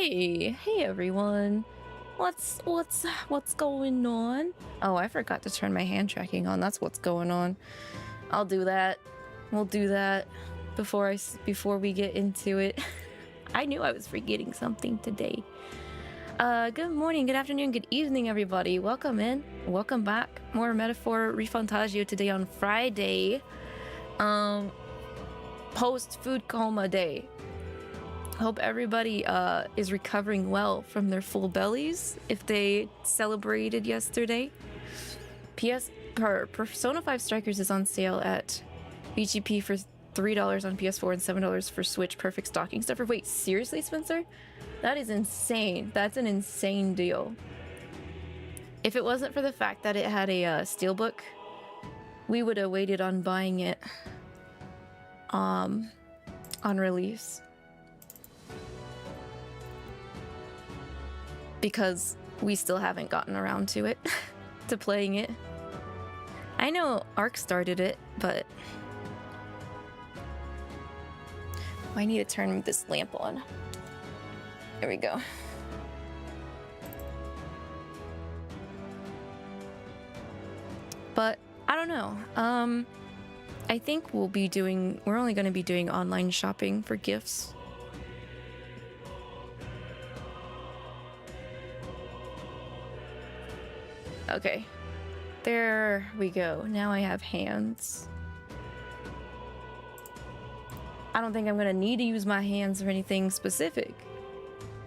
Hey everyone. What's going on? Oh, I forgot to turn my hand tracking on. That's what's going on. I'll do that. We'll do that before we get into it. I knew I was forgetting something today. Good morning, good afternoon, good evening, everybody. Welcome in. Welcome back. More Metaphor Fantazio today on Friday. Post food coma day. Hope everybody is recovering well from their full bellies if they celebrated yesterday. Persona 5 Strikers is on sale at VGP for $3 on PS4 and $7 for Switch. Perfect stocking stuffer. Wait, seriously, Spencer? That is insane. That's an insane deal. If it wasn't for the fact that it had a steelbook, we would have waited on buying it on release. Because we still haven't gotten around to it, to playing it. I know Ark started it, but I need to turn this lamp on. There we go. But I don't know. I think we're only going to be doing online shopping for gifts. Okay, there we go. Now I have hands. I don't think I'm gonna need to use my hands for anything specific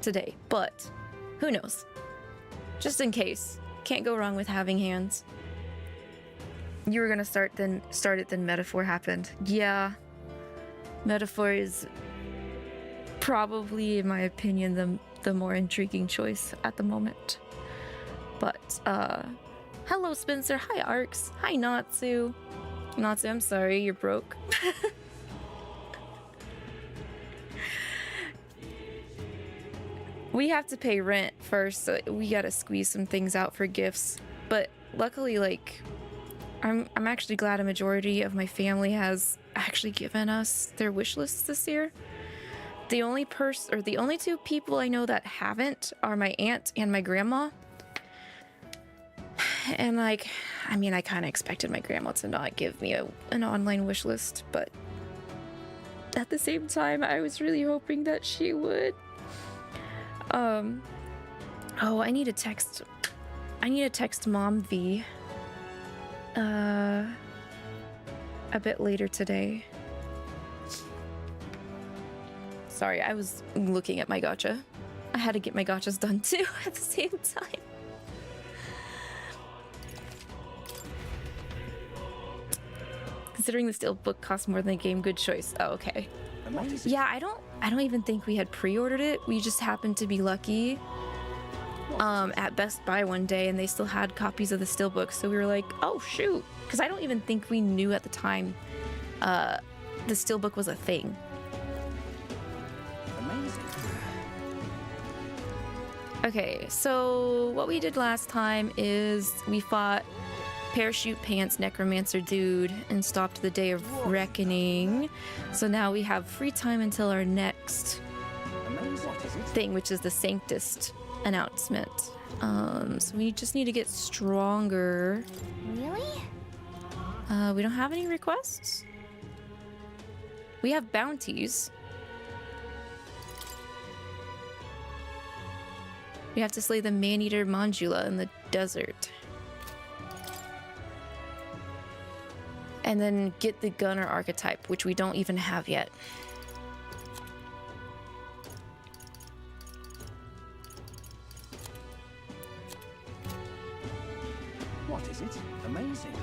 today, but who knows? Just in case. Can't go wrong with having hands. You were gonna start it, then Metaphor happened. Yeah, Metaphor is probably, in my opinion, the more intriguing choice at the moment. But, hello Spencer, hi Arcs, hi Natsu. Natsu, I'm sorry, you're broke. We have to pay rent first, so we gotta squeeze some things out for gifts. But luckily, like, I'm actually glad a majority of my family has actually given us their wish lists this year. The only two people I know that haven't are my aunt and my grandma. And like, I mean, I kind of expected my grandma to not give me an online wish list, but at the same time, I was really hoping that she would. Oh, I need to text Mom V a bit later today. Sorry, I was looking at my gacha. I had to get my gachas done too at the same time. Considering the steelbook costs more than the game, good choice. Oh, okay. Yeah, I don't even think we had pre-ordered it. We just happened to be lucky at Best Buy one day, and they still had copies of the steelbook. So we were like, oh shoot, because I don't even think we knew at the time the steelbook was a thing. Amazing. Okay, so what we did last time is we fought Parachute Pants Necromancer dude and stopped the Day of Reckoning. So now we have free time until our next thing, which is the Sanctist announcement. So we just need to get stronger. Really? We don't have any requests. We have bounties. We have to slay the man-eater Manjula in the desert. And then get the gunner archetype, which we don't even have yet. What is it? Amazing.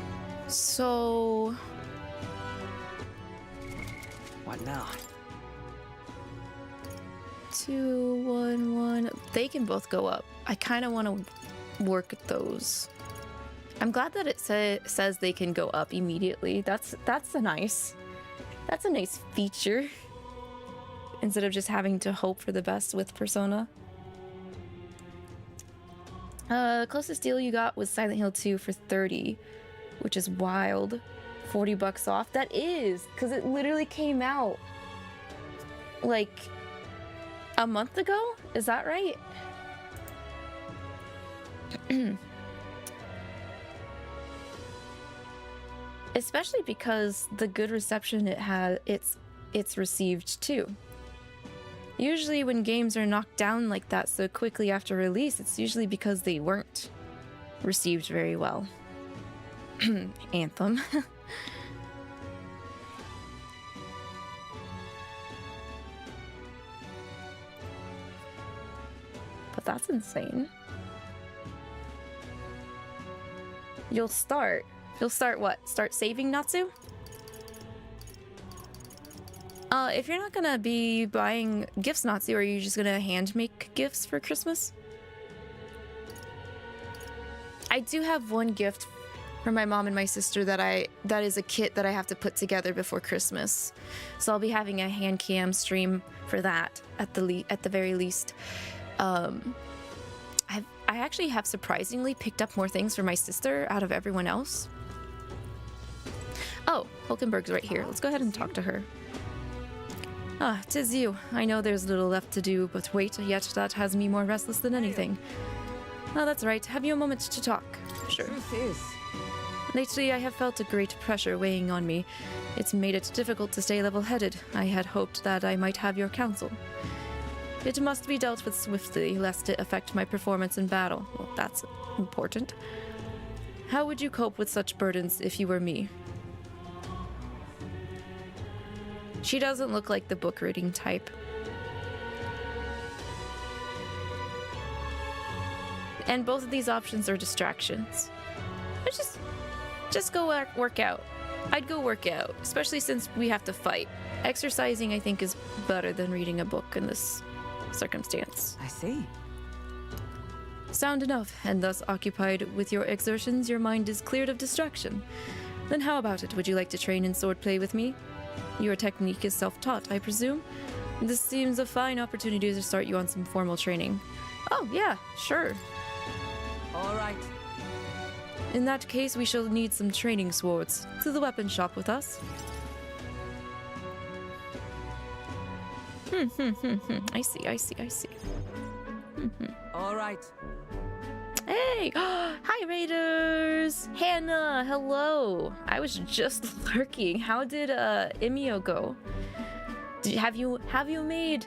So... What now? 2, 1, 1. They can both go up. I kind of want to work at those. I'm glad that it says they can go up immediately. That's a nice feature. Instead of just having to hope for the best with Persona. Closest deal you got was Silent Hill 2 for 30, which is wild. 40 bucks off. That is, because it literally came out like A month ago? Is that right? Especially because the good reception it's received too. Usually when games are knocked down like that so quickly after release, it's usually because they weren't received very well. Anthem. But that's insane. You'll start what? Start saving, Natsu? If you're not gonna be buying gifts, Natsu, are you just gonna hand make gifts for Christmas? I do have one gift for my mom and my sister that is a kit that I have to put together before Christmas. So I'll be having a hand cam stream for that at the very least. I actually have surprisingly picked up more things for my sister out of everyone else. Oh, Hulkenberg's right here. Let's go ahead and talk to her. Ah, 'tis you. I know there's little left to do, but wait, yet that has me more restless than anything. Oh, that's right. Have you a moment to talk? Sure. Truth is, Lately, I have felt a great pressure weighing on me. It's made it difficult to stay level-headed. I had hoped that I might have your counsel. It must be dealt with swiftly, lest it affect my performance in battle. Well, that's important. How would you cope with such burdens if you were me? She doesn't look like the book-reading type. And both of these options are distractions. Just go work out. I'd go work out, especially since we have to fight. Exercising, I think, is better than reading a book in this circumstance. I see. Sound enough, and thus occupied with your exertions, your mind is cleared of distraction. Then how about it? Would you like to train in swordplay with me? Your technique is self-taught, I presume? This seems a fine opportunity to start you on some formal training. Oh, yeah, sure. All right. In that case, we shall need some training swords. To the weapon shop with us. I see. All right. Hey! Hi, Raiders! Hannah, hello! I was just lurking. How did Imio go? Have you made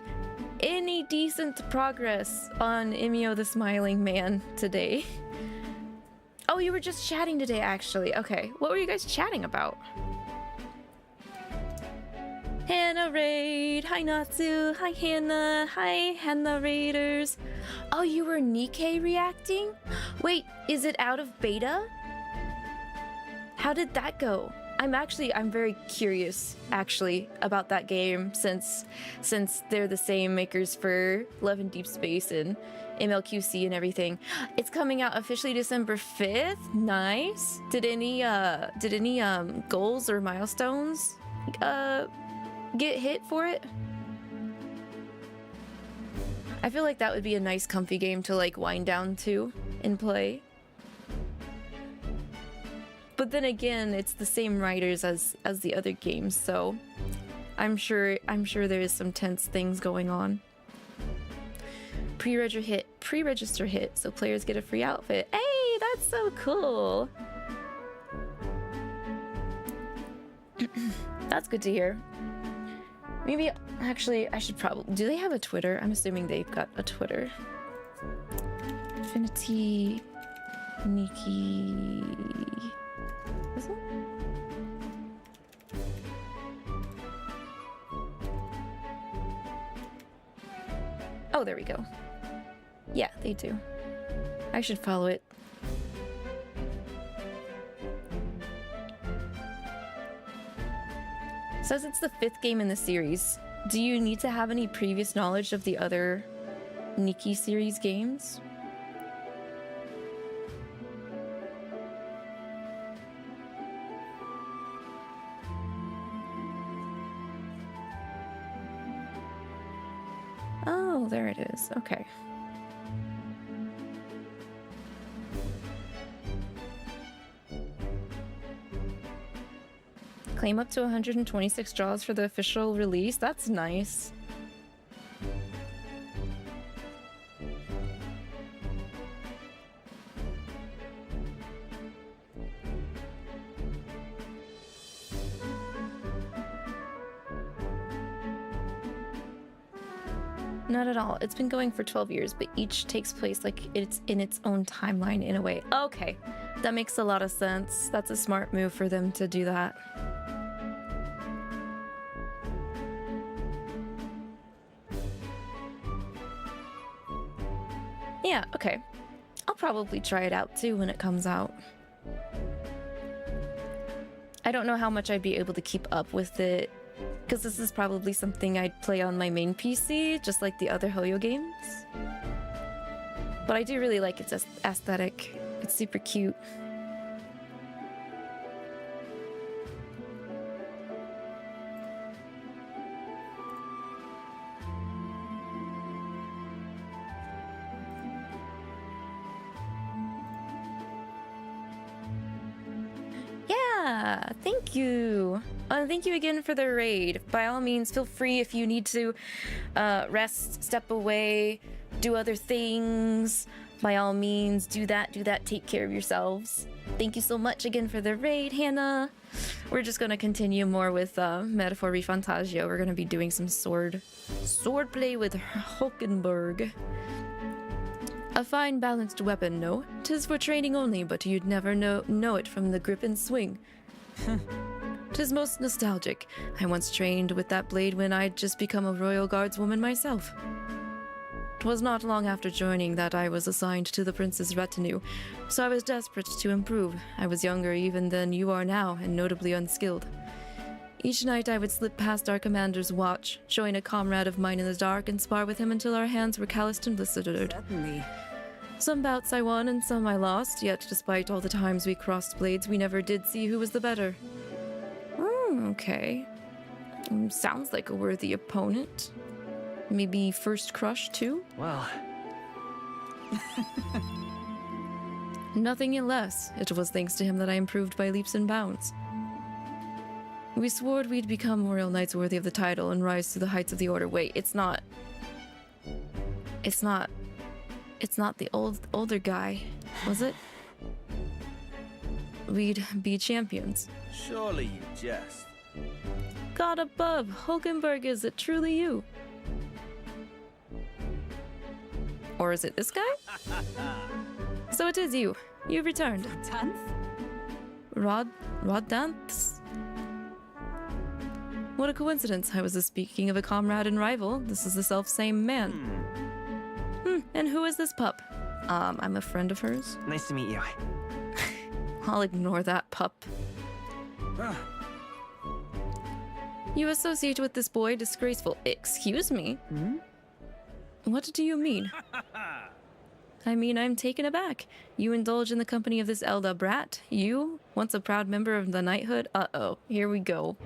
any decent progress on Imio the Smiling Man today? Oh, you were just chatting today, actually. Okay, what were you guys chatting about? Hannah Raid! Hi, Natsu! Hi, Hannah! Hi, Hannah Raiders! Oh, you were 𝐂𝐃 reacting? Wait, is it out of beta? How did that go? I'm very curious, actually, about that game, since they're the same makers for Love in Deep Space and MLQC and everything. It's coming out officially December 5th. Nice. Did any goals or milestones get hit for it? I feel like that would be a nice comfy game to like wind down to and play. But then again, it's the same writers as the other games, so I'm sure there is some tense things going on. Pre-register hit, so players get a free outfit. Hey, that's so cool. That's good to hear. Maybe, actually, I should probably... Do they have a Twitter? I'm assuming they've got a Twitter. Infinity... 𝐒𝐿𝐒... Is it? Oh, there we go. Yeah, they do. I should follow it. Says it's the 5th game in the series. Do you need to have any previous knowledge of the other 𝐒𝐿𝐒 series games? Oh, there it is. Okay. Claim up to 126 draws for the official release. That's nice. Not at all. It's been going for 12 years, but each takes place like it's in its own timeline in a way. Okay, that makes a lot of sense. That's a smart move for them to do that. Yeah, okay. I'll probably try it out too when it comes out. I don't know how much I'd be able to keep up with it, because this is probably something I'd play on my main PC, just like the other Hoyo games. But I do really like its aesthetic. It's super cute. Yeah, thank you. Thank you again for the raid. By all means, feel free if you need to rest, step away, do other things. By all means, do that, take care of yourselves. Thank you so much again for the raid, Hannah. We're just gonna continue more with Metaphor Fantazio. We're gonna be doing some sword play with Hulkenberg. A fine balanced weapon, no? 'Tis for training only, but you'd never know it from the grip and swing. 'Tis most nostalgic. I once trained with that blade when I'd just become a royal guardswoman myself. 'Twas not long after joining that I was assigned to the prince's retinue, so I was desperate to improve. I was younger even than you are now, and notably unskilled. Each night I would slip past our commander's watch, join a comrade of mine in the dark, and spar with him until our hands were calloused and blistered. Certainly. Some bouts I won and some I lost, yet despite all the times we crossed blades, we never did see who was the better. Okay. Sounds like a worthy opponent. Maybe first crush, too? Well... Nothing less. It was thanks to him that I improved by leaps and bounds. We swore we'd become royal knights worthy of the title and rise to the heights of the order. Wait, it's not the older guy, was it? We'd be champions. Surely you jest. God above, Hulkenberg, is it truly you? Or is it this guy? So it is you. You've returned. Tenth? Roddanth? What a coincidence. I was speaking of a comrade and rival. This is the self-same man. And who is this pup? I'm a friend of hers. Nice to meet you. I'll ignore that pup. You associate with this boy? Disgraceful. Excuse me? What do you mean? I mean, I'm taken aback. You indulge in the company of this Elda brat? You? Once a proud member of the knighthood? Uh-oh. Here we go.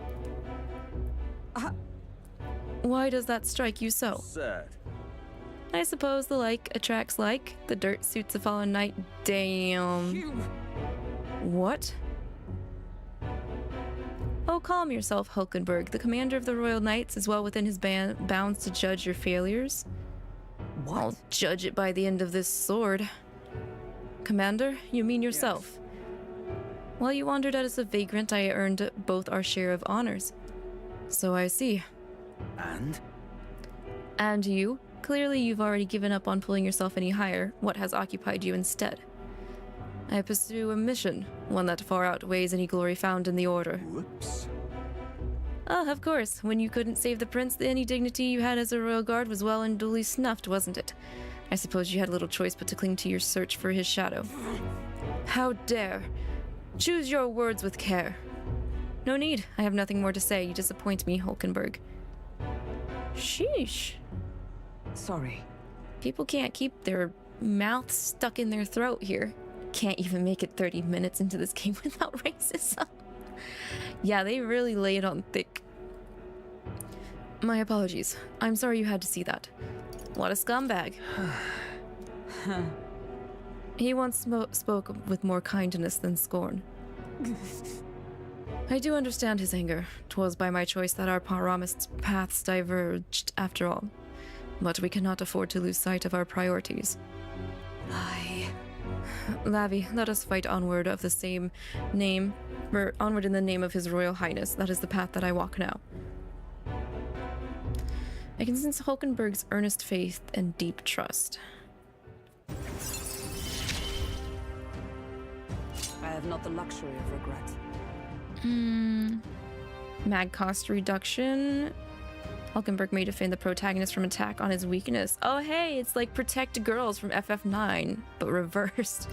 Why does that strike you so? Absurd. I suppose the like attracts like. The dirt suits a fallen knight. Damn. You... What? Oh, calm yourself, Hulkenberg. The commander of the Royal Knights is well within his bounds to judge your failures. What? I'll judge it by the end of this sword. Commander, you mean yourself? Yes. While you wandered as a vagrant, I earned both our share of honors. So I see. And? And you? Clearly you've already given up on pulling yourself any higher. What has occupied you instead? I pursue a mission, one that far outweighs any glory found in the Order. Whoops. Oh, of course. When you couldn't save the prince, any dignity you had as a royal guard was well and duly snuffed, wasn't it? I suppose you had little choice but to cling to your search for his shadow. How dare! Choose your words with care. No need. I have nothing more to say. You disappoint me, Hulkenberg. Sheesh. Sorry. People can't keep their mouths stuck in their throat here. Can't even make it 30 minutes into this game without racism. Yeah, they really lay it on thick. My apologies. I'm sorry you had to see that. What a scumbag. He once spoke with more kindness than scorn. I do understand his anger. 'Twas by my choice that our promised paths diverged, after all. But we cannot afford to lose sight of our priorities. Lavi, let us fight onward of the same name, or onward in the name of His Royal Highness. That is the path that I walk now. I can sense Hulkenberg's earnest faith and deep trust. I have not the luxury of regret. Mag cost reduction. Hulkenberg may defend the protagonist from attack on his weakness. Oh hey, it's like Protect Girls from FF9, but reversed.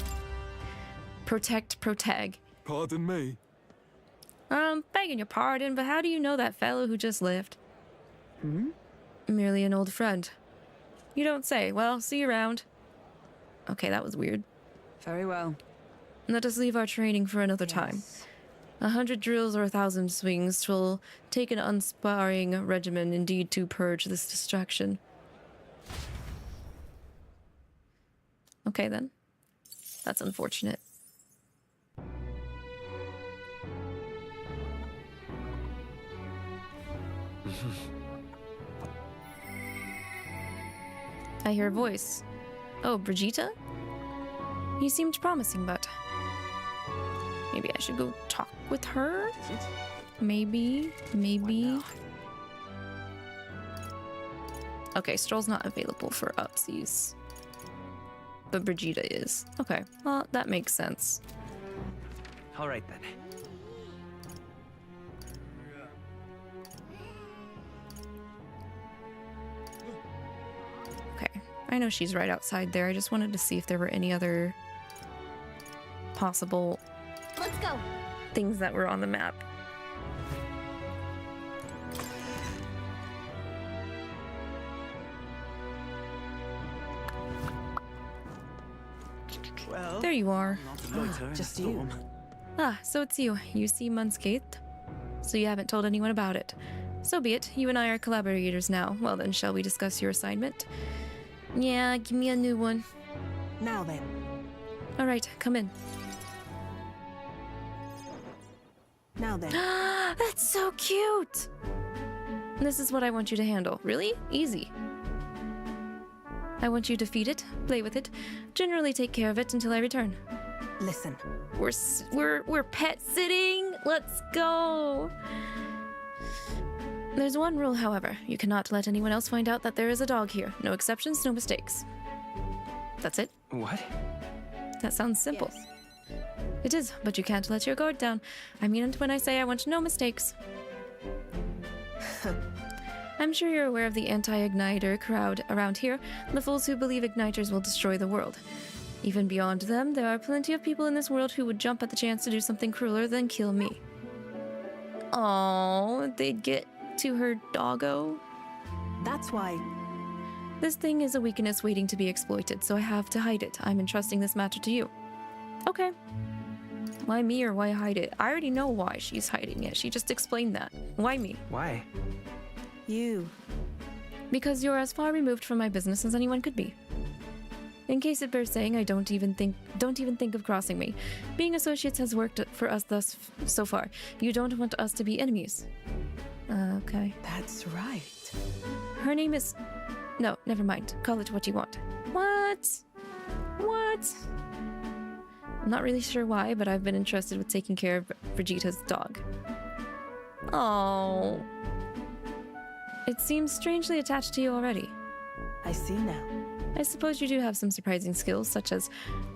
Protect protag. Pardon me. Begging your pardon, but how do you know that fellow who just left? Merely an old friend. You don't say. Well, see you around. Okay, that was weird. Very well. Let us leave our training for another time. 100 drills or 1,000 swings 'twill take an unsparing regimen indeed to purge this distraction. Okay then. That's unfortunate. I hear a voice. Oh, Brigitte? You seemed promising, but maybe I should go talk with her? Maybe. Okay, Strohl's not available for upsies. But Brigitte is. Okay, well, that makes sense. All right then. Okay, I know she's right outside there. I just wanted to see if there were any other possible Let's go. things that were on the map. Well, There you are. not to loiter in a Just you. storm. Ah, So it's you. You see 𝐶𝐸. So you haven't told anyone about it. So be it. You and I are collaborators now. Well then, shall we discuss your assignment? Yeah, give me a new one. Now then. Alright, come in. Now then. That's so cute! This is what I want you to handle. Really? Easy. I want you to feed it, play with it, generally take care of it until I return. Listen. We're pet sitting. Let's go. There's one rule, however. You cannot let anyone else find out that there is a dog here. No exceptions, no mistakes. That's it. What? That sounds simple. It is, but you can't let your guard down. I mean it when I say I want no mistakes. I'm sure you're aware of the anti-igniter crowd around here, the fools who believe igniters will destroy the world. Even beyond them, there are plenty of people in this world who would jump at the chance to do something crueler than kill me. Oh, they'd get to her doggo. That's why. This thing is a weakness waiting to be exploited, so I have to hide it. I'm entrusting this matter to you. Okay. Why me or why hide it? I already know why she's hiding it. She just explained that. Why me? Why? You. Because you're as far removed from my business as anyone could be. In case it bears saying, I don't even think of crossing me. Being associates has worked for us so far. You don't want us to be enemies. Okay. That's right. Her name is... No, never mind. Call it what you want. What? What? I'm not really sure why, but I've been entrusted with taking care of Brigitte's dog. Oh. It seems strangely attached to you already. I see now. I suppose you do have some surprising skills, such as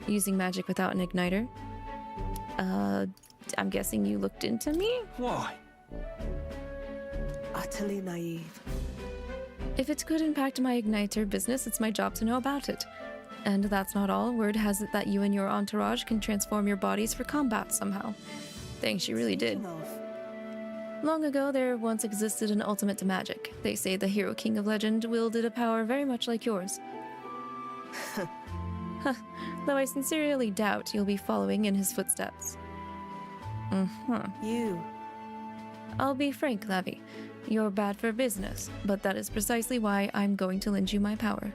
using magic without an igniter. I'm guessing you looked into me? Why? Utterly naive. If it could impact my igniter business, it's my job to know about it. And that's not all. Word has it that you and your entourage can transform your bodies for combat somehow. Dang, she really did. Speaking of, Long ago, there once existed an ultimate to magic. They say the hero king of legend wielded a power very much like yours. Though I sincerely doubt you'll be following in his footsteps. you. I'll be frank, Lavi. You're bad for business, but that is precisely why I'm going to lend you my power.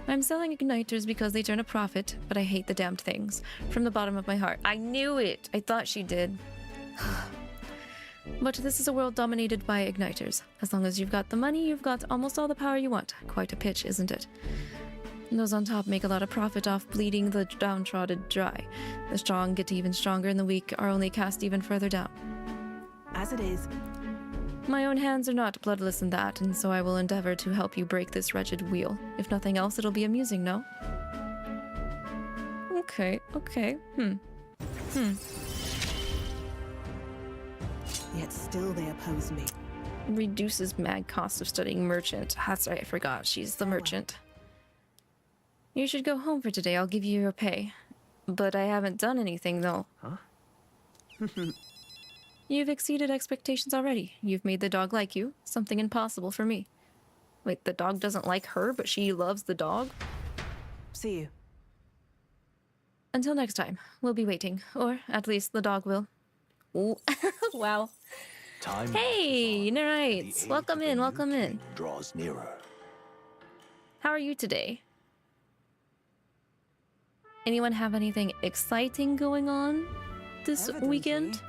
I'm selling igniters because they turn a profit, but I hate the damned things. From the bottom of my heart. I knew it! I thought she did. But this is a world dominated by igniters. As long as you've got the money, you've got almost all the power you want. Quite a pitch, isn't it? Those on top make a lot of profit off bleeding the downtrodden dry. The strong get even stronger and the weak are only cast even further down. As it is. My own hands are not bloodless in that, and so I will endeavor to help you break this wretched wheel. If nothing else, it'll be amusing, no? Okay, okay. Yet still they oppose me. Reduces mad cost of studying merchant. That's right, I forgot. She's the merchant. You should go home for today. I'll give you your pay. But I haven't done anything, though. Huh? You've exceeded expectations already. You've made the dog like you. Something impossible for me. Wait, the dog doesn't like her, but she loves the dog? See you. Until next time, we'll be waiting. Or, at least, the dog will. Ooh. Wow. Time Hey, Neuras. Welcome in, welcome in. draws nearer. How are you today? Anyone have anything exciting going on this Evidently. weekend?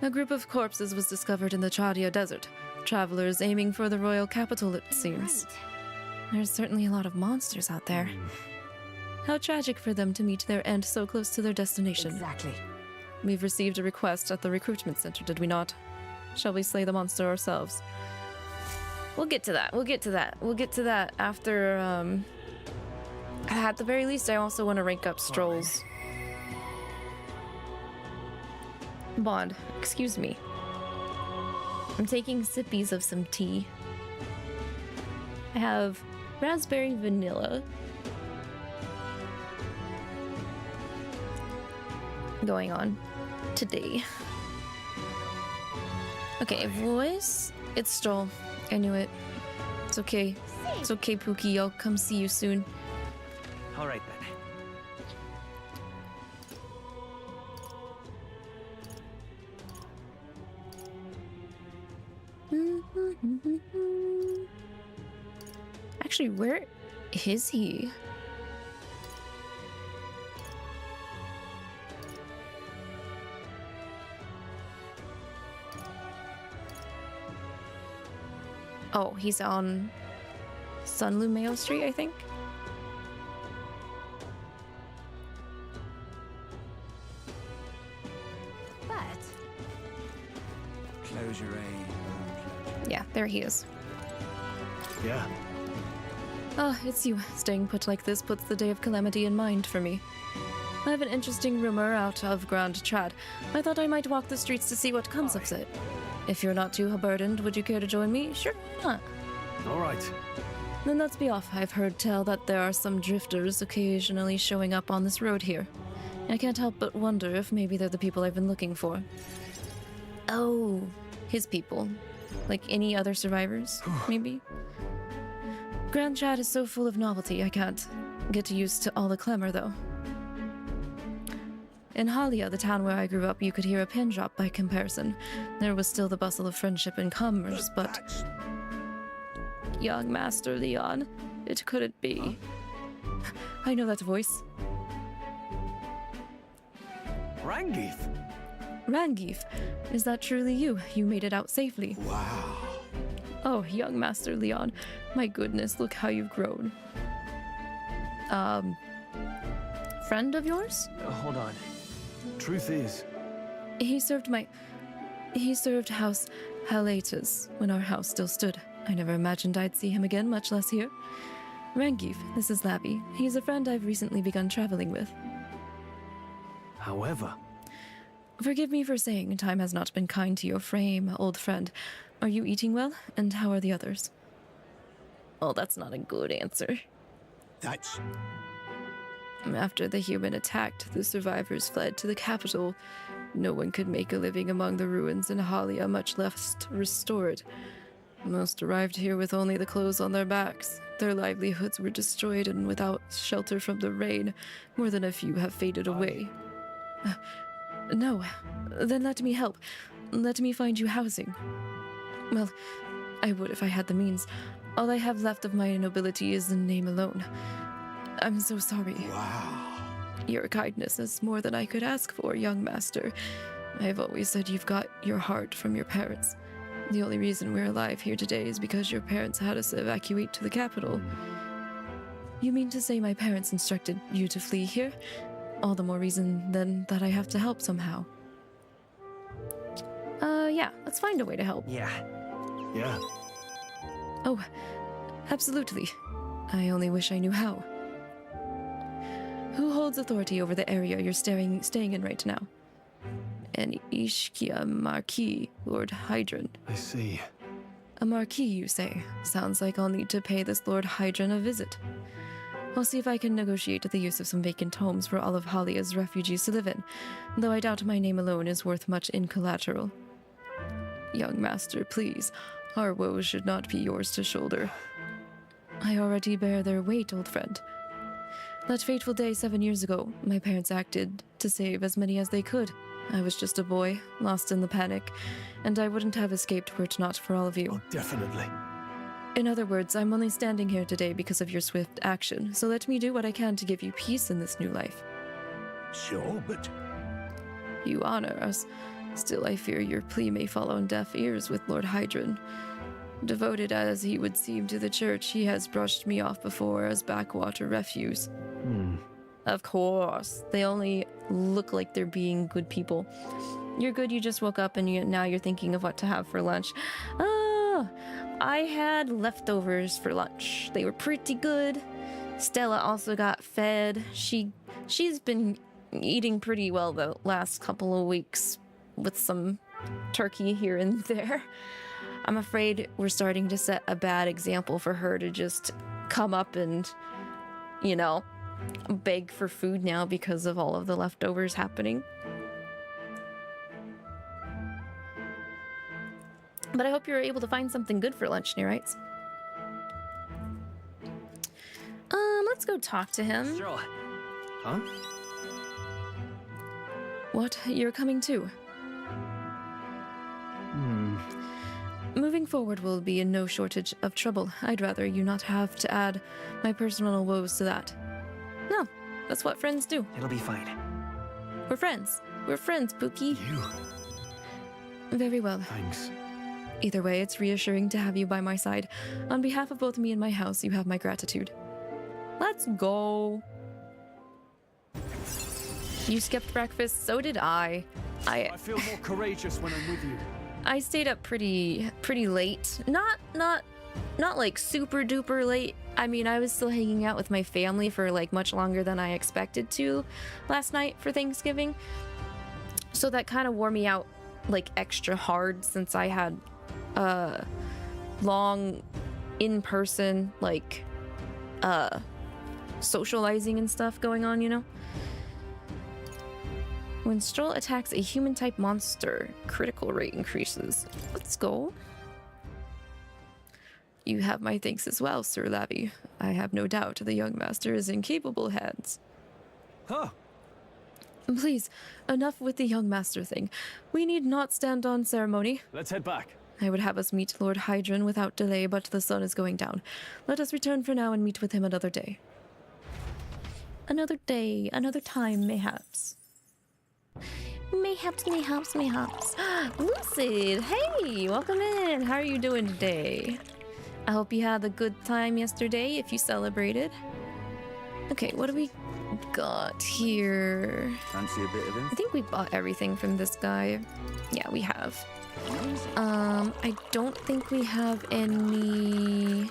A group of corpses was discovered in the Chaudia Desert. Travelers aiming for the royal capital, it seems. There's certainly a lot of monsters out there. How tragic for them to meet their end so close to their destination. Exactly. We've received a request at the recruitment center, did we not? Shall we slay the monster ourselves? We'll get to that. We'll get to that. We'll get to that after, at the very least, I also want to rank up Strohl's bond. Excuse me. I'm taking sippies of some tea. I have raspberry vanilla. Going on today. Okay, voice. It's Strohl. I knew it. It's okay. It's okay, Pookie. I'll come see you soon. All right then. Actually, where is he? Oh, he's on Sunlumeo Street, I think. But Close your aim. Yeah, there he is. Yeah. Oh, it's you. Staying put like this puts the day of calamity in mind for me. I have an interesting rumor out of Grand Trad. I thought I might walk the streets to see what comes of it. If you're not too burdened, would you care to join me? Sure, why not? All right. Then let's be off. I've heard tell that there are some drifters occasionally showing up on this road here. I can't help but wonder if maybe they're the people I've been looking for. Oh, his people. Like any other survivors, maybe? Grand Trad is so full of novelty, I can't get used to all the clamor, though. In Halia, the town where I grew up, you could hear a pin drop by comparison. There was still the bustle of friendship and commerce, but... Young Master Leon, it couldn't be. I know that voice. 𝐿𝐼𝐒. 𝐿𝐼𝐒, is that truly you? You made it out safely. Wow. Oh, young Master Leon, my goodness, look how you've grown. Friend of yours? Hold on. Truth is, He served House Halatas when our house still stood. I never imagined I'd see him again, much less here. 𝐿𝐼𝐒, this is Labby. He's a friend I've recently begun traveling with. However, Forgive me for saying time has not been kind to your frame, old friend. Are you eating well? And how are the others? Oh, that's not a good answer. that's After the human attacked, the survivors fled to the capital. No one could make a living among the ruins in Halia, much less restore it. Most arrived here with only the clothes on their backs. Their livelihoods were destroyed, and without shelter from the rain, more than a few have faded away. No, then let me help. Let me find you housing. Well, I would if I had the means. All I have left of my nobility is the name alone. I'm so sorry. wow. Your kindness is more than I could ask for, young master. I've always said you've got your heart from your parents. The only reason we're alive here today is because your parents had us evacuate to the capital. You mean to say my parents instructed you to flee here? All the more reason, then, that I have to help somehow. yeah, let's find a way to help. Yeah. Yeah. Oh, absolutely. I only wish I knew how. Who holds authority over the area you're staying in right now? An Ishkia Marquis, Lord Hydron. I see. A Marquis, you say? Sounds like I'll need to pay this Lord Hydron a visit. I'll see if I can negotiate the use of some vacant homes for all of Halia's refugees to live in, though I doubt my name alone is worth much in collateral. Young master, please. Our woes should not be yours to shoulder. I already bear their weight, old friend. That fateful day 7 years ago, my parents acted to save as many as they could. I was just a boy, lost in the panic, and I wouldn't have escaped were it not for all of you. Oh, definitely. In other words, I'm only standing here today because of your swift action, so let me do what I can to give you peace in this new life. Sure, but You honor us. Still, I fear your plea may fall on deaf ears with Lord Hydron. Devoted as he would seem to the church, he has brushed me off before as backwater refuse. Of course. They only look like they're being good people. You're good, you just woke up and now you're thinking of what to have for lunch. I had leftovers for lunch. They were pretty good. Stella also got fed. She's been eating pretty well the last couple of weeks with some turkey here and there. I'm afraid we're starting to set a bad example for her to just come up and, you know, beg for food now because of all of the leftovers happening. But I hope you're able to find something good for lunch, Neuras. Let's go talk to him. Strohl. huh? What? You're coming too? Moving forward will be in no shortage of trouble. I'd rather you not have to add my personal woes to that. No, that's what friends do. It'll be fine. We're friends. We're friends, Pookie. You. Very well. Thanks. Either way, it's reassuring to have you by my side. On behalf of both me and my house, you have my gratitude. Let's go. You skipped breakfast, so did I. I feel more courageous when I'm with you. I stayed up pretty late. Not like super duper late. I mean, I was still hanging out with my family for like much longer than I expected to last night for Thanksgiving. So that kind of wore me out like extra hard since I had long in-person like socializing and stuff going on, you know? When Strohl attacks a human-type monster, critical rate increases. Let's go. You have my thanks as well, Sir Lavi. I have no doubt the young master is in capable hands. Huh. Please, enough with the young master thing. We need not stand on ceremony. Let's head back. I would have us meet Lord Hydron without delay, but the sun is going down. Let us return for now and meet with him another day. Another day, another time, mayhaps. Mayhaps. Lucid, hey, welcome in. How are you doing today? I hope you had a good time yesterday if you celebrated. Okay, what do we got here? Fancy a bit of I think we bought everything from this guy. Yeah, we have. I don't think we have any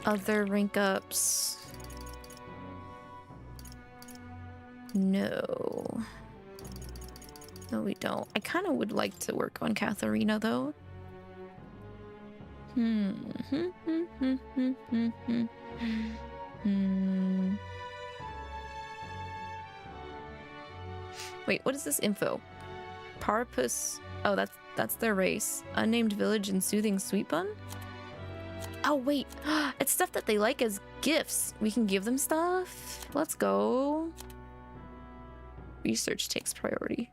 other rank ups. No. No, we don't. I kind of would like to work on Katharina, though. Wait, what is this info? Parpus. Oh, that's their race. Unnamed village and soothing sweet bun? Oh, wait. It's stuff that they like as gifts. We can give them stuff. Let's go. Research takes priority.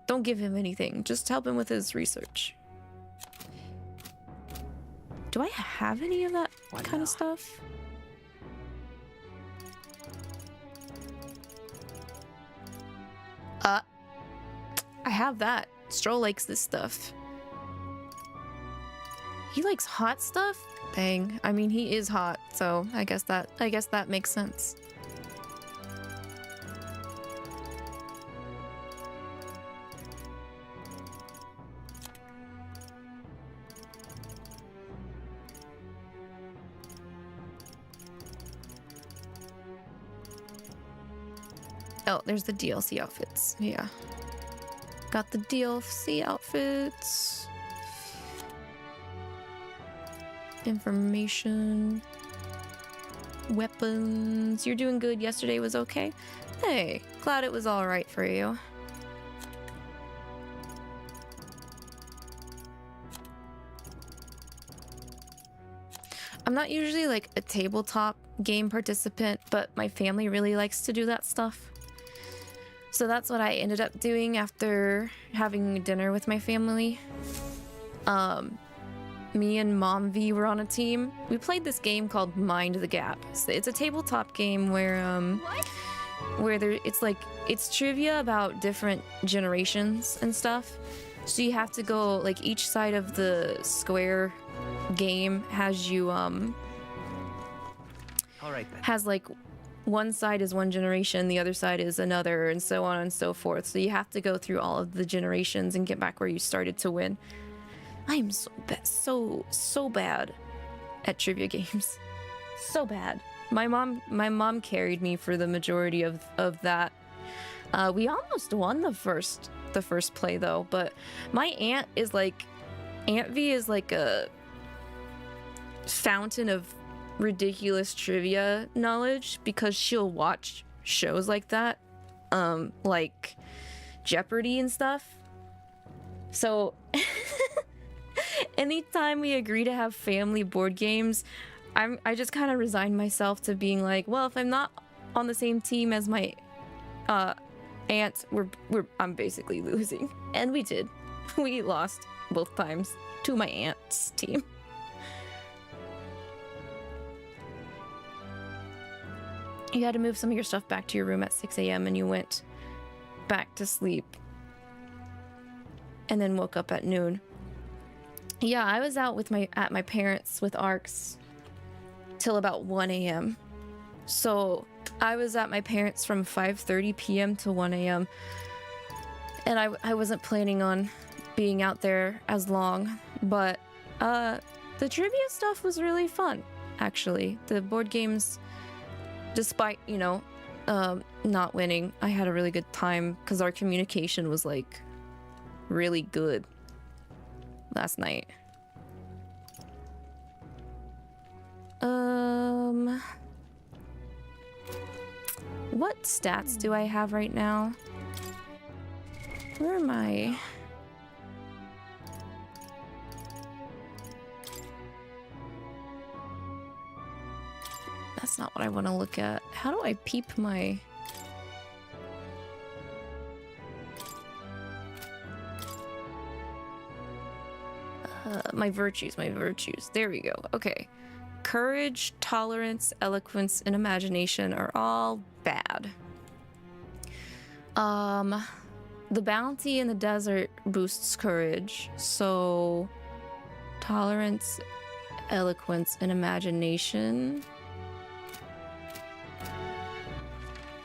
Don't give him anything. Just help him with his research. Do I have any of that kind of stuff? I have that. Strohl likes this stuff. He likes hot stuff? Dang. I mean, he is hot, so I guess that makes sense. Oh, there's the DLC outfits. Yeah. Got the DLC outfits. Information. Weapons. You're doing good. Yesterday was okay? Hey, glad it was alright for you. I'm not usually like a tabletop game participant, but my family really likes to do that stuff. So that's what I ended up doing after having dinner with my family. Me and Mom V were on a team. We played this game called Mind the Gap. So it's a tabletop game where it's trivia about different generations and stuff. So you have to go, like, each side of the square game has you All right then. has like one side is one generation, the other side is another, and so on and so forth. So you have to go through all of the generations and get back where you started to win. I am so bad at trivia games. So bad. My mom carried me for the majority of that. We almost won the first play though, but my Aunt V is like a fountain of ridiculous trivia knowledge because she'll watch shows like that, like Jeopardy and stuff. So anytime we agree to have family board games, I just kind of resign myself to being like, well, if I'm not on the same team as my aunt, I'm basically losing. And we did. We lost both times to my aunt's team. You had to move some of your stuff back to your room at 6 a.m. and you went back to sleep and then woke up at noon. Yeah, I was out at my parents' with ARCs till about 1 a.m. So I was at my parents' from 5:30 p.m. to 1 a.m. And I wasn't planning on being out there as long, but the trivia stuff was really fun, actually. The board games, despite, not winning, I had a really good time because our communication was like really good last night. What stats do I have right now? Where am I? That's not what I want to look at. How do I peep my... my virtues. There we go. Okay. Courage, tolerance, eloquence, and imagination are all bad. The bounty in the desert boosts courage, so tolerance, eloquence, and imagination.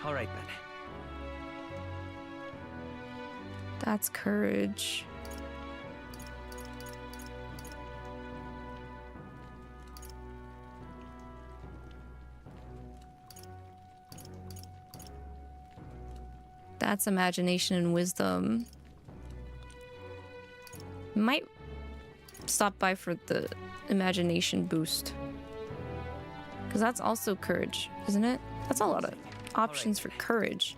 All right then. That's courage. That's imagination and wisdom. Might stop by for the imagination boost. Because that's also courage, isn't it? That's a lot of options for courage.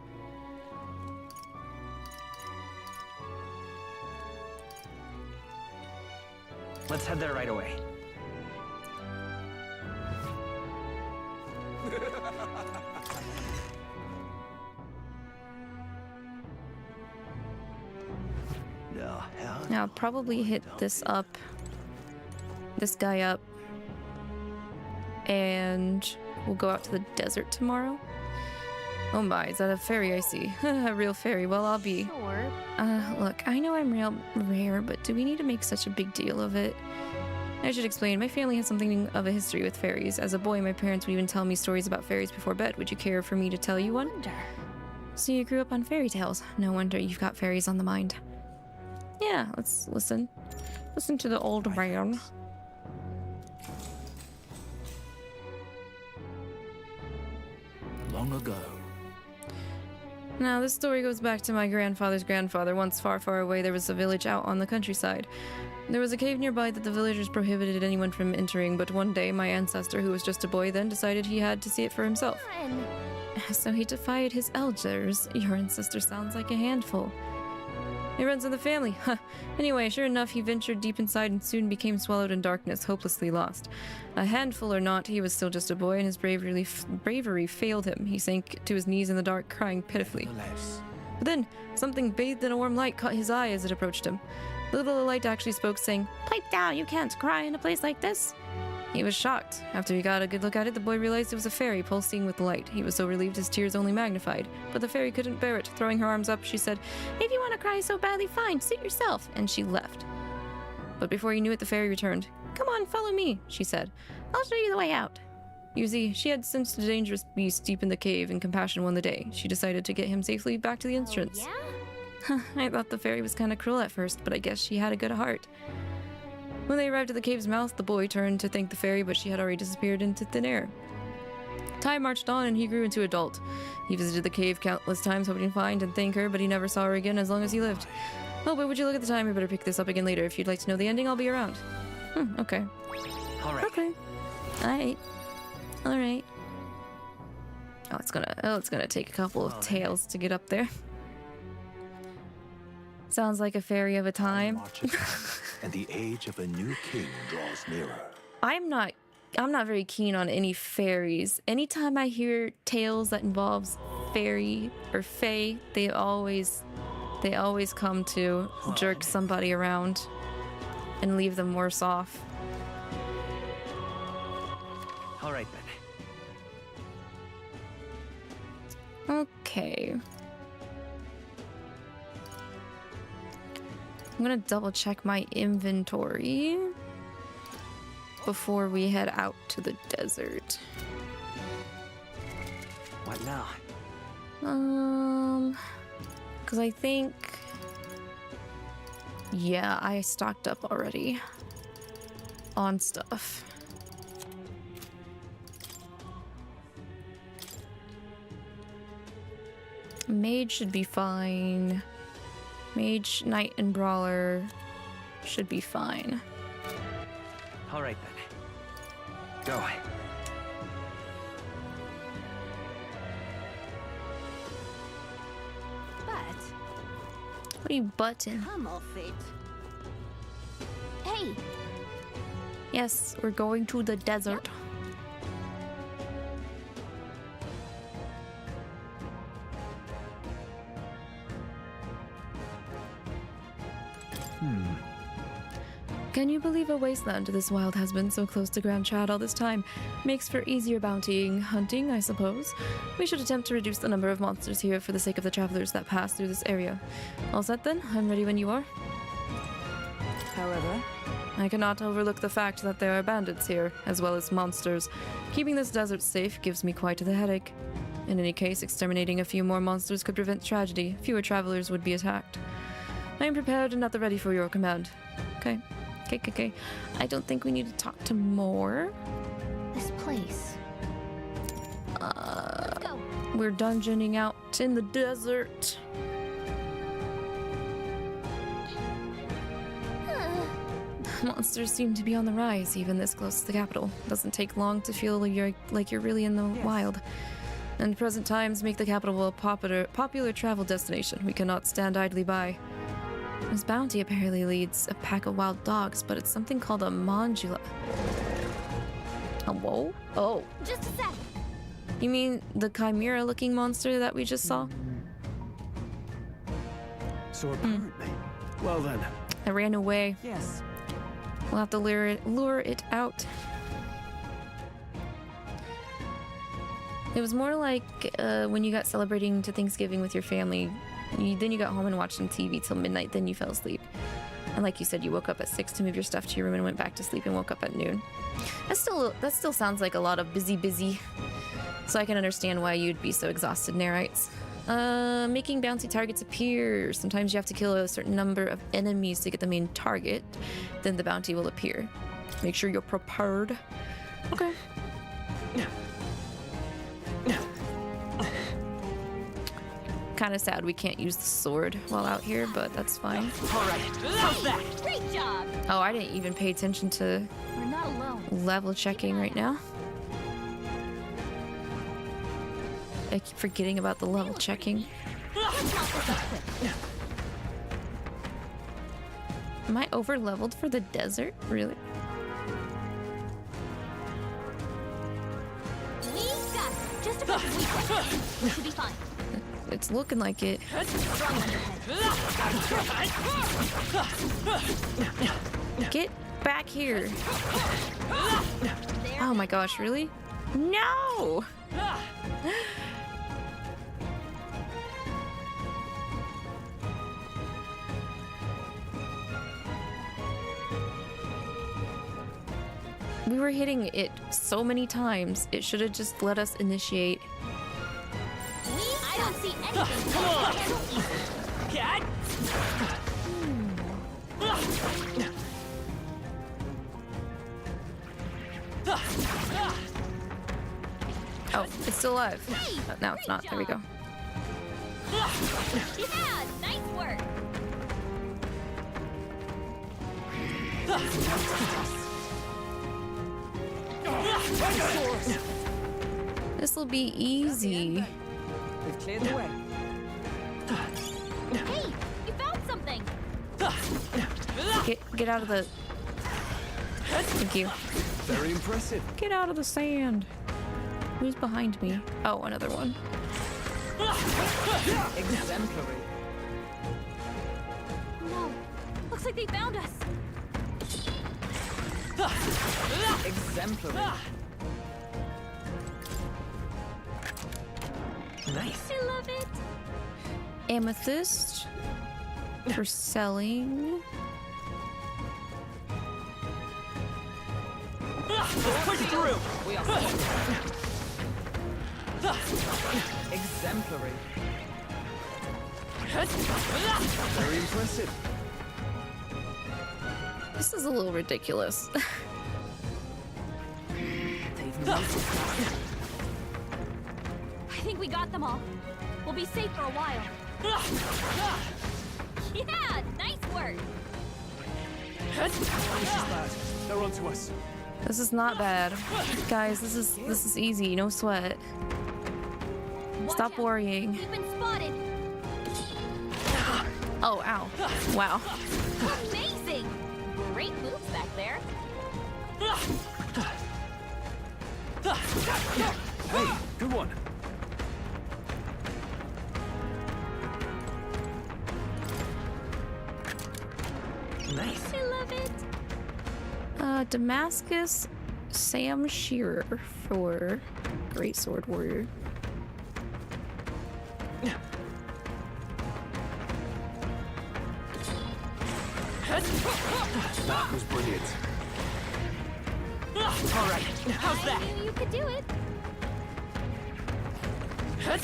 Let's head there right away. Now I'll probably hit this guy up, and we'll go out to the desert tomorrow. Oh my, is that a fairy I see? A real fairy. Well, I'll be. Sure. Look, I know I'm real rare, but do we need to make such a big deal of it? I should explain, my family has something of a history with fairies. As a boy, my parents would even tell me stories about fairies before bed. Would you care for me to tell you one? So you grew up on fairy tales. No wonder you've got fairies on the mind. Yeah, let's listen. Listen to the old man. Long ago. Now, this story goes back to my grandfather's grandfather. Once far, far away, there was a village out on the countryside. There was a cave nearby that the villagers prohibited anyone from entering, but one day, my ancestor, who was just a boy then, decided he had to see it for himself. So he defied his elders. Your ancestor sounds like a handful. It runs in the family, huh. Anyway, sure enough, he ventured deep inside and soon became swallowed in darkness, hopelessly lost. A handful or not, he was still just a boy, and his bravery failed him. He sank to his knees in the dark, crying pitifully. But then, something bathed in a warm light caught his eye as it approached him. The little light actually spoke, saying, "Pipe down, you can't cry in a place like this." He was shocked. After he got a good look at it, the boy realized it was a fairy pulsing with light. He was so relieved his tears only magnified. But the fairy couldn't bear it. Throwing her arms up, she said, "If you want to cry so badly, fine, suit yourself." And she left. But before he knew it, the fairy returned. "Come on, follow me," she said. "I'll show you the way out." You see, she had sensed a dangerous beast deep in the cave, and compassion won the day. She decided to get him safely back to the entrance. Oh, yeah? I thought the fairy was kind of cruel at first, but I guess she had a good heart. When they arrived at the cave's mouth, the boy turned to thank the fairy, but she had already disappeared into thin air. Time marched on, and he grew into adult. He visited the cave countless times, hoping to find and thank her, but he never saw her again as long as he lived. Oh, but would you look at the time? We better pick this up again later. If you'd like to know the ending, I'll be around. Okay. All right. Okay. Alright. Alright. Oh, it's gonna take a couple of tails to get up there. Sounds like a fairy of a time. And the age of a new king draws nearer. I'm not very keen on any fairies. Anytime I hear tales that involves fairy or fae, they always come to jerk somebody around and leave them worse off. All right then. Okay. I'm gonna double check my inventory before we head out to the desert. What now? Because I think, yeah, I stocked up already on stuff. Mage should be fine. Mage, Knight, and Brawler should be fine. All right then. Go. But What are you butting? come off it. Hey, Yes, we're going to the desert. Can you believe a wasteland this wild has been so close to Grand Chad all this time? Makes for easier bounty hunting, I suppose. We should attempt to reduce the number of monsters here for the sake of the travelers that pass through this area. All set then? I'm ready when you are. However, I cannot overlook the fact that there are bandits here, as well as monsters. Keeping this desert safe gives me quite the headache. In any case, exterminating a few more monsters could prevent tragedy. Fewer travelers would be attacked. I am prepared and at the ready for your command. Okay. Okay. I don't think we need to talk to more. this place. Let's go. We're dungeoning out in the desert. Monsters seem to be on the rise, even this close to the capital. Doesn't take long to feel like you're really in the wild. And present times make the capital a popular travel destination. We cannot stand idly by. This bounty apparently leads a pack of wild dogs, but it's something called a Manjula. A whoa? Oh. Just a sec. You mean the chimera-looking monster that we just saw? So apparently. Well then. I ran away. yes. We'll have to lure it out. It was more like when you got celebrating to Thanksgiving with your family. Then you got home and watched some TV till midnight, then you fell asleep. And like you said, you woke up at 6 to move your stuff to your room and went back to sleep and woke up at noon. That still sounds like a lot of busy. So I can understand why you'd be so exhausted, Neurites. Making bouncy targets appear. Sometimes you have to kill a certain number of enemies to get the main target. Then the bounty will appear. Make sure you're prepared. Okay. Kind of sad we can't use the sword while out here, but that's fine. Alright, how's that? Great job. Oh, I didn't even pay attention to We're not alone. level checking right now. I keep forgetting about the level checking. Am I over leveled for the desert? Really? We got it. Just a bunch of weak ones. We should be fine. It's looking like it. Strong underhead. Get back here. There. Oh my gosh, really? No! We were hitting it so many times. It should have just let us initiate. I don't see anything. Come on. Cat? Oh, it's still alive. Hey, No, it's not. There we go. Yeah, nice work. This will be easy. We've cleared the way. Hey, you found something. Get out of the... Thank you. Very impressive. Get out of the sand. Who's behind me? Oh, another one. Exemplary. No, looks like they found us. Exemplary. Nice. I love it. Amethyst for selling. Let's push through. We are exemplary. Very impressive. This is a little ridiculous. They've noticed us. I think we got them all. We'll be safe for a while. Yeah, nice work. This is bad. They're onto us. This is not bad. Guys, this is easy. No sweat. Watch Stop out. worrying. We've been spotted. Oh, ow. Wow. Amazing. Great moves back there. Hey, good one. Nice. I love it. Damascus Sam Shearer for Great Sword Warrior. That was brilliant. Alright, how's that? I knew you could do it. Hey,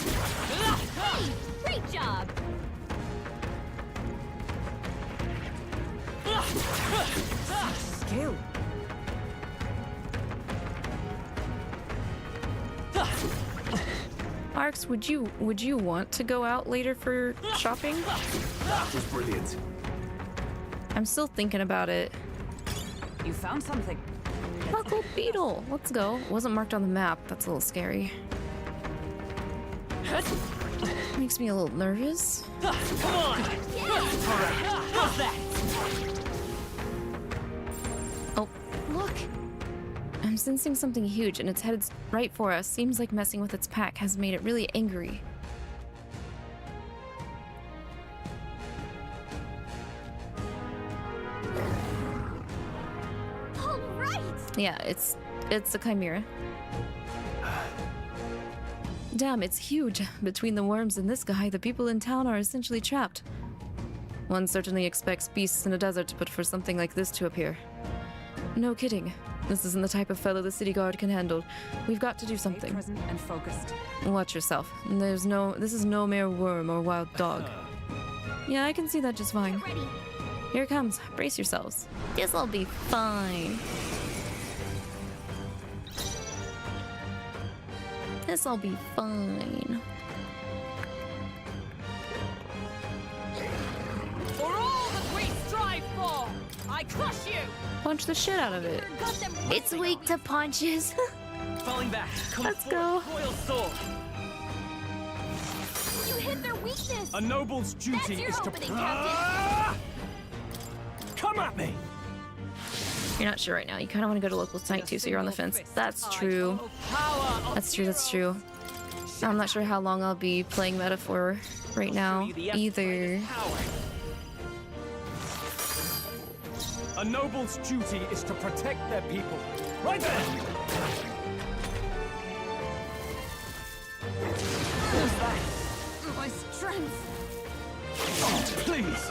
great job. Skill. Arx, would you want to go out later for shopping? That was brilliant. I'm still thinking about it. You found something. Buckled beetle. Let's go. Wasn't marked on the map. That's a little scary. Makes me a little nervous. Come on. Alright, how's that? Oh, look. I'm sensing something huge and it's headed right for us. Seems like messing with its pack has made it really angry. All right. Yeah, it's a chimera. Damn, it's huge. Between the worms and this guy, the people in town are essentially trapped. One certainly expects beasts in a desert, but for something like this to appear. No kidding. This isn't the type of fellow the city guard can handle. We've got to do Stay something. present and focused. Watch yourself. This is no mere worm or wild dog. Yeah, I can see that just fine. Get ready. Here it comes. Brace yourselves. This'll be fine. This'll be fine. I crush you! Punch the shit out of it. Got them It's weak to punches. Falling back. Come Let's forth, go. Royal sword. You hit their weakness. A noble's That's duty your is to. opening, Captain. Ah! Come at me! You're not sure right now. You kind of want to go to local site too, so you're on the fence. That's true. That's true. That's true. I'm not sure how long I'll be playing Metaphor right now either. A noble's duty is to protect their people. Right there! My strength. Oh, please!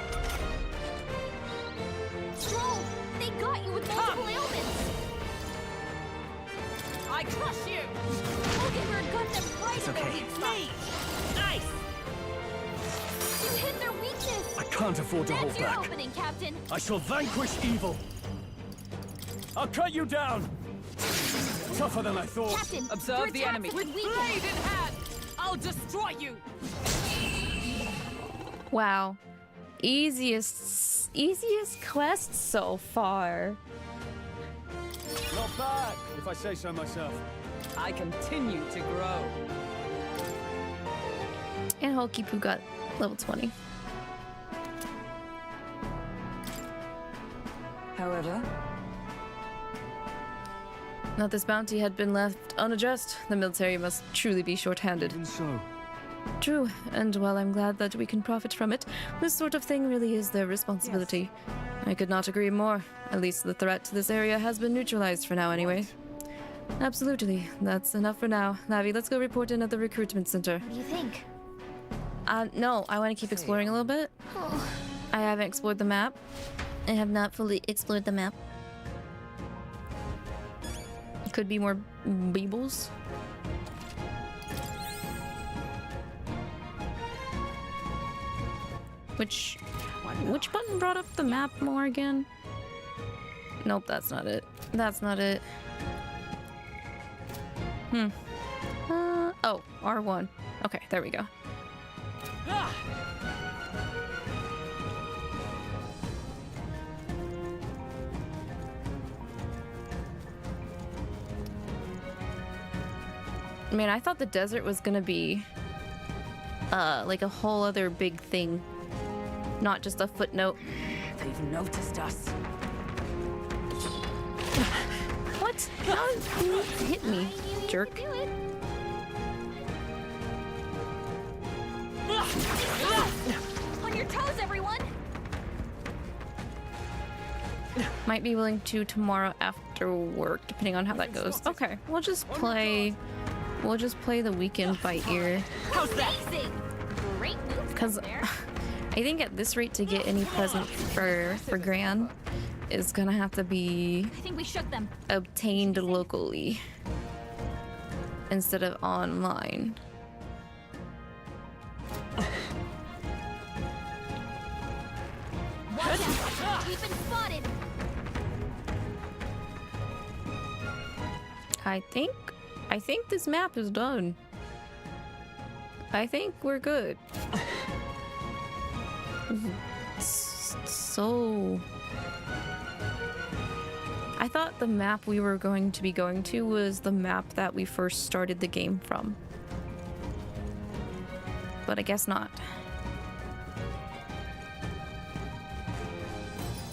Strohl, they got you with multiple ailments. I crush you! Oldenburg got them right It's in their okay. weak spot. Nice. You hit their weakness. I can't afford to hold That's your back. opening, Captain. I shall vanquish evil. I'll cut you down. Tougher than I thought. Captain, Observe your the attacks enemy. would weaken. Blade in hand! I'll destroy you! Wow. Easiest quest so far. Not bad, if I say so myself. I continue to grow. And 𝐒𝐿𝐒𝐕𝐈 got level 20. However, Not this bounty had been left unaddressed. The military must truly be short-handed. Even so. True, and while I'm glad that we can profit from it, this sort of thing really is their responsibility. I could not agree more. At least the threat to this area has been neutralized for now anyway. Absolutely. That's enough for now. Navi, let's go report in at the recruitment center. What do you think? No, I want to keep exploring a little bit. Oh, I haven't explored the map. I have not fully explored the map. Could be more beebles. Which button brought up the map more again? Nope, that's not it. That's not it. Oh, R1. Okay, there we go. Man, I thought the desert was gonna be like a whole other big thing, not just a footnote. they've noticed us. What? How you hit me, jerk? do it. On your toes, everyone. Might be willing to tomorrow after work, depending on how that goes. Okay, we'll just play the weekend by ear. Amazing. Great moves Because there. I think at this rate to get any present for Gran is gonna have to be I think we shook them. obtained locally instead of online. Watch out. We've been spotted. I think this map is done. I think we're good. So I thought the map we were going to be going to was the map that we first started the game from. But I guess not.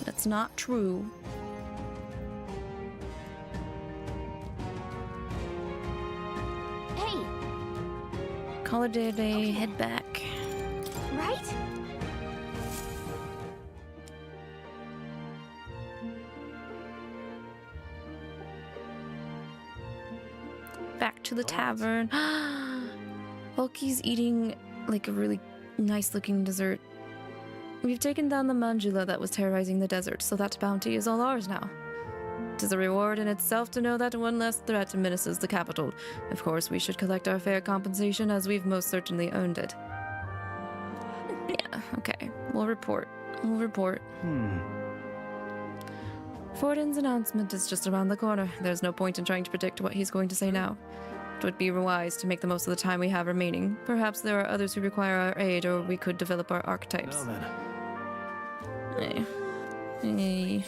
That's not true. Hey, Call it a day, head back. right? Back to the tavern. 𝐒𝐿𝐒𝐕𝐈's eating like a really nice looking dessert. We've taken down the Manjula that was terrorizing the desert, so that bounty is all ours now. It is a reward in itself to know that one less threat menaces the capital. Of course, we should collect our fair compensation as we've most certainly earned it. Yeah, okay. We'll report. Fortin's announcement is just around the corner. There's no point in trying to predict what he's going to say now. It would be wise to make the most of the time we have remaining. Perhaps there are others who require our aid, or we could develop our archetypes. Well then. Eh. Eh.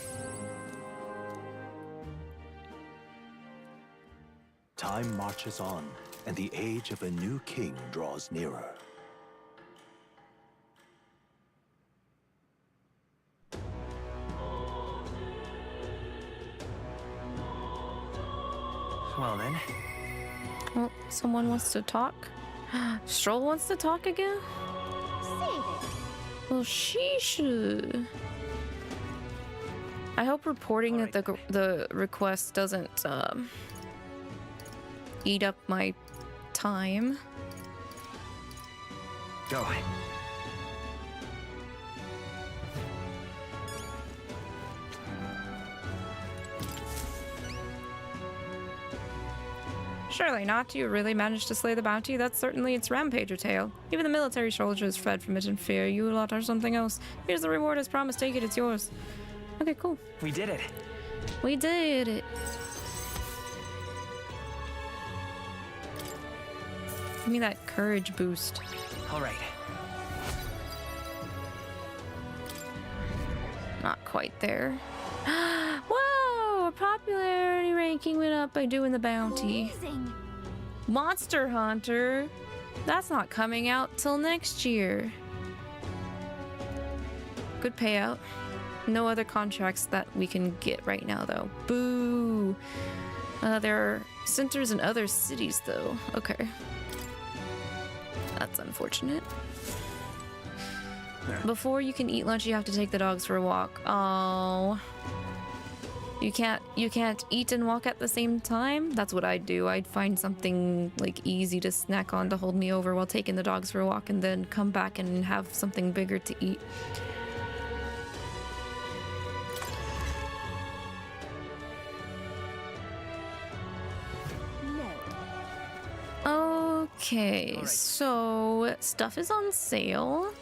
Time marches on, and the age of a new king draws nearer. Well then. Well, someone wants to talk. Strohl wants to talk again? Save it. Well, she should. I hope reporting that the request doesn't eat up my time. Go. Surely not. You really managed to slay the bounty? That's certainly its rampager tale. Even the military soldiers fled from it in fear. You lot are something else. Here's the reward as promised. Take it. It's yours. Okay, cool. We did it. We did it. Give me that courage boost. All right. Not quite there. Whoa! Our popularity ranking went up by doing the bounty. Amazing. Monster Hunter? That's not coming out till next year. Good payout. No other contracts that we can get right now, though. Boo! There are centers in other cities, though. Okay. That's unfortunate. Before you can eat lunch, you have to take the dogs for a walk. Oh. You can't eat and walk at the same time? That's what I'd do. I'd find something like easy to snack on to hold me over while taking the dogs for a walk and then come back and have something bigger to eat. Okay, right. so stuff is on sale.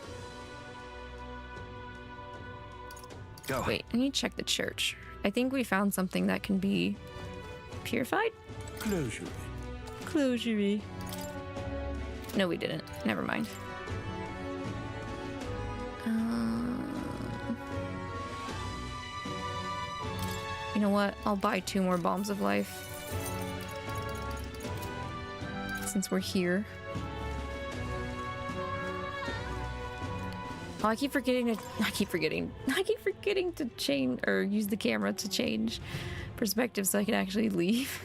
Go. Wait, I need to check the church. I think we found something that can be purified? Closure. Closure. No, we didn't. Never mind. You know what? I'll buy 2 more bombs of life. Since we're here. Oh, I keep forgetting to change or use the camera to change perspective so I can actually leave.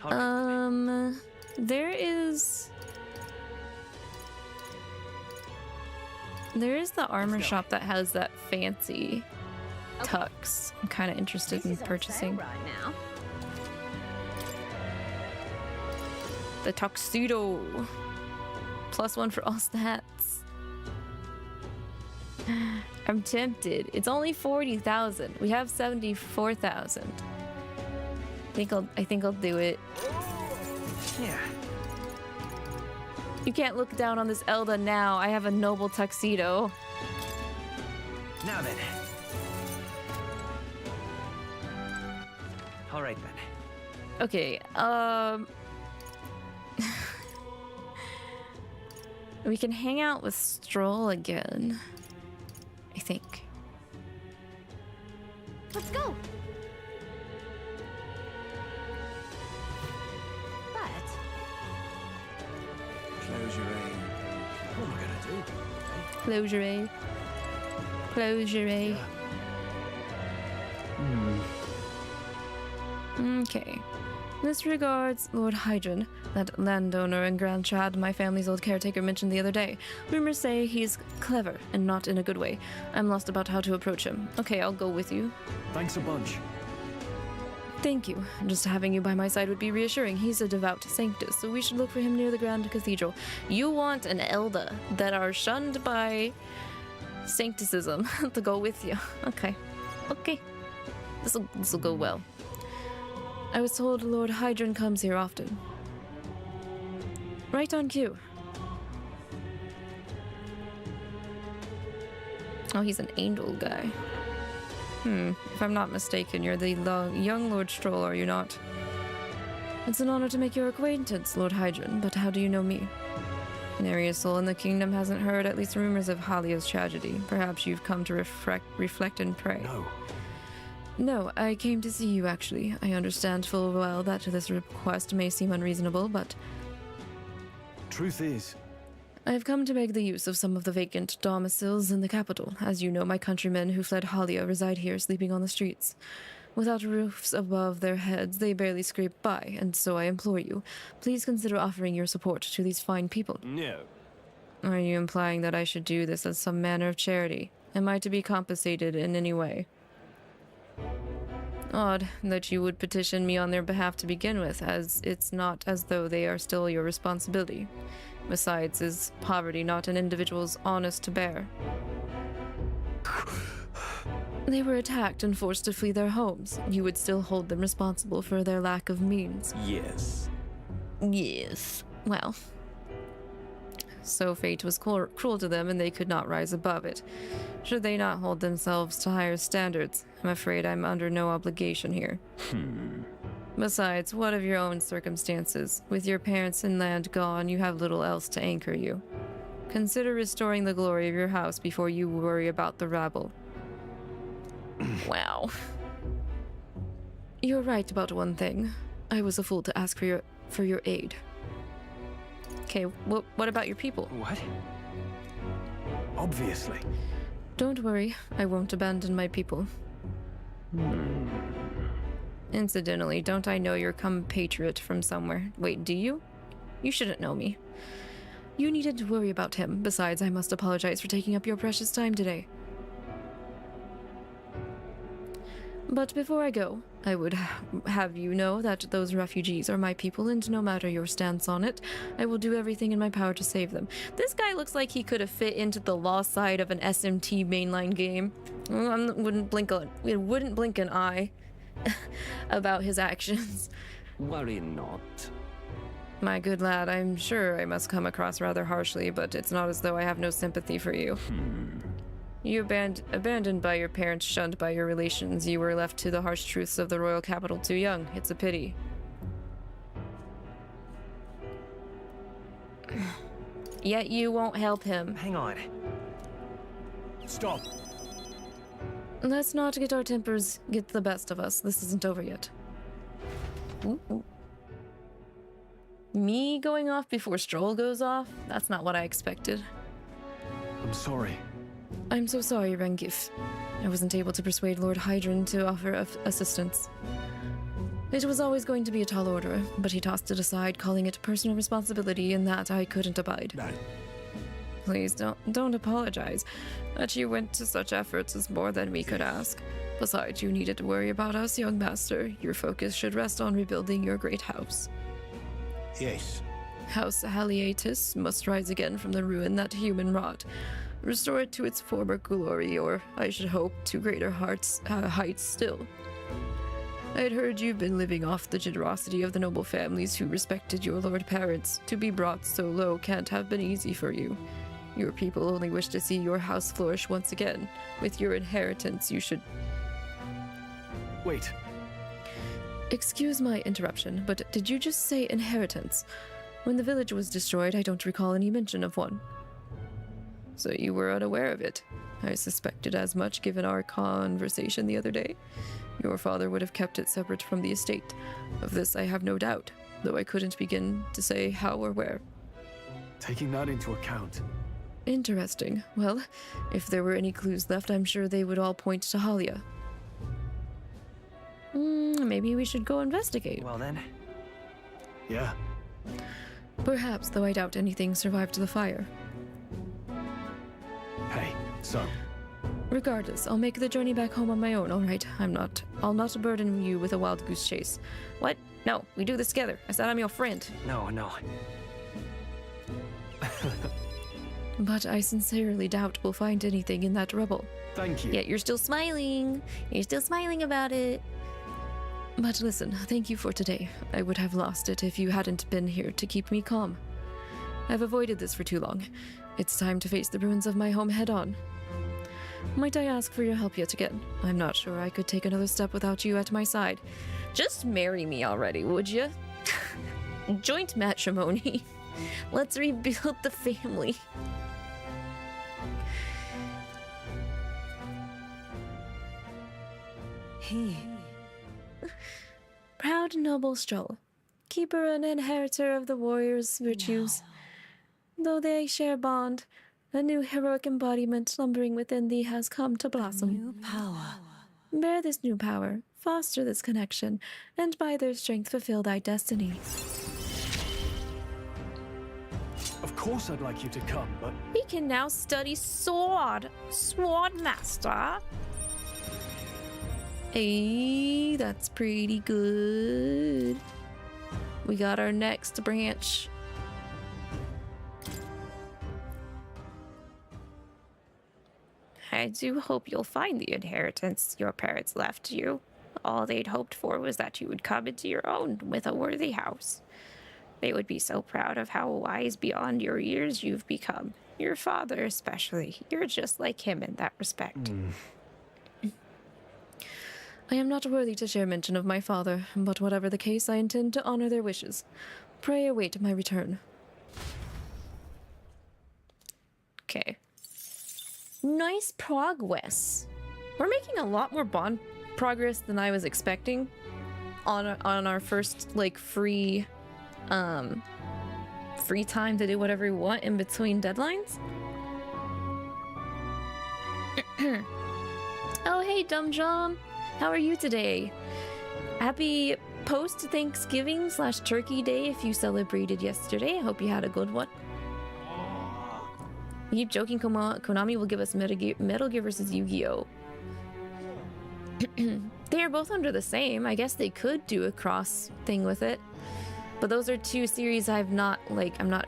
All right. There is the armor go. shop that has that fancy tux. I'm kind of interested in purchasing Right now. the tuxedo. +1 for all stats. I'm tempted. It's only 40,000. We have 74,000. I think I'll do it. Yeah. You can't look down on this Elda now. I have a noble tuxedo. Now then. All right then. Okay, we can hang out with Strohl again, I think. Let's go. But Closure. What am I gonna do? Closure. Closure. Okay. This regards Lord Hydron, that landowner and grandchild my family's old caretaker mentioned the other day. Rumors say he's clever, and not in a good way. I'm lost about how to approach him. Okay, I'll go with you. Thanks a bunch. Thank you. Just having you by my side would be reassuring. He's a devout sanctus, so we should look for him near the Grand Cathedral. You want an Elda that are shunned by sancticism to go with you. Okay. Okay. This'll go well. I was told Lord Hydron comes here often. Right on cue. Oh, he's an angel guy. If I'm not mistaken, you're the young Lord Strohl, are you not? It's an honor to make your acquaintance, Lord Hydron, but how do you know me? Nary a soul in the kingdom hasn't heard at least rumors of Halia's tragedy. Perhaps you've come to reflect and pray. No. No, I came to see you, actually. I understand full well that this request may seem unreasonable, but Truth is, I have come to beg the use of some of the vacant domiciles in the capital. As you know, my countrymen who fled Halia reside here, sleeping on the streets. Without roofs above their heads, they barely scrape by, and so I implore you, please consider offering your support to these fine people. no. Are you implying that I should do this as some manner of charity? Am I to be compensated in any way? Odd that you would petition me on their behalf to begin with, as it's not as though they are still your responsibility. Besides, is poverty not an individual's honest to bear? They were attacked and forced to flee their homes. You would still hold them responsible for their lack of means. Yes. Yes. Well, so fate was cruel to them and they could not rise above it. Should they not hold themselves to higher standards? I'm afraid I'm under no obligation here. Besides, what of your own circumstances? With your parents and land gone, you have little else to anchor you. Consider restoring the glory of your house before you worry about the rabble. Wow. You're right about one thing. I was a fool to ask for your aid. Okay, what about your people? What? Obviously. Don't worry, I won't abandon my people. Incidentally, don't I know your compatriot from somewhere? Wait, do you? You shouldn't know me. You needed to worry about him. Besides, I must apologize for taking up your precious time today. But before I go, I would have you know that those refugees are my people, and no matter your stance on it, I will do everything in my power to save them. This guy looks like he could have fit into the law side of an SMT mainline game. I wouldn't blink an eye about his actions. Worry not. My good lad, I'm sure I must come across rather harshly, but it's not as though I have no sympathy for you. You abandoned by your parents, shunned by your relations, you were left to the harsh truths of the royal capital too young. It's a pity. Yet you won't help him. Hang on. Stop. Let's not get our tempers get the best of us. This isn't over yet. Ooh. Me going off before Strohl goes off? That's not what I expected. I'm sorry. I'm so sorry, 𝐼𝐸. I wasn't able to persuade Lord Hydron to offer assistance. It was always going to be a tall order, but he tossed it aside, calling it personal responsibility, and that I couldn't abide. No. Please don't apologize. That you went to such efforts is more than we could ask. Besides, you needed to worry about us, young master. Your focus should rest on rebuilding your great house. Yes. House Haliaeus must rise again from the ruin that human wrought. Restore it to its former glory, or I should hope to greater heights still. I had heard you've been living off the generosity of the noble families who respected your lord parents. To be brought so low can't have been easy for you. Your people only wish to see your house flourish once again. With your inheritance, you should... Wait. Excuse my interruption, but did you just say inheritance? When the village was destroyed, I don't recall any mention of one. So you were unaware of it. I suspected as much given our conversation the other day. Your father would have kept it separate from the estate. Of this I have no doubt, though I couldn't begin to say how or where. Taking that into account. Interesting. Well, if there were any clues left, I'm sure they would all point to Halia. Maybe we should go investigate. Well then. Yeah. Perhaps, though I doubt anything survived the fire. Hey, so. Regardless, I'll make the journey back home on my own, alright? I'll not burden you with a wild goose chase. What? No, we do this together. I said I'm your friend. No. But I sincerely doubt we'll find anything in that rubble. Thank you. Yet you're still smiling. You're still smiling about it. But listen, thank you for today. I would have lost it if you hadn't been here to keep me calm. I've avoided this for too long. It's time to face the ruins of my home head-on. Might I ask for your help yet again? I'm not sure I could take another step without you at my side. Just marry me already, would you? Joint matrimony. Let's rebuild the family. He. Proud noble Strohl, keeper and inheritor of the warrior's virtues. Though they share bond, a new heroic embodiment slumbering within thee has come to blossom. New power. Bear this new power, foster this connection, and by their strength fulfill thy destiny. Of course I'd like you to come, but He can now study sword master. Hey, that's pretty good. We got our next branch. I do hope you'll find the inheritance your parents left you. All they'd hoped for was that you would come into your own with a worthy house. They would be so proud of how wise beyond your years you've become. Your father especially. You're just like him in that respect. I am not worthy to share mention of my father, but whatever the case, I intend to honor their wishes. Pray await my return. Okay. Nice progress. We're making a lot more bond progress than I was expecting on our first like free time to do whatever we want in between deadlines. Oh hey Dum Jum, how are you today? Happy post-Thanksgiving / Turkey Day if you celebrated yesterday. I hope you had a good one. Keep joking, Konami will give us Metal Gear vs. Yu-Gi-Oh! They are both under the same. I guess they could do a cross thing with it. But those are two series I'm not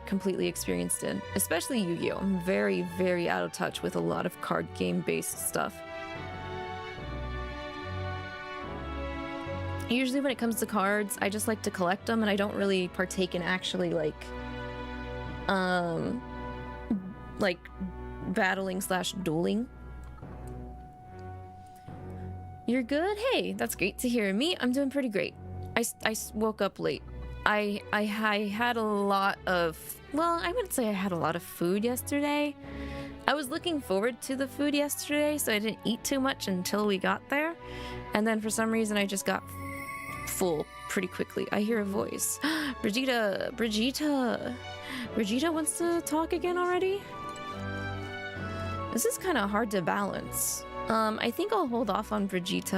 completely experienced in. Especially Yu-Gi-Oh! I'm very, very out of touch with a lot of card game-based stuff. Usually when it comes to cards, I just like to collect them and I don't really partake in actually like battling / dueling. You're good? Hey, that's great to hear. Me, I'm doing pretty great. I woke up late. I had a lot of, well, I wouldn't say I had a lot of food yesterday. I was looking forward to the food yesterday, so I didn't eat too much until we got there. And then for some reason, I just got full pretty quickly. I hear a voice. Brigitte wants to talk again already? This is kind of hard to balance. I think I'll hold off on Brigitte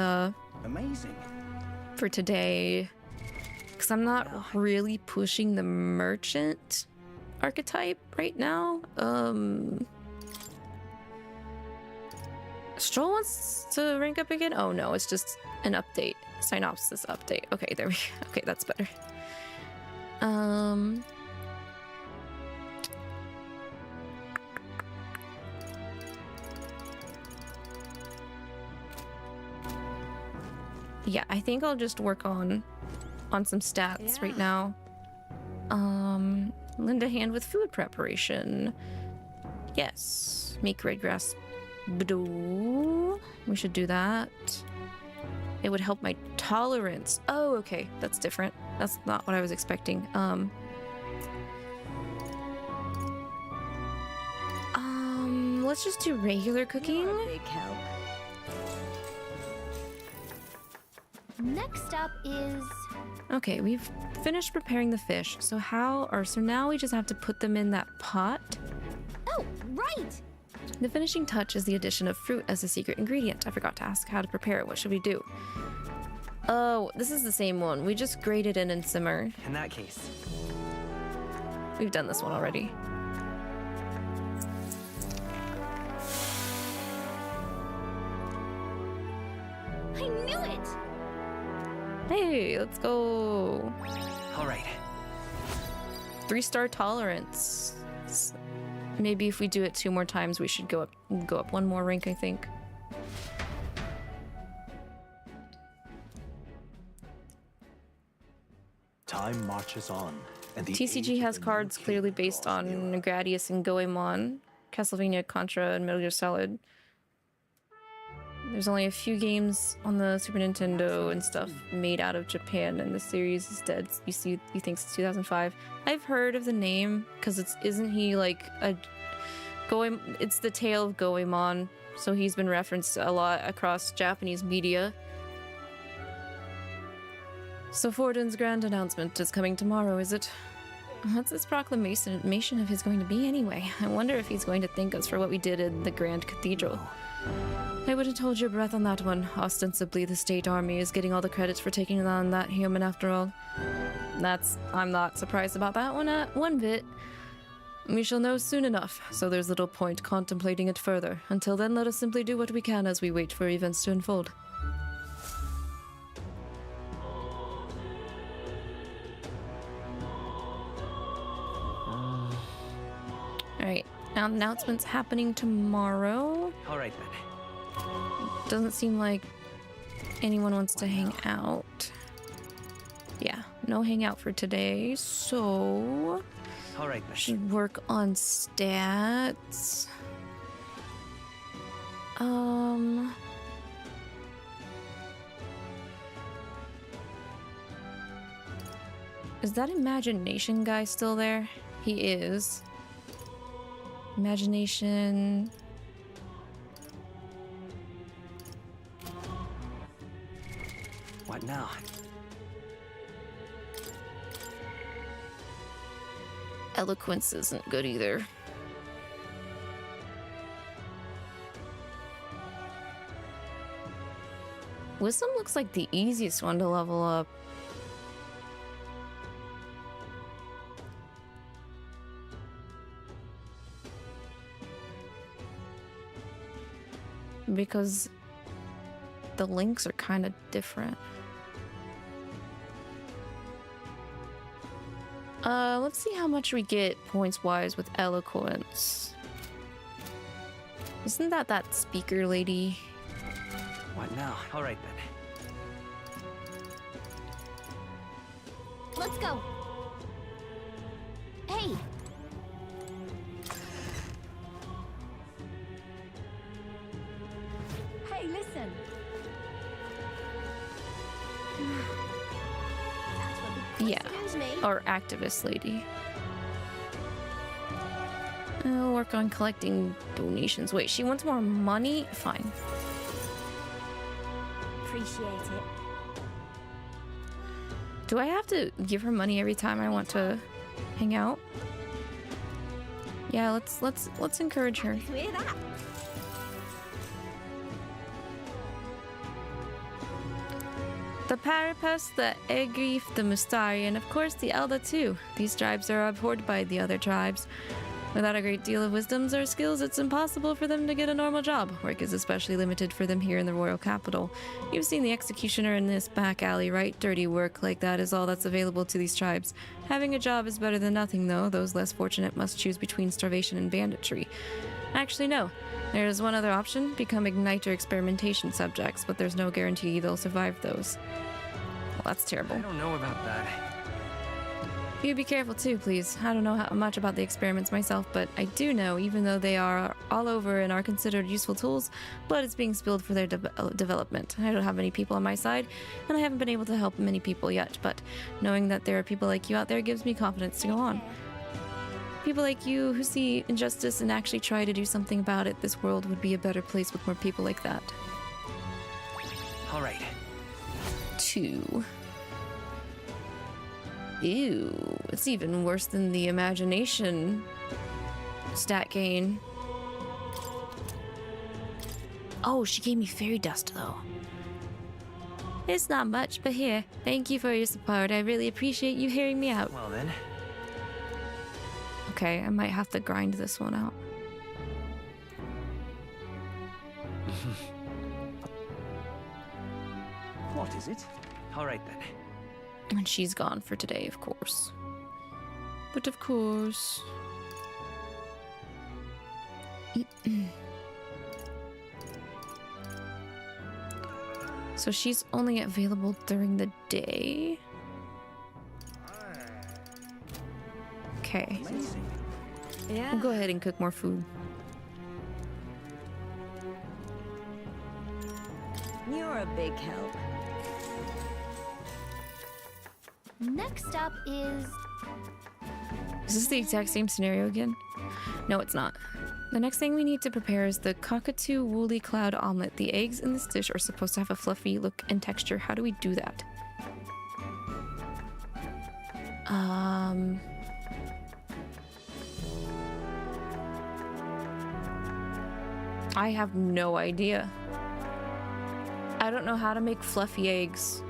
Amazing. for today, because I'm not really pushing the merchant archetype right now. Strohl wants to rank up again? Oh no, it's just an update. Synopsis update. Okay, there we go. Okay, that's better. Yeah, I think I'll just work on some stats right now. Lend a hand with food preparation. Yes. Make red grass bdoo. We should do that. It would help my tolerance. Oh, okay. That's different. That's not what I was expecting. Let's just do regular cooking. Big help. Next up is... Okay, we've finished preparing the fish. So now we just have to put them in that pot. Oh, right! The finishing touch is the addition of fruit as a secret ingredient. I forgot to ask how to prepare it. What should we do? Oh, this is the same one. We just grate it in and simmer. In that case. We've done this one already. I knew it! Hey, let's go. All right. 3-star tolerance. Maybe if we do it 2 more times, we should go up 1 more rank, I think. Time marches on, and the TCG age has of the cards new clearly king based draws on nearer. Gradius and Goemon, Castlevania, Contra, and Metal Gear Solid. There's only a few games on the Super Nintendo and stuff made out of Japan, and the series is dead. You think it's 2005. I've heard of the name because isn't he like a it's the tale of Goemon, so he's been referenced a lot across Japanese media. So Forden's grand announcement is coming tomorrow, is it? What's this proclamation of his going to be anyway? I wonder if he's going to thank us for what we did in the Grand Cathedral. I wouldn't hold your breath on that one. Ostensibly, the state army is getting all the credits for taking on that human after all. I'm not surprised about that one bit. We shall know soon enough, so there's little point contemplating it further. Until then, let us simply do what we can as we wait for events to unfold. Alright, now announcements happening tomorrow. Alright then. Doesn't seem like anyone wants to hang out. Yeah, no hangout for today, so... Alright then. Should work on stats. Is that imagination guy still there? He is. Imagination. What now? Eloquence isn't good either. Wisdom looks like the easiest one to level up. Because the links are kind of different. Let's see how much we get points-wise with eloquence. Isn't that speaker lady? What now? Alright then. Let's go. Hey. Hey, listen. Yeah. Excuse me. Or activist lady. I'll work on collecting donations. Wait, she wants more money? Fine. Appreciate it. Do I have to give her money every time I want to hang out? Yeah, let's encourage her. To hear that. The Parapus, the 𝐒𝐿𝐷𝐓, the Mustari, and of course the 𝐿𝐷𝐄 too. These tribes are abhorred by the other tribes. Without a great deal of wisdoms or skills, it's impossible for them to get a normal job. Work is especially limited for them here in the royal capital. You've seen the executioner in this back alley, right? Dirty work like that is all that's available to these tribes. Having a job is better than nothing, though. Those less fortunate must choose between starvation and banditry. Actually, no. There's one other option, become igniter experimentation subjects, but there's no guarantee they'll survive those. Well, that's terrible. I don't know about that. You be careful too, please. I don't know how much about the experiments myself, but I do know, even though they are all over and are considered useful tools, blood is being spilled for their development. I don't have many people on my side, and I haven't been able to help many people yet, but knowing that there are people like you out there gives me confidence to go on. People like you who see injustice and actually try to do something about it, this world would be a better place with more people like that. All right. 2. Ew, it's even worse than the imagination stat gain. Oh, she gave me fairy dust though. It's not much, but here, thank you for your support. I really appreciate you hearing me out. Well then. Okay, I might have to grind this one out. What is it? All right then. And she's gone for today, of course. But of course... So she's only available during the day? Okay. Yeah. We'll go ahead and cook more food. You're a big help. Next up is... Is this the exact same scenario again? No, it's not. The next thing we need to prepare is the cockatoo woolly cloud omelet. The eggs in this dish are supposed to have a fluffy look and texture. How do we do that? I have no idea. I don't know how to make fluffy eggs.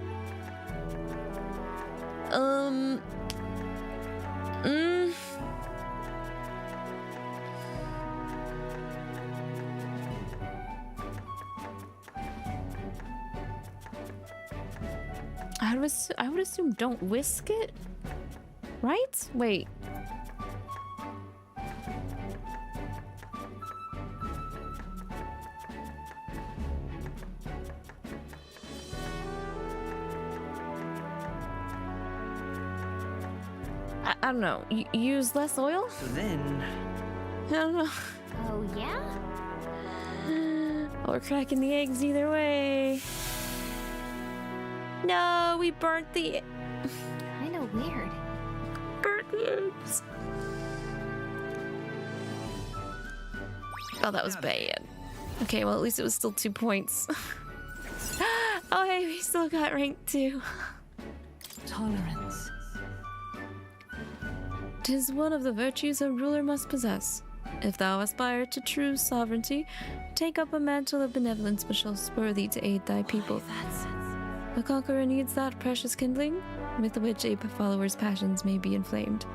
I would assume don't whisk it, right? Wait. I don't know. Use less oil? So then... I don't know. Oh, yeah? We're cracking the eggs either way. No, we burnt the... Kinda weird. Burnt the eggs. Oh, that was bad. Okay, well, at least it was still 2 points. Oh, hey, we still got rank 2. Tolerance. 'Tis one of the virtues a ruler must possess. If thou aspire to true sovereignty, take up a mantle of benevolence which shall spur thee to aid thy people. The conqueror needs that precious kindling with which a follower's passions may be inflamed.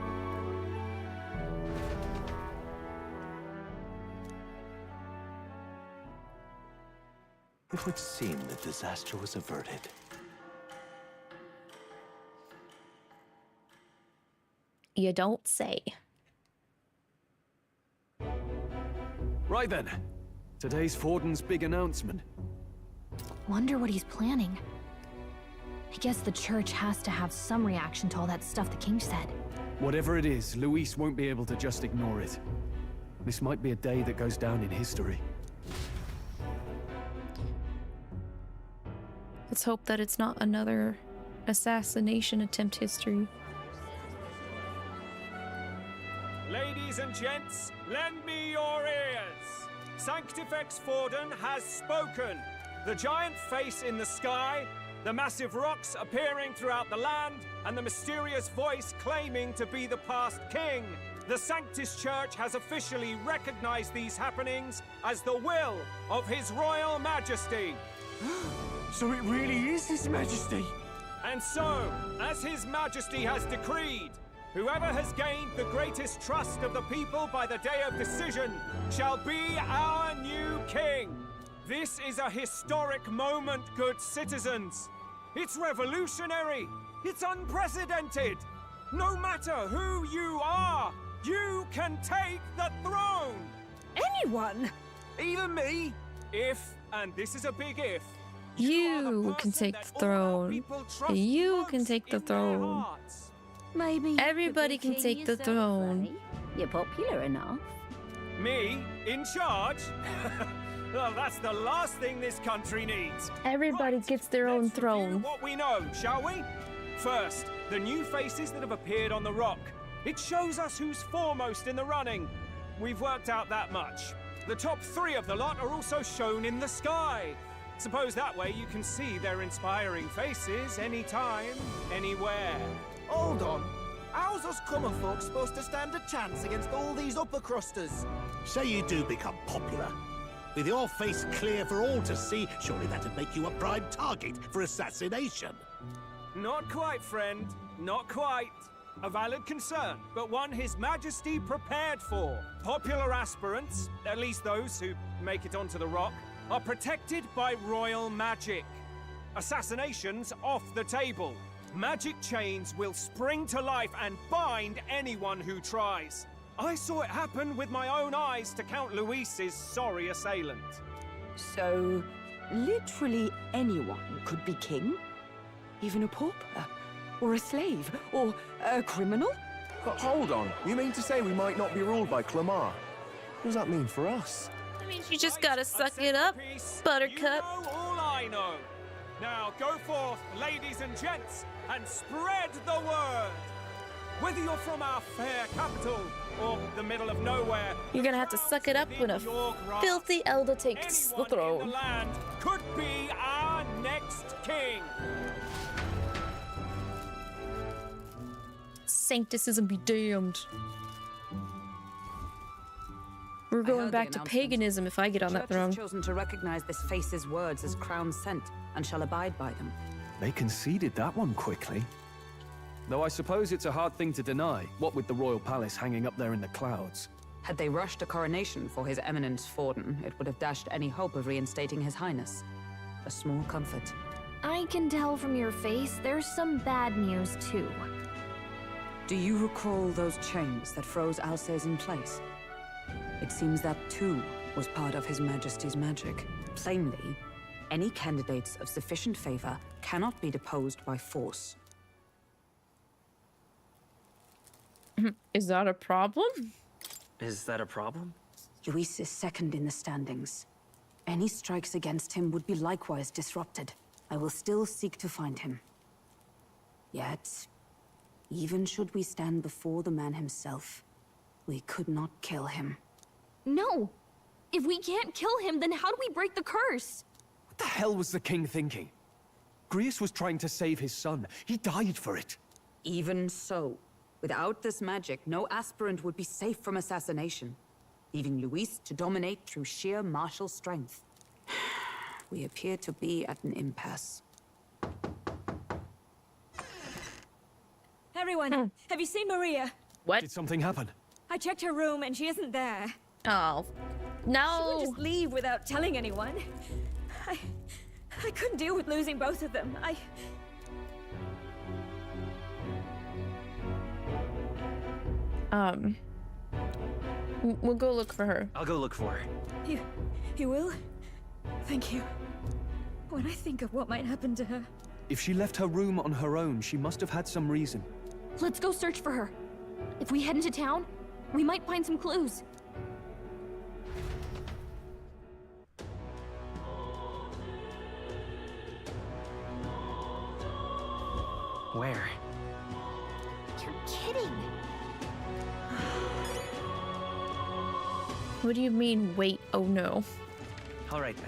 It would seem that disaster was averted. You don't say. Right then. Today's Forden's big announcement. Wonder what he's planning. I guess the church has to have some reaction to all that stuff the king said. Whatever it is, Luis won't be able to just ignore it. This might be a day that goes down in history. Let's hope that it's not another assassination attempt history. Ladies and gents, lend me your ears. Sanctifex Forden has spoken. The giant face in the sky, the massive rocks appearing throughout the land, and the mysterious voice claiming to be the past king. The Sanctus Church has officially recognized these happenings as the will of His Royal Majesty. So it really is His Majesty? And so, as His Majesty has decreed, whoever has gained the greatest trust of the people by the day of decision shall be our new king. This is a historic moment, good citizens. It's revolutionary. It's unprecedented. No matter who you are, you can take the throne. Anyone? Even me. If, and this is a big if, You can take the throne. You can take the throne. Maybe Everybody can take the throne. You're popular enough. Me in charge? Well, that's the last thing this country needs. Everybody Right, gets their own let's review throne. what we know, shall we? First, the new faces that have appeared on the rock. It shows us who's foremost in the running. We've worked out that much. The top 3 of the lot are also shown in the sky. Suppose that way you can see their inspiring faces anytime, anywhere. Hold on. How's us common folk supposed to stand a chance against all these upper crusters? Say you do become popular. With your face clear for all to see, surely that'd make you a prime target for assassination. Not quite, friend. Not quite. A valid concern, but one His Majesty prepared for. Popular aspirants, at least those who make it onto the rock, are protected by royal magic. Assassinations off the table. Magic chains will spring to life and bind anyone who tries. I saw it happen with my own eyes to Count Luis's sorry assailant. So, literally anyone could be king? Even a pauper? Or a slave? Or a criminal? But hold on, you mean to say we might not be ruled by 𝐶𝐿? What does that mean for us? That means you just gotta suck it up, Buttercup. You know all I know. Go forth, ladies and gents, and spread the word! Whether you're from our fair capital or the middle of nowhere, You're gonna have to suck it up when a filthy elder takes the anyone in throne. the land could be our next king. Sancticism be damned. We're going back to paganism if I get on that throne. Has chosen to recognize this face's words as crown sent and shall abide by them. They conceded that one quickly. Though I suppose it's a hard thing to deny, what with the royal palace hanging up there in the clouds. Had they rushed a coronation for His Eminence Forden, it would have dashed any hope of reinstating His Highness. A small comfort. I can tell from your face there's some bad news too. Do you recall those chains that froze Alsace in place? It seems that too was part of His Majesty's magic. Plainly, any candidates of sufficient favor cannot be deposed by force. Is that a problem? Is that a problem? Luis is second in the standings. Any strikes against him would be likewise disrupted. I will still seek to find him. Yet, even should we stand before the man himself, we could not kill him. No! If we can't kill him, then how do we break the curse? What the hell was the king thinking? Grius was trying to save his son. He died for it. Even so, without this magic, no aspirant would be safe from assassination, leaving Luis to dominate through sheer martial strength. We appear to be at an impasse. Everyone, have you seen Maria? What? Did something happen? I checked her room and she isn't there. Oh, no. She wouldn't just leave without telling anyone. I couldn't deal with losing both of them. We'll go look for her. I'll go look for her. You will? Thank you. When I think of what might happen to her. If she left her room on her own, she must have had some reason. Let's go search for her. If we head into town, we might find some clues. Where? You're kidding. What do you mean, wait, oh no? All right then.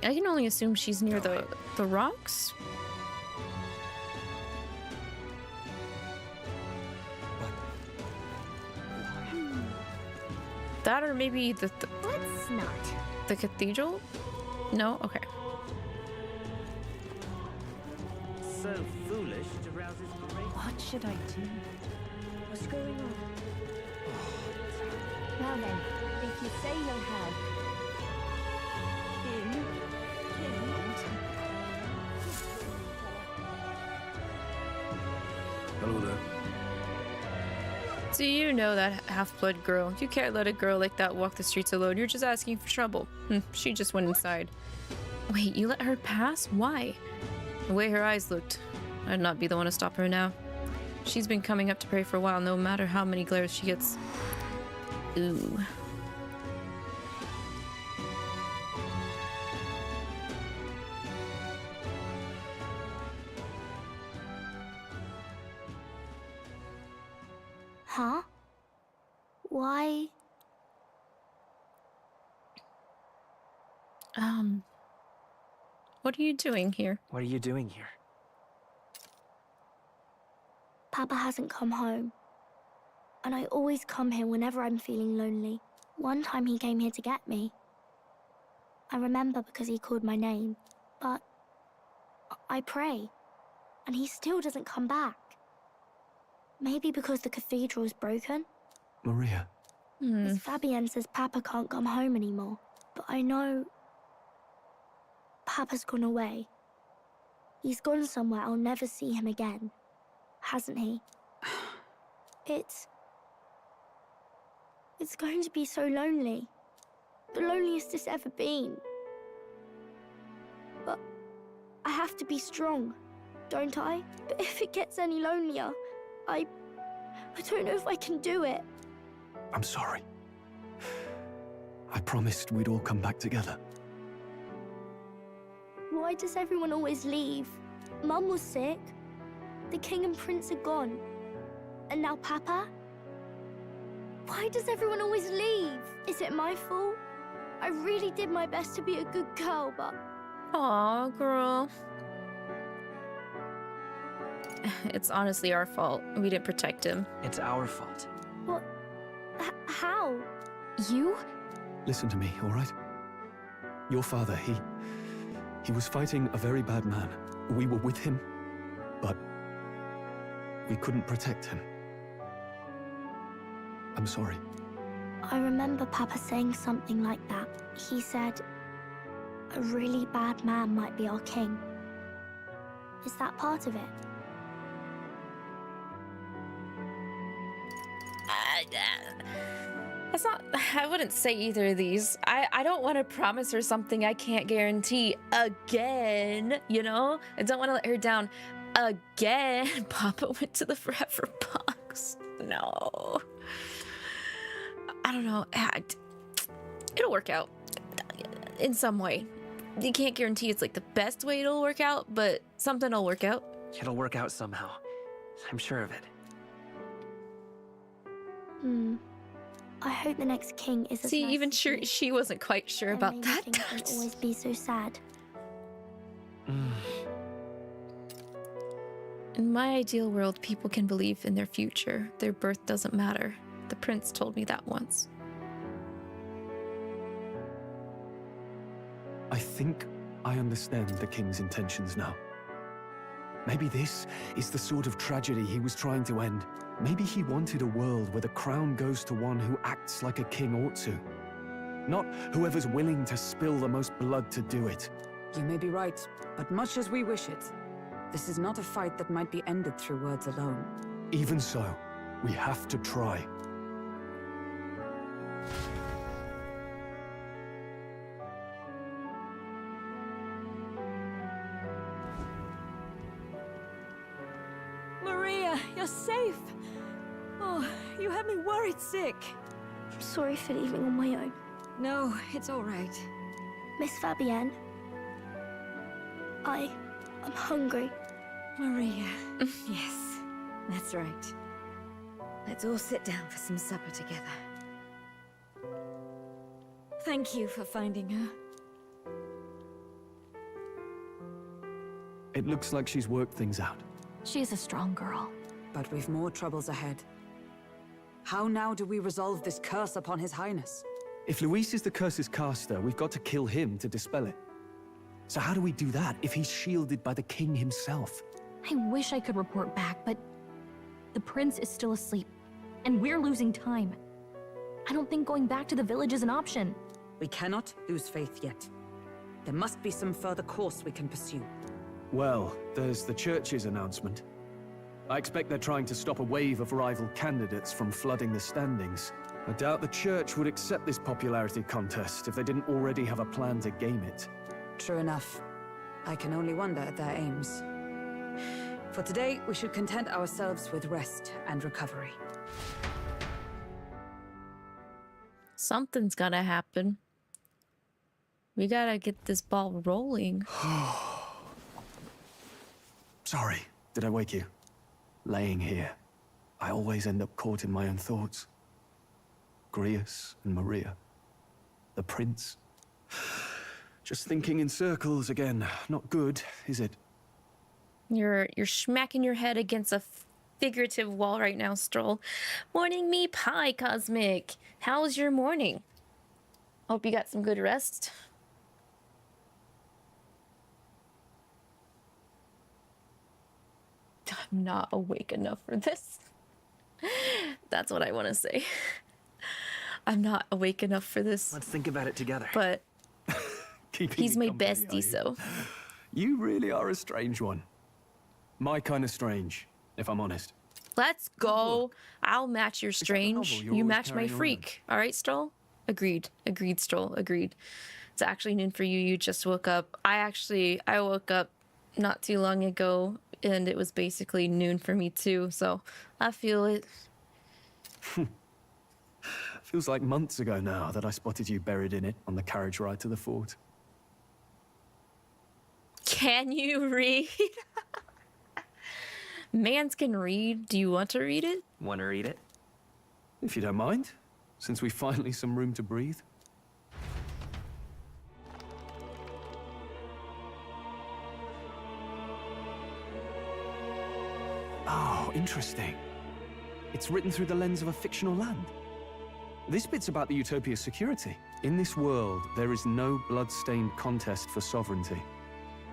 I can only assume she's near the rocks. That or maybe the Let's not. the cathedral? No? Okay. So foolish to rouse his great... What should I do? What's going on? Well then, if you say you'll have him killed. Hello there. Do you know that half-blood girl? You can't let a girl like that walk the streets alone. You're just asking for trouble. She just went inside. Wait, you let her pass? Why? The way her eyes looked, I'd not be the one to stop her now. She's been coming up to pray for a while, no matter how many glares she gets. Ooh. Huh? Why? What are you doing here? What are you doing here? Papa hasn't come home. And I always come here whenever I'm feeling lonely. One time he came here to get me. I remember because he called my name. But I pray. And he still doesn't come back. Maybe because the cathedral's broken? Maria. Miss Fabienne says Papa can't come home anymore. But I know... Papa's gone away. He's gone somewhere I'll never see him again. Hasn't he? It's going to be so lonely. The loneliest it's ever been. But I have to be strong, don't I? But if it gets any lonelier, I don't know if I can do it. I'm sorry. I promised we'd all come back together. Why does everyone always leave? Mum was sick. The king and prince are gone. And now Papa? Why does everyone always leave? Is it my fault? I really did my best to be a good girl, but... Aw, girl. It's honestly our fault. We didn't protect him. It's our fault. What? How? You? Listen to me, all right? Your father, he was fighting a very bad man. We were with him, but we couldn't protect him. I'm sorry. I remember Papa saying something like that. He said, a really bad man might be our king. Is that part of it? That's not... I wouldn't say either of these. I don't want to promise her something I can't guarantee again, you know? I don't want to let her down again. Papa went to the forever box. No. I don't know. It'll work out in some way. You can't guarantee it's like the best way it'll work out, but something will work out. It'll work out somehow. I'm sure of it. I hope the next king is as See, nice even as sure you. she wasn't quite sure Then about maybe that. things won't always be so sad. In my ideal world, people can believe in their future. Their birth doesn't matter. The prince told me that once. I think I understand the king's intentions now. Maybe this is the sort of tragedy he was trying to end. Maybe he wanted a world where the crown goes to one who acts like a king ought to. Not whoever's willing to spill the most blood to do it. You may be right, but much as we wish it, this is not a fight that might be ended through words alone. Even so, we have to try. Maria, you're safe. Oh, you had me worried sick. I'm sorry for leaving on my own. No, it's all right. Miss Fabienne, I'm hungry. Maria. Yes, that's right. Let's all sit down for some supper together. Thank you for finding her. It looks like she's worked things out. She's a strong girl. But we've more troubles ahead. How now do we resolve this curse upon His Highness? If Luis is the curse's caster, we've got to kill him to dispel it. So how do we do that if he's shielded by the king himself? I wish I could report back, but the prince is still asleep, and we're losing time. I don't think going back to the village is an option. We cannot lose faith yet. There must be some further course we can pursue. Well, there's the church's announcement. I expect they're trying to stop a wave of rival candidates from flooding the standings. I doubt the church would accept this popularity contest if they didn't already have a plan to game it. True enough. I can only wonder at their aims. For today, we should content ourselves with rest and recovery. Something's gotta happen. We gotta get this ball rolling. Sorry, did I wake you? Laying here, I always end up caught in my own thoughts. Grius and Maria. The prince. Just thinking in circles again. Not good, is it? You're smacking your head against a figurative wall right now, Strohl. Morning me pie, Cosmic. How was your morning? Hope you got some good rest. I'm not awake enough for this. That's what I want to say. I'm not awake enough for this. Let's think about it together. But he's my company, bestie, so. You really are a strange one. My kind of strange, if I'm honest. Let's go. I'll match your strange. novel you're You always match my carrying around? freak. All right, Strohl? Agreed. Agreed, Strohl. Agreed. It's actually noon for you. You just woke up. I woke up not too long ago, and it was basically noon for me too, so I feel it. Feels like months ago now that I spotted you buried in it on the carriage ride to the fort. Can you read? Mans can read. Do you want to read it? Want to read it? If you don't mind, since we finally some room to breathe. Oh, interesting. It's written through the lens of a fictional land. This bit's about the utopia's security. In this world, there is no blood-stained contest for sovereignty.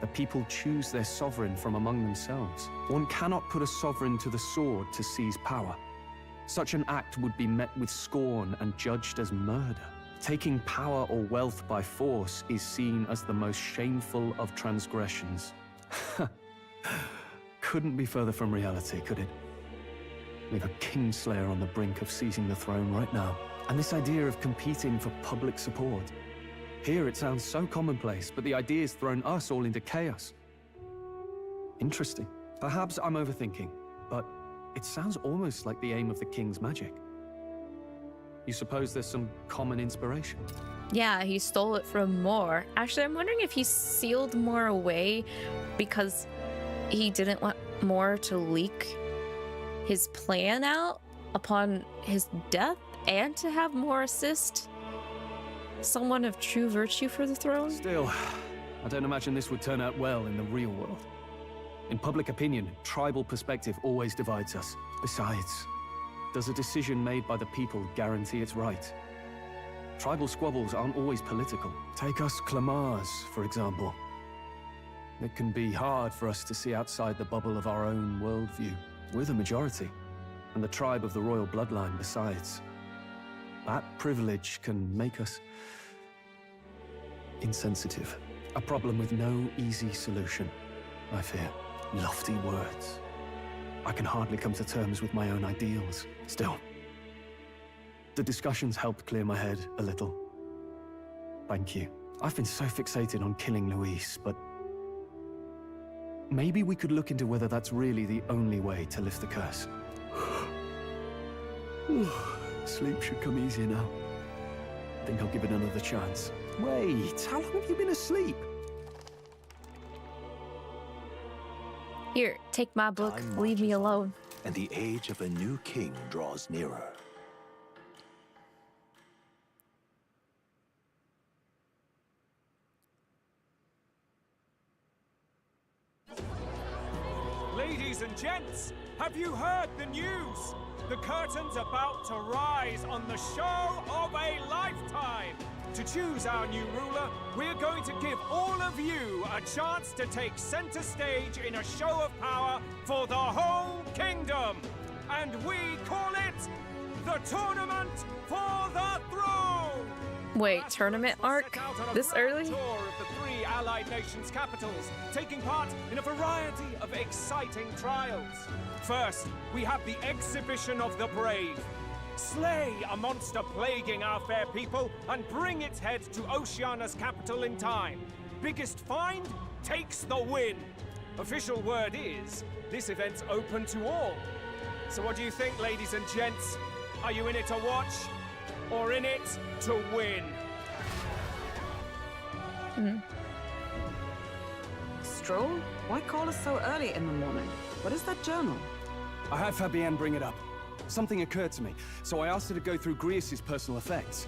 The people choose their sovereign from among themselves. One cannot put a sovereign to the sword to seize power. Such an act would be met with scorn and judged as murder. Taking power or wealth by force is seen as the most shameful of transgressions. Couldn't be further from reality, could it? We have a kingslayer on the brink of seizing the throne right now. And this idea of competing for public support. Here it sounds so commonplace, but the idea's thrown us all into chaos. Interesting. Perhaps I'm overthinking, but it sounds almost like the aim of the king's magic. You suppose there's some common inspiration? Yeah, he stole it from Moore. Actually, I'm wondering if he sealed Moore away because he didn't want Moore to leak his plan out upon his death and to have Moore assist someone of true virtue for the throne. Still, I don't imagine this would turn out well in the real world. In public opinion, tribal perspective always divides us. Besides, does a decision made by the people guarantee it's right? Tribal squabbles aren't always political. Take us 𝐒𝐿, for example. It can be hard for us to see outside the bubble of our own worldview. We're the majority, and the tribe of the royal bloodline besides. That privilege can make us insensitive. A problem with no easy solution, I fear. Lofty words. I can hardly come to terms with my own ideals. Still, the discussions helped clear my head a little. Thank you. I've been so fixated on killing Luis, but maybe we could look into whether that's really the only way to lift the curse. Sleep should come easier now. I think I'll give it another chance. Wait, how long have you been asleep? Here, take my book. Leave me alone. And the age of a new king draws nearer. Ladies and gents, have you heard the news? The curtain's about to rise on the show of a lifetime. To choose our new ruler, we're going to give all of you a chance to take center stage in a show of power for the whole kingdom. And we call it the Tournament for the Throne. Wait, tournament arc? This early? Tour of the 3 allied nations' capitals, taking part in a variety of exciting trials. First, we have the exhibition of the brave. Slay a monster plaguing our fair people and bring its head to Oceania's capital in time. Biggest find takes the win. Official word is, this event's open to all. So what do you think, ladies and gents? Are you in it to watch or in it to win? Strohl, why call us so early in the morning? What is that journal? I had Fabienne bring it up. Something occurred to me, so I asked her to go through 𝐿𝐼𝐻's personal effects.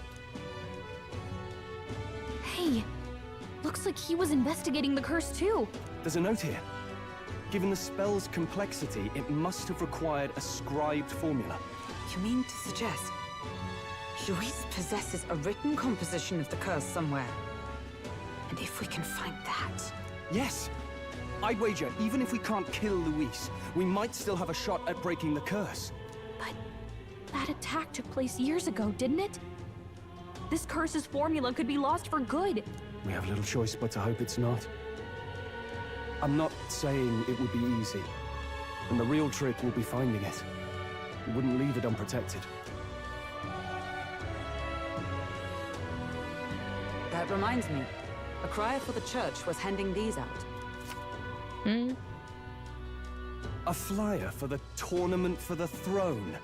Hey, looks like he was investigating the curse too. There's a note here. Given the spell's complexity, it must have required a scribed formula. You mean to suggest Luis possesses a written composition of the curse somewhere? And if we can find that... Yes! I'd wager, even if we can't kill Luis, we might still have a shot at breaking the curse. But that attack took place years ago, didn't it? This curse's formula could be lost for good. We have little choice but to hope it's not. I'm not saying it would be easy. And the real trick will be finding it. We wouldn't leave it unprotected. That reminds me. A crier for the church was handing these out. A flyer for the Tournament for the Throne.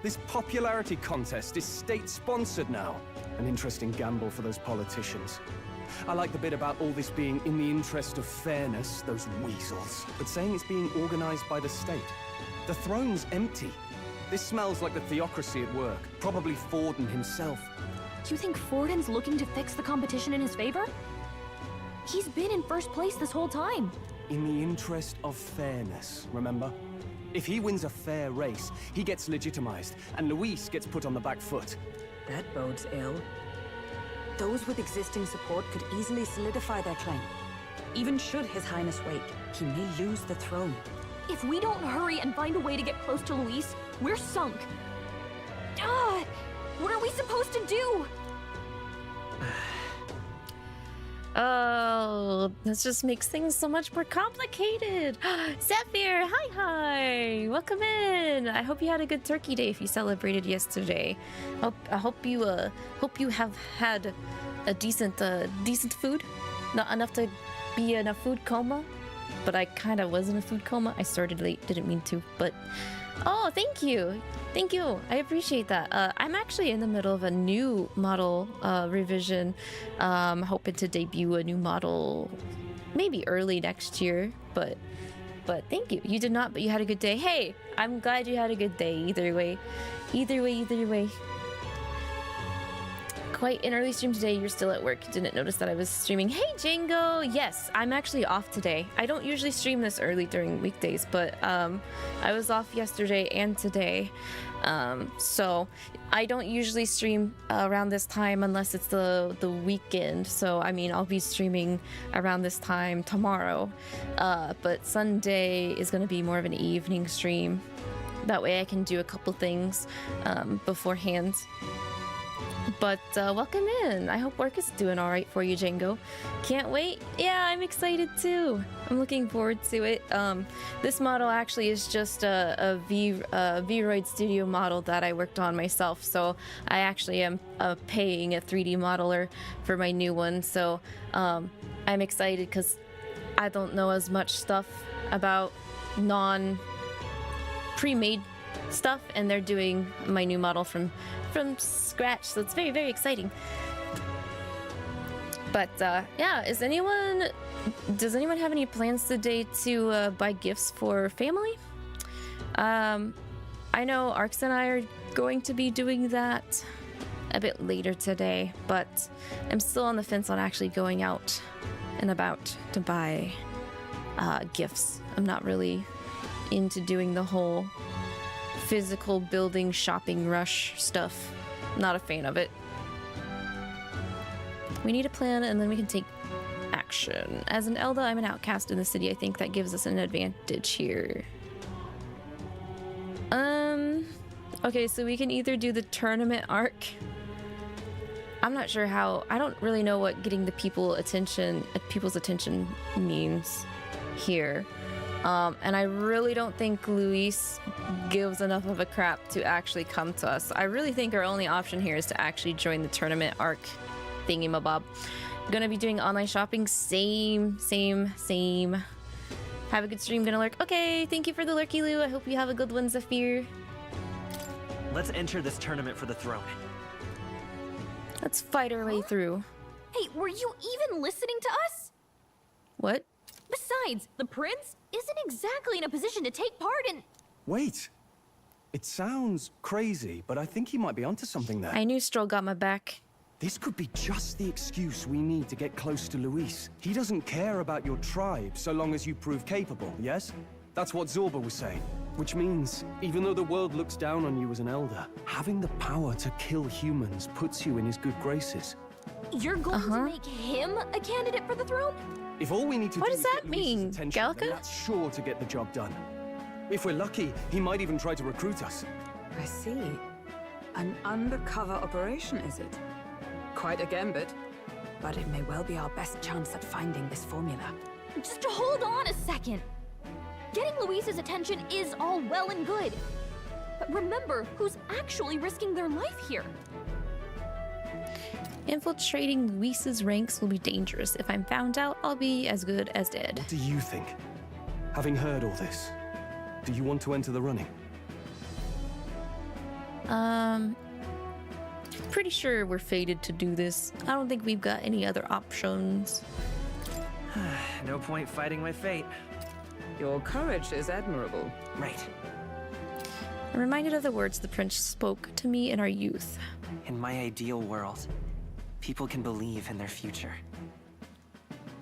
This popularity contest is state-sponsored now. An interesting gamble for those politicians. I like the bit about all this being in the interest of fairness, those weasels. But saying it's being organized by the state. The throne's empty. This smells like the theocracy at work. Probably Forden himself. You think Forden's looking to fix the competition in his favor? He's been in first place this whole time. In the interest of fairness, remember? If he wins a fair race, he gets legitimized, and Luis gets put on the back foot. That bodes ill. Those with existing support could easily solidify their claim. Even should His Highness wake, he may lose the throne. If we don't hurry and find a way to get close to Luis, we're sunk. What are we supposed to do? Oh, this just makes things so much more complicated. Zephyr, hi. Welcome in. I hope you had a good turkey day if you celebrated yesterday. I hope you have had a decent food. Not enough to be in a food coma, but I kind of was in a food coma. I started late, didn't mean to, but oh, thank you. I appreciate that. I'm actually in the middle of a new model revision. Hoping to debut a new model maybe early next year, but thank you. You did not, but you had a good day. Hey, I'm glad you had a good day either way. Quite an early stream today. You're still at work. Didn't notice that I was streaming. Hey, Django. Yes, I'm actually off today. I don't usually stream this early during weekdays, but I was off yesterday and today. So I don't usually stream around this time unless it's the weekend. So I mean, I'll be streaming around this time tomorrow. But Sunday is going to be more of an evening stream. That way I can do a couple things beforehand. But welcome in. I hope work is doing all right for you, Django. Can't wait. Yeah, I'm excited too. I'm looking forward to it. This model actually is just a Vroid Studio model that I worked on myself. So I actually am paying a 3D modeler for my new one. So I'm excited because I don't know as much stuff about pre-made stuff, and they're doing my new model from scratch, so it's very, very exciting. But yeah, does anyone have any plans today to buy gifts for family? I know Arx and I are going to be doing that a bit later today, but I'm still on the fence on actually going out and about to buy gifts. I'm not really into doing the whole physical building shopping rush stuff. Not a fan of it. We need a plan and then we can take action. As an Elda, I'm an outcast in the city. I think that gives us an advantage here. Okay, so we can either do the tournament arc. I'm not sure how. I don't really know what getting the people's attention means here. And I really don't think Luis gives enough of a crap to actually come to us. I really think our only option here is to actually join the tournament arc thingy-mabob. Gonna be doing online shopping. Same. Have a good stream, gonna lurk. Okay, thank you for the lurky Lou. I hope you have a good one, Zephyr. Let's enter this tournament for the throne. Let's fight our way through. Hey, were you even listening to us? What? Besides, the prince isn't exactly in a position to take part in... Wait. It sounds crazy, but I think he might be onto something there. I knew Strohl got my back. This could be just the excuse we need to get close to Luis. He doesn't care about your tribe so long as you prove capable, yes? That's what Zorba was saying. Which means, even though the world looks down on you as an elder, having the power to kill humans puts you in his good graces. You're going to make him a candidate for the throne? If all we need to what do does is that get mean, Luis's attention, Gallica? then that's sure to get the job done. If we're lucky, he might even try to recruit us. I see. An undercover operation, is it? Quite a gambit. But it may well be our best chance at finding this formula. Just hold on a second. Getting Luis's attention is all well and good. But remember who's actually risking their life here. Infiltrating Luis's ranks will be dangerous. If I'm found out, I'll be as good as dead. What do you think? Having heard all this, do you want to enter the running? Pretty sure we're fated to do this. I don't think we've got any other options. No point fighting my fate. Your courage is admirable. Right. I'm reminded of the words the prince spoke to me in our youth. In my ideal world, people can believe in their future.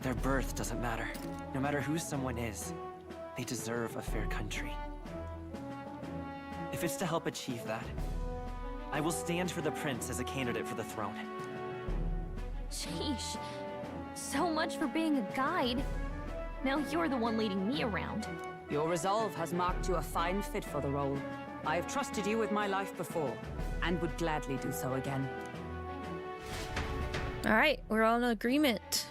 Their birth doesn't matter. No matter who someone is, they deserve a fair country. If it's to help achieve that, I will stand for the prince as a candidate for the throne. Sheesh. So much for being a guide. Now you're the one leading me around. Your resolve has marked you a fine fit for the role. I have trusted you with my life before, and would gladly do so again. Alright, we're all in agreement.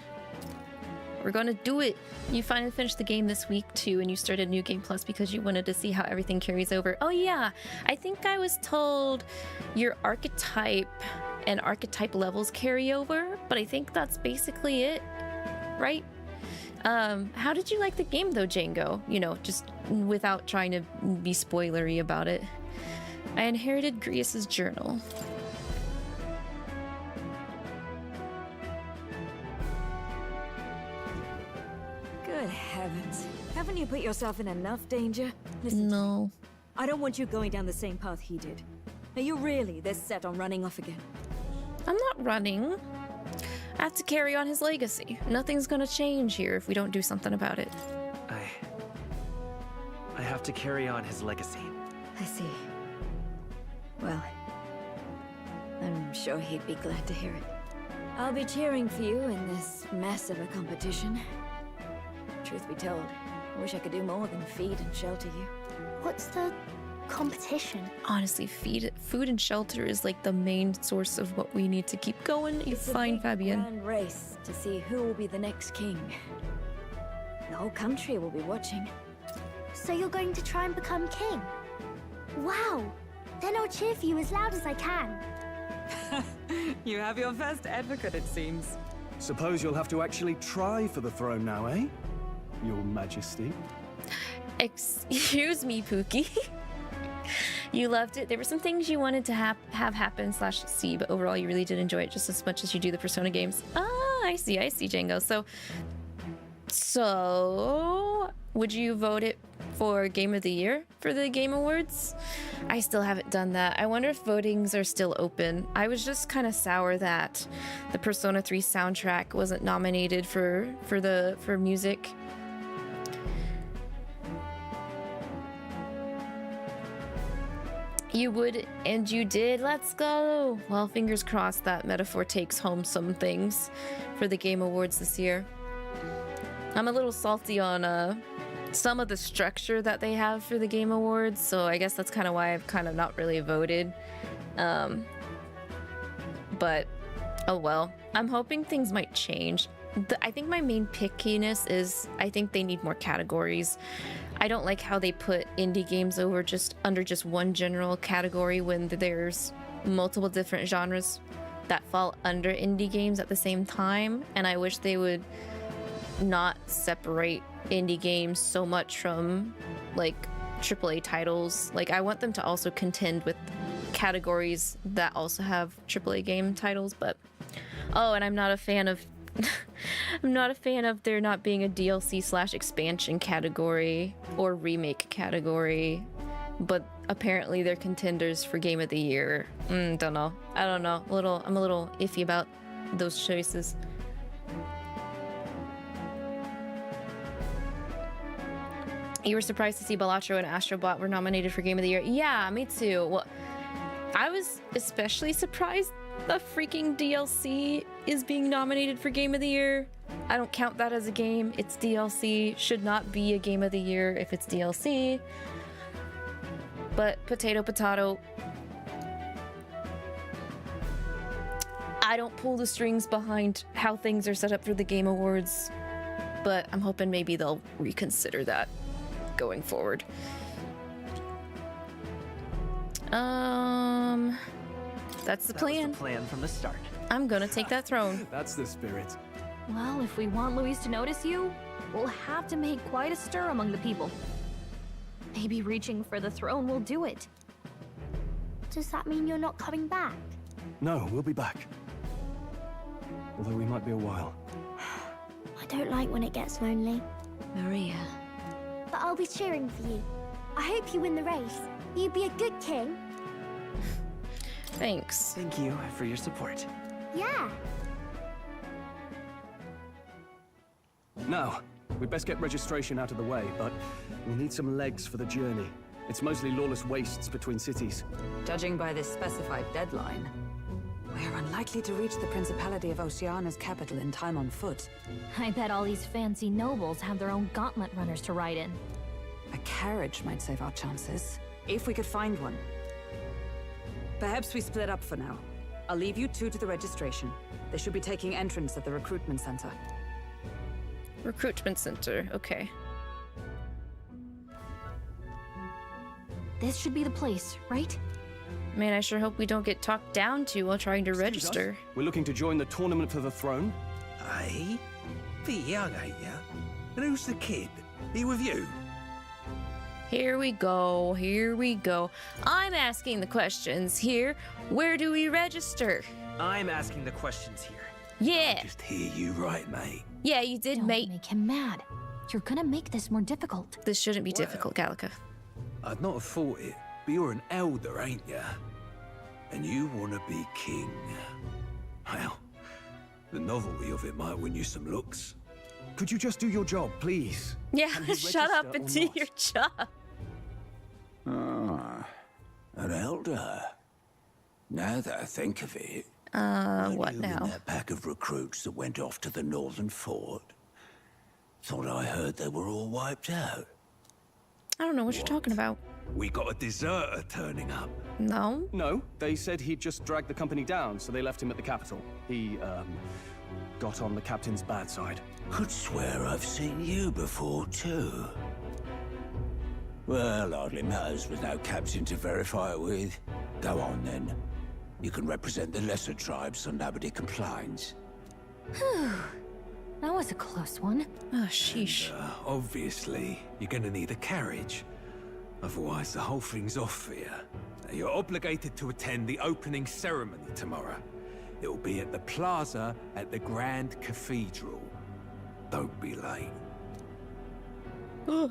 We're gonna do it. You finally finished the game this week too, and you started New Game Plus because you wanted to see how everything carries over. Oh yeah, I think I was told your archetype and archetype levels carry over, but I think that's basically it, right? How did you like the game though, Django? You know, just without trying to be spoilery about it. I inherited Grius's journal. Good heavens. Haven't you put yourself in enough danger? Listen, no. I don't want you going down the same path he did. Are you really this set on running off again? I'm not running. I have to carry on his legacy. Nothing's gonna change here if we don't do something about it. I have to carry on his legacy. I see. Well, I'm sure he'd be glad to hear it. I'll be cheering for you in this mess of a competition. Truth be told, I wish I could do more than feed and shelter you. What's the competition? Honestly, food and shelter is like the main source of what we need to keep going. You're fine, Fabian. Grand race to see who will be the next king. The whole country will be watching. So you're going to try and become king? Wow! Then I'll cheer for you as loud as I can. You have your first advocate, it seems. Suppose you'll have to actually try for the throne now, eh? Your Majesty. Excuse me, Pookie. You loved it. There were some things you wanted to have happen / see, but overall you really did enjoy it just as much as you do the Persona games. Ah, I see, Django. So would you vote it for Game of the Year for the Game Awards? I still haven't done that. I wonder if votings are still open. I was just kind of sour that the Persona 3 soundtrack wasn't nominated for music. You would, and you did. Let's go. Well, fingers crossed that Metaphor takes home some things for the Game Awards this year. I'm a little salty on some of the structure that they have for the Game Awards, so I guess that's kind of why I've kind of not really voted. But oh well. I'm hoping things might change. I think my main pickiness is I think they need more categories. I don't like how they put indie games over under just one general category when there's multiple different genres that fall under indie games at the same time, and I wish they would not separate indie games so much from like AAA titles. Like I want them to also contend with categories that also have AAA game titles, but oh, and I'm not a fan of I'm not a fan of there not being a DLC / expansion category or remake category, but apparently they're contenders for Game of the Year. Don't know. I don't know. I'm a little iffy about those choices. You were surprised to see Balatro and Astrobot were nominated for Game of the Year. Yeah, me too. Well, I was especially surprised the freaking DLC is being nominated for Game of the Year. I don't count that as a game. It's DLC. Should not be a Game of the Year if it's DLC. But potato. I don't pull the strings behind how things are set up for the Game Awards, but I'm hoping maybe they'll reconsider that going forward. That's the plan. That was the plan from the start. I'm gonna take that throne. That's the spirit. Well, if we want Luis to notice you, we'll have to make quite a stir among the people. Maybe reaching for the throne will do it. Does that mean you're not coming back? No, we'll be back. Although we might be a while. I don't like when it gets lonely. Maria. But I'll be cheering for you. I hope you win the race. You'd be a good king. Thanks. Thank you for your support. Yeah. Now, we'd best get registration out of the way, but we'll need some legs for the journey. It's mostly lawless wastes between cities. Judging by this specified deadline, we're unlikely to reach the Principality of Oceania's capital in time on foot. I bet all these fancy nobles have their own gauntlet runners to ride in. A carriage might save our chances, if we could find one. Perhaps we split up for now. I'll leave you two to the registration. They should be taking entrance at the recruitment center. Recruitment center, okay. This should be the place, right? Man, I sure hope we don't get talked down to while trying to register. We're looking to join the tournament for the throne. Aye? Bit young, ain't ya? And who's the kid? He with you? Here we go, here we go. I'm asking the questions here. Where do we register? I'm asking the questions here. Yeah. Just hear you right, mate. Yeah, you did, mate. Don't make him mad. You're gonna make this more difficult. This shouldn't be difficult, 𝐿𝐼𝐒𝐿. I'd not have thought it, but you're an elder, ain't ya? And you want to be king. Well, the novelty of it might win you some looks. Could you just do your job, please? Yeah, shut up and do your job. Ah, an elder. Now that I think of it, what you now? In that pack of recruits that went off to the northern fort. Thought I heard they were all wiped out. I don't know what you're talking about. We got a deserter turning up. No? No, they said he'd just dragged the company down, so they left him at the capital. He, got on the captain's bad side. Could swear I've seen you before, too. Well, hardly matters with no captain to verify it with. Go on, then. You can represent the lesser tribes so nobody complains. Whew. That was a close one. Oh, sheesh. And, obviously, you're gonna need a carriage. Otherwise, the whole thing's off for you. Now, you're obligated to attend the opening ceremony tomorrow. It'll be at the plaza at the Grand Cathedral. Don't be late. Ooh.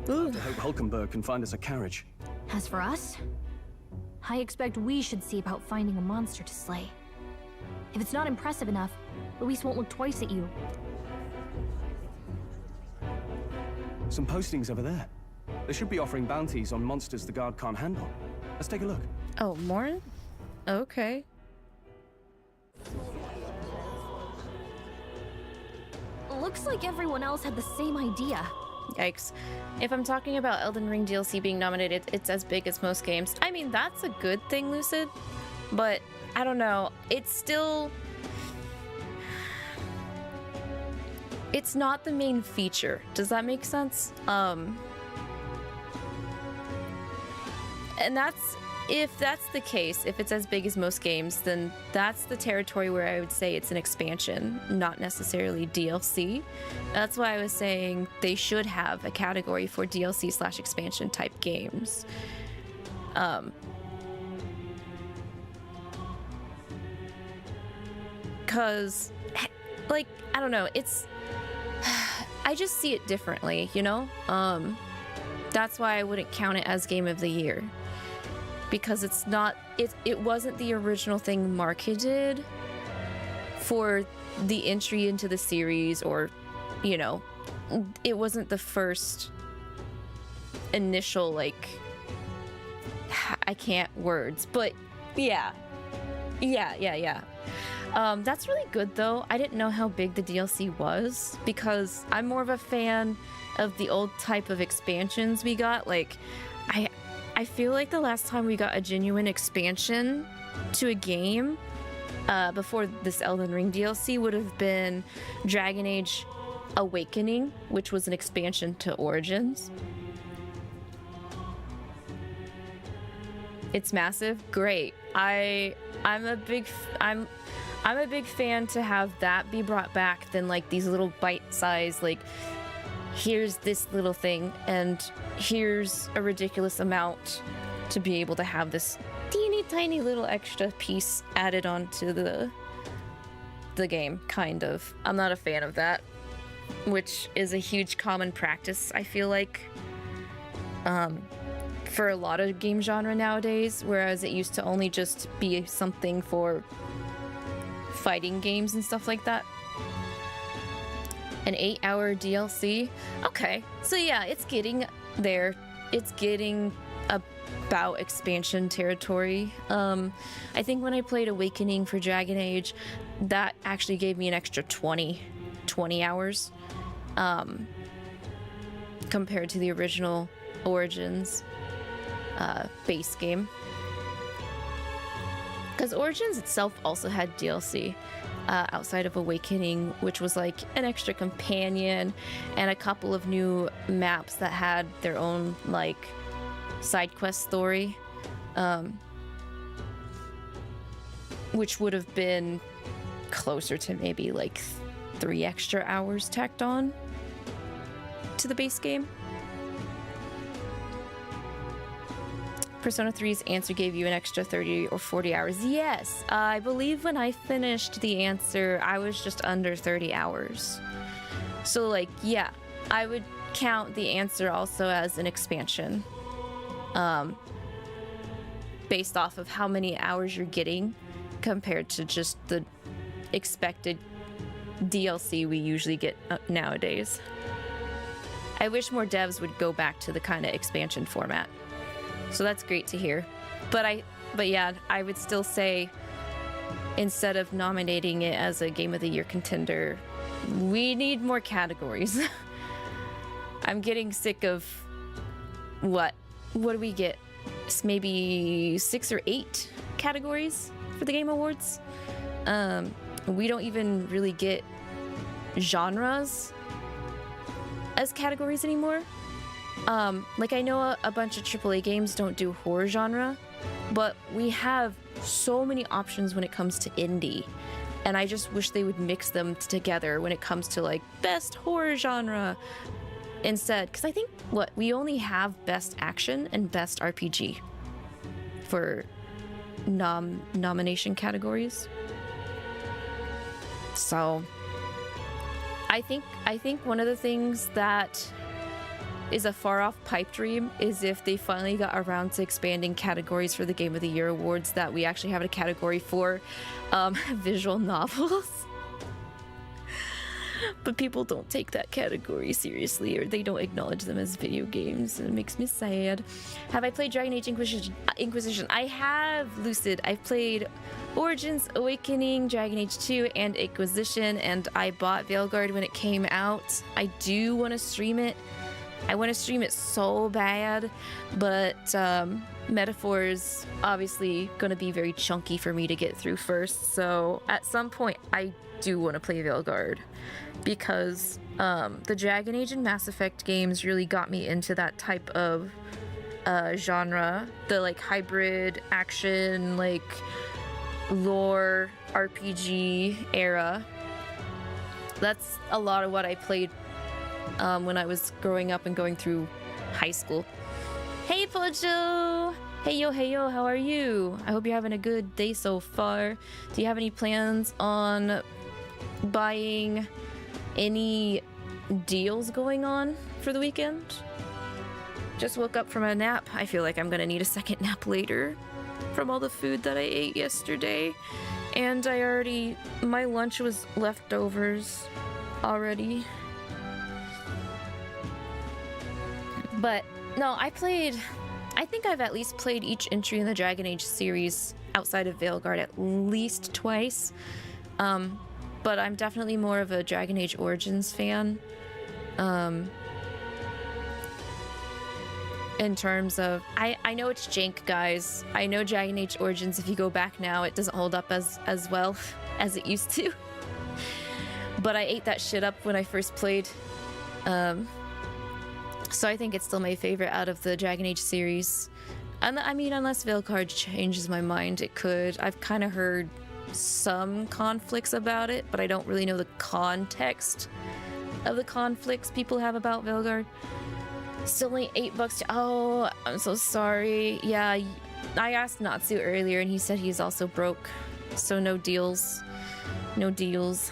Ooh. I hope 𝐿𝐿𝐼𝐒 can find us a carriage. As for us, I expect we should see about finding a monster to slay. If it's not impressive enough, Luis won't look twice at you. Some postings over there. They should be offering bounties on monsters the guard can't handle. Let's take a look. Oh, more? Okay. Looks like everyone else had the same idea. Yikes. If I'm talking about Elden Ring DLC being nominated, it's as big as most games. I mean, that's a good thing, Lucid. But, I don't know. It's still... It's not the main feature. Does that make sense? And that's... If that's the case, if it's as big as most games, then that's the territory where I would say it's an expansion, not necessarily DLC. That's why I was saying they should have a category for DLC/expansion type games. Cause, like, I don't know, it's... I just see it differently, you know? That's why I wouldn't count it as Game of the Year. Because it's not, it wasn't the original thing marketed for the entry into the series, or, you know, it wasn't the first initial, like, I can't words, but yeah. That's really good though. I didn't know how big the DLC was, because I'm more of a fan of the old type of expansions we got. Like, I feel like the last time we got a genuine expansion to a game before this Elden Ring DLC would have been Dragon Age Awakening, which was an expansion to Origins. It's massive. Great. I'm a big fan to have that be brought back than like these little bite-sized, like, here's this little thing and here's a ridiculous amount to be able to have this teeny tiny little extra piece added onto the game, kind of. I'm not a fan of that, which is a huge common practice, I feel like, for a lot of game genre nowadays, whereas it used to only just be something for fighting games and stuff like that. An 8-hour DLC? Okay, so yeah, it's getting there. It's getting about expansion territory. I think when I played Awakening for Dragon Age, that actually gave me an extra 20 hours compared to the original Origins base game. Because Origins itself also had DLC outside of Awakening, which was like an extra companion and a couple of new maps that had their own like side quest story, which would have been closer to maybe like 3 extra hours tacked on to the base game. Persona 3's answer gave you an extra 30 or 40 hours. Yes, I believe when I finished the answer, I was just under 30 hours. So like, yeah, I would count the answer also as an expansion. Based off of how many hours you're getting compared to just the expected DLC we usually get nowadays. I wish more devs would go back to the kind of expansion format. So that's great to hear. But yeah, I would still say, instead of nominating it as a Game of the Year contender, we need more categories. I'm getting sick of what do we get? Maybe 6 or 8 categories for the Game Awards. We don't even really get genres as categories anymore. Like, I know a bunch of AAA games don't do horror genre, but we have so many options when it comes to indie, and I just wish they would mix them together when it comes to like best horror genre instead, because I think we only have best action and best RPG for nomination categories. So I think one of the things that is a far-off pipe dream is if they finally got around to expanding categories for the Game of the Year awards, that we actually have a category for visual novels. But people don't take that category seriously, or they don't acknowledge them as video games, and it makes me sad. Have I played Dragon Age Inquisition? I have, Lucid. I've played Origins, Awakening, Dragon Age 2, and Inquisition, and I bought Veilguard when it came out. I do want to stream it. I want to stream it so bad, but Metaphor is obviously going to be very chunky for me to get through first, so at some point I do want to play Veilguard, because the Dragon Age and Mass Effect games really got me into that type of genre, the like hybrid action, like lore RPG era. That's a lot of what I played when I was growing up and going through high school. Hey Pojo! Hey yo, how are you? I hope you're having a good day so far. Do you have any plans on buying any deals going on for the weekend? Just woke up from a nap. I feel like I'm gonna need a second nap later from all the food that I ate yesterday. And my lunch was leftovers already. But no, I think I've at least played each entry in the Dragon Age series outside of Veilguard at least twice. But I'm definitely more of a Dragon Age Origins fan. In terms of, I know it's jank, guys. I know Dragon Age Origins, if you go back now, it doesn't hold up as well as it used to. But I ate that shit up when I first played. So I think it's still my favorite out of the Dragon Age series. And I mean, unless Veilguard changes my mind, it could. I've kind of heard some conflicts about it, but I don't really know the context of the conflicts people have about Veilguard. Still only $8 to, oh, I'm so sorry. Yeah, I asked Natsu earlier and he said he's also broke. So no deals. No deals.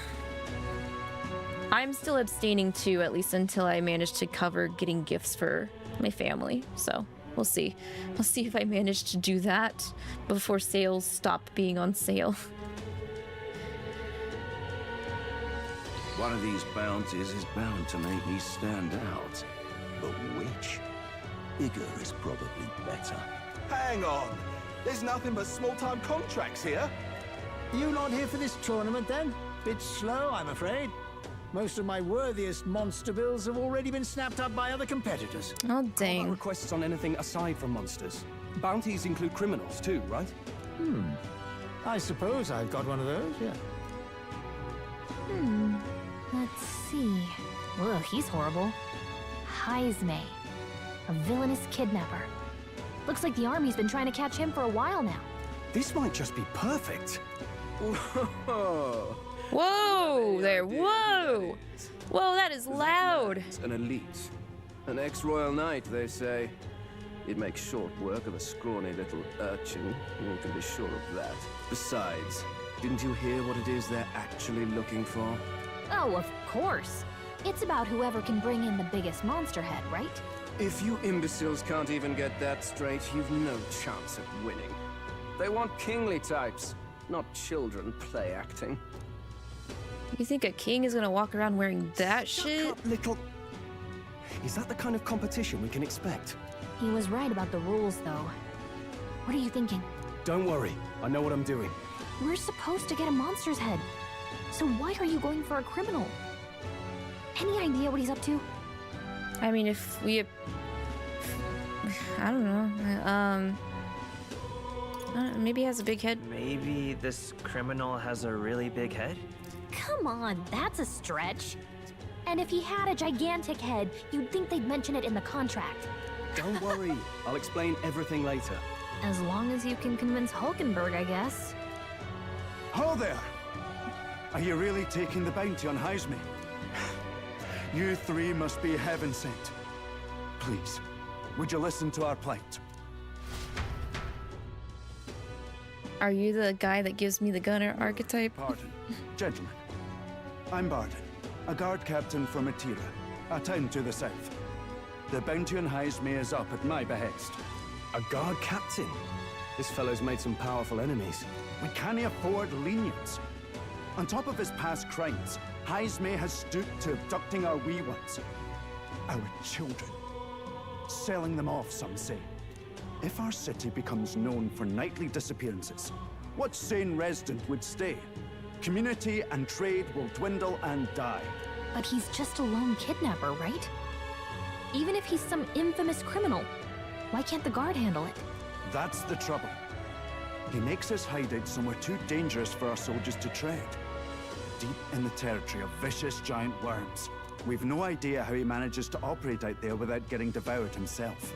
I'm still abstaining too, at least until I manage to cover getting gifts for my family. So we'll see. I'll see if I manage to do that before sales stop being on sale. One of these bounties is bound to make me stand out. But which? Bigger is probably better. Hang on! There's nothing but small-time contracts here. You not here for this tournament then? Bit slow, I'm afraid. Most of my worthiest monster bills have already been snapped up by other competitors. Oh, dang. How about requests on anything aside from monsters? Bounties include criminals too, right? I suppose I've got one of those, yeah. Let's see. Ugh, he's horrible. 𝐒𝐿, a villainous kidnapper. Looks like the army's been trying to catch him for a while now. This might just be perfect. Whoa there, whoa! Whoa, that is loud! An elite. An ex-royal knight, they say. It makes short work of a scrawny little urchin. You can be sure of that. Besides, didn't you hear what it is they're actually looking for? Oh, of course. It's about whoever can bring in the biggest monster head, right? If you imbeciles can't even get that straight, you've no chance at winning. They want kingly types, not children play acting. You think a king is gonna walk around wearing that shit? Little... Is that the kind of competition we can expect? He was right about the rules, though. What are you thinking? Don't worry, I know what I'm doing. We're supposed to get a monster's head. So why are you going for a criminal? Any idea what he's up to? I mean, if we... I don't know. Maybe he has a big head. Maybe this criminal has a really big head? Come on, that's a stretch. And if he had a gigantic head, you'd think they'd mention it in the contract. Don't worry, I'll explain everything later. As long as you can convince Hulkenberg, I guess. Ho there! Are you really taking the bounty on 𝐒𝐿? You three must be heaven sent. Please, would you listen to our plight? Are you the guy that gives me the gunner archetype? Pardon. Gentlemen, I'm Barden, a guard captain from Martira, a town to the south. The bounty on 𝐒𝐿 is up at my behest. A guard captain? This fellow's made some powerful enemies. We can't afford lenience. On top of his past crimes, 𝐒𝐿 has stooped to abducting our wee ones. Our children. Selling them off, some say. If our city becomes known for nightly disappearances, what sane resident would stay? Community and trade will dwindle and die. But he's just a lone kidnapper, right? Even if he's some infamous criminal, why can't the guard handle it? That's the trouble. He makes his hideout somewhere too dangerous for our soldiers to tread. Deep in the territory of vicious giant worms. We've no idea how he manages to operate out there without getting devoured himself.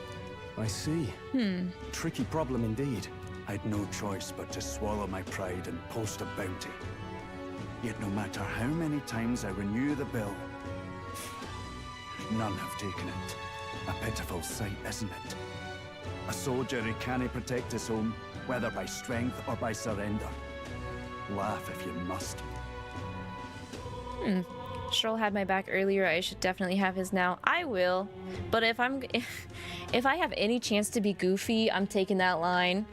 I see. Tricky problem indeed. I'd no choice but to swallow my pride and post a bounty. Yet no matter how many times I renew the bill, none have taken it. A pitiful sight, isn't it? A soldier who can't protect his home, whether by strength or by surrender. Laugh if you must. Strohl had my back earlier. I should definitely have his now. I will. But if I have any chance to be goofy, I'm taking that line.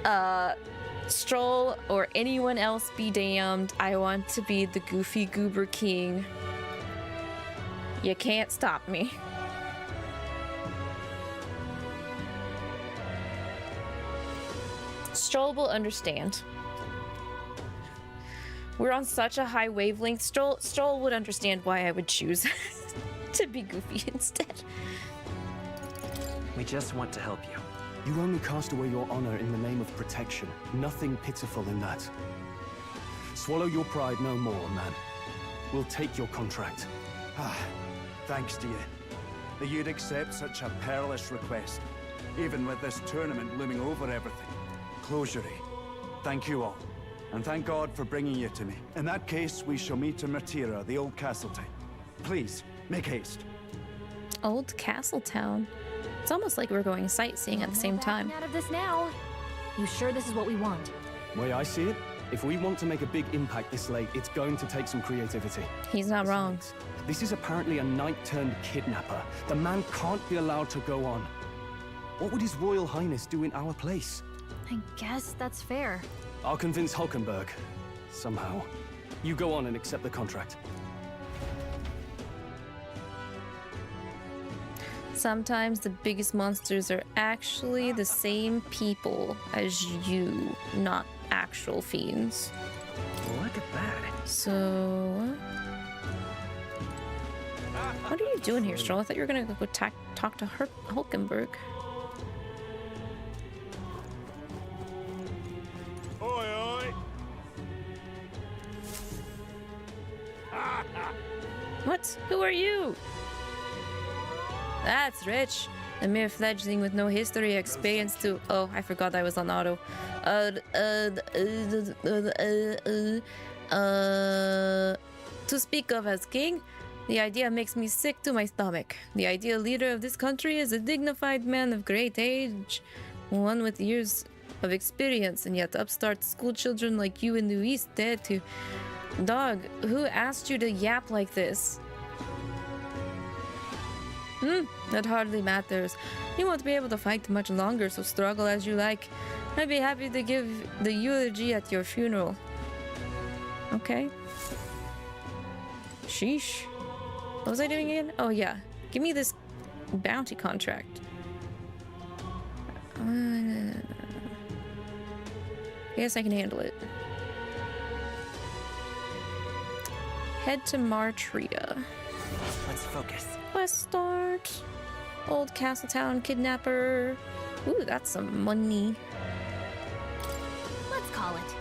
Strohl or anyone else be damned. I want to be the goofy goober king. You can't stop me. Strohl will understand. We're on such a high wavelength. Strohl would understand why I would choose to be goofy instead. We just want to help you. You only cast away your honor in the name of protection. Nothing pitiful in that. Swallow your pride no more, man. We'll take your contract. Thanks to you. That you'd accept such a perilous request, even with this tournament looming over everything. Closure. Thank you all. And thank God for bringing you to me. In that case, we shall meet in Martira, the old castle town. Please, make haste. Old Castle Town. It's almost like we're going sightseeing at the same time. Out of this now. You sure this is what we want? Way I see it, if we want to make a big impact this late, it's going to take some creativity. He's not wrong. This is apparently a knight-turned-kidnapper. The man can't be allowed to go on. What would His Royal Highness do in our place? I guess that's fair. I'll convince Hulkenberg. Somehow. You go on and accept the contract. Sometimes the biggest monsters are actually the same people as you, not actual fiends. Look at that. So... what are you doing here, Strohl? I thought you were gonna go talk to Hulkenberg. Oi, oi! What? Who are you? That's rich. A mere fledgling with no history or experience to... Oh, I forgot I was on auto. To speak of as king, the idea makes me sick to my stomach. The ideal leader of this country is a dignified man of great age, one with years of experience, and yet upstart school children like you in the East dare to... Dog, who asked you to yap like this? That hardly matters. You won't be able to fight much longer, so struggle as you like. I'd be happy to give the eulogy at your funeral. Okay. Sheesh. What was I doing again? Oh yeah. Give me this bounty contract. Guess I can handle it. Head to Martira. Let's focus. Quest start. Old Castletown kidnapper. Ooh, that's some money. Let's call it.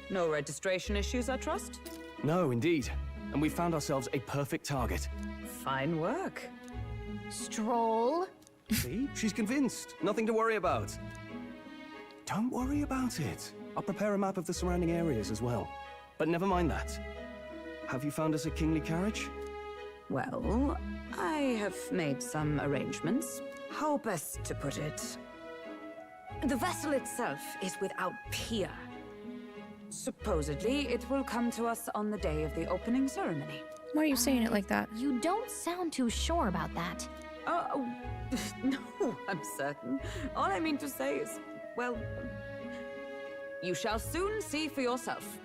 No registration issues, I trust? No, indeed. And we found ourselves a perfect target. Fine work. Strohl. See? She's convinced. Nothing to worry about. Don't worry about it. I'll prepare a map of the surrounding areas as well. But never mind that. Have you found us a kingly carriage? Well, I have made some arrangements. How best to put it? The vessel itself is without peer. Supposedly, it will come to us on the day of the opening ceremony. Why are you saying it like that? You don't sound too sure about that. No, I'm certain. All I mean to say is, well, you shall soon see for yourself.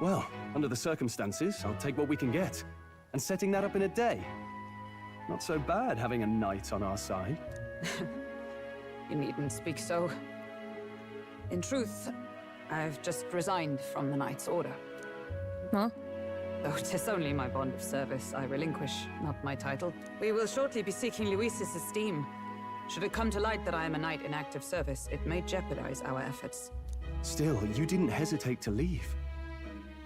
Well, under the circumstances, I'll take what we can get. And setting that up in a day. Not so bad having a knight on our side. You needn't speak so. In truth, I've just resigned from the Knight's Order. Huh? Though 'tis only my bond of service I relinquish, not my title. We will shortly be seeking Luis's esteem. Should it come to light that I am a knight in active service, it may jeopardize our efforts. Still, you didn't hesitate to leave.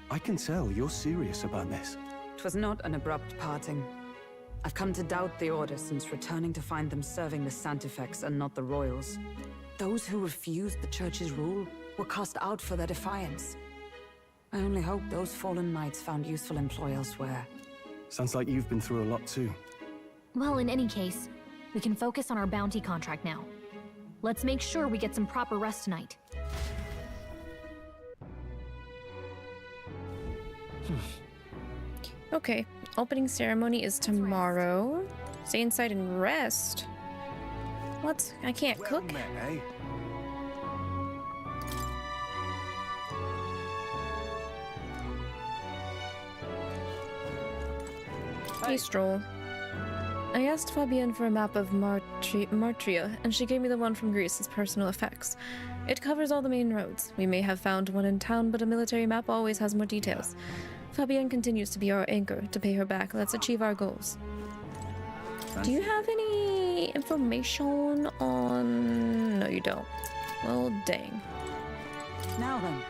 I can tell you're serious about this. 'Twas not an abrupt parting. I've come to doubt the Order since returning to find them serving the Santifex and not the Royals. Those who refused the Church's rule were cast out for their defiance. I only hope those fallen knights found useful employ elsewhere. Sounds like you've been through a lot too. Well, in any case, we can focus on our bounty contract now. Let's make sure we get some proper rest tonight. Okay, opening ceremony is tomorrow. Stay inside and rest. What? I can't cook? Met, eh? Hey, Strohl. I asked Fabienne for a map of Martira, and she gave me the one from Greece as personal effects. It covers all the main roads. We may have found one in town, but a military map always has more details. Fabienne continues to be our anchor. To pay her back, let's achieve our goals. Do you have any information on... No, you don't. Well, dang. Now then.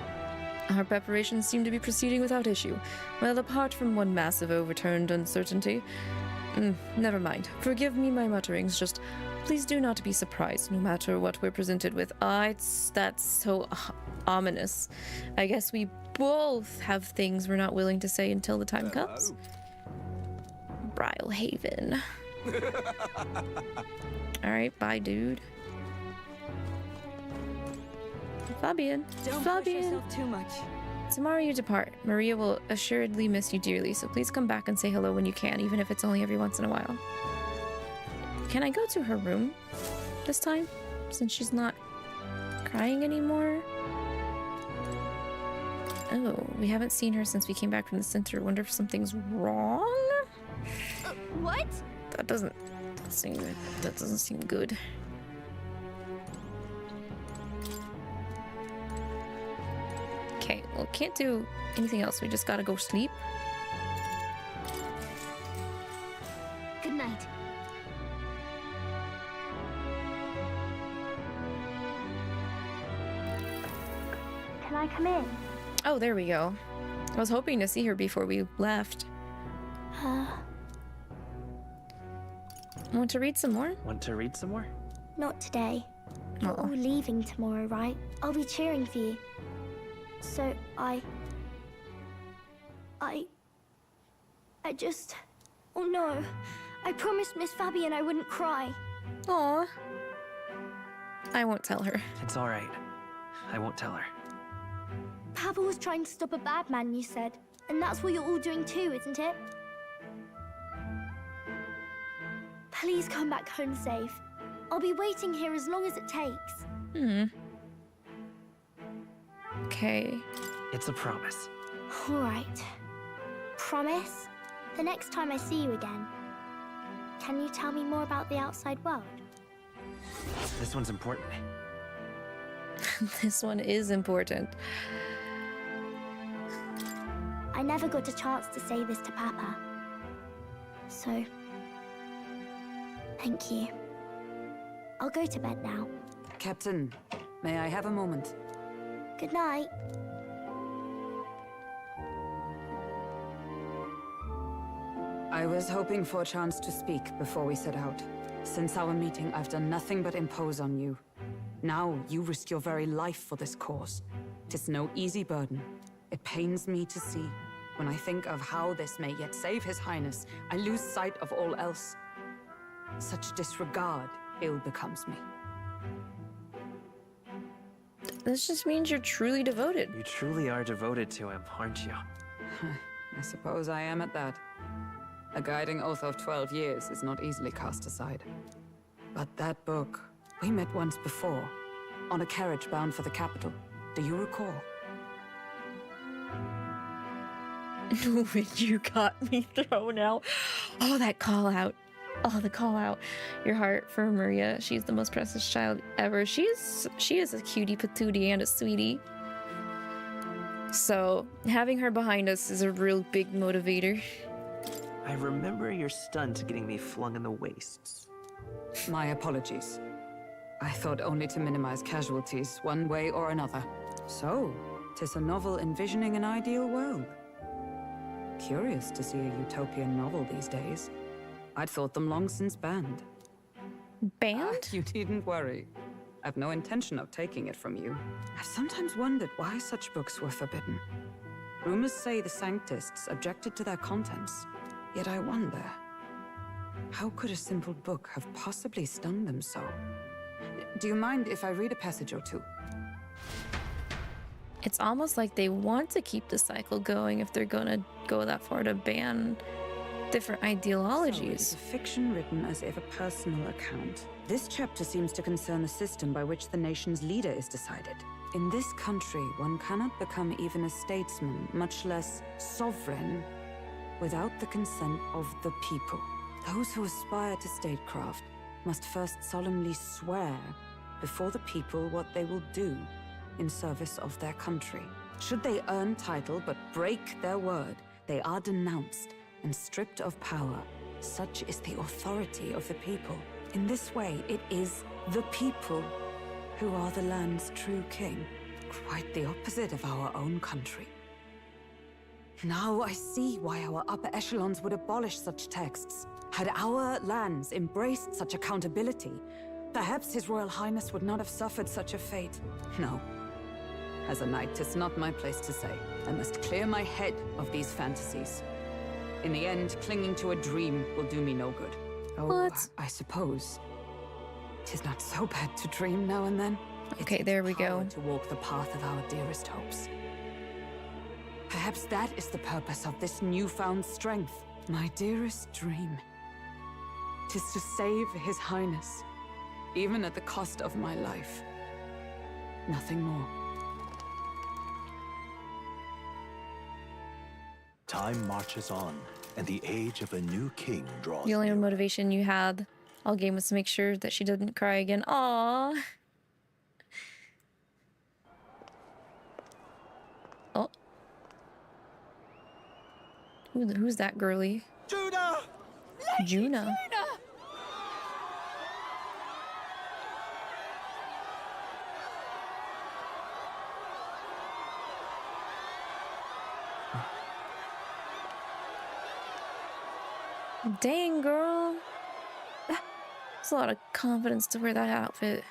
Our preparations seem to be proceeding without issue. Well, apart from one massive overturned uncertainty. Never mind. Forgive me my mutterings, just Please do not be surprised, no matter what we're presented with. That's so ominous. I guess we both have things we're not willing to say until the time comes. Brilhaven. Alright, bye, dude. Fabian. Don't Fabian. push yourself too much. Tomorrow you depart. Maria will assuredly miss you dearly, so please come back and say hello when you can, even if it's only every once in a while. Can I go to her room this time, since she's not crying anymore? Oh, we haven't seen her since we came back from the center. Wonder if something's wrong? What? That doesn't seem good. Okay, well, can't do anything else. We just gotta go sleep. Good night. Can I come in? Oh, there we go. I was hoping to see her before we left. Want to read some more? Want to read some more? Not today. You're all leaving tomorrow, right? I'll be cheering for you. So I just... Oh no. I promised Miss Fabian I wouldn't cry. Aw. I won't tell her. It's all right. I won't tell her. Papa was trying to stop a bad man, you said. And that's what you're all doing too, isn't it? Please come back home safe. I'll be waiting here as long as it takes. Okay. It's a promise. All right. Promise? The next time I see you again, can you tell me more about the outside world? This one's important. This one is important. I never got a chance to say this to Papa. So, thank you. I'll go to bed now. Captain, may I have a moment? Good night. I was hoping for a chance to speak before we set out. Since our meeting, I've done nothing but impose on you. Now, you risk your very life for this cause. 'Tis no easy burden. It pains me to see. When I think of how this may yet save His Highness, I lose sight of all else. Such disregard ill becomes me. This just means you're truly devoted. You truly are devoted to him, aren't you? I suppose I am at that. A guiding oath of 12 years is not easily cast aside. But that book, we met once before, on a carriage bound for the capital. Do you recall? You got me thrown out. Oh, that call out. Oh, the call out. Your heart for Maria. She's the most precious child ever. She is a cutie patootie and a sweetie. So having her behind us is a real big motivator. I remember your stunt getting me flung in the wastes. My apologies. I thought only to minimize casualties, one way or another. So, 'tis a novel envisioning an ideal world. Curious to see a utopian novel these days. I'd thought them long since banned. Banned? You needn't worry. I've no intention of taking it from you. I've sometimes wondered why such books were forbidden. Rumors say the Sanctists objected to their contents. Yet I wonder, how could a simple book have possibly stunned them so? Do you mind if I read a passage or two? It's almost like they want to keep the cycle going if they're gonna go that far to ban different ideologies. So it's a fiction written as if a personal account. This chapter seems to concern the system by which the nation's leader is decided. In this country, one cannot become even a statesman, much less sovereign, without the consent of the people. Those who aspire to statecraft must first solemnly swear before the people what they will do in service of their country. Should they earn title but break their word, they are denounced and stripped of power. Such is the authority of the people. In this way, it is the people who are the land's true king. Quite the opposite of our own country. Now I see why our upper echelons would abolish such texts. Had our lands embraced such accountability, perhaps His Royal Highness would not have suffered such a fate. No. As a knight, 'tis not my place to say. I must clear my head of these fantasies. In the end, clinging to a dream will do me no good. Oh, I suppose 'tis not so bad to dream now and then. Okay, there we go. To walk the path of our dearest hopes. Perhaps that is the purpose of this newfound strength. My dearest dream. 'Tis to save His Highness, even at the cost of my life. Nothing more. Time marches on, and the age of a new king draws The only motivation you had all game was to make sure that she didn't cry again. Aww. Oh. Who's that girly? Juna! Juna. Dang, girl. There's a lot of confidence to wear that outfit.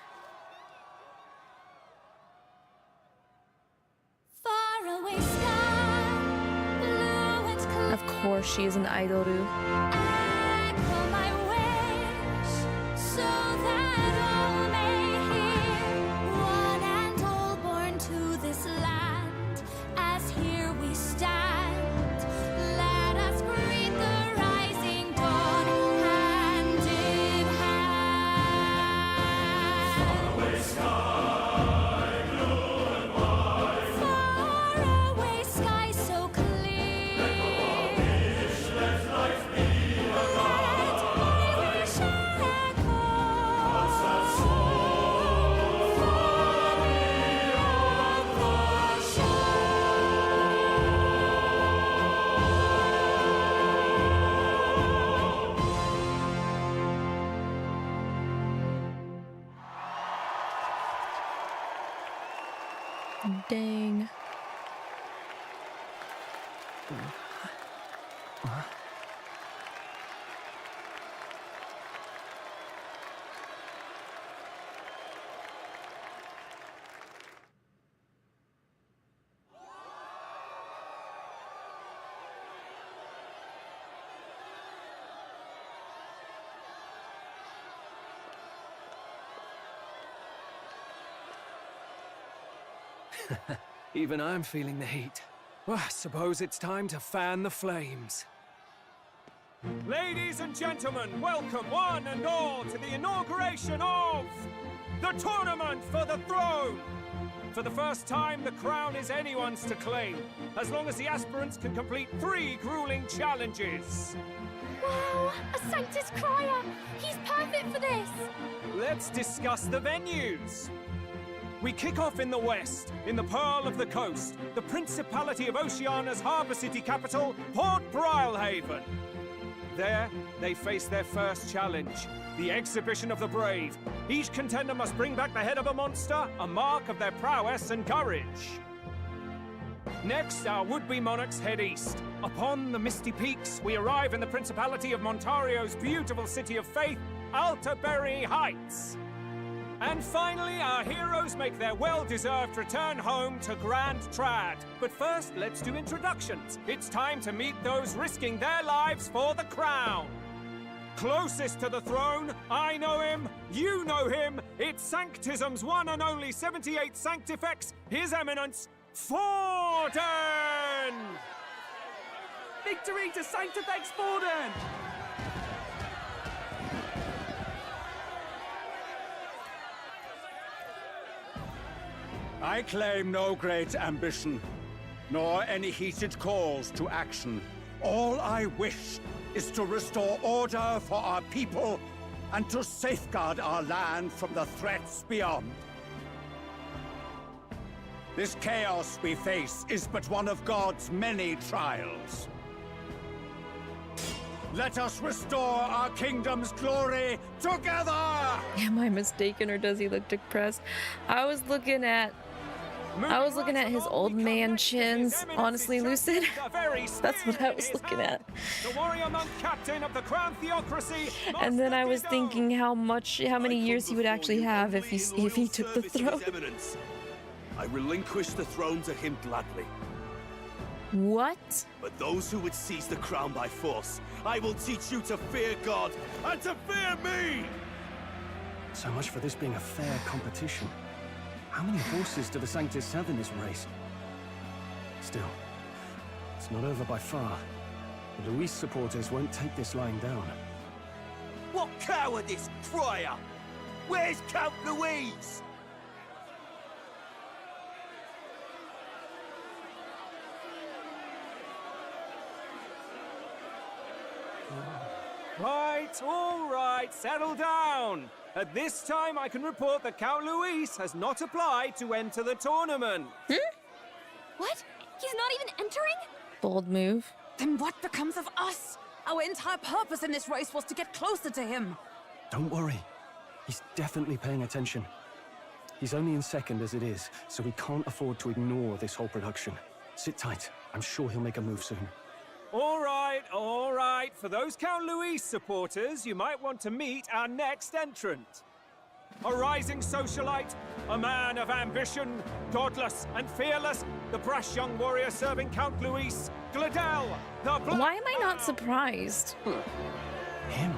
Of course she is an idol. Dang. Even I'm feeling the heat. Well, I suppose it's time to fan the flames. Ladies and gentlemen, welcome one and all to the inauguration of the Tournament for the Throne! For the first time, the crown is anyone's to claim, as long as the aspirants can complete 3 grueling challenges. Wow, a Sanctus Crier! He's perfect for this! Let's discuss the venues. We kick off in the west, in the Pearl of the Coast, the Principality of Oceania's harbour city capital, Port Brilhaven. There, they face their first challenge, the Exhibition of the Brave. Each contender must bring back the head of a monster, a mark of their prowess and courage. Next, our would-be monarchs head east. Upon the misty peaks, we arrive in the Principality of Montario's beautiful city of faith, Altaberry Heights. And finally, our heroes make their well-deserved return home to Grand Trad. But first, let's do introductions. It's time to meet those risking their lives for the crown. Closest to the throne, I know him, you know him. It's Sanctism's one and only 78 Sanctifex, His Eminence, Forden! Victory to Sanctifex Forden! I claim no great ambition, nor any heated calls to action. All I wish is to restore order for our people and to safeguard our land from the threats beyond. This chaos we face is but one of God's many trials. Let us restore our kingdom's glory together! Am I mistaken, or does he look depressed? I was looking at I was looking at his old man chins, honestly, Lucid. That's what I was looking at. The warrior monk captain of the crown theocracy. And then I was thinking how many years he would actually have if he took the throne. I relinquish the throne to him gladly. What? But those who would seize the crown by force, I will teach you to fear God and to fear me! So much for this being a fair competition. How many horses do the Sanctus have in this race? Still, it's not over by far. The Luis supporters won't take this lying down. What cowardice, crier! Where's Count Louise? Right, all right, settle down. At this time, I can report that Count Luis has not applied to enter the tournament. What? He's not even entering? Bold move. Then what becomes of us? Our entire purpose in this race was to get closer to him. Don't worry. He's definitely paying attention. He's only in second as it is, so we can't afford to ignore this whole production. Sit tight. I'm sure he'll make a move soon. All right, all right. For those Count Luis supporters, you might want to meet our next entrant. A rising socialite, a man of ambition, godless and fearless, the brash young warrior serving Count Luis, 𝐒𝐿, the Black... Why am I not surprised? Him?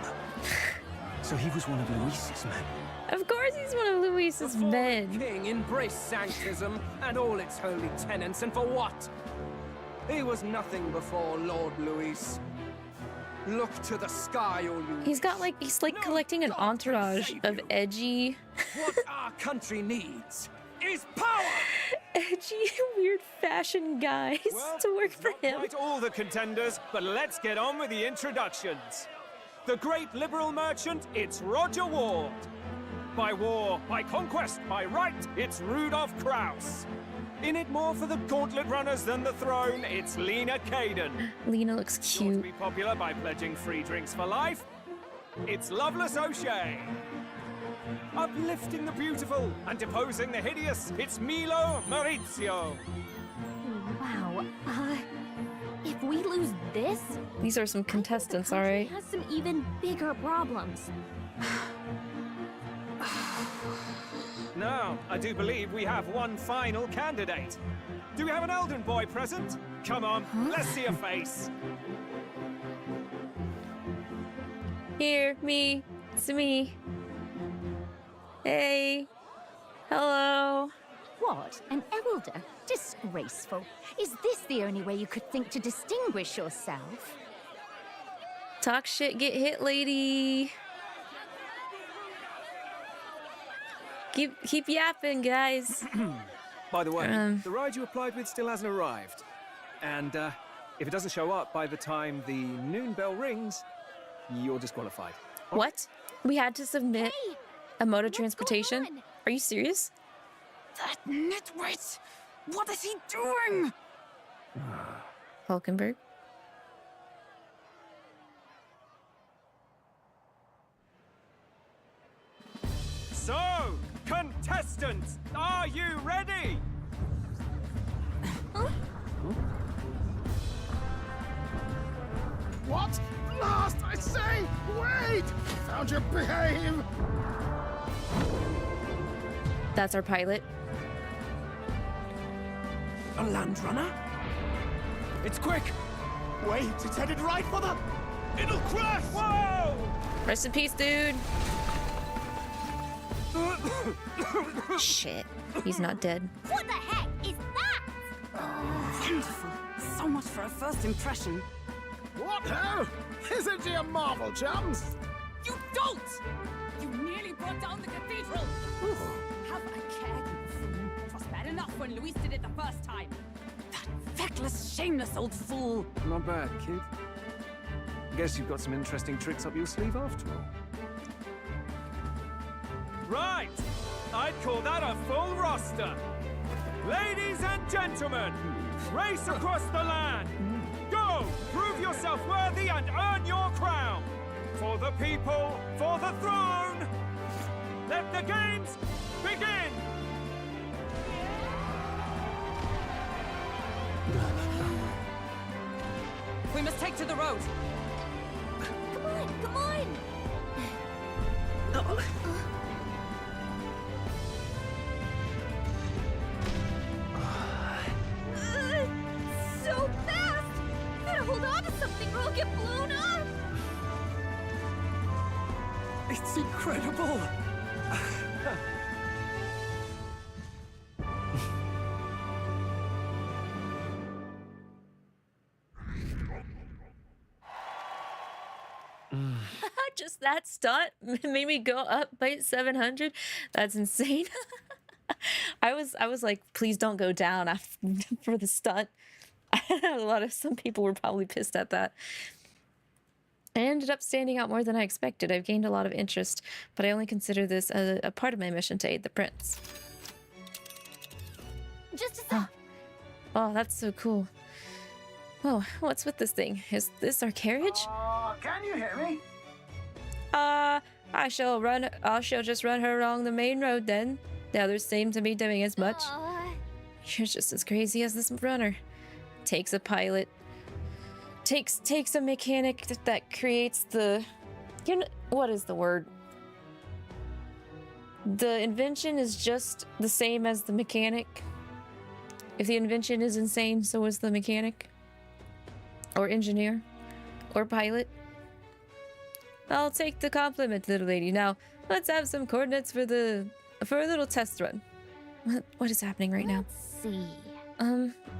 So he was one of Luis's men? Of course he's one of Luis's men. The king embraced sanctism and all its holy tenets, and for what? He was nothing before Lord Luis. Look to the sky, all you... He's like collecting an entourage of edgy... What our country needs is power! Edgy, weird fashion guys to work for him. Quite all the contenders, but let's get on with the introductions. The great liberal merchant, it's Roger Ward. By war, by conquest, by right, it's Rudolph Krauss. In it more for the gauntlet runners than the throne, it's Lena Caden. Lena looks Sure cute. to be popular by pledging free drinks for life, it's Loveless O'Shea. Uplifting the beautiful and deposing the hideous, it's Milo Maurizio. Wow. If we lose this... These are some contestants, alright? has some even bigger problems. Now, I do believe we have one final candidate. Do we have an Elden boy present? Come on, let's see a face. Here, me. It's me. Hey. Hello. What? An elder? Disgraceful. Is this the only way you could think to distinguish yourself? Talk shit, get hit, lady. Keep yapping, guys. By the way, the ride you applied with still hasn't arrived. And if it doesn't show up by the time the noon bell rings, you're disqualified. What? We had to submit a mode of transportation? Are you serious? That nitwit! What is he doing? Hulkenberg. So, contestants, are you ready? What? Last, I say! Wait! Found your behave! That's our pilot. A land runner? It's quick! Wait, it's headed right for them! It'll crash! Whoa! Rest in peace, dude. Shit. He's not dead. What the heck is that? Wonderful. So much for a first impression. What hell? Isn't he a marvel, chums? You don't! You nearly brought down the cathedral! Have a care, you fool. It was bad enough when Luis did it the first time. That feckless, shameless old fool. Not bad, kid. Guess you've got some interesting tricks up your sleeve after all. Right! I'd call that a full roster. Ladies and gentlemen, race across the land. Go! Prove yourself worthy and earn your crown. For the people, for the throne. Let the games begin! We must take to the road. Come on, come on! So fast! Gotta hold on to something or I'll get blown up! It's incredible! Just that stunt made me go up by 700. That's insane. I was like, please don't go down for the stunt. Some people were probably pissed at that. I ended up standing out more than I expected. I've gained a lot of interest, but I only consider this a part of my mission to aid the prince. Just a sec. Oh, that's so cool. Oh, what's with this thing? Is this our carriage? Can you hear me? I shall just run her along the main road then. The others seem to be doing as much. You're just as crazy as this runner. Takes a pilot. Takes a mechanic that creates the... You know, what is the word? The invention is just the same as the mechanic. If the invention is insane, so is the mechanic. Or engineer. Or pilot. I'll take the compliment, little lady. Now, let's have some coordinates for a little test run. What is happening right now? Let's see.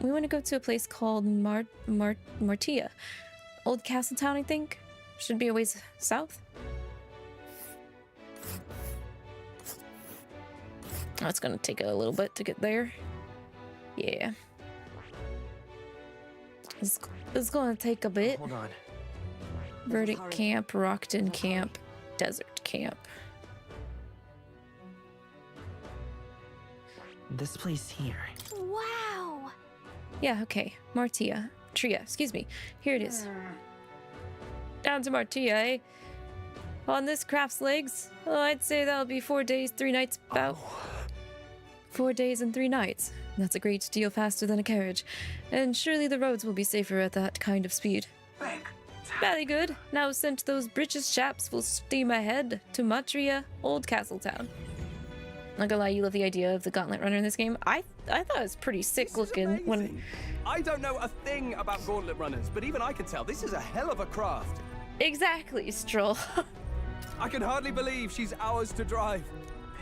We want to go to a place called Martira. Old castle town, I think. Should be a ways south. Oh, it's gonna take a little bit to get there. Yeah. It's gonna take a bit. Hold on. Verdict Camp, Rockton Camp, Desert Camp. This place here. Wow! Yeah, okay. Martira. Excuse me. Here it is. Down to Martira, eh? On this craft's legs, oh, I'd say that'll be 4 days, 3 nights about. 4 days and 3 nights. That's a great deal faster than a carriage. And surely the roads will be safer at that kind of speed. Very good. Now since those British chaps will steam ahead to Martira, Old Castle Town. Not gonna lie, you love the idea of the Gauntlet Runner in this game. I thought it was pretty sick looking when... I don't know a thing about Gauntlet Runners, but even I can tell this is a hell of a craft. Exactly, Strohl. I can hardly believe she's ours to drive.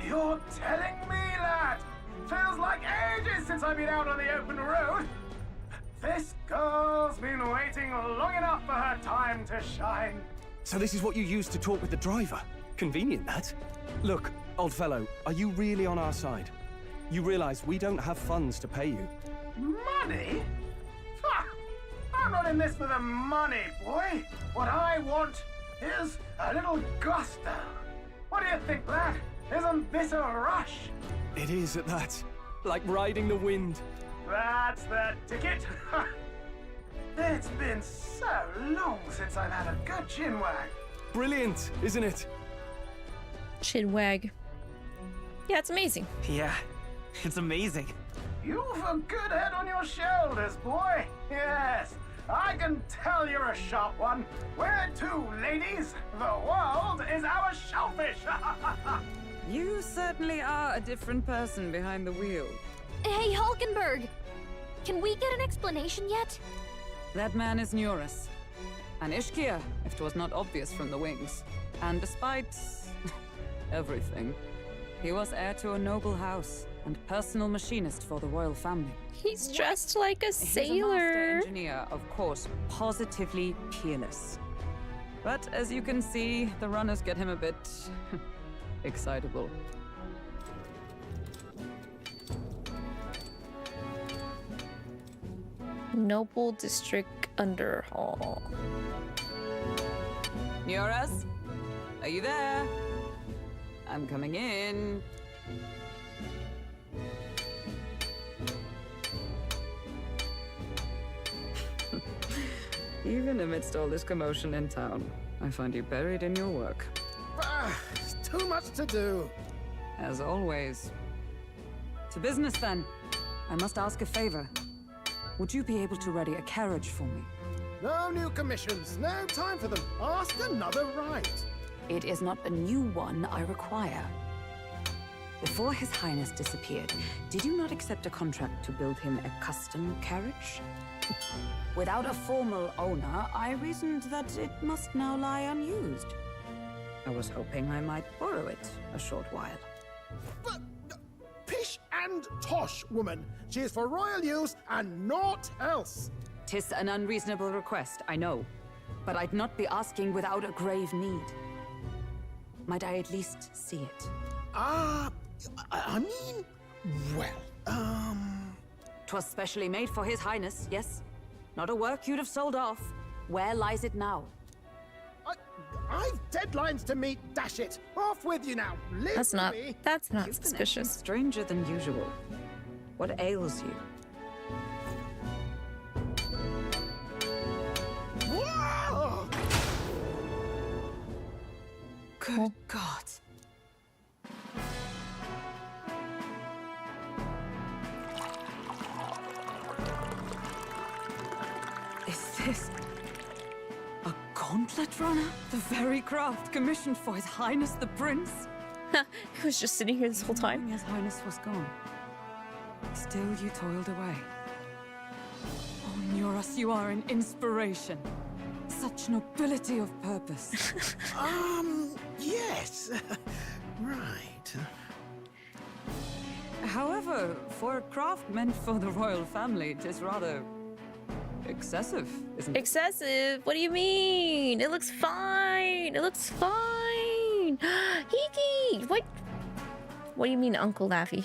You're telling me that? Feels like ages since I've been out on the open road. This girl's been waiting long enough for her time to shine. So this is what you used to talk with the driver? Convenient, that. Look, old fellow, are you really on our side? You realize we don't have funds to pay you. Money? Ha! I'm not in this for the money, boy. What I want is a little gusto. What do you think, lad? Isn't this a rush? It is at that. Like riding the wind. That's the ticket. It's been so long since I've had a good chinwag. Brilliant, isn't it? Chinwag. Yeah, it's amazing. Yeah, it's amazing. You've a good head on your shoulders, boy. Yes, I can tell you're a sharp one. Where to, ladies? The world is our shellfish. You certainly are a different person behind the wheel. Hey, Hulkenberg! Can we get an explanation yet? That man is Neuras. An Ishkia, if 'twas not obvious from the wings. And despite everything, he was heir to a noble house and personal machinist for the royal family. He's dressed like a sailor. He's a master engineer, of course, positively peerless. But as you can see, the runners get him a bit excitable. Noble District Underhall. Neuras? Are you there? I'm coming in. Even amidst all this commotion in town, I find you buried in your work. Too much to do. As always. To business then. I must ask a favor. Would you be able to ready a carriage for me? No new commissions. No time for them. Ask another right. It is not a new one I require. Before His Highness disappeared, did you not accept a contract to build him a custom carriage? Without a formal owner, I reasoned that it must now lie unused. I was hoping I might borrow it a short while. But, pish and tosh, woman. She is for royal use and naught else. 'Tis an unreasonable request, I know. But I'd not be asking without a grave need. Might I at least see it? I mean, well, 'Twas specially made for His Highness, yes? Not a work you'd have sold off. Where lies it now? I've deadlines to meet, dash it! Off with you now! Leave That's not me. suspicious. Stranger than usual. What ails you? Whoa! Good God. Is this a gauntlet runner? The very craft commissioned for His Highness the Prince? He was just sitting here this whole time. His Highness was gone. Still you toiled away. Oh, Neuras, you are an inspiration. Such nobility of purpose. Yes. Right. However, for a craft meant for the royal family, it is rather excessive, isn't it? Excessive? What do you mean? It looks fine. It looks fine. Hiki! What do you mean, Uncle Laffy?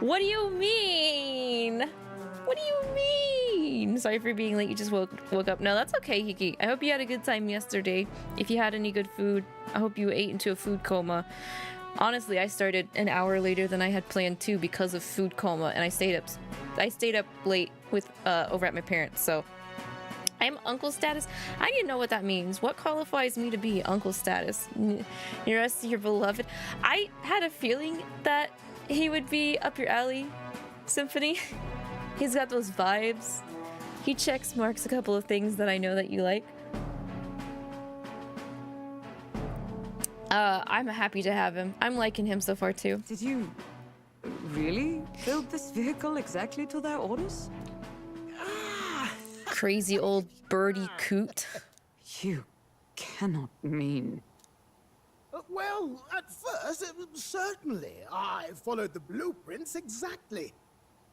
What do you mean? What do you mean? Sorry for being late. You just woke up. No, that's okay, Hiki. I hope you had a good time yesterday. If you had any good food, I hope you ate into a food coma. Honestly, I started an hour later than I had planned to because of food coma, and I stayed up late with over at my parents. So I'm uncle status. I didn't know what that means. What qualifies me to be uncle status? Neuras, your beloved. I had a feeling that he would be up your alley, Symphony. He's got those vibes. He marks a couple of things that I know that you like. I'm happy to have him. I'm liking him so far too. Did you really build this vehicle exactly to their orders? Crazy old birdie coot. You cannot mean. Well, at first, certainly. I followed the blueprints exactly.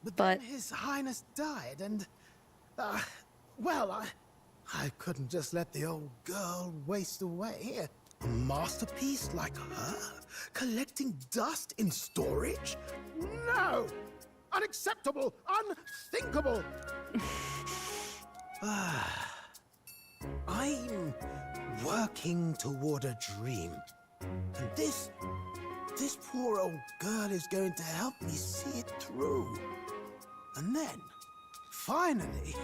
But then His Highness died, and, well, I couldn't just let the old girl waste away. A masterpiece like her? Collecting dust in storage? No! Unacceptable! Unthinkable! I'm working toward a dream. And this poor old girl is going to help me see it through. And then, finally...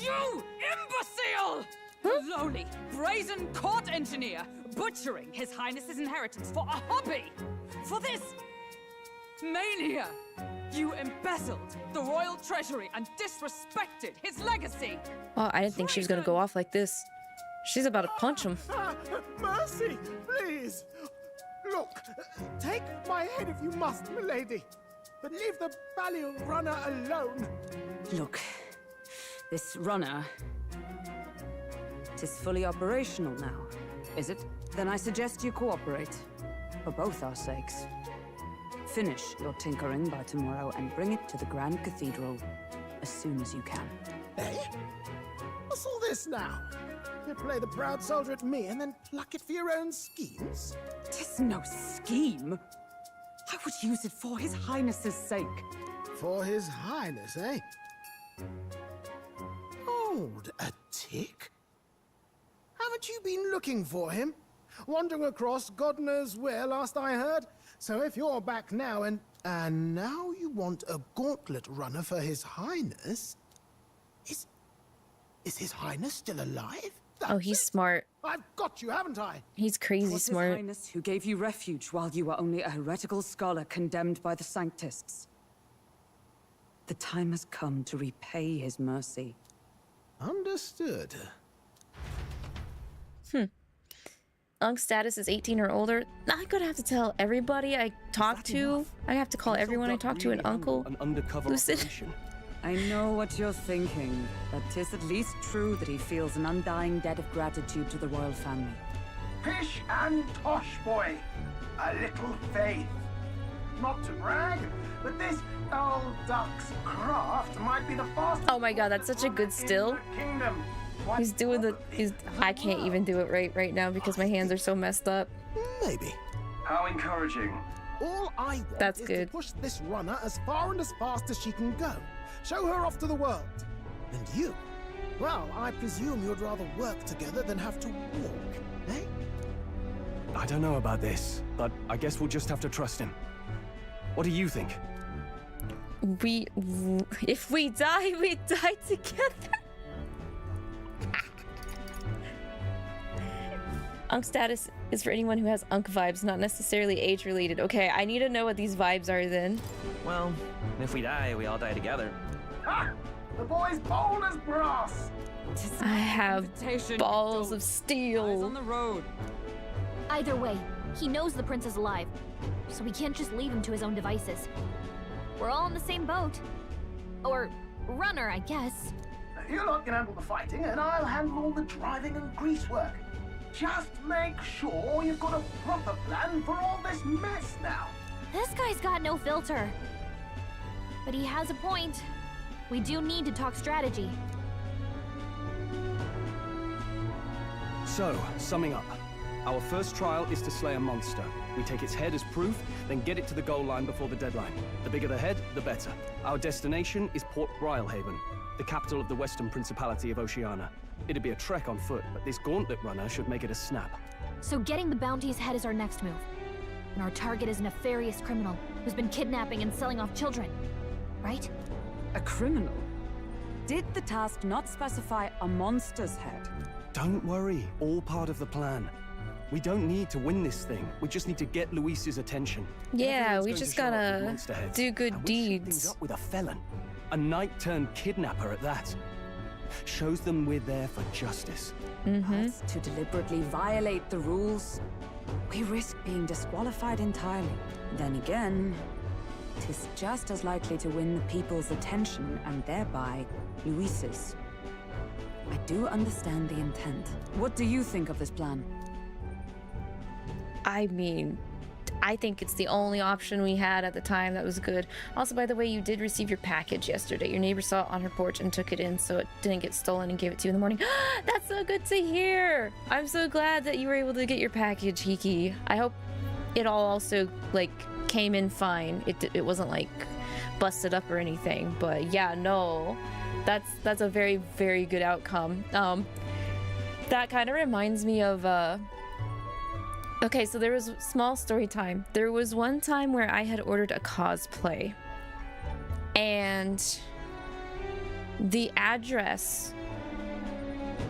You imbecile! Lowly, brazen court engineer, butchering His Highness's inheritance for a hobby! For this mania! You embezzled the royal treasury and disrespected his legacy! Oh, I didn't think she was gonna go off like this. She's about to punch him. Mercy, please! Look, take my head if you must, milady. But leave the Balliol runner alone. Look, this runner... is fully operational now, is it? Then I suggest you cooperate, for both our sakes. Finish your tinkering by tomorrow and bring it to the Grand Cathedral as soon as you can. Eh? What's all this now? You play the proud soldier at me and then pluck it for your own schemes? 'Tis no scheme. I would use it for His Highness's sake. For His Highness, eh? Hold a tick. Haven't you been looking for him? Wandering across God knows where, last I heard. So if you're back now and now you want a gauntlet runner for His Highness, is His Highness still alive? Oh, he's smart. I've got you, haven't I? He's crazy smart. His Highness who gave you refuge while you were only a heretical scholar condemned by the Sanctists. The time has come to repay his mercy. Understood. Unk's status is 18 or older. I'm gonna have to tell everybody I talk to. I have to call everyone I talk to an uncle. An undercover Lucid. operation. I know what you're thinking, but 'tis at least true that he feels an undying debt of gratitude to the royal family. Pish and tosh, boy. A little faith. Not to brag, but this old duck's craft might be the fastest. Oh my god, that's such a good still. Kingdom. He's doing the. I can't even do it right now because my hands are so messed up. Maybe. How encouraging. All I want That's is good. to push this runner as far and as fast as she can go. Show her off to the world. And you? Well, I presume you'd rather work together than have to walk, eh? I don't know about this, but I guess we'll just have to trust him. What do you think? If we die, we die together. Unk status is for anyone who has Unk vibes, not necessarily age related. Okay, I need to know what these vibes are then. Well, if we die, we all die together. Ha! The boy's bold as brass. I have balls of Eyes steel. on the road. Either way, he knows the prince is alive, so we can't just leave him to his own devices. We're all in the same boat. Or runner, I guess. You lot can handle the fighting, and I'll handle all the driving and grease work. Just make sure you've got a proper plan for all this mess now. This guy's got no filter. But he has a point. We do need to talk strategy. So, summing up. Our first trial is to slay a monster. We take its head as proof, then get it to the goal line before the deadline. The bigger the head, the better. Our destination is Port Brylehaven, the capital of the Western Principality of Oceania. It'd be a trek on foot, but this gauntlet runner should make it a snap. So getting the bounty's head is our next move. And our target is a nefarious criminal who's been kidnapping and selling off children. Right? A criminal? Did the task not specify a monster's head? Don't worry, all part of the plan. We don't need to win this thing. We just need to get Luis's attention. Yeah, Everyone's we going to just show up with gotta monster heads, do good and we shoot things deeds. up with a felon. A knight-turned-kidnapper at that. Shows them we're there for justice. But to deliberately violate the rules, we risk being disqualified entirely. Then again, 'tis just as likely to win the people's attention and thereby Luis's. I do understand the intent. What do you think of this plan? I mean, I think it's the only option we had at the time that was good. Also, by the way, you did receive your package yesterday. Your neighbor saw it on her porch and took it in, so it didn't get stolen and gave it to you in the morning. That's so good to hear! I'm so glad that you were able to get your package, 𝐒𝐿𝐒. I hope it all also, like, came in fine. It wasn't, like, busted up or anything. But yeah, no. That's a very, very good outcome. That kind of reminds me of, okay, so there was small story time. There was one time where I had ordered a cosplay and the address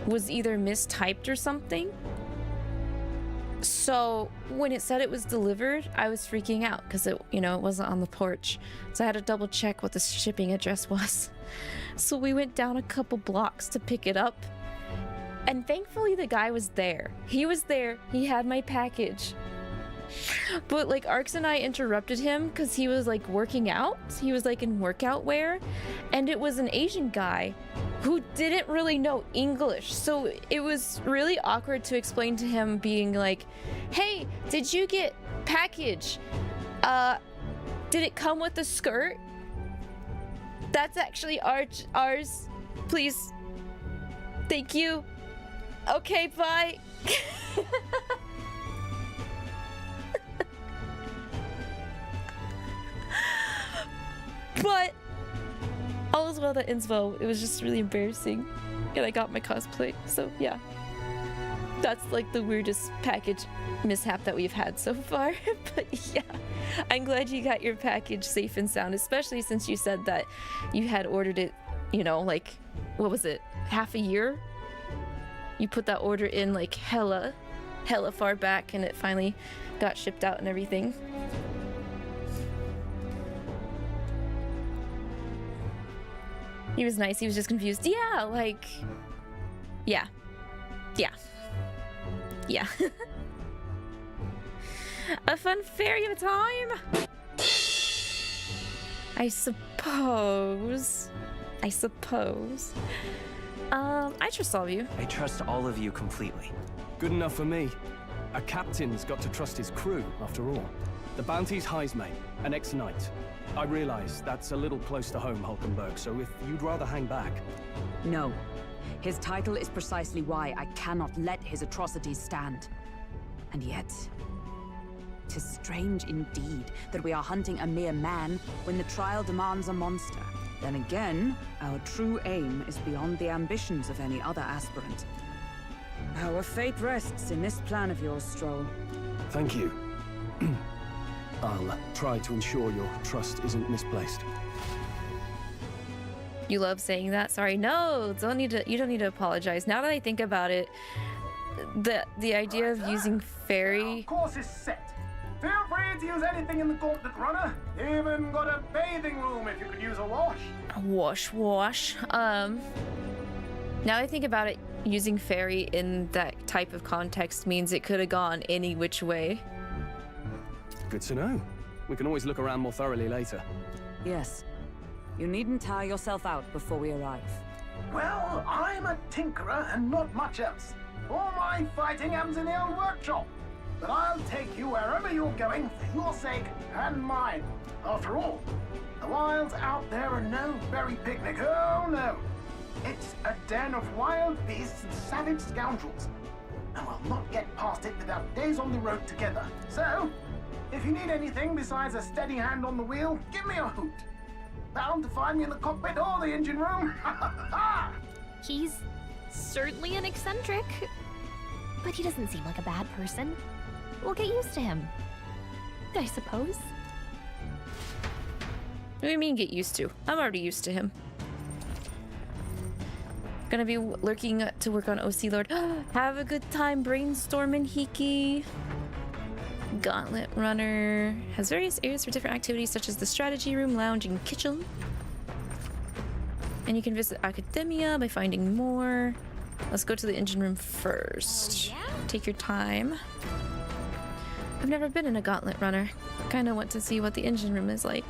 was either mistyped or something. So when it said it was delivered, I was freaking out because it wasn't on the porch. So I had to double check what the shipping address was. So we went down a couple blocks to pick it up. And thankfully the guy was there. He was there. He had my package. But like Arx and I interrupted him because he was like working out. He was like in workout wear. And it was an Asian guy who didn't really know English. So it was really awkward to explain to him being like, hey, did you get package? Did it come with a skirt? That's actually ours. Please. Thank you. Okay, bye. But all is well that ends well. It was just really embarrassing. And I got my cosplay, so yeah. That's like the weirdest package mishap that we've had so far. But yeah, I'm glad you got your package safe and sound, especially since you said that you had ordered it, like, what was it, half a year? You put that order in like hella far back and it finally got shipped out and everything. He was nice, he was just confused. Yeah, like... Yeah. Yeah. Yeah. A fun fairy of a time! I suppose. I trust all of you. I trust all of you completely. Good enough for me. A captain's got to trust his crew, after all. The bounty's 𝐼𝐒𝐕, an ex-knight. I realize that's a little close to home, Hulkenberg, so if you'd rather hang back... No. His title is precisely why I cannot let his atrocities stand. And yet... 'tis strange indeed that we are hunting a mere man when the trial demands a monster. Then again, our true aim is beyond the ambitions of any other aspirant. Our fate rests in this plan of yours, Strohl. Thank you. I'll try to ensure your trust isn't misplaced. You love saying that? Sorry, no, you don't need to apologize. Now that I think about it, the idea of using fairy... Of course is set. Feel free to use anything in the gauntlet runner. Even got a bathing room if you could use a wash. Wash. Now I think about it, using fairy in that type of context means it could have gone any which way. Good to know. We can always look around more thoroughly later. Yes. You needn't tire yourself out before we arrive. Well, I'm a tinkerer and not much else. All my fighting happens in the old workshop. But I'll take you wherever you're going for your sake and mine. After all, the wilds out there are no berry picnic. Oh no. It's a den of wild beasts and savage scoundrels. And we'll not get past it without days on the road together. So, if you need anything besides a steady hand on the wheel, give me a hoot. Bound to find me in the cockpit or the engine room. He's certainly an eccentric, but he doesn't seem like a bad person. We'll get used to him, I suppose. What do you mean get used to? I'm already used to him. Gonna be lurking to work on OC Lord. Have a good time brainstorming, Hiki. Gauntlet Runner has various areas for different activities such as the strategy room, lounge, and kitchen. And you can visit Academia by finding more. Let's go to the engine room first. Oh, yeah? Take your time. I've never been in a Gauntlet Runner. Kind of want to see what the engine room is like.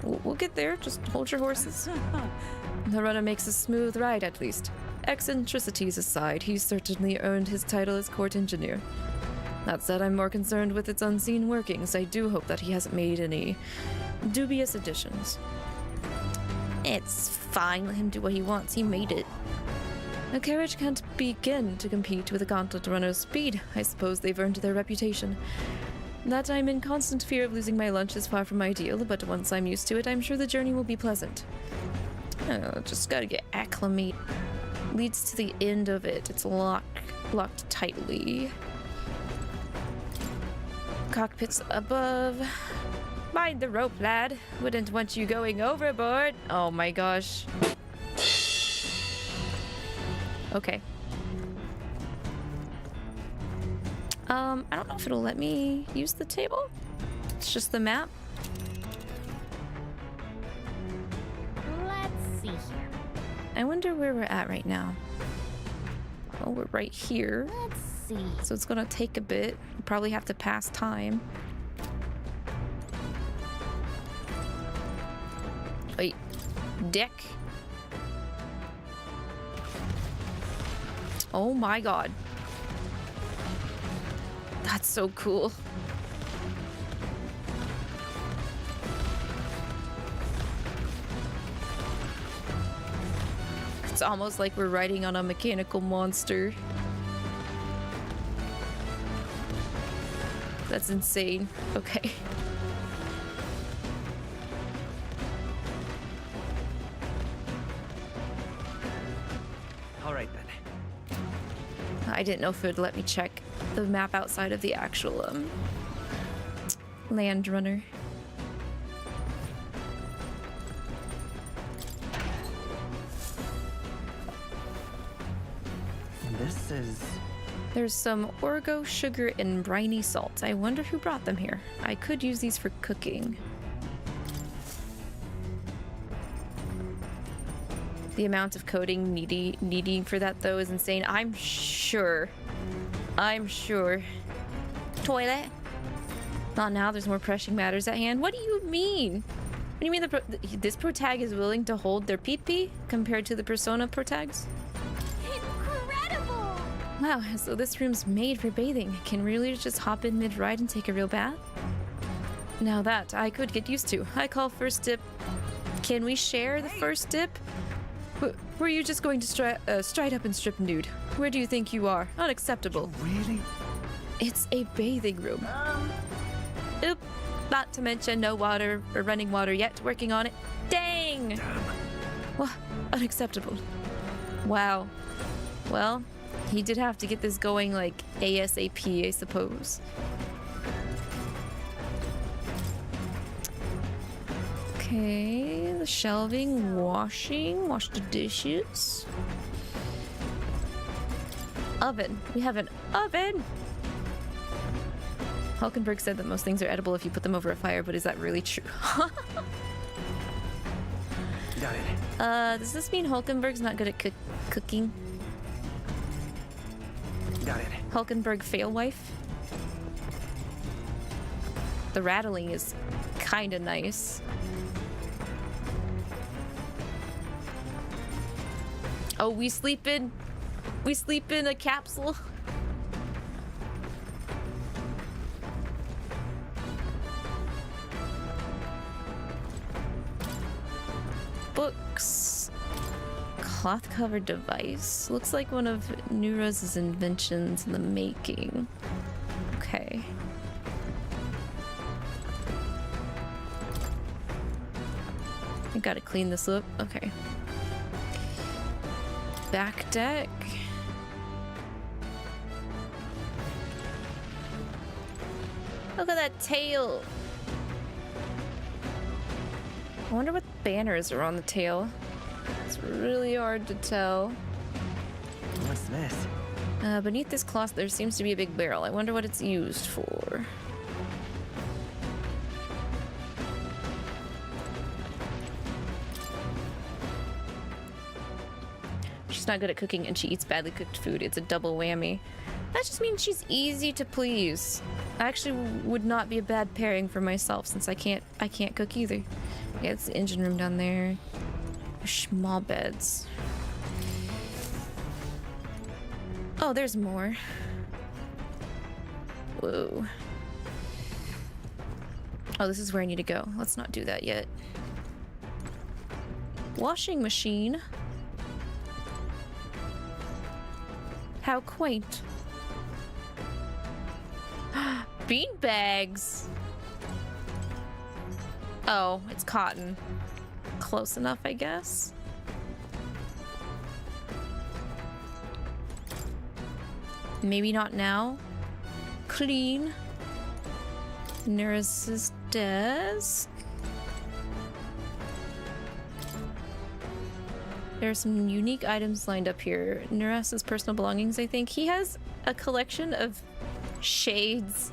We'll get there, just hold your horses. The runner makes a smooth ride, at least. Eccentricities aside, he's certainly earned his title as court engineer. That said, I'm more concerned with its unseen workings. I do hope that he hasn't made any dubious additions. It's fine, let him do what he wants, he made it. A carriage can't begin to compete with a Gauntlet Runner's speed. I suppose they've earned their reputation. That I'm in constant fear of losing my lunch is far from ideal, but once I'm used to it, I'm sure the journey will be pleasant. Oh, just gotta get acclimate. Leads to the end of it. It's locked tightly. Cockpits above. Mind the rope, lad. Wouldn't want you going overboard. Oh my gosh. Okay. I don't know if it'll let me use the table. It's just the map. Let's see here. I wonder where we're at right now. Well, we're right here. Let's see. So it's gonna take a bit. We'll probably have to pass time. Wait. Deck. Oh my god. That's so cool. It's almost like we're riding on a mechanical monster. That's insane. Okay. All right then. I didn't know if it would let me check the map outside of the actual land runner. This is... There's some orgo, sugar, and briny salt. I wonder who brought them here. I could use these for cooking. The amount of coding needing for that though is insane. I'm sure. Toilet? Not now, there's more pressing matters at hand. What do you mean? What do you mean this protag is willing to hold their pee-pee compared to the Persona protags? Incredible! Wow, so this room's made for bathing. Can really just hop in mid-ride and take a real bath? Now that I could get used to. I call first dip. Can we share the first dip? Were you just going to stride up and strip nude? Where do you think you are? Unacceptable. Really? It's a bathing room. Oop. Not to mention no water or running water yet. Working on it. Dang! Damn. Well, unacceptable. Wow. Well, he did have to get this going like ASAP, I suppose. Okay, the shelving, wash the dishes. Oven. We have an oven! Hulkenberg said that most things are edible if you put them over a fire, but is that really true? Got it. Does this mean Hulkenberg's not good at cooking? Got it. Hulkenberg fail wife? The rattling is kinda nice. Oh, we sleep in a capsule. Books. Cloth-covered device. Looks like one of Neuras' inventions in the making. Okay. I gotta clean this up. Okay. Back deck. Look at that tail. I wonder what banners are on the tail. It's really hard to tell. What's this? Beneath this cloth there seems to be a big barrel. I wonder what it's used for. She's not good at cooking and she eats badly cooked food. It's a double whammy. That just means she's easy to please. I actually would not be a bad pairing for myself since I can't cook either. Yeah, it's the engine room down there. Small beds. Oh, there's more. Whoa. Oh, this is where I need to go. Let's not do that yet. Washing machine. How quaint. Bean bags. Oh, it's cotton. Close enough, I guess. Maybe not now. Clean. Neuras' desk. There are some unique items lined up here. Neuras' personal belongings, I think. He has a collection of shades.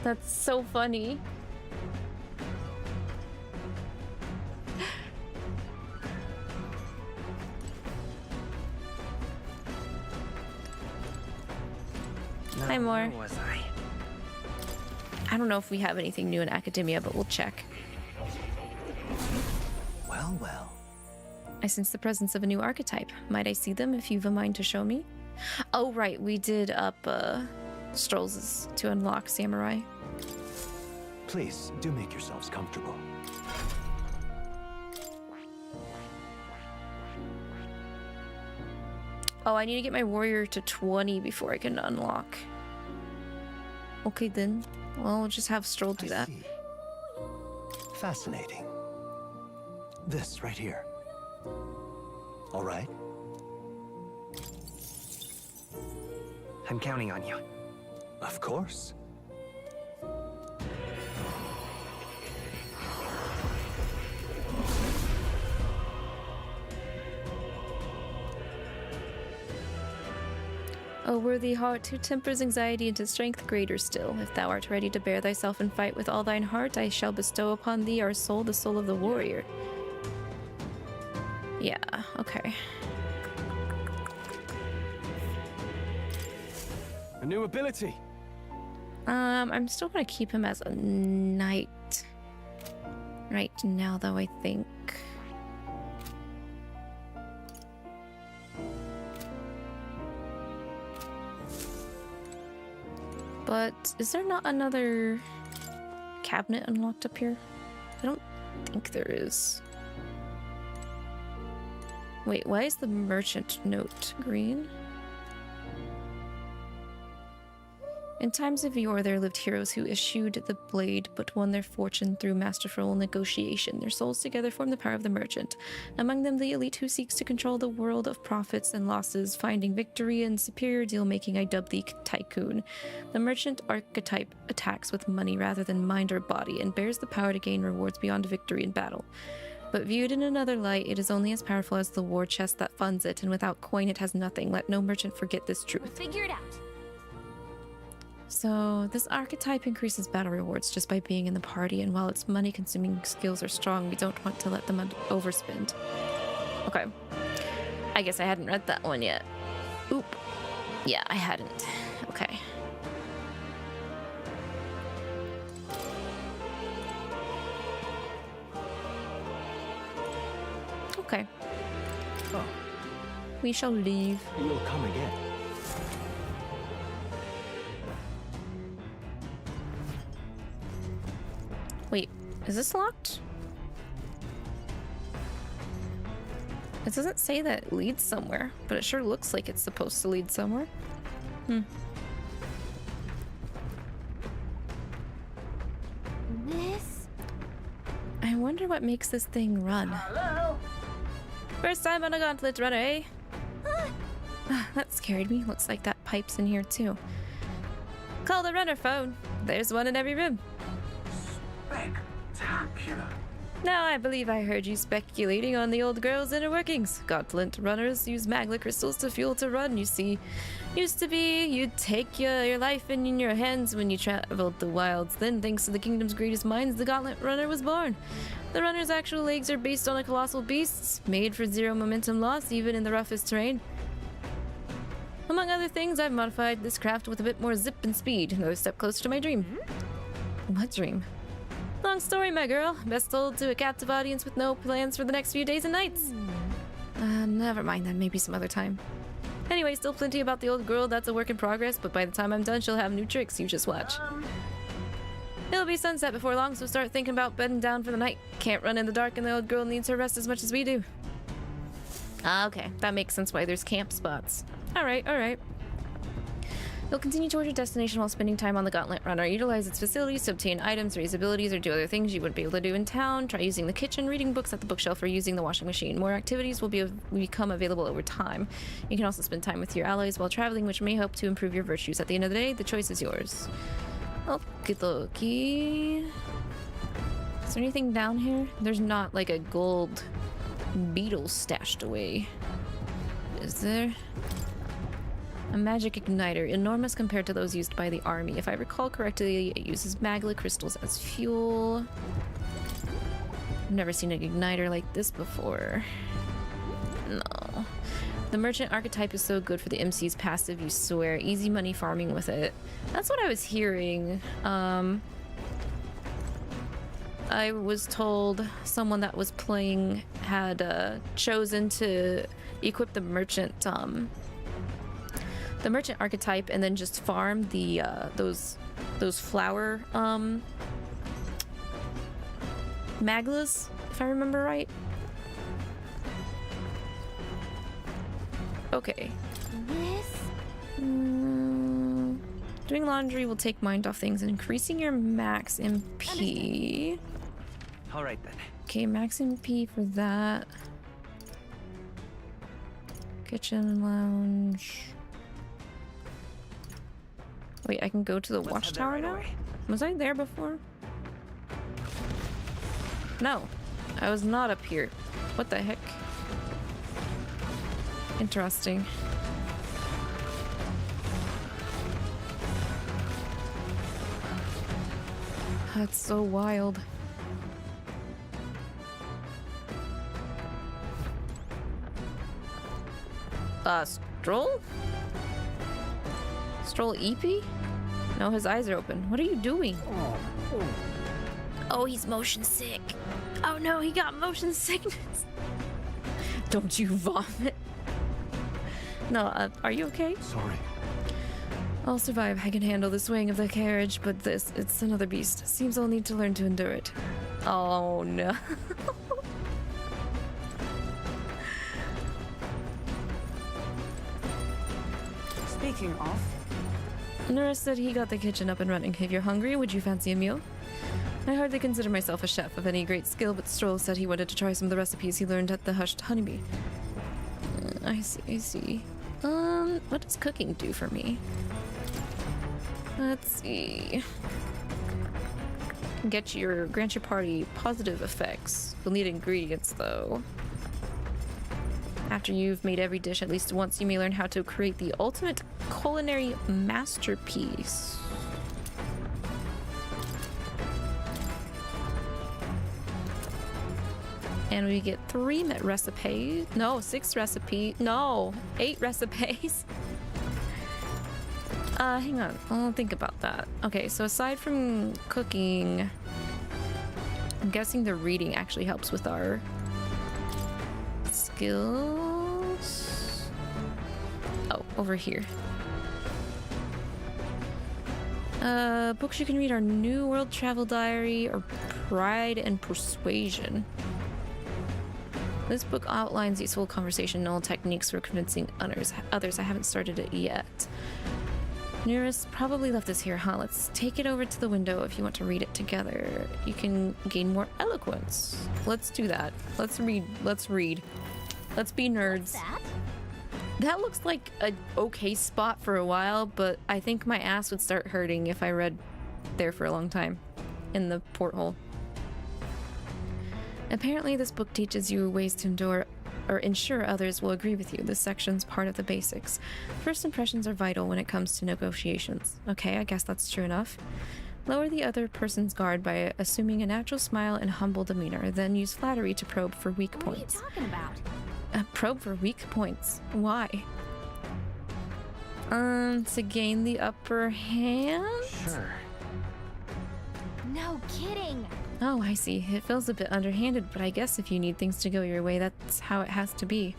That's so funny. Hi, Moore. Where was I? I don't know if we have anything new in academia, but we'll check. Well, well. I sense the presence of a new archetype. Might I see them if you've a mind to show me? Oh, right. We did up Strohl's to unlock Samurai. Please, do make yourselves comfortable. Oh, I need to get my warrior to 20 before I can unlock. Okay, then. Well, we'll just have Strohl do that. See. Fascinating. This right here. All right. I'm counting on you. Of course. O worthy heart, who tempers anxiety into strength greater still, if thou art ready to bear thyself and fight with all thine heart, I shall bestow upon thee our soul, the soul of the warrior. Yeah, okay. A new ability. I'm still gonna keep him as a knight right now, though, I think. But is there not another cabinet unlocked up here? I don't think there is. Wait, why is the merchant note green? In times of yore, there lived heroes who issued the blade, but won their fortune through masterful negotiation. Their souls together form the power of the merchant. Among them, the elite who seeks to control the world of profits and losses, finding victory and superior deal-making. I dub the tycoon. The merchant archetype attacks with money rather than mind or body, and bears the power to gain rewards beyond victory in battle. But viewed in another light, it is only as powerful as the war chest that funds it, and without coin it has nothing. Let no merchant forget this truth. We'll figure it out. So, this archetype increases battle rewards just by being in the party, and while its money-consuming skills are strong, we don't want to let them overspend. Okay. I guess I hadn't read that one yet. Oop. Yeah, I hadn't. Okay. Okay. Oh. We shall leave. You'll come again. Wait, is this locked? It doesn't say that it leads somewhere, but it sure looks like it's supposed to lead somewhere. This? I wonder what makes this thing run. Hello? First time on a gauntlet runner, eh? That scared me. Looks like that pipe's in here too. Call the runner phone. There's one in every room. Spectacular. Now I believe I heard you speculating on the old girl's inner workings. Gauntlet runners use magma crystals to fuel to run, you see. Used to be, you'd take your life in your hands when you traveled the wilds. Then, thanks to the kingdom's greatest minds, the gauntlet runner was born. The runner's actual legs are based on a colossal beast, made for zero momentum loss, even in the roughest terrain. Among other things, I've modified this craft with a bit more zip and speed. Another step closer to my dream. What dream? Long story, my girl. Best told to a captive audience with no plans for the next few days and nights. Never mind then, maybe some other time. Anyway, still plenty about the old girl, that's a work in progress, but by the time I'm done, she'll have new tricks, you just watch. It'll be sunset before long, so start thinking about bedding down for the night. Can't run in the dark and the old girl needs her rest as much as we do. Okay, that makes sense why there's camp spots. Alright. You'll continue toward your destination while spending time on the Gauntlet Runner. Utilize its facilities to obtain items, raise abilities, or do other things you wouldn't be able to do in town. Try using the kitchen, reading books at the bookshelf, or using the washing machine. More activities will become available over time. You can also spend time with your allies while traveling, which may help to improve your virtues. At the end of the day, the choice is yours. Okie dokie. Is there anything down here? There's not like a gold beetle stashed away. Is there? A magic igniter, enormous compared to those used by the army. If I recall correctly, it uses magma crystals as fuel. I've never seen an igniter like this before. No. The merchant archetype is so good for the MC's passive, you swear. Easy money farming with it. That's what I was hearing. I was told someone that was playing had chosen to equip the merchant archetype and then just farm the those flower maglas, if I remember right. Okay. Doing laundry will take mind off things, and increasing your max MP. All right then. Okay, max MP for that. Kitchen lounge. Wait, I can go to the watchtower now? Was I there before? No, I was not up here. What the heck? Interesting. That's so wild. Strohl? Strohl EP? No, his eyes are open. What are you doing? Oh, he's motion sick. Oh no, he got motion sickness. Don't you vomit. No, are you okay? Sorry. I'll survive. I can handle the swaying of the carriage, but it's another beast. Seems I'll need to learn to endure it. Oh no. Speaking of... Neuras said he got the kitchen up and running. If you're hungry, would you fancy a meal? I hardly consider myself a chef of any great skill, but Strohl said he wanted to try some of the recipes he learned at the Hushed Honeybee. I see. What does cooking do for me? Let's see. Grant your party positive effects. You'll need ingredients, though. After you've made every dish at least once, you may learn how to create the ultimate culinary masterpiece. And we get 3 recipes. No, 6 recipes. No, 8 recipes. Hang on. I'll think about that. Okay, so aside from cooking, I'm guessing the reading actually helps with our skills. Oh, over here. Books you can read are New World Travel Diary or Pride and Persuasion. This book outlines useful conversational techniques for convincing others. I haven't started it yet. Neuras probably left this here, huh? Let's take it over to the window if you want to read it together. You can gain more eloquence. Let's do that. Let's read. Let's be nerds. That looks like an okay spot for a while, but I think my ass would start hurting if I read there for a long time in the porthole. Apparently, this book teaches you ways to endure or ensure others will agree with you. This section's part of the basics. First impressions are vital when it comes to negotiations. Okay, I guess that's true enough. Lower the other person's guard by assuming a natural smile and humble demeanor, then use flattery to probe for weak points. What are you talking about? Probe for weak points. Why? To gain the upper hand? Sure. No kidding. Oh, I see. It feels a bit underhanded, but I guess if you need things to go your way, that's how it has to be.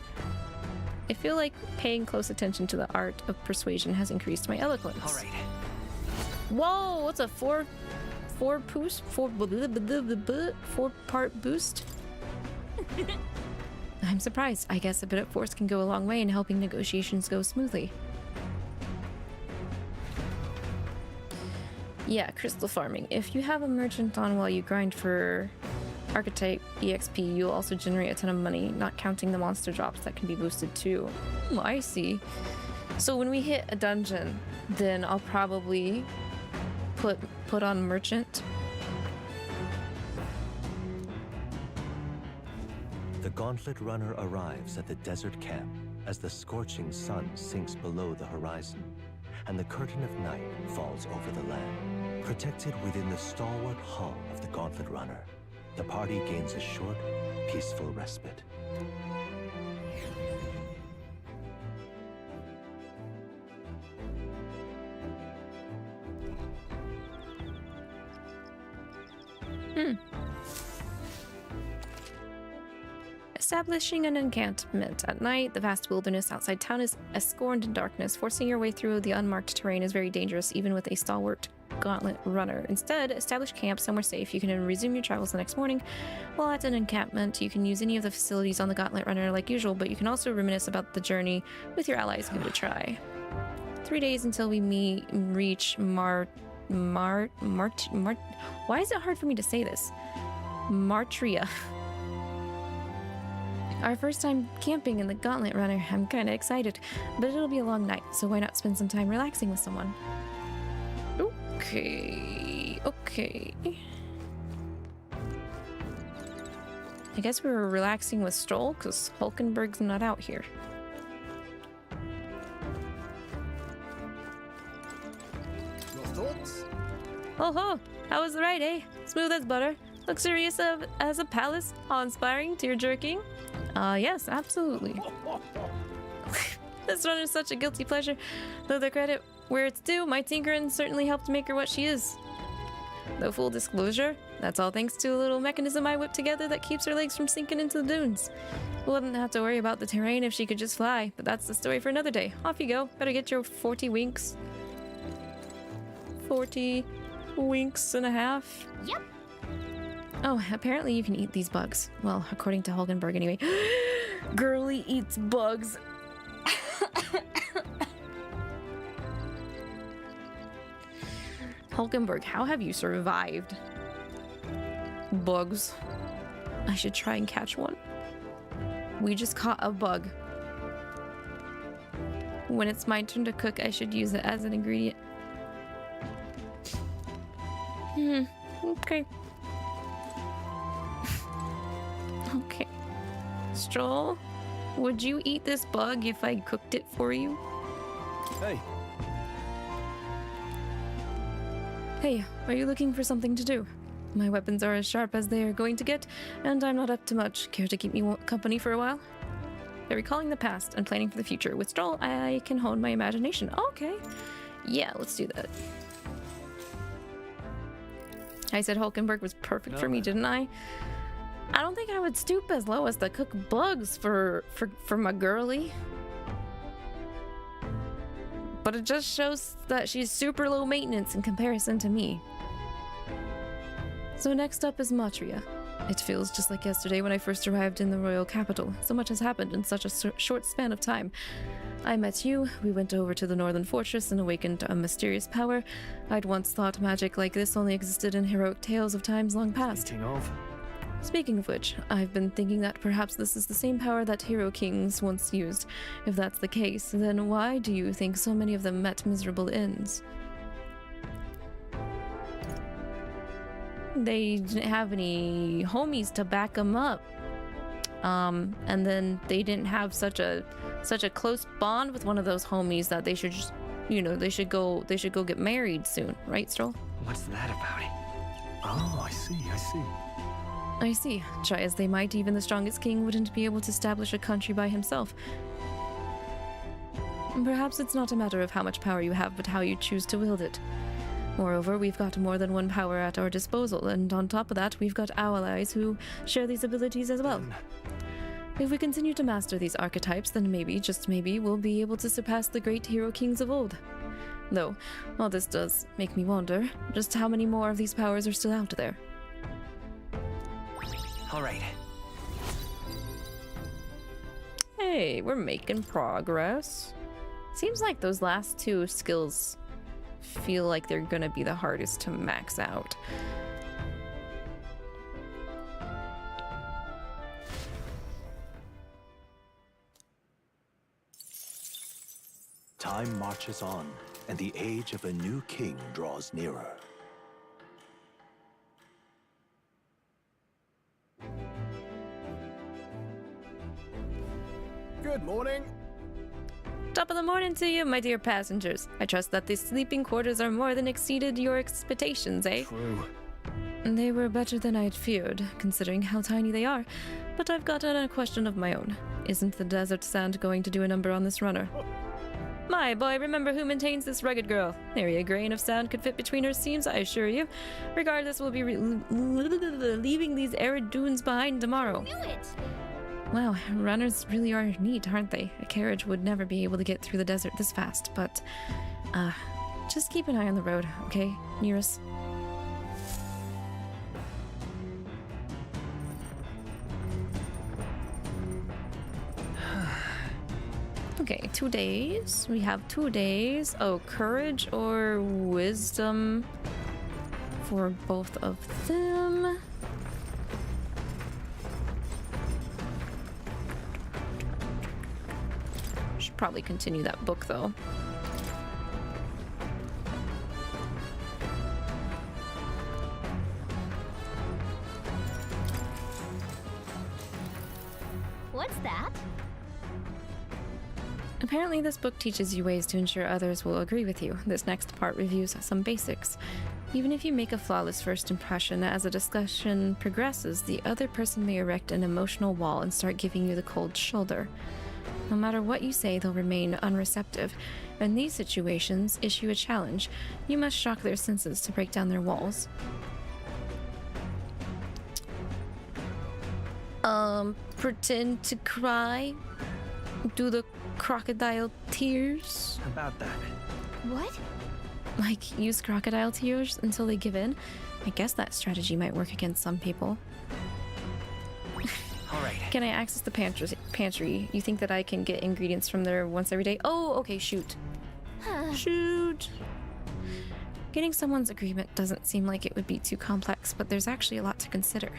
I feel like paying close attention to the art of persuasion has increased my eloquence. All right. Whoa, what's a four part boost? I'm surprised. I guess a bit of force can go a long way in helping negotiations go smoothly. Yeah, crystal farming. If you have a merchant on while you grind for archetype EXP, you'll also generate a ton of money, not counting the monster drops that can be boosted too. Oh, I see. So when we hit a dungeon, then I'll probably put on merchant. The Gauntlet Runner arrives at the desert camp as the scorching sun sinks below the horizon, and the curtain of night falls over the land. Protected within the stalwart hull of the Gauntlet Runner, the party gains a short, peaceful respite. Establishing an encampment at night. The vast wilderness outside town is scorned in darkness. Forcing your way through the unmarked terrain is very dangerous, even with a stalwart Gauntlet Runner. Instead, establish camp somewhere safe. You can resume your travels the next morning. While at an encampment, you can use any of the facilities on the Gauntlet Runner like usual, but you can also reminisce about the journey with your allies and give it a try. 3 days until we reach why is it hard for me to say this? Martira. Our first time camping in the Gauntlet Runner. I'm kinda excited, but it'll be a long night, so why not spend some time relaxing with someone? Okay. I guess we were relaxing with Strohl, because Hulkenberg's not out here. Your thoughts? Oh, how was the ride, eh? Smooth as butter. Luxurious as a palace. Awe-inspiring, tear-jerking. Yes, absolutely. This run is such a guilty pleasure. Though the credit where it's due, my tinkering certainly helped make her what she is. Though full disclosure, that's all thanks to a little mechanism I whipped together that keeps her legs from sinking into the dunes. Wouldn't have to worry about the terrain if she could just fly, but that's the story for another day. Off you go. Better get your 40 winks. 40 winks and a half. Yep. Oh, apparently you can eat these bugs. Well, according to Hulkenberg anyway. Girly eats bugs. Hulkenberg, how have you survived? Bugs. I should try and catch one. We just caught a bug. When it's my turn to cook, I should use it as an ingredient. Okay. Okay. Strohl, would you eat this bug if I cooked it for you? Hey. Hey, are you looking for something to do? My weapons are as sharp as they are going to get, and I'm not up to much. Care to keep me company for a while? By recalling the past and planning for the future. With Strohl, I can hone my imagination. Okay. Yeah, let's do that. I said Hulkenberg was perfect for me, didn't I? I don't think I would stoop as low as to cook bugs for my girlie. But it just shows that she's super low maintenance in comparison to me. So next up is Martira. It feels just like yesterday when I first arrived in the royal capital. So much has happened in such a short span of time. I met you, we went over to the northern fortress and awakened a mysterious power. I'd once thought magic like this only existed in heroic tales of times long past. Speaking of which, I've been thinking that perhaps this is the same power that hero kings once used. If that's the case, then why do you think so many of them met miserable ends? They didn't have any homies to back them up. And then they didn't have such a close bond with one of those homies that they should just, you know, they should go get married soon, right, Strohl? What's that about it? Oh, I see. I see. Try as they might, even the strongest king wouldn't be able to establish a country by himself. Perhaps it's not a matter of how much power you have, but how you choose to wield it. Moreover, we've got more than one power at our disposal, and on top of that, we've got our allies who share these abilities as well. If we continue to master these archetypes, then maybe, just maybe, we'll be able to surpass the great hero kings of old. Though, all this does make me wonder just how many more of these powers are still out there. All right. Hey, we're making progress. Seems like those last two skills feel like they're gonna be the hardest to max out. Time marches on, and the age of a new king draws nearer. Good morning. Top of the morning to you, my dear passengers. I trust that these sleeping quarters are more than exceeded your expectations, eh? True. They were better than I'd feared, considering how tiny they are. But I've got a question of my own. Isn't the desert sand going to do a number on this runner? My boy, remember who maintains this rugged girl. Nary a grain of sand could fit between her seams, I assure you. Regardless, we'll be leaving these arid dunes behind tomorrow. Do it! Wow, runners really are neat, aren't they? A carriage would never be able to get through the desert this fast, but, just keep an eye on the road, okay, Neuras? Okay, 2 days. We have 2 days. Oh, courage or wisdom for both of them. Should probably continue that book though. What's that? Apparently this book teaches you ways to ensure others will agree with you. This next part reviews some basics. Even if you make a flawless first impression, as a discussion progresses, the other person may erect an emotional wall and start giving you the cold shoulder. No matter what you say, they'll remain unreceptive. In these situations, issue a challenge. You must shock their senses to break down their walls. Pretend to cry? Do the crocodile tears? About that. What? Like, use crocodile tears until they give in? I guess that strategy might work against some people. Alright. Can I access the pantry? You think that I can get ingredients from there once every day? Oh, okay, shoot. Shoot. Getting someone's agreement doesn't seem like it would be too complex, but there's actually a lot to consider.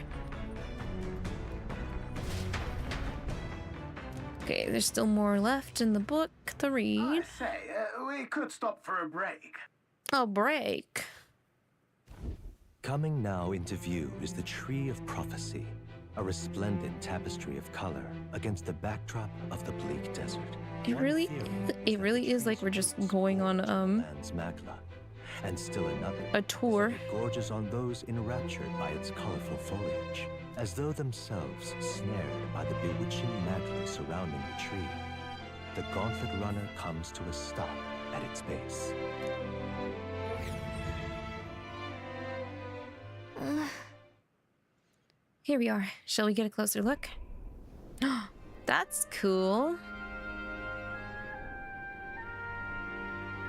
Okay, there's still more left in the book to read. I say, we could stop for a break. A break. Coming now into view is the Tree of Prophecy, a resplendent tapestry of color against the backdrop of the bleak desert. It really is like we're just going on Magla, and still another a tour. Gorges on those enraptured by its colorful foliage, as though themselves snared by the bewitching Magla surrounding the tree. The Gauntlet Runner comes to a stop at its base. Here we are. Shall we get a closer look? That's cool.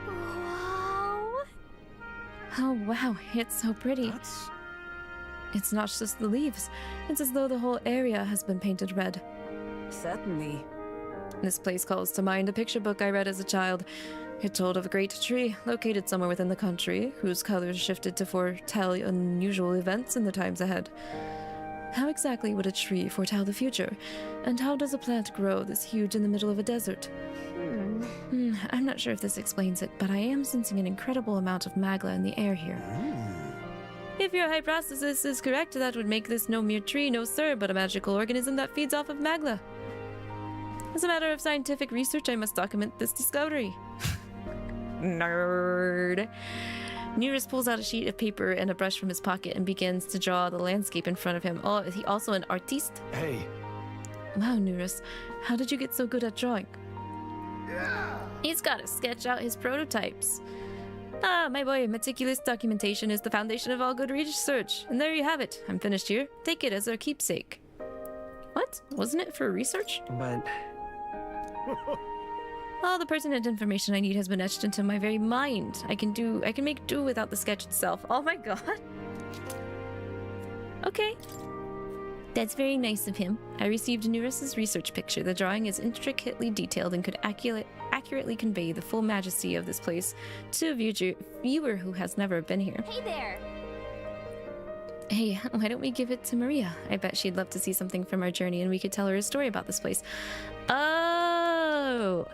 Wow. Oh wow, it's so pretty. It's not just the leaves. It's as though the whole area has been painted red. Certainly. This place calls to mind a picture book I read as a child. It told of a great tree located somewhere within the country, whose colors shifted to foretell unusual events in the times ahead. How exactly would a tree foretell the future? And how does a plant grow this huge in the middle of a desert? I'm not sure if this explains it, but I am sensing an incredible amount of magla in the air here. If your hypothesis is correct, that would make this no mere tree, no sir, but a magical organism that feeds off of magla. As a matter of scientific research, I must document this discovery. Nerd. Neuras pulls out a sheet of paper and a brush from his pocket and begins to draw the landscape in front of him. Oh, is he also an artiste? Hey. Wow, Neuras. How did you get so good at drawing? He's got to sketch out his prototypes. Ah, my boy, meticulous documentation is the foundation of all good research. And there you have it. I'm finished here. Take it as our keepsake. What? Wasn't it for research? But... All the pertinent information I need has been etched into my very mind. I can make do without the sketch itself. Oh my god. Okay. That's very nice of him. I received Neuras' research picture. The drawing is intricately detailed and could accurately convey the full majesty of this place to a viewer who has never been here. Hey there! Hey, why don't we give it to Maria? I bet she'd love to see something from our journey and we could tell her a story about this place. Oh,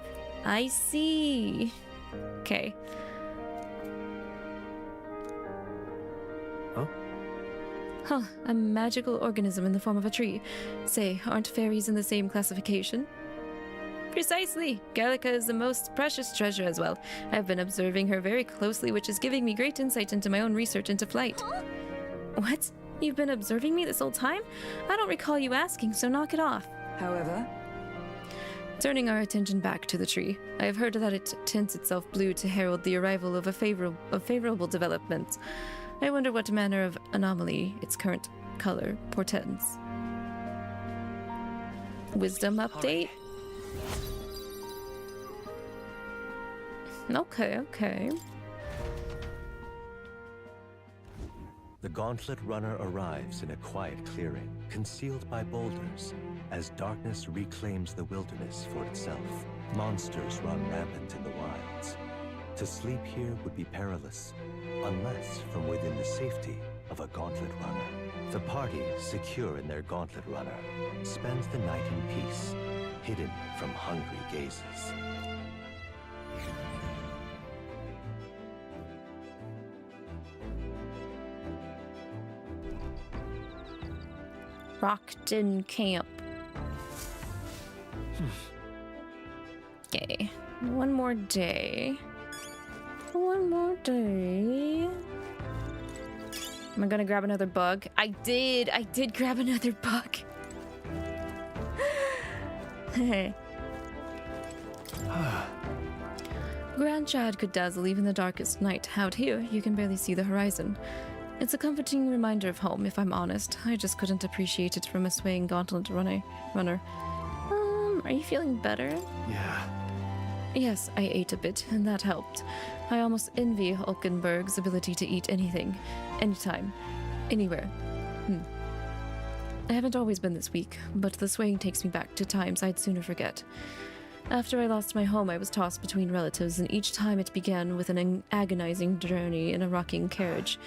I see. Okay. Huh, a magical organism in the form of a tree. Say, aren't fairies in the same classification? Precisely. 𝐿𝐼𝐒 is the most precious treasure as well. I've been observing her very closely, which is giving me great insight into my own research into flight. Huh? What? You've been observing me this whole time? I don't recall you asking, so knock it off. However? Turning our attention back to the tree, I have heard that it tints itself blue to herald the arrival of a favorable development. I wonder what manner of anomaly its current color portends. Wisdom update? Okay. The Gauntlet Runner arrives in a quiet clearing, concealed by boulders, as darkness reclaims the wilderness for itself. Monsters run rampant in the wilds. To sleep here would be perilous, unless from within the safety of a Gauntlet Runner. The party, secure in their Gauntlet Runner, spends the night in peace, hidden from hungry gazes. Rockton Camp. Okay, one more day. Am I gonna grab another bug? I did grab another bug. Grandchad could dazzle even the darkest night. Out here, you can barely see the horizon. It's a comforting reminder of home, if I'm honest. I just couldn't appreciate it from a swaying gauntlet runner. Are you feeling better? Yeah. Yes, I ate a bit, and that helped. I almost envy 𝐒𝐷𝐿 ability to eat anything, anytime, anywhere. I haven't always been this weak, but the swaying takes me back to times I'd sooner forget. After I lost my home, I was tossed between relatives, and each time it began with an agonizing journey in a rocking carriage.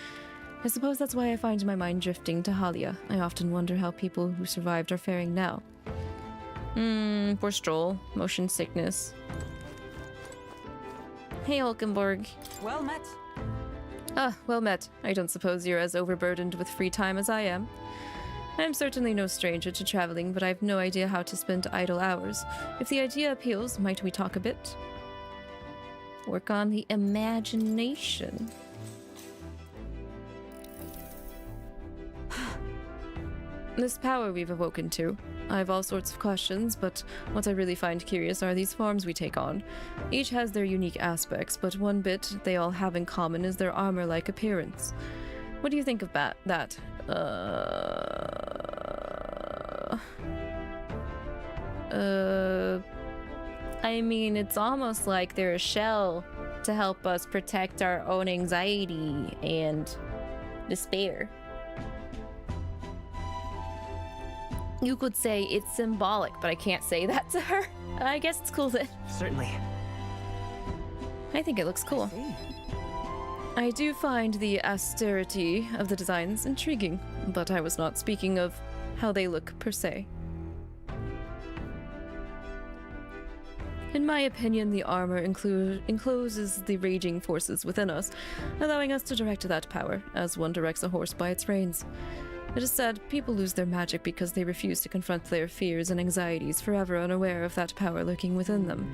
I suppose that's why I find my mind drifting to Halia. I often wonder how people who survived are faring now. Poor Strohl. Motion sickness. Hey, 𝐒𝐿kenborg. Well met. Well met. I don't suppose you're as overburdened with free time as I am. I'm certainly no stranger to traveling, but I've no idea how to spend idle hours. If the idea appeals, might we talk a bit? Work on the imagination. This power we've awoken to. I have all sorts of questions, but what I really find curious are these forms we take on. Each has their unique aspects, but one bit they all have in common is their armor-like appearance. What do you think of that? I mean, it's almost like they're a shell to help us protect our own anxiety and despair. You could say it's symbolic, but I can't say that to her. I guess it's cool then. Certainly. I think it looks cool. I do find the austerity of the designs intriguing, but I was not speaking of how they look per se. In my opinion, the armor encloses the raging forces within us, allowing us to direct that power, as one directs a horse by its reins. It is said people lose their magic because they refuse to confront their fears and anxieties, forever unaware of that power lurking within them.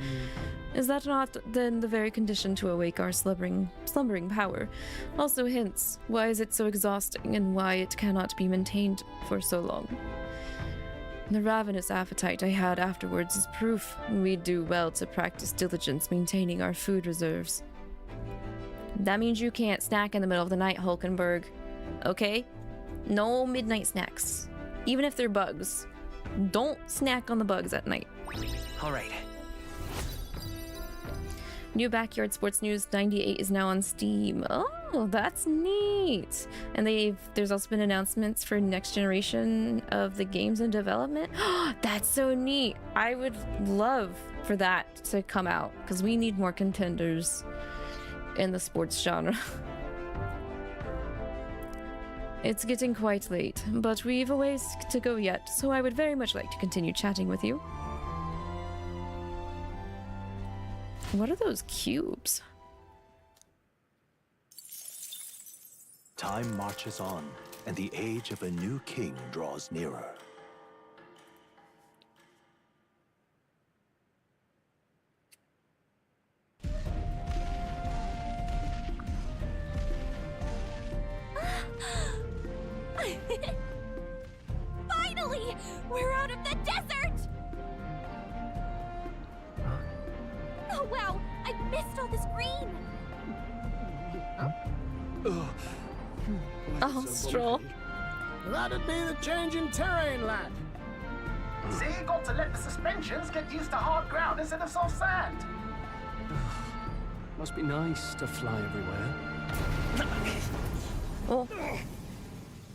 Is that not, then, the very condition to awake our slumbering power? Also hints, why is it so exhausting, and why it cannot be maintained for so long? The ravenous appetite I had afterwards is proof we do well to practice diligence maintaining our food reserves. That means you can't snack in the middle of the night, 𝐒𝐿kenborg. Okay? No midnight snacks. Even if they're bugs. Don't snack on the bugs at night. Alright. New Backyard Sports News 98 is now on Steam. Oh, that's neat. And there's also been announcements for next generation of the games in development. That's so neat. I would love for that to come out, because we need more contenders in the sports genre. It's getting quite late, but we've a ways to go yet, so I would very much like to continue chatting with you. What are those cubes? Time marches on, and the age of a new king draws nearer. Finally! We're out of the desert! Oh wow! I missed all this green! Oh, Strohl. That'd be the change in terrain, lad. See, got to let the suspensions get used to hard ground instead of soft sand. Must be nice to fly everywhere. Oh.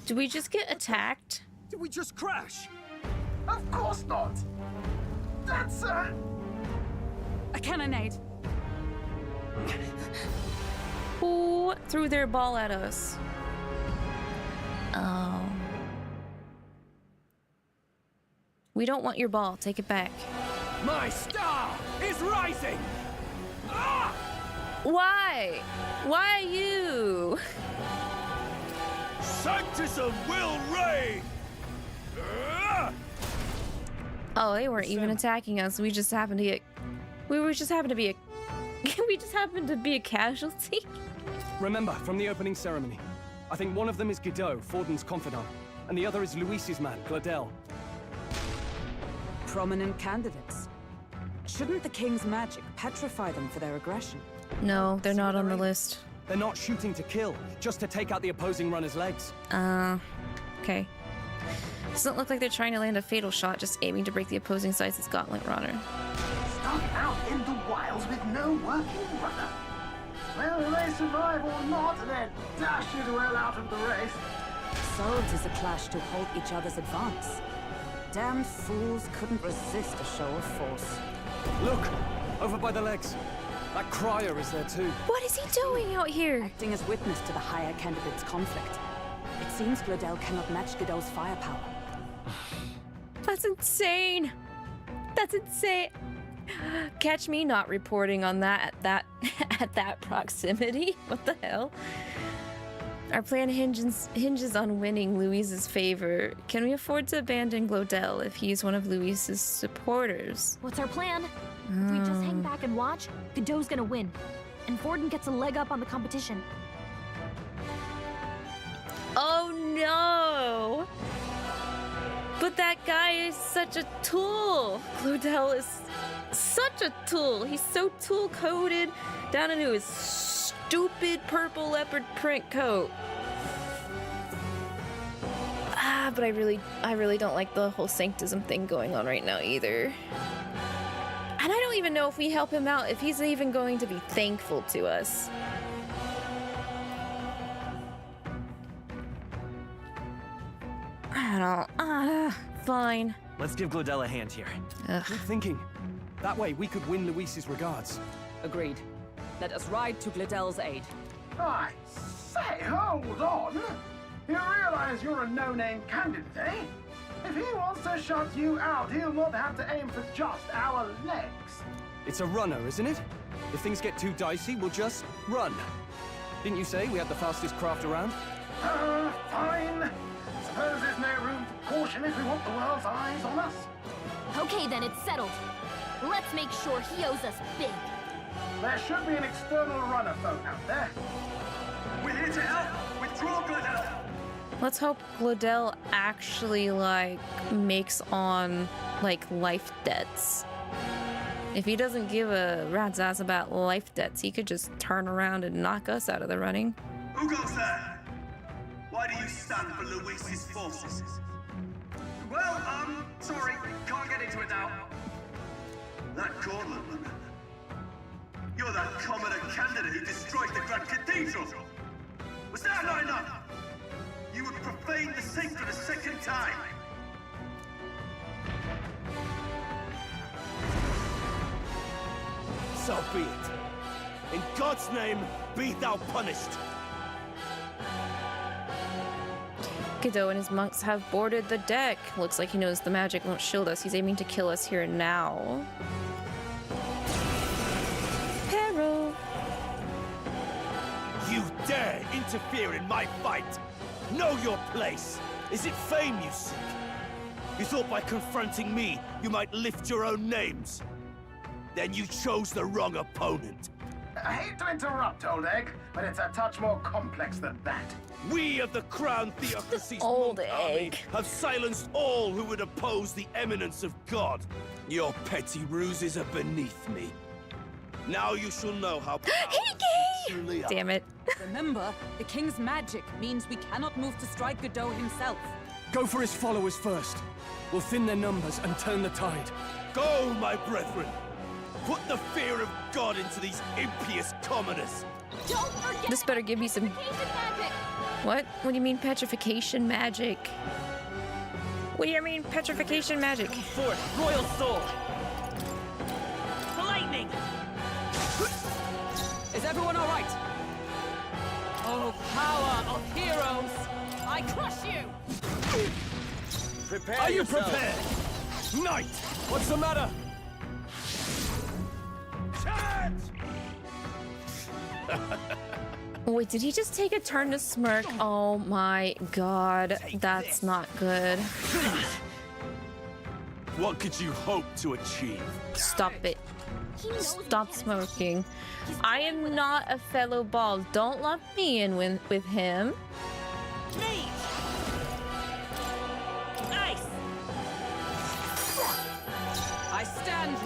Did we just get attacked? Did we just crash? Of course not! That's a cannonade. Who threw their ball at us? Oh. We don't want your ball. Take it back. My star is rising! Ah! Why? Why you? Sanctism will reign! Oh, they weren't even attacking us. We just happened to get... We just happened to be a... we just happened to be a casualty. Remember, from the opening ceremony, I think one of them is 𝐒𝐿𝐷𝐿, Forden's confidant, and the other is Luis's man, 𝐒𝐿𝐷𝐿. Prominent candidates. shouldn't the king's magic petrify them for their aggression? No, they're not on the list. They're not shooting to kill, just to take out the opposing runner's legs. Okay. Doesn't look like they're trying to land a fatal shot, just aiming to break the opposing side's gauntlet runner. Stuck out in the wilds with no working runner. Well, will they survive or not, they're dashed well out of the race. So 'tis a clash to halt each other's advance. Damned fools couldn't resist a show of force. Look! Over by the legs. That crier is there too. What is he doing out here? Acting as witness to the higher candidate's conflict. It seems Glodell cannot match Godot's firepower. That's insane! That's insane! Catch me not reporting on that at that proximity. What the hell? Our plan hinges on winning Louise's favor. Can we afford to abandon Glodell if he's one of Louise's supporters? What's our plan? If we just hang back and watch, Godot's gonna win. And Forden gets a leg up on the competition. Oh no! But that guy is such a tool! Glodell is such a tool! He's so tool-coded down into his stupid purple leopard print coat. But I really don't like the whole sanctism thing going on right now either. And I don't even know if we help him out, if he's even going to be thankful to us. I don't. Fine. Let's give Glodell a hand here. Ugh. Good thinking. That way we could win Luis's regards. Agreed. Let us ride to Glodell's aid. I say, hold on. You realize you're a no-name candidate, eh? If he wants to shut you out, he'll not have to aim for just our legs. It's a runner, isn't it? If things get too dicey, we'll just run. Didn't you say we had the fastest craft around? Fine. Suppose there's no room for caution if we want the world's eyes on us. Okay then, it's settled. Let's make sure he owes us big. There should be an external runner phone out there. We're here to help. Withdraw, Glodell. Let's hope Glodell actually, like, makes on, like, life debts. If he doesn't give a rat's ass about life debts, he could just turn around and knock us out of the running. Who goes there? Why do you stand for Luis's forces? Well, sorry, can't get into it now. That Gauntlet runner. You're that commoner candidate who destroyed the Grand Cathedral. Was that not enough? You would profane the sacred a second time. So be it. In God's name, be thou punished. Godot and his monks have boarded the deck. Looks like he knows the magic won't shield us. He's aiming to kill us here and now. Peril. You dare interfere in my fight? Know your place. Is it fame you seek? You thought by confronting me, you might lift your own names? Then you chose the wrong opponent. I hate to interrupt, Old Egg, but it's a touch more complex than that. We of the Crown Theocracy's Old monk army Egg have silenced all who would oppose the eminence of God. Your petty ruses are beneath me. Now you shall know how powerful you truly are. Damn it. Remember, the king's magic means we cannot move to strike Godot himself. Go for his followers first. We'll thin their numbers and turn the tide. Go, my brethren! Put the fear of God into these impious commoners! Don't forget. This better give me some. What? What do you mean petrification magic? What do you mean petrification magic? Come forth, royal soul! The lightning! Is everyone all right? Oh, power of heroes! I crush you! Prepare Are you yourself. prepared? Knight! What's the matter? Wait, did he just take a turn to smirk? Oh my god, that's not good. What could you hope to achieve? Stop it. Stop smoking. I am not a fellow bald. Don't lump me in with him. Mage! Ice! I stand.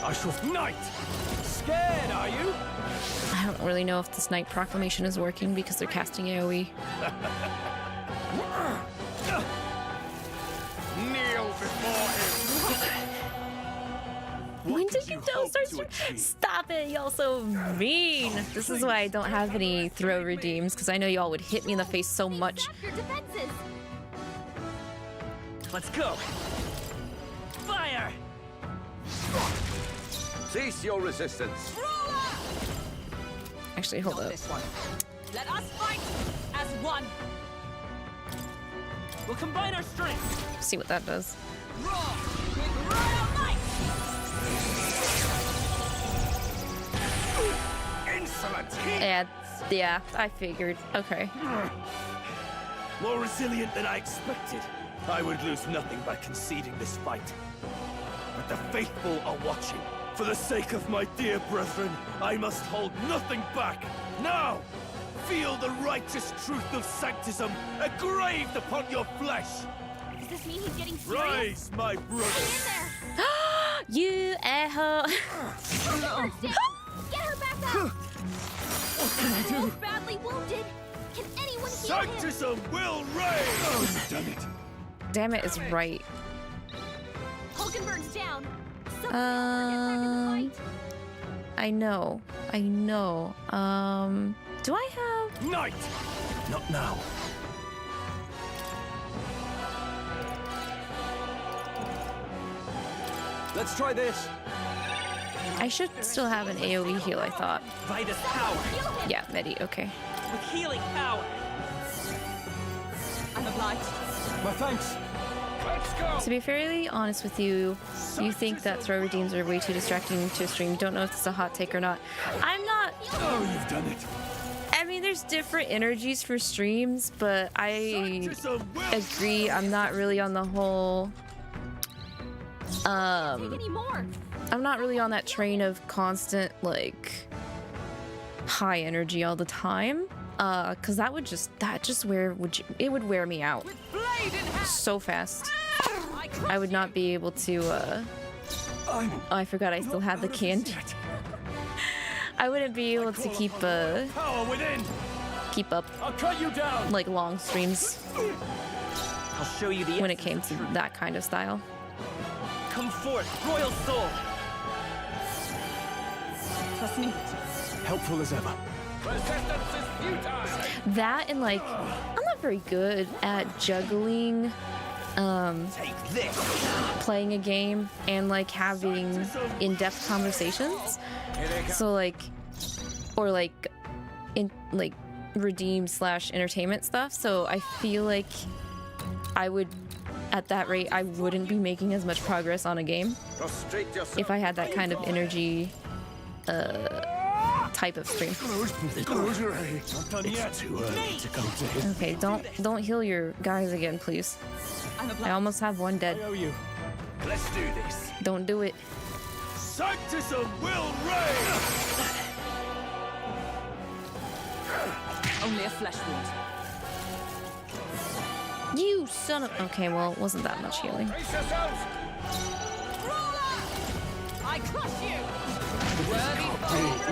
I shall knight. Scared, are you? I don't really know if this Knight Proclamation is working because they're casting AoE. Kneel before him. When did you don't start? Stop it! Y'all so mean. This is why I don't have any throw redeems, because I know y'all would hit me in the face so much. Let's go. Fire! Cease your resistance. Actually, hold up. Let us fight as one. We'll combine our strength. See what that does. Roar with royal might. Insolent. Yeah, I figured. Okay. More resilient than I expected. I would lose nothing by conceding this fight. But the faithful are watching. For the sake of my dear brethren, I must hold nothing back. Now, feel the righteous truth of sanctism engraved upon your flesh. Does this mean he's getting serious? Rise, my brothers. You a-ho. Get her back up! What can I do? He's badly wounded. Can anyone heal him? Sanctism will reign! Oh, you've done it. Damn it is right. Hulkenberg's down. I know. Do I have Knight? Not now. Let's try this. I should still have an AoE heal, I thought. Vitus power. Yeah, Medi, okay. With healing power. I'm obliged. My thanks. Let's go. To be fairly honest with you, you think that throw redeems are way too distracting to stream. Don't know if it's a hot take or not. I'm not. Oh, you've done it. I mean, there's different energies for streams, but I agree. I'm not really on the whole. I'm not really on that train of constant like high energy all the time. Cause that would just it would wear me out so fast. I would not be able to oh, I forgot I still had the candy. I wouldn't be able to keep up like long streams. I'll show you the when it came to that kind of style. Come forth, royal soul. Trust me. Helpful as ever. Resistance is futile. That and like I'm not very good at juggling playing a game and like having in-depth conversations. So like or like in like redeem / entertainment stuff. So I feel like I would at that rate I wouldn't be making as much progress on a game if I had that kind of energy type of stream. It's too early to come to his. Okay, don't heal your guys again, please. I almost have one dead. Let's do this. Don't do it. Sanctism will reign. Only a flesh wound. You son of. Okay, well, it wasn't that much healing. I crush you.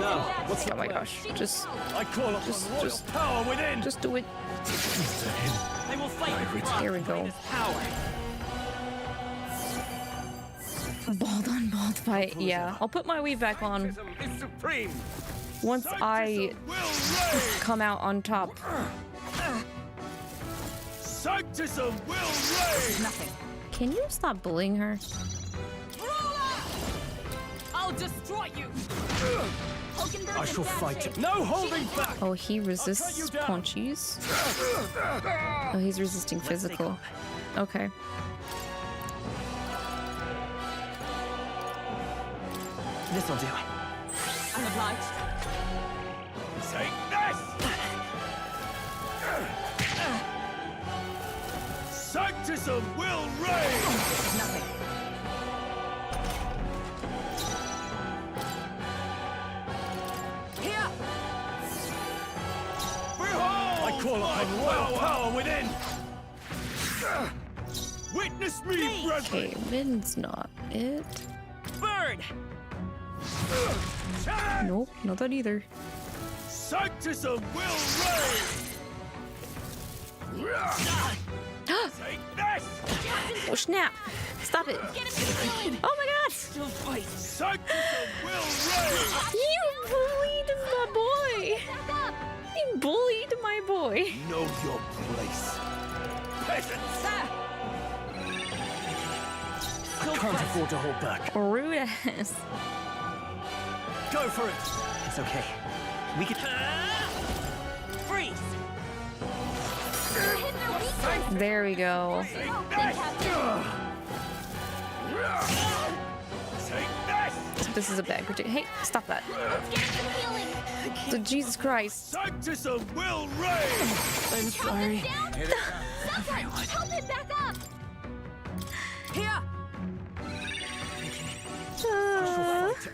No. Oh my gosh! Just power within. Just do it. I will fight with Here we go. power. Bald on bald fight. Yeah, I'll put my weave back on once I come out on top. Sanctism will reign. Can you stop bullying her? I'll destroy you. I shall fight. No holding back. Oh, he resists punchies. Oh, he's resisting physical. Okay. This'll do. I'm obliged. Take this. Sanctism will reign. Nothing. Here. Behold! I call upon royal power within. Witness me, brethren. Okay, Vin's not it. Bird. Nope, not that either. Sanctism will reign! Take this! Oh snap! Stop it! Oh my god! Sanctism will reign! You bullied my boy! You bullied my boy! Know your place. Peasants! I can't afford to hold back. Rude ass. Go for it! It's okay. We can... Freeze! There we go. This is a bad critique. Hey, stop that. So, Jesus Christ. Sanctism will reign! I'm sorry. Help him back up! Here!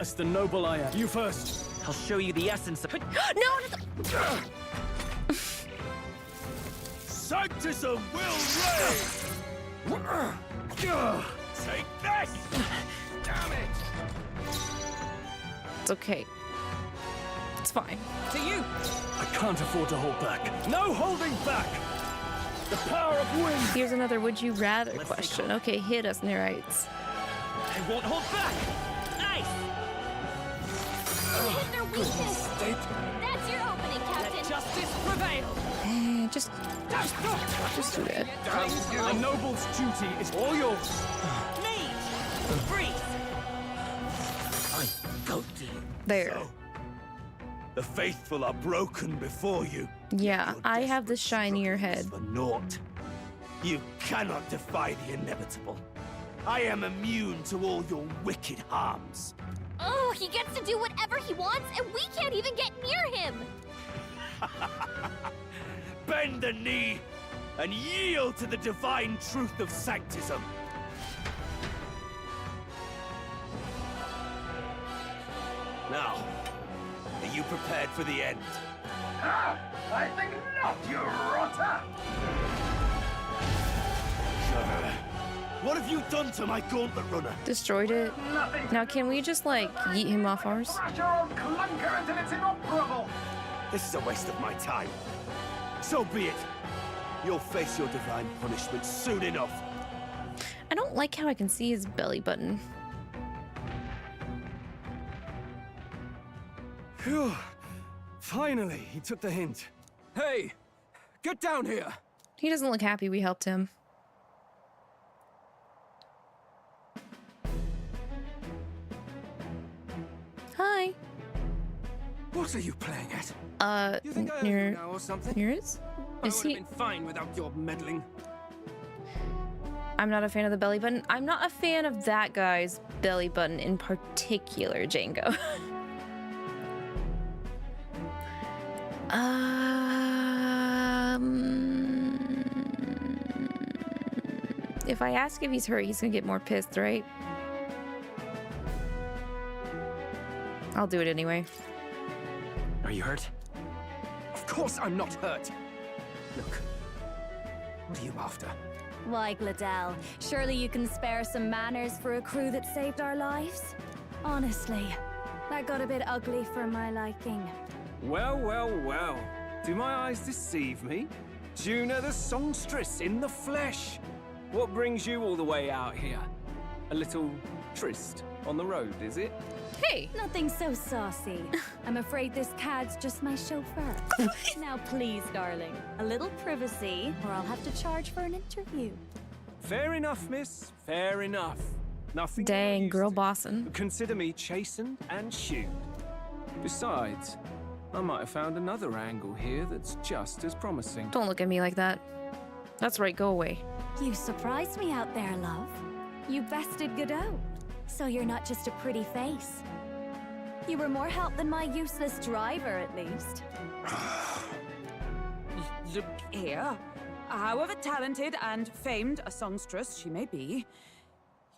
As the noble I am. You first. I'll show you the essence of... No! Sanctism will reign! Take this! Damn it! It's okay. It's fine. To you! I can't afford to hold back. No holding back! The power of wind! Here's another would you rather question. Okay, hit us, Neurites. I won't hold back! Nice! Hit their weakness! That's your opening, Captain! Justice prevail! Just do that. A noble's duty is all yours. Mage! Freeze! There. So, the faithful are broken before you. Yeah, I have the shinier head. For naught. You cannot defy the inevitable. I am immune to all your wicked harms. Oh, he gets to do whatever he wants, and we can't even get near him! Bend the knee and yield to the divine truth of sanctism. Now, are you prepared for the end? I think not, you rotter! What have you done to my gauntlet runner? Destroyed it. Now, can we just, like, yeet him off ours? Crush your old clunker until it's inoperable! This is a waste of my time. So be it. You'll face your divine punishment soon enough. I don't like how I can see his belly button. Phew. Finally, he took the hint. Hey! Get down here! He doesn't look happy we helped him. Hi. What are you playing at? You think I owe you near now or something? Nears? I Is would he? have been fine without your meddling. I'm not a fan of the belly button. I'm not a fan of that guy's belly button in particular, Django. If I ask if he's hurt, he's gonna get more pissed, right? I'll do it anyway. Are you hurt? Of course I'm not hurt. Look, what are you after? Why, Gladell, surely you can spare some manners for a crew that saved our lives? Honestly, that got a bit ugly for my liking. Well, well, well. Do my eyes deceive me? Juna the songstress in the flesh. What brings you all the way out here? A little tryst on the road, is it? Hey! Nothing so saucy. I'm afraid this cad's just my chauffeur. Now please, darling, a little privacy, or I'll have to charge for an interview. Fair enough, miss. Fair enough. Nothing. Dang, girl bossin'. Consider me chastened and shooed. Besides, I might have found another angle here that's just as promising. Don't look at me like that. That's right, go away. You surprised me out there, love. You bested Godot. So you're not just a pretty face. You were more help than my useless driver, at least. Look here. However talented and famed a songstress she may be,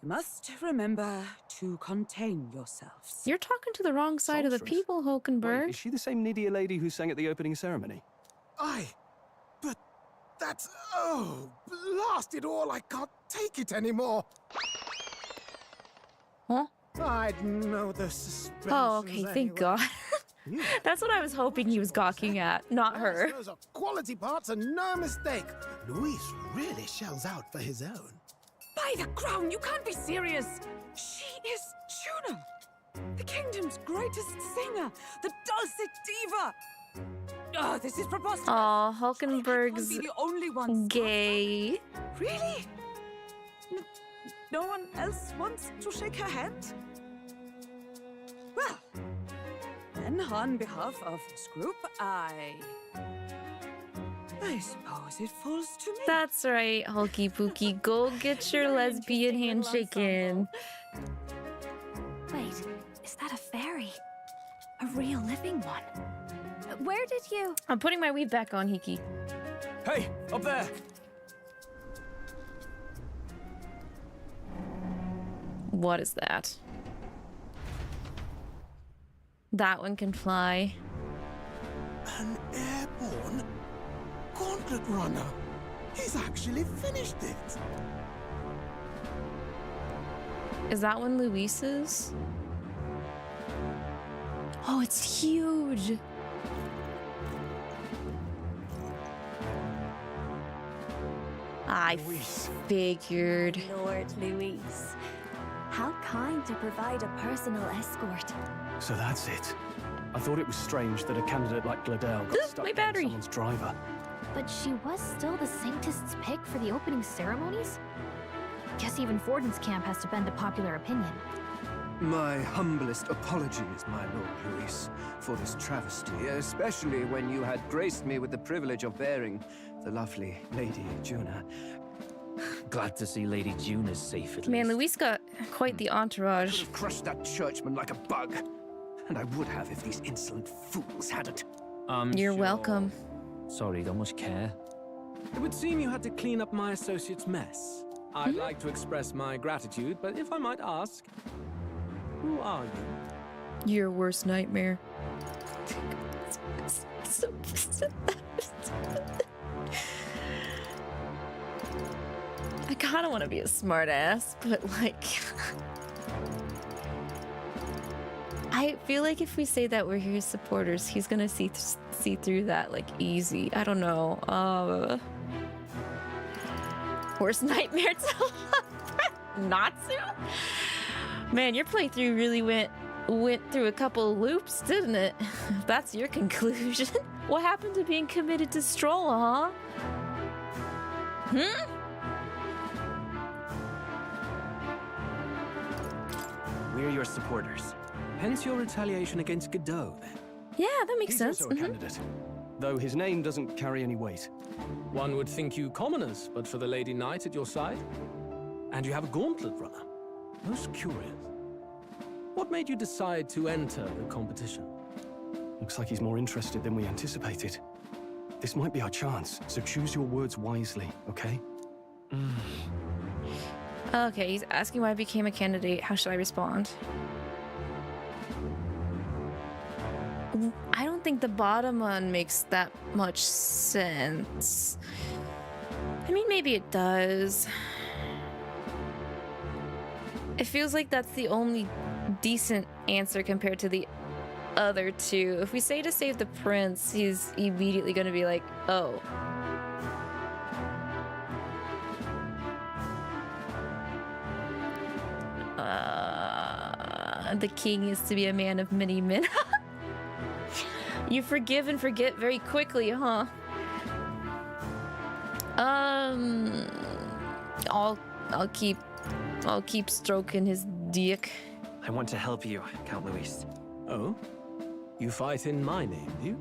you must remember to contain yourselves. You're talking to the wrong side of the people, Hulkenberg. Wait, is she the same needy lady who sang at the opening ceremony? Aye, but that's... oh, blast it all, I can't take it anymore. Huh? I'd know the suspensions. Oh, okay, thank God. That's what I was hoping he was gawking at, not her. Those are quality parts and no mistake. Luis really shells out for his own. By the crown, you can't be serious! She is Juna! The kingdom's greatest singer! The dulcet diva! Oh, this is preposterous! Aw, Hulkenberg's be the only one gay. Really? No one else wants to shake her hand? Well, then on behalf of this group, I suppose it falls to me. That's right, Hulky Pookie. Go get your lesbian handshake in. Wait, is that a fairy? A real living one? Where did you... I'm putting my weave back on, Hiki. Hey, up there! What is that? That one can fly. An airborne gauntlet runner. He's actually finished it. Is that one Luis's? Oh, it's huge. I figured. Lord Luis. How kind to provide a personal escort. So that's it. I thought it was strange that a candidate like Gladel got stuck my being battery. someone's driver. But she was still the Sanctist's pick for the opening ceremonies? Guess even Forden's camp has to bend to popular opinion. My humblest apologies, my Lord Luis, for this travesty, especially when you had graced me with the privilege of bearing the lovely Lady Juna. Glad to see Lady Juna's safe at Man, least. Luis got quite the entourage. Could have crushed that churchman like a bug. And I would have if these insolent fools hadn't. You're welcome. Sorry, don't much care. It would seem you had to clean up my associate's mess. I'd like to express my gratitude, but if I might ask, who are you? Your worst nightmare. I kind of want to be a smartass, but like, I feel like if we say that we're his supporters, he's gonna see through that like easy. I don't know. Worst nightmare to Natsu? Man, your playthrough really went through a couple loops, didn't it? If that's your conclusion. What happened to being committed to Strohl, huh? We're your supporters. Hence your retaliation against 𝐒𝐿𝐿, then? Yeah, that makes He's sense. also a candidate, though his name doesn't carry any weight. One would think you commoners, but for the Lady Knight at your side. And you have a gauntlet runner. Most curious. What made you decide to enter the competition? Looks like he's more interested than we anticipated. This might be our chance, so choose your words wisely, okay? Okay, he's asking why I became a candidate. How should I respond? I don't think the bottom one makes that much sense. I mean, maybe it does. It feels like that's the only decent answer compared to the other two. If we say to save the prince, he's immediately going to be like, oh. The king is to be a man of many men. You forgive and forget very quickly, huh? I'll keep stroking his dick. I want to help you, Count Luis. Oh? You fight in my name, do you?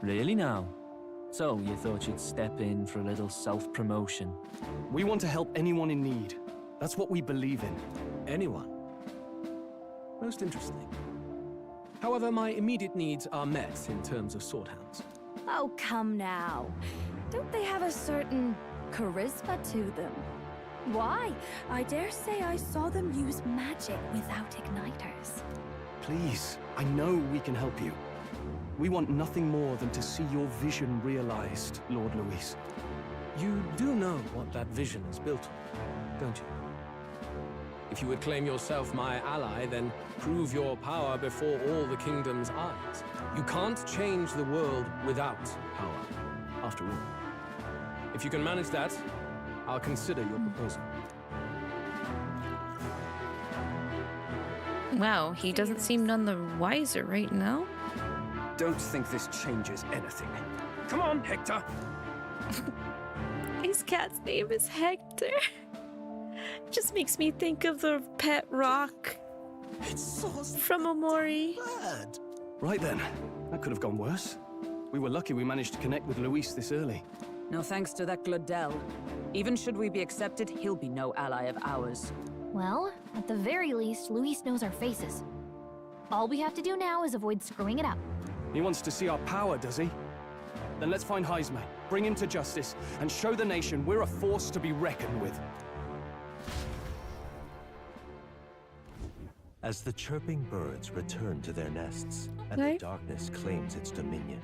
Really now? So, you thought you'd step in for a little self-promotion? We want to help anyone in need. That's what we believe in. Anyone? Most interesting. However, my immediate needs are met in terms of swordhounds. Oh, come now. Don't they have a certain charisma to them? Why? I dare say I saw them use magic without igniters. Please, I know we can help you. We want nothing more than to see your vision realized, Lord Luis. You do know what that vision is built on, don't you? If you would claim yourself my ally, then prove your power before all the kingdom's eyes. You can't change the world without power, after all. If you can manage that, I'll consider your proposal. Wow, he doesn't seem none the wiser right now. Don't think this changes anything. Come on, Hector! His cat's name is Hector. Just makes me think of the pet rock from Omori. Right then, that could have gone worse. We were lucky we managed to connect with Luis this early. No thanks to that Glodell. Even should we be accepted, he'll be no ally of ours. Well, at the very least, Luis knows our faces. All we have to do now is avoid screwing it up. He wants to see our power, does he? Then let's find 𝐼𝐒𝐕, bring him to justice, and show the nation we're a force to be reckoned with. As the chirping birds return to their nests, and the darkness claims its dominion,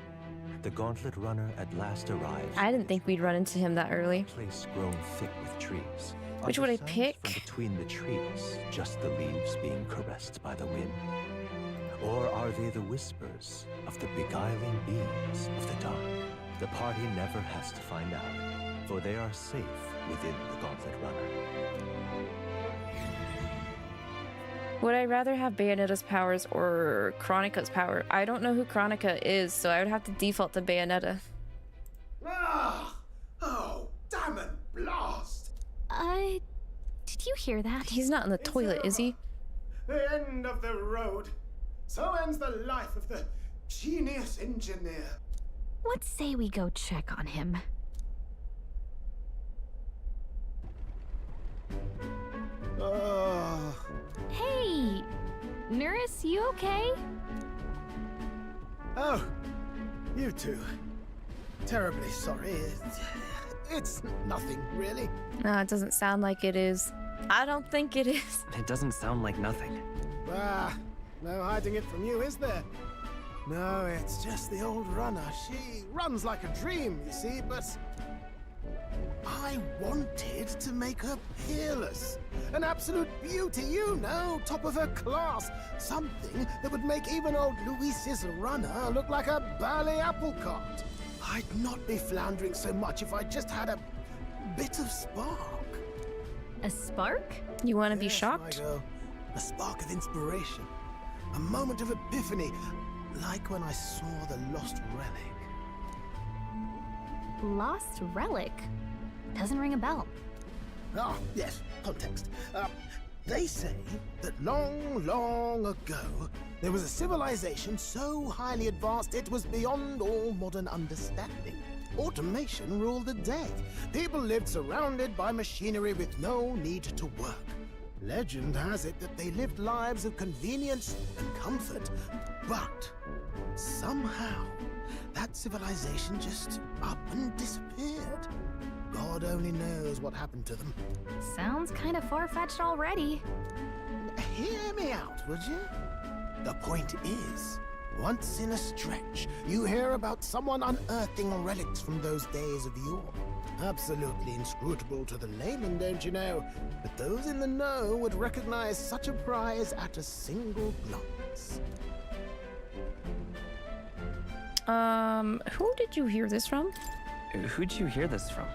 the Gauntlet Runner at last arrives. I didn't think we'd run into him that early. A place grown thick with trees. Which would I pick? From between the trees, just the leaves being caressed by the wind? Or are they the whispers of the beguiling beings of the dark? The party never has to find out, for they are safe within the Gauntlet Runner. Would I rather have Bayonetta's powers or Kronika's power? I don't know who Kronika is, so I would have to default to Bayonetta. Ah! Oh, damn it, blast! Did you hear that? He's not in the toilet, is he? The end of the road. So ends the life of the genius engineer. Let's say we go check on him. Hey! Neuras, you okay? Oh, you two. Terribly sorry. It's nothing, really. No, it doesn't sound like it is. I don't think it is. It doesn't sound like nothing. Ah, no hiding it from you, is there? No, it's just the old runner. She runs like a dream, you see, but I wanted to make her peerless. An absolute beauty, you know, top of her class. Something that would make even old Luis's runner look like a ballet apple cart. I'd not be floundering so much if I just had a bit of spark. A spark? You want to be shocked? My girl. A spark of inspiration. A moment of epiphany. Like when I saw the lost relic. Lost relic? Doesn't ring a bell. Ah, yes, context. They say that long, long ago, there was a civilization so highly advanced it was beyond all modern understanding. Automation ruled the day. People lived surrounded by machinery with no need to work. Legend has it that they lived lives of convenience and comfort, but somehow that civilization just up and disappeared. God only knows what happened to them. Sounds kind of far-fetched already. Hear me out, would you? The point is, once in a stretch, you hear about someone unearthing relics from those days of yore. Absolutely inscrutable to the layman, don't you know? But those in the know would recognize such a prize at a single glance. Who did you hear this from? Who'd you hear this from?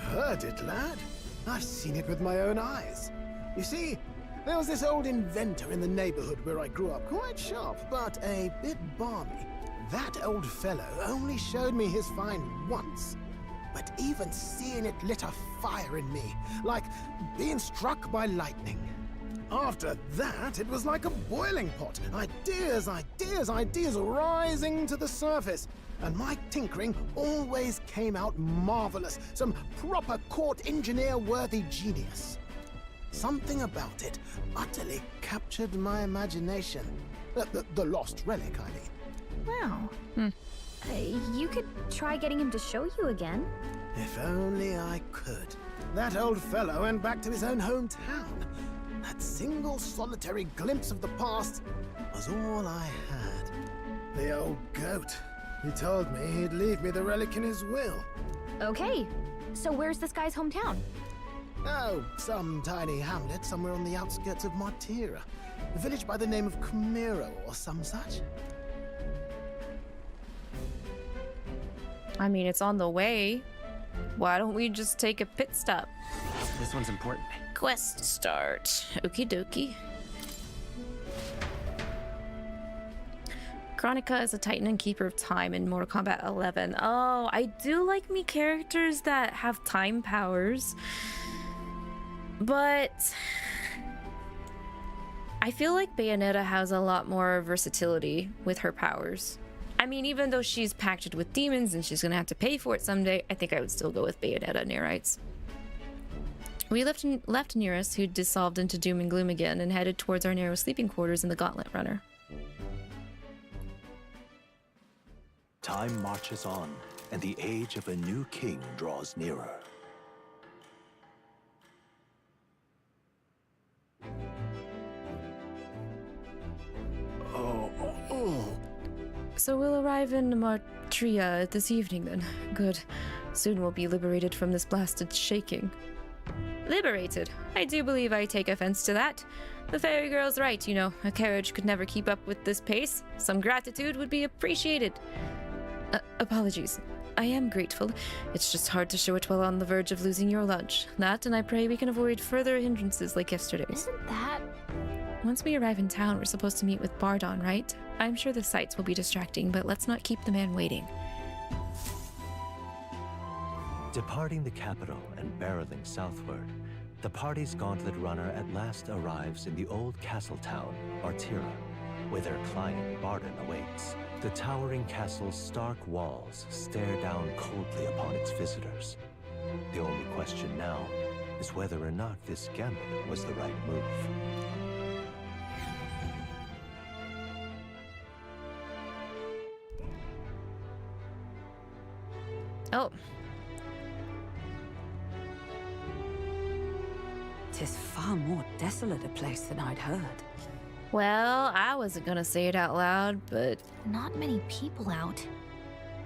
Heard it, lad. I've seen it with my own eyes. You see, there was this old inventor in the neighborhood where I grew up, quite sharp, but a bit balmy. That old fellow only showed me his find once, but even seeing it lit a fire in me, like being struck by lightning. After that, it was like a boiling pot. Ideas, ideas, ideas rising to the surface. And my tinkering always came out marvelous. Some proper court engineer-worthy genius. Something about it utterly captured my imagination. The lost relic, I mean. Wow. You could try getting him to show you again. If only I could. That old fellow went back to his own hometown. That single solitary glimpse of the past was all I had. The old goat. He told me he'd leave me the relic in his will. Okay, so where's this guy's hometown? Oh, some tiny hamlet somewhere on the outskirts of Martira. A village by the name of Camiro or some such. I mean, it's on the way. Why don't we just take a pit stop? This one's important. Quest start. Okie dokie. Chronica is a Titan and Keeper of Time in Mortal Kombat 11. Oh, I do like me characters that have time powers. But I feel like Bayonetta has a lot more versatility with her powers. I mean, even though she's packed with demons and she's gonna have to pay for it someday, I think I would still go with Bayonetta Neurites. We left Neuras, who dissolved into doom and gloom again, and headed towards our narrow sleeping quarters in the Gauntlet Runner. Time marches on, and the age of a new king draws nearer. So we'll arrive in Martira this evening then. Good. Soon we'll be liberated from this blasted shaking. Liberated? I do believe I take offense to that. The fairy girl's right, you know. A carriage could never keep up with this pace. Some gratitude would be appreciated. Apologies. I am grateful. It's just hard to show it while on the verge of losing your lunch. That, and I pray we can avoid further hindrances like yesterday's. Isn't that... Once we arrive in town, we're supposed to meet with Bardon, right? I'm sure the sights will be distracting, but let's not keep the man waiting. Departing the capital and barreling southward, the party's gauntlet runner at last arrives in the old castle town, Martira, where their client Bardon awaits. The towering castle's stark walls stare down coldly upon its visitors. The only question now is whether or not this gambit was the right move. Oh. 'Tis far more desolate a place than I'd heard. Well, I wasn't gonna say it out loud, but... Not many people out.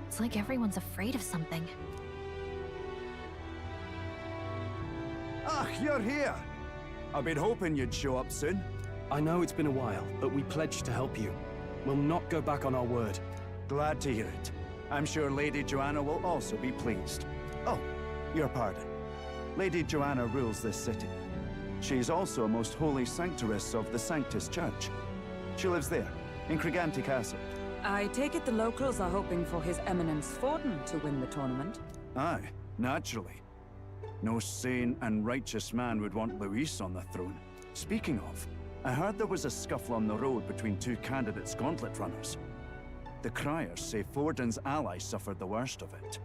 It's like everyone's afraid of something. Ah, you're here! I've been hoping you'd show up soon. I know it's been a while, but we pledged to help you. We'll not go back on our word. Glad to hear it. I'm sure Lady Joanna will also be pleased. Oh, your pardon. Lady Joanna rules this city. She's also a most holy sanctoress of the Sanctus Church. She lives there, in 𝐒𝐿𝐿 Castle. I take it the locals are hoping for His Eminence Forden to win the tournament? Aye, naturally. No sane and righteous man would want Louis on the throne. Speaking of, I heard there was a scuffle on the road between two candidates gauntlet runners. The criers say Forden's ally suffered the worst of it.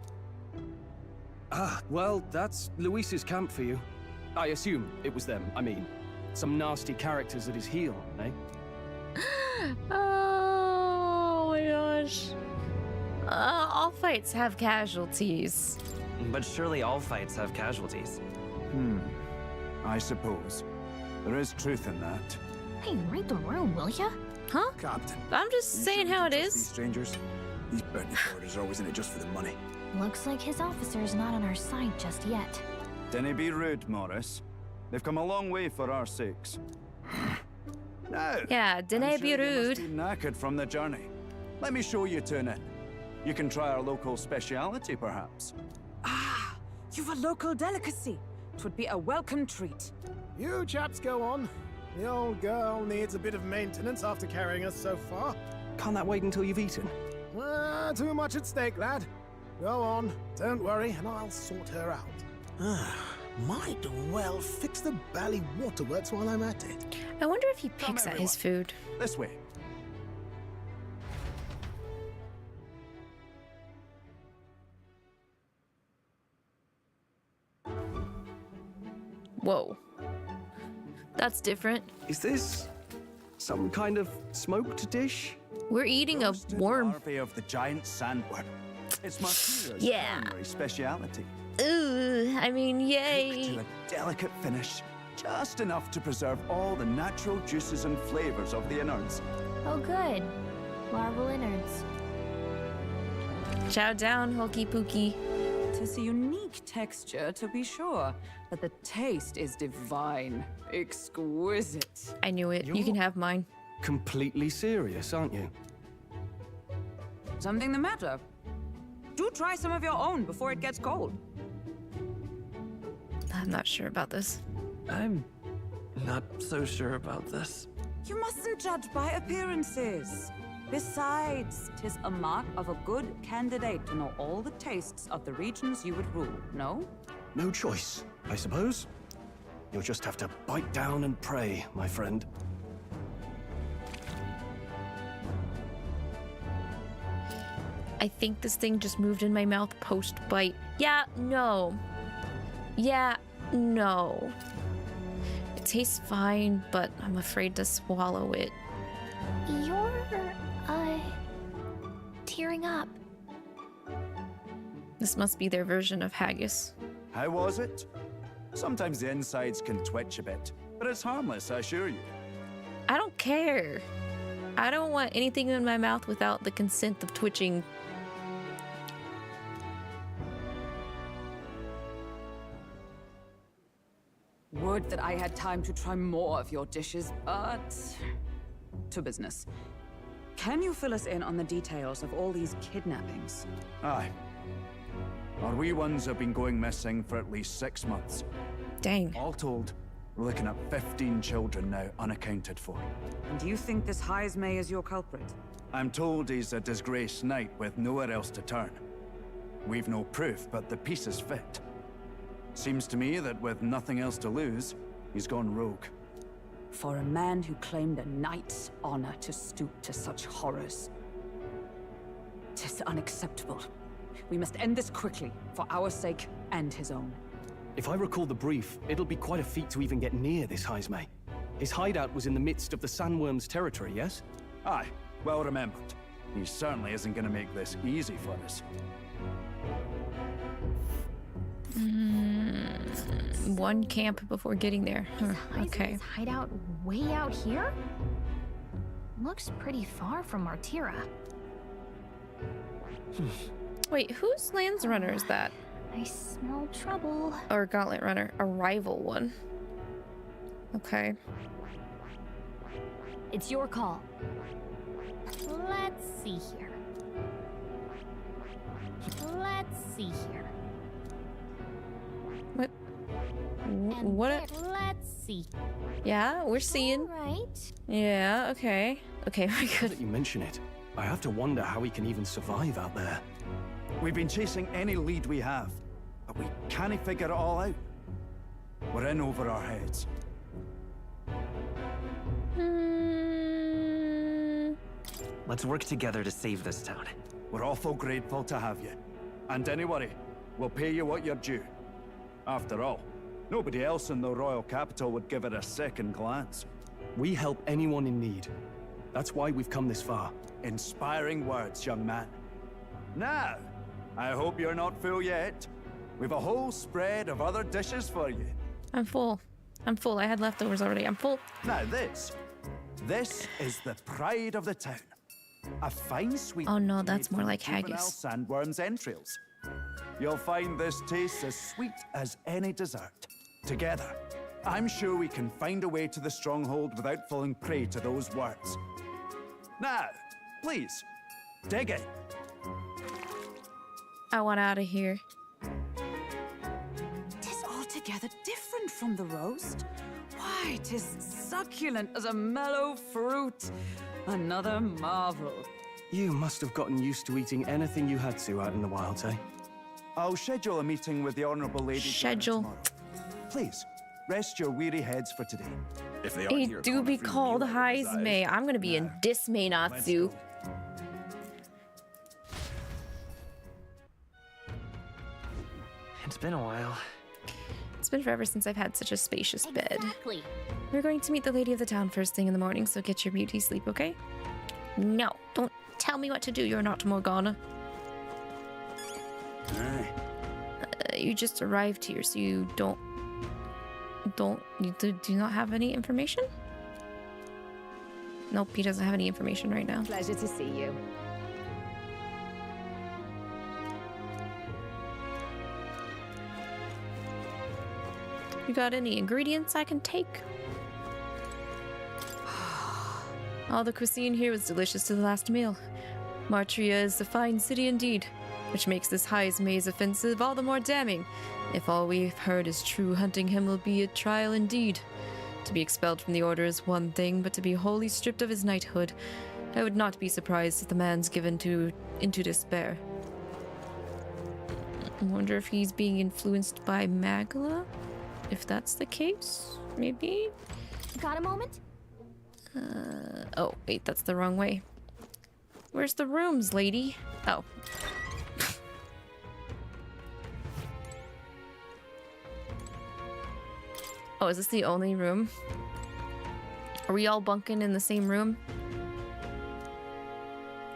Ah, well, that's Luis's camp for you. I assume it was them, I mean. Some nasty characters at his heel, eh? Oh my gosh. All fights have casualties. But surely all fights have casualties. I suppose. There is truth in that. Hey, read the room, will ya? Huh? Captain. I'm just saying how it These is. strangers, these bounty forwarders are always in it just for the money. Looks like his officer's not on our side just yet. Dinna be rude, Morris. They've come a long way for our sakes. Now, Yeah, dinna be you rude. must be knackered from the journey. Let me show you to an inn. You can try our local speciality, perhaps. Ah, you've a local delicacy. 'Twould be a welcome treat. You chaps go on. The old girl needs a bit of maintenance after carrying us so far. Can't that wait until you've eaten? Too much at stake, lad. Go on, don't worry, and I'll sort her out. Might well fix the bally waterworks while I'm at it. I wonder if he picks at his food. This way. Whoa. That's different. Is this some kind of smoked dish? We're eating a worm. Larvae of the giant sandworm. It's Martira's Yeah. primary speciality. Ooh, I mean, yay. To a delicate finish, just enough to preserve all the natural juices and flavors of the innards. Oh, good. Larval innards. Chow down, Hokey Pookie. delicious, unique texture, to be sure. But the taste is divine. Exquisite. I knew it. You can have mine. Completely serious, aren't you? Something the matter? Do try some of your own before it gets cold. I'm not sure about this. I'm not so sure about this. You mustn't judge by appearances. Besides, 'tis a mark of a good candidate to know all the tastes of the regions you would rule, no? No choice, I suppose. You'll just have to bite down and pray, my friend. I think this thing just moved in my mouth post-bite. Yeah, no. Yeah, no. It tastes fine, but I'm afraid to swallow it. You're, tearing up. This must be their version of haggis. How was it? Sometimes the insides can twitch a bit, but it's harmless, I assure you. I don't care. I don't want anything in my mouth without the consent of twitching. Would that I had time to try more of your dishes, but... to business. Can you fill us in on the details of all these kidnappings? Aye. Our wee ones have been going missing for at least 6 months. Dang. All told, we're looking at 15 children now unaccounted for. And do you think this 𝐒𝐈𝐿e is your culprit? I'm told he's a disgraced knight with nowhere else to turn. We've no proof, but the pieces fit. Seems to me that with nothing else to lose, he's gone rogue. For a man who claimed a knight's honor to stoop to such horrors. 'Tis unacceptable. We must end this quickly, for our sake and his own. If I recall the brief, it'll be quite a feat to even get near this 𝐒𝐈𝐿e. His hideout was in the midst of the sandworm's territory, yes? Aye, well remembered. He certainly isn't going to make this easy for us. One camp before getting there. Okay. Is hideout way out here? Looks pretty far from Martira. Wait, whose Lands Runner is that? I smell trouble. Or Gauntlet Runner, a rival one. Okay. It's your call. Let's see here. Let's see here. What? What? Let's see. Yeah, we're seeing. Right. Yeah, okay. Okay, we're Now good. that you mention it, I have to wonder how he can even survive out there. We've been chasing any lead we have, but we can't figure it all out. We're in over our heads. Let's work together to save this town. We're awful grateful to have you. And don't worry, we'll pay you what you're due. After all, nobody else in the royal capital would give it a second glance. We help anyone in need. That's why we've come this far. Inspiring words, young man. Now, I hope you're not full yet. We've a whole spread of other dishes for you. I'm full. I'm full. I had leftovers already. I'm full. Now this is the pride of the town. A fine sweet. Oh no, that's more like juvenile haggis. sandworm's entrails. You'll find this tastes as sweet as any dessert. Together, I'm sure we can find a way to the stronghold without falling prey to those words. Now, please, dig in. I want out of here. 'Tis altogether different from the roast. Why, 'tis succulent as a mellow fruit. Another marvel. You must have gotten used to eating anything you had to out in the wilds, eh? I'll schedule a meeting with the Honourable Lady Schedule. tomorrow. Please, rest your weary heads for today. If they It do be called 𝐒𝐈𝐿e. I'm gonna be in dismay, Natsu. It's been a while. It's been forever since I've had such a spacious bed. Exactly. We're going to meet the lady of the town first thing in the morning, so get your beauty sleep, okay? No, don't tell me what to do. You're not Morgana. You just arrived here, so you do you not have any information? Nope, he doesn't have any information right now. Pleasure to see you. You got any ingredients I can take? All the cuisine here was delicious to the last meal. Martira is a fine city indeed, which makes this 𝐒𝐈𝐒's offensive all the more damning. If all we've heard is true, hunting him will be a trial indeed. To be expelled from the order is one thing, but to be wholly stripped of his knighthood, I would not be surprised if the man's given into despair. I wonder if he's being influenced by Manjula? If that's the case, maybe? Got a moment? Oh, wait, that's the wrong way. Where's the rooms, lady? Oh. Oh, is this the only room? Are we all bunking in the same room?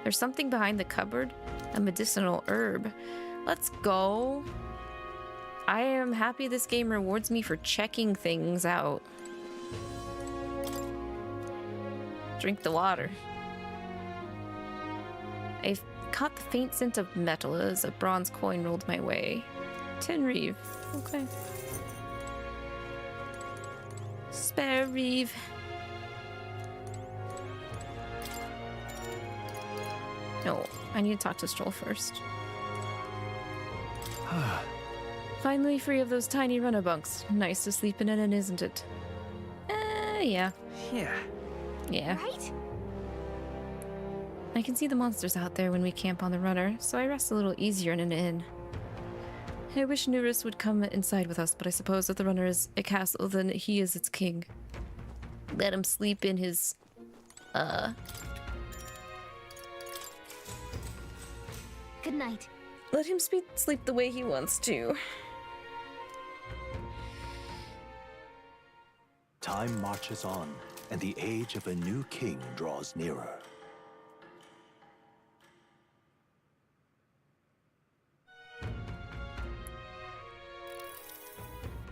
There's something behind the cupboard. A medicinal herb. Let's go. I am happy this game rewards me for checking things out. Drink the water. I've caught the faint scent of metal as a bronze coin rolled my way. Tin reeve. Okay. Spare reeve. No, I need to talk to Strohl first. Finally free of those tiny runabunks. Nice to sleep in it, isn't it? Yeah. Yeah. Right? I can see the monsters out there when we camp on the runner, so I rest a little easier in an inn. I wish Neuras would come inside with us, but I suppose if the runner is a castle, then he is its king. Let him sleep in his, Good night. Let him sleep the way he wants to. Time marches on, and the age of a new king draws nearer.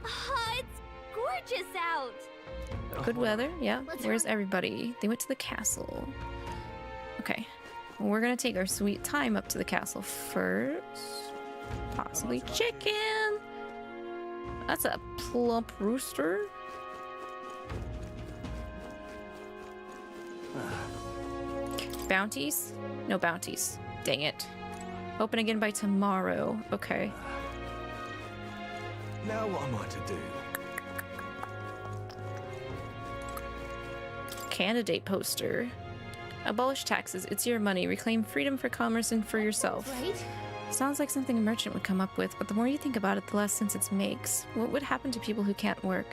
It's gorgeous out. Good weather, yeah. Where's everybody? They went to the castle. Okay. We're gonna take our sweet time up to the castle first. Possibly chicken. That's a plump rooster. Bounties? No bounties. Dang it. Open again by tomorrow. Okay. Now what am I to do? Candidate poster. Abolish taxes. It's your money. Reclaim freedom for commerce and for yourself. Right? Sounds like something a merchant would come up with, but the more you think about it, the less sense it makes. What would happen to people who can't work?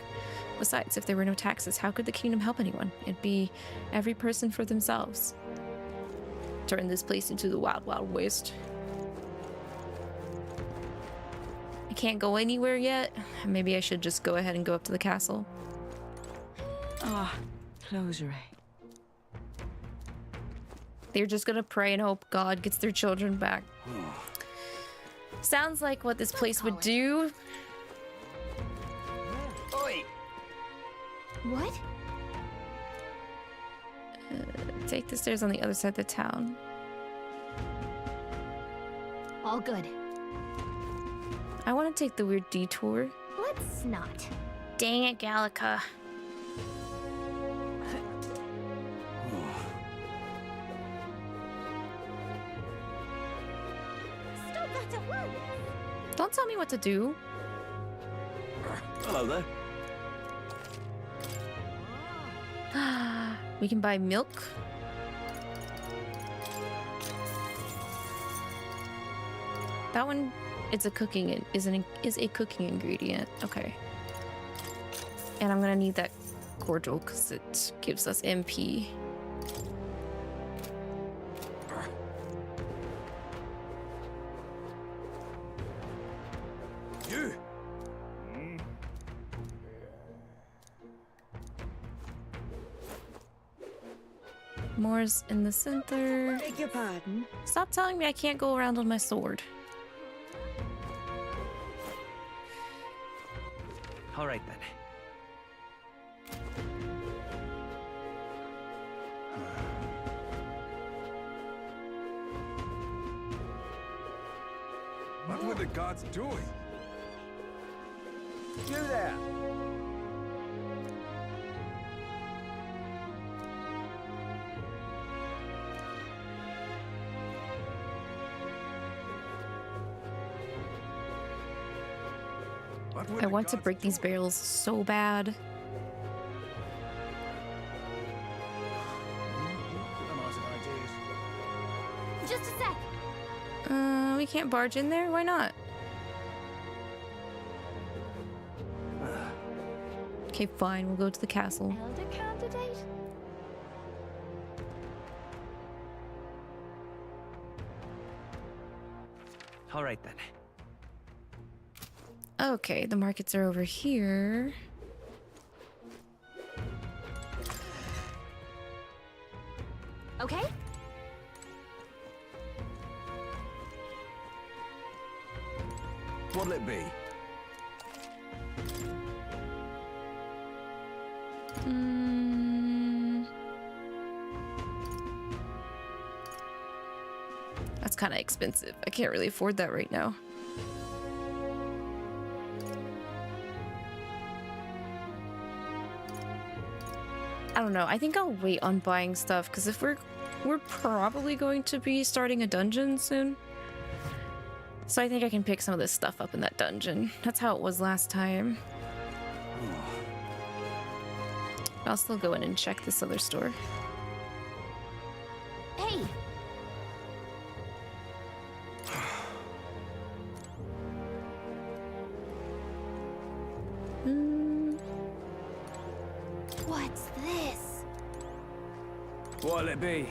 Besides, if there were no taxes, how could the kingdom help anyone? It'd be every person for themselves. Turn this place into the Wild Wild West. I can't go anywhere yet. Maybe I should just go ahead and go up to the castle. Closure. They're just gonna pray and hope God gets their children back. Sounds like what this place would do. Oi. What? Take the stairs on the other side of the town. All good. I want to take the weird detour. Let's not. Dang it, 𝐂𝐿𝐼𝐒. Don't tell me what to do. Hello there. We can buy milk. That one, it's a cooking is a cooking ingredient. Okay. And I'm gonna need that cordial because it gives us MP. More's in the center. Beg your pardon? Stop telling me I can't go around on my sword. All right then. What were the gods doing? You there! I want to break these barrels so bad. Just a sec. We can't barge in there? Why not? Okay, fine. We'll go to the castle. Elder candidate? All right then. Okay, the markets are over here. Okay. What'll it be? That's kind of expensive. I can't really afford that right now. I don't know. I think I'll wait on buying stuff because if we're probably going to be starting a dungeon soon. So I think I can pick some of this stuff up in that dungeon. That's how it was last time. I'll still go in and check this other store. Hey. What's this? What'll it be?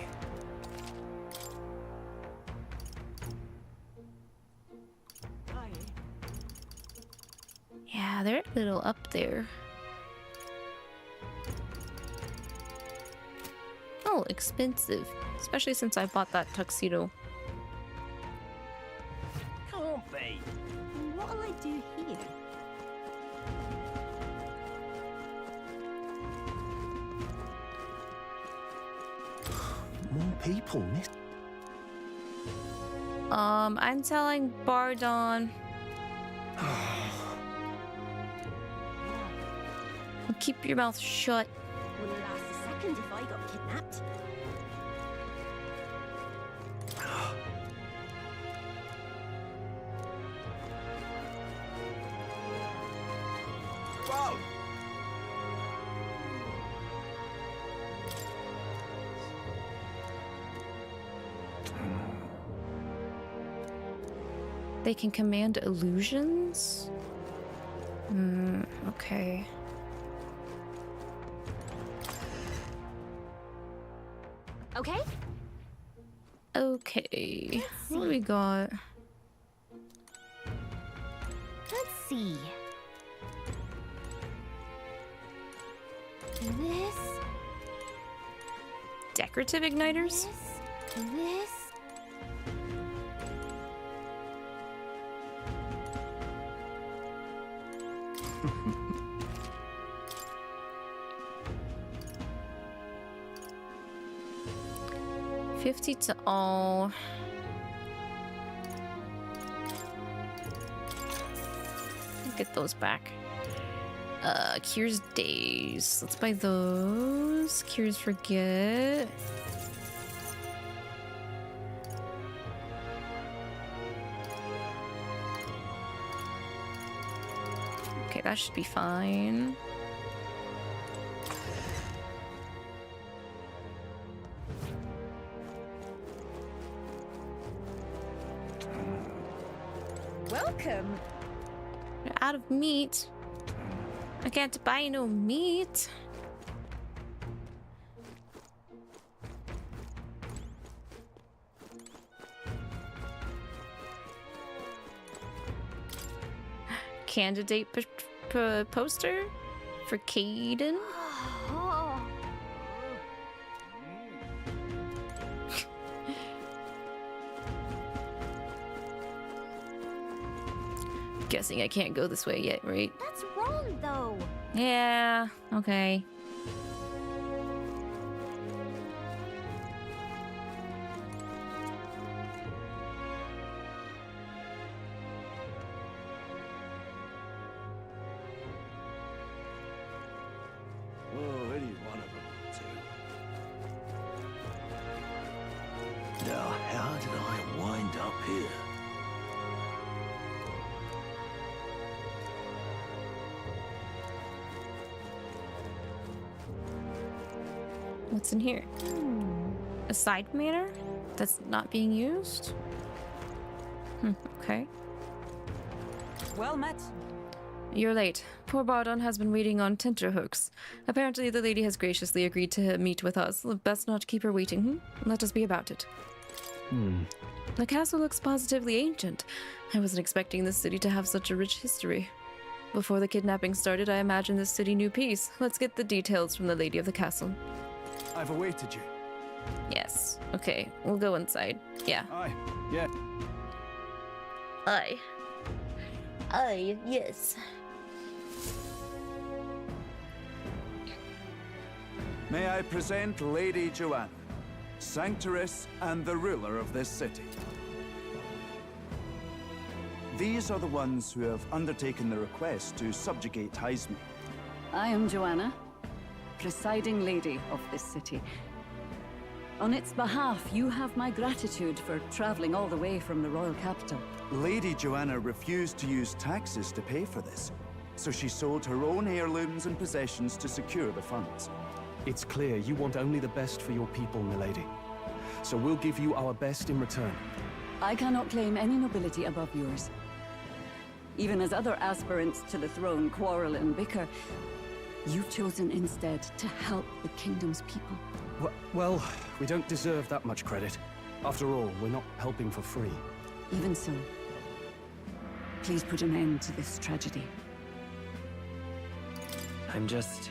Yeah, they're a little up there. Oh, expensive. Especially since I bought that tuxedo. Can't be. What'll I do here? More people, miss. I'm telling Bardon. Keep your mouth shut. Wouldn't last a second if I got kidnapped. Whoa! They can command illusions? Okay. Okay. Okay. What do we got? Let's see. This. Decorative igniters? This. 50 to all. Get those back. Cures days. Let's buy those. Cures forget. Okay, that should be fine. Welcome. We're out of meat. I can't buy no meat. Candidate poster for Caden. Guessing I can't go this way yet, right? That's wrong, though. Yeah, okay. Oh, any one of them, too. Now, how did I wind up here? What's in here? A side manor that's not being used? Okay. Well met. You're late. Poor Bardon has been waiting on tenterhooks. Apparently the lady has graciously agreed to meet with us. Best not keep her waiting, Let us be about it. The castle looks positively ancient. I wasn't expecting this city to have such a rich history. Before the kidnapping started, I imagined this city knew peace. Let's get the details from the lady of the castle. I've awaited you. Yes. Okay, we'll go inside. Yeah. Aye. Yeah. Aye. Aye, yes. May I present Lady Joanna, Sanctress and the ruler of this city. These are the ones who have undertaken the request to subjugate 𝐼𝐼𝐒. I am Joanna, presiding lady of this city. On its behalf, you have my gratitude for traveling all the way from the royal capital. Lady Joanna refused to use taxes to pay for this, so she sold her own heirlooms and possessions to secure the funds. It's clear you want only the best for your people, milady. So we'll give you our best in return. I cannot claim any nobility above yours. Even as other aspirants to the throne quarrel and bicker, you've chosen instead to help the kingdom's people. Well, we don't deserve that much credit. After all, we're not helping for free. Even so, please put an end to this tragedy. I'm just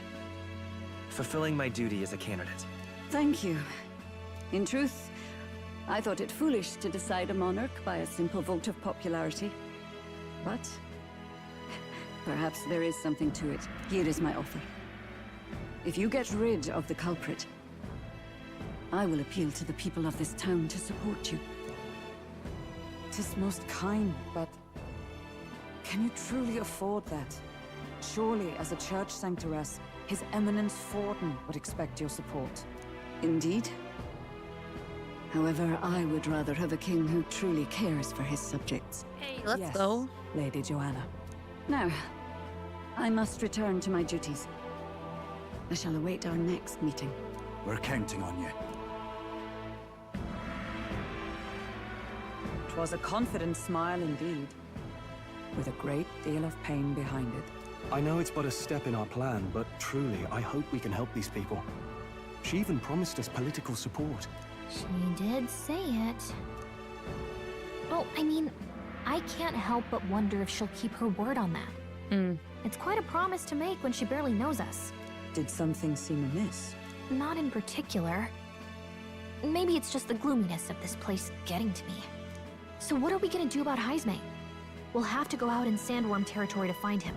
fulfilling my duty as a candidate. Thank you. In truth, I thought it foolish to decide a monarch by a simple vote of popularity. But perhaps there is something to it. Here is my offer. If you get rid of the culprit, I will appeal to the people of this town to support you. 'Tis most kind, but can you truly afford that? Surely, as a church sanctoress, His Eminence Forden would expect your support. Indeed. However, I would rather have a king who truly cares for his subjects. Hey, let's Yes, go. Lady Joanna. Now, I must return to my duties. I shall await our next meeting. We're counting on you. 'Twas a confident smile indeed, with a great deal of pain behind it. I know it's but a step in our plan, but truly, I hope we can help these people. She even promised us political support. She did say it. Well, I mean, I can't help but wonder if she'll keep her word on that. It's quite a promise to make when she barely knows us. Did something seem amiss? Not in particular. Maybe it's just the gloominess of this place getting to me. So what are we gonna do about 𝐼𝐼𝐒? We'll have to go out in Sandworm territory to find him,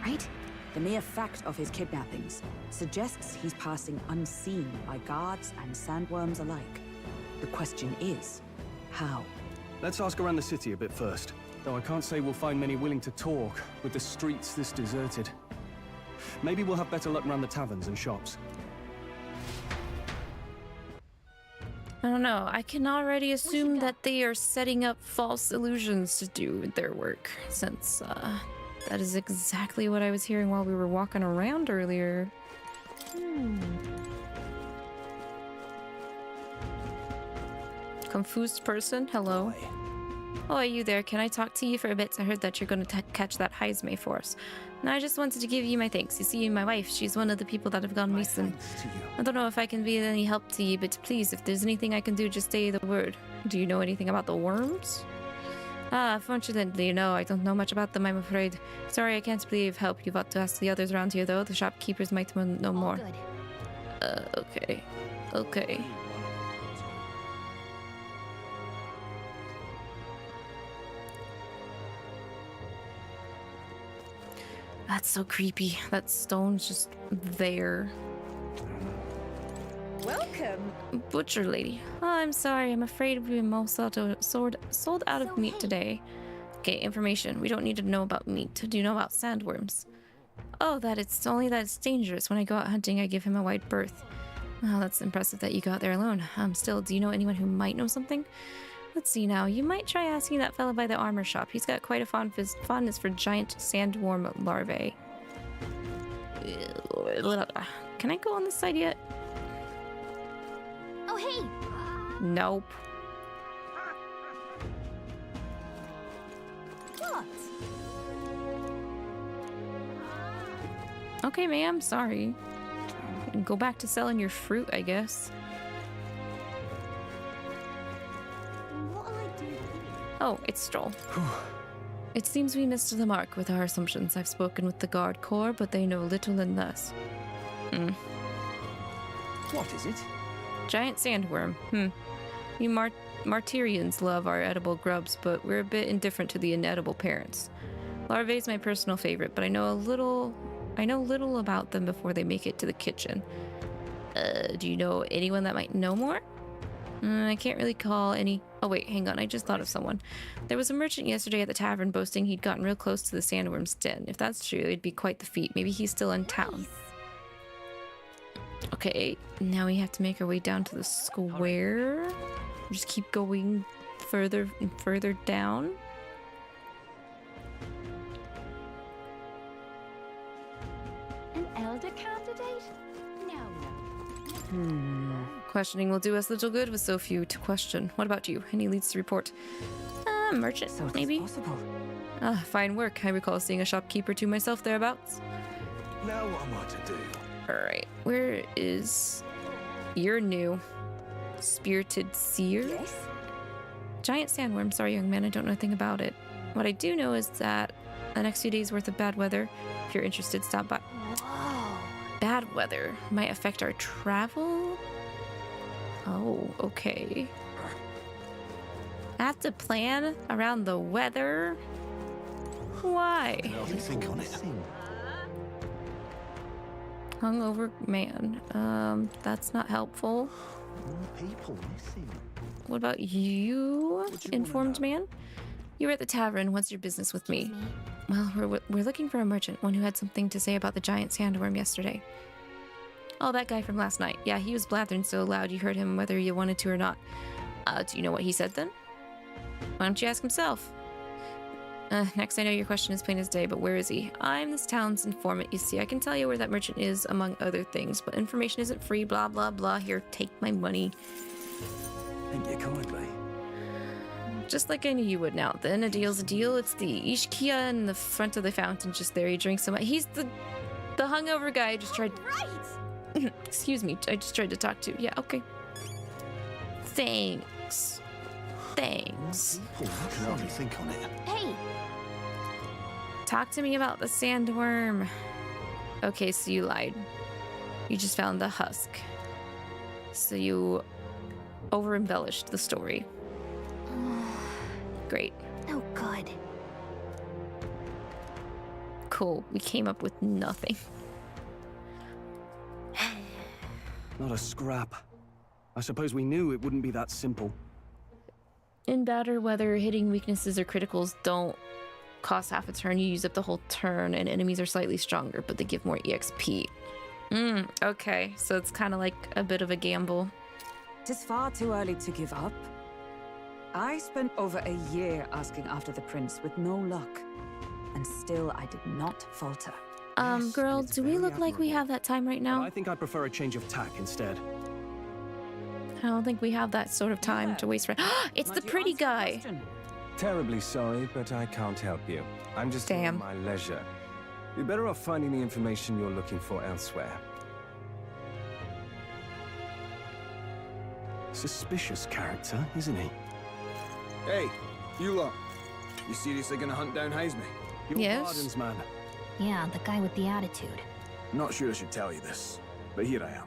right? The mere fact of his kidnappings suggests he's passing unseen by guards and sandworms alike. The question is, how? Let's ask around the city a bit first. Though I can't say we'll find many willing to talk with the streets this deserted. Maybe we'll have better luck around the taverns and shops. I don't know. I can already assume that they are setting up false illusions to do their work, since that is exactly what I was hearing while we were walking around earlier. Confused person, hello. Oh, you there? Can I talk to you for a bit? I heard that you're going to catch that 𝐼𝐼𝐒 for us. And I just wanted to give you my thanks. You see, my wife, she's one of the people that have gone missing. I don't know if I can be of any help to you, but please, if there's anything I can do, just say the word. Do you know anything about the worms? Unfortunately, no, I don't know much about them, I'm afraid. Sorry, I can't be of help. You've got to ask the others around here, though. The shopkeepers might know more. Okay. Okay. That's so creepy. That stone's just there. Welcome. Butcher lady. Oh, I'm sorry. I'm afraid we've been sold out of meat today. Okay, information. We don't need to know about meat. Do you know about sandworms? Oh, that it's dangerous. When I go out hunting, I give him a wide berth. Oh, that's impressive that you got there alone. Still, do you know anyone who might know something? Let's see now. You might try asking that fella by the armor shop. He's got quite a fondness for giant sandworm larvae. Can I go on this side yet? hey! Nope. What? Okay, ma'am, sorry. Go back to selling your fruit, I guess. What'll I do here? Oh, it's Strohl. It seems we missed the mark with our assumptions. I've spoken with the guard corps, but they know little and less. What is it? Giant sandworm. You Martirians love our edible grubs, but we're a bit indifferent to the inedible parents. Larvae is my personal favorite, but I know little about them before they make it to the kitchen. Do you know anyone that might know more? I can't really call any... Oh wait, hang on, I just thought of someone. There was a merchant yesterday at the tavern boasting he'd gotten real close to the sandworm's den. If that's true, it'd be quite the feat. Maybe he's still in town. Okay, now we have to make our way down to the square. Just keep going further and further down. An elder candidate? No. Questioning will do us little good with so few to question. What about you? Any leads to report? Merchant, So maybe? possible. Fine work. I recall seeing a shopkeeper to myself thereabouts. Now what am I to do? Alright, where is... You're new. Spirited Seer? Yes? Giant sandworm. Sorry, young man, I don't know a thing about it. What I do know is that the next few days worth of bad weather, if you're interested, stop by. Whoa. Bad weather might affect our travel? Oh, okay. I have to plan around the weather? Why? Think on it. Hungover man. That's not helpful. People missing. What about you, informed man? You were at the tavern. What's your business with me? Well, we're looking for a merchant, one who had something to say about the giant sandworm yesterday. Oh, that guy from last night. Yeah, he was blathering so loud you heard him whether you wanted to or not. Do you know what he said then? Why don't you ask himself? Next, I know your question is plain as day, but where is he? I'm this town's informant, you see. I can tell you where that merchant is, among other things, but information isn't free, blah, blah, blah. Here, take my money. Thank you kindly. Just like I knew you would now. Then a deal's a deal. It's the 𝐒𝐔𝐿𝐴 in the front of the fountain just there. He drinks so much. He's the hungover guy I just tried... Right! Excuse me, I just tried to talk to. Yeah, okay. Thanks. Thanks. I can hardly think on it. Hey! Talk to me about the sandworm. Okay, so you lied. You just found the husk. So you over-embellished the story. Great. Oh, good. Cool. We came up with nothing. Not a scrap. I suppose we knew it wouldn't be that simple. In batter, whether hitting weaknesses or criticals don't cost half a turn, you use up the whole turn, and enemies are slightly stronger, but they give more EXP. Okay, so it's kind of like a bit of a gamble. Tis far too early to give up. I spent over a year asking after the prince with no luck, and still I did not falter. Girl, do we look like we have that time right now? But I think I'd prefer a change of tack instead. I don't think we have that sort of time to waste. It's the pretty guy. Terribly sorry, but I can't help you. I'm just here at my leisure. You're better off finding the information you're looking for elsewhere. Suspicious character, isn't he? Hey, you lot. You seriously gonna hunt down 𝐒𝐈𝐈? Your pardons, man. Yeah, the guy with the attitude. I'm not sure I should tell you this, but here I am.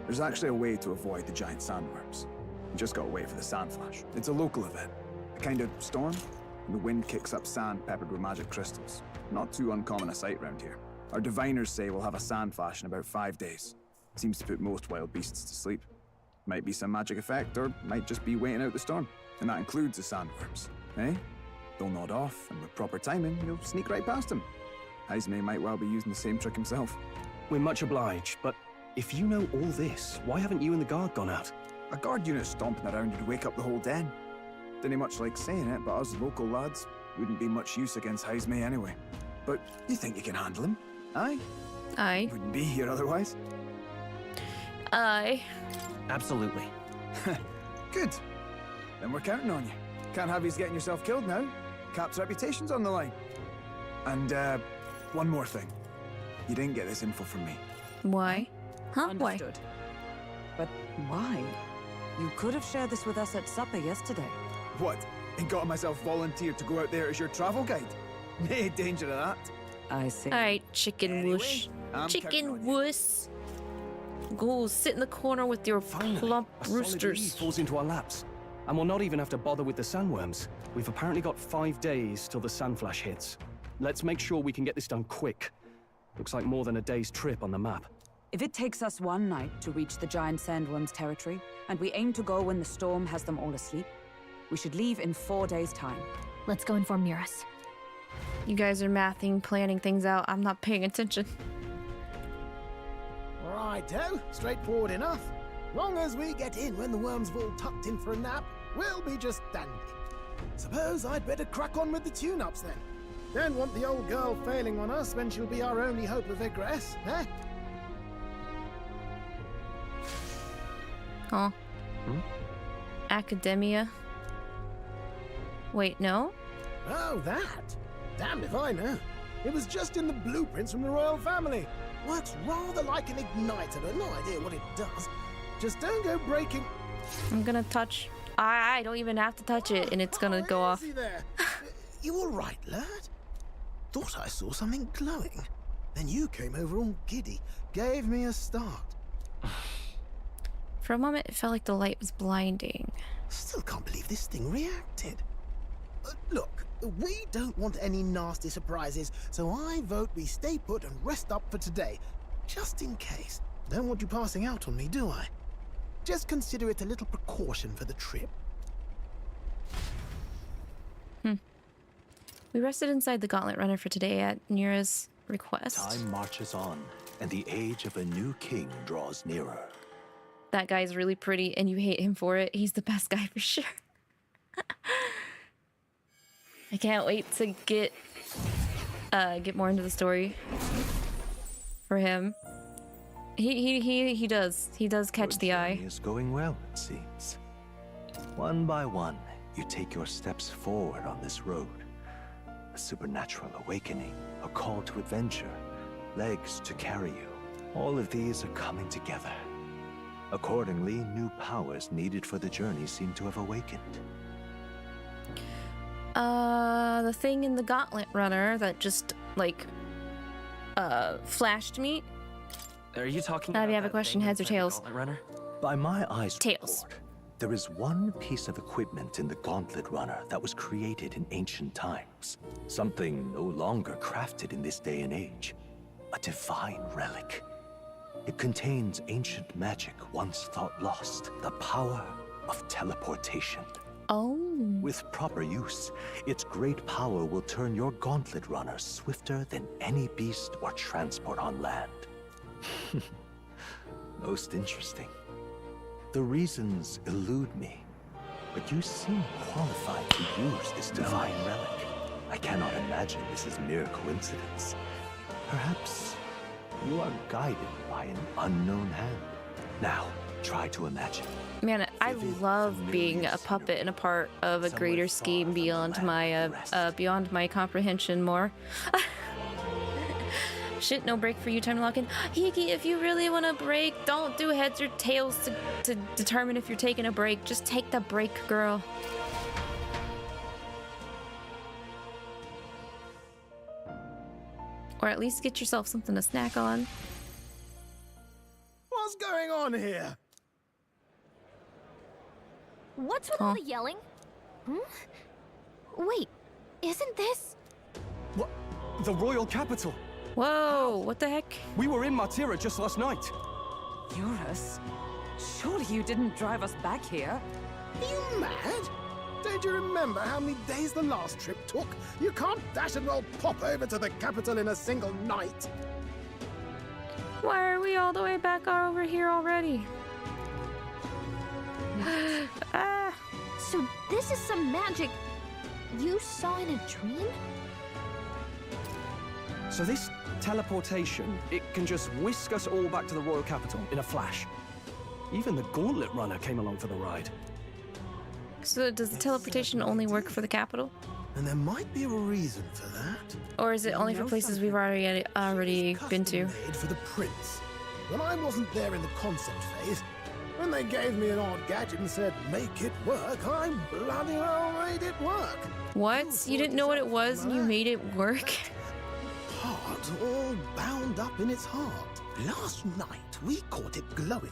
There's actually a way to avoid the giant sandworms. You just gotta wait for the sand flash. It's a local event. A kind of storm, and the wind kicks up sand peppered with magic crystals. Not too uncommon a sight round here. Our diviners say we'll have a sand flash in about 5 days. Seems to put most wild beasts to sleep. Might be some magic effect, or might just be waiting out the storm. And that includes the sandworms, eh? They'll nod off, and with proper timing, you'll sneak right past them. 𝐒𝐈𝐈 might well be using the same trick himself. We're much obliged, but if you know all this, why haven't you and the guard gone out? A guard unit stomping around would wake up the whole den. Didn't much like saying it, but us local lads wouldn't be much use against 𝐒𝐈𝐈 anyway. But you think you can handle him? Aye? Aye. Wouldn't be here otherwise. Aye. Absolutely. Good. Then we're counting on you. Can't have you getting yourself killed now. Cap's reputation's on the line. And, one more thing. You didn't get this info from me. Why? Huh? Understood. But why? You could have shared this with us at supper yesterday. What? And got myself volunteered to go out there as your travel guide? No danger of that. I see. Alright, chicken whoosh. Chicken wuss. Go sit in the corner with your plump A solid roosters. lead falls into our laps. And we'll not even have to bother with the sandworms. We've apparently got 5 days till the sand flash hits. Let's make sure we can get this done quick. Looks like more than a day's trip on the map. If it takes us one night to reach the giant sandworm's territory, and we aim to go when the storm has them all asleep, we should leave in 4 days' time. Let's go inform Neuras. You guys are mathing, planning things out. I'm not paying attention. Righto, straightforward enough. Long as we get in when the worms have all tucked in for a nap, we'll be just dandy. Suppose I'd better crack on with the tune-ups then. Don't want the old girl failing on us when she'll be our only hope of egress, eh? Oh. Academia. Wait, no? Oh, that? Damned if I know. It was just in the blueprints from the royal family. Works rather like an igniter, but no idea what it does. Just don't go breaking... I'm gonna touch... I don't even have to touch it, and it's gonna go off. There. You all right, lad? Thought I saw something glowing. Then you came over all giddy, gave me a start. For a moment, it felt like the light was blinding. Still can't believe this thing reacted. Look, we don't want any nasty surprises, so I vote we stay put and rest up for today. Just in case. Don't want you passing out on me, do I? Just consider it a little precaution for the trip. We rested inside the Gauntlet Runner for today at Neuras' request. Time marches on, and the age of a new king draws nearer. That guy's really pretty, and you hate him for it. He's the best guy for sure. I can't wait to get more into the story for him. He does catch the eye. Is going well, it seems. One by one, you take your steps forward on this road. A supernatural awakening, a call to adventure, legs to carry you. All of these are coming together. Accordingly, new powers needed for the journey seem to have awakened. The thing in the Gauntlet Runner that just, like, flashed me. Are you talking If about you have a that question, thing heads or inside the tails? Gauntlet Runner? By my eyes, Tails. report, there is one piece of equipment in the Gauntlet Runner that was created in ancient times. Something no longer crafted in this day and age. A divine relic. It contains ancient magic once thought lost. The power of teleportation. Oh. With proper use, its great power will turn your Gauntlet Runner swifter than any beast or transport on land. Most interesting. The reasons elude me, but you seem qualified to use this divine relic. I cannot imagine this is mere coincidence. Perhaps you are guided by an unknown hand. Now, try to imagine. Man, I love being a puppet and a part of a greater scheme beyond my comprehension more. Shit, no break for you. Time to lock in. 𝐒𝐔𝐿, if you really want to break, don't do heads or tails to determine if you're taking a break. Just take the break, girl. Or at least get yourself something to snack on. What's going on here? What's with all the yelling? Wait, isn't this... What? The royal capital? Whoa, what the heck? We were in Martira just last night. Neuras? Surely you didn't drive us back here? Are you mad? Don't you remember how many days the last trip took? You can't dash and roll pop over to the capital in a single night. Why are we all the way back over here already? So this is some magic you saw in a dream? So this teleportation, it can just whisk us all back to the royal capital in a flash. Even the Gauntlet Runner came along for the ride. So does the teleportation only work for the capital? And there might be a reason for that. Or is it only for places we've already been to? Made for the prince. When I wasn't there in the concept phase, when they gave me an odd gadget and said, make it work, I bloody well made it work. What? You didn't know what it was and you made it work? Heart all bound up in its heart. Last night, we caught it glowing.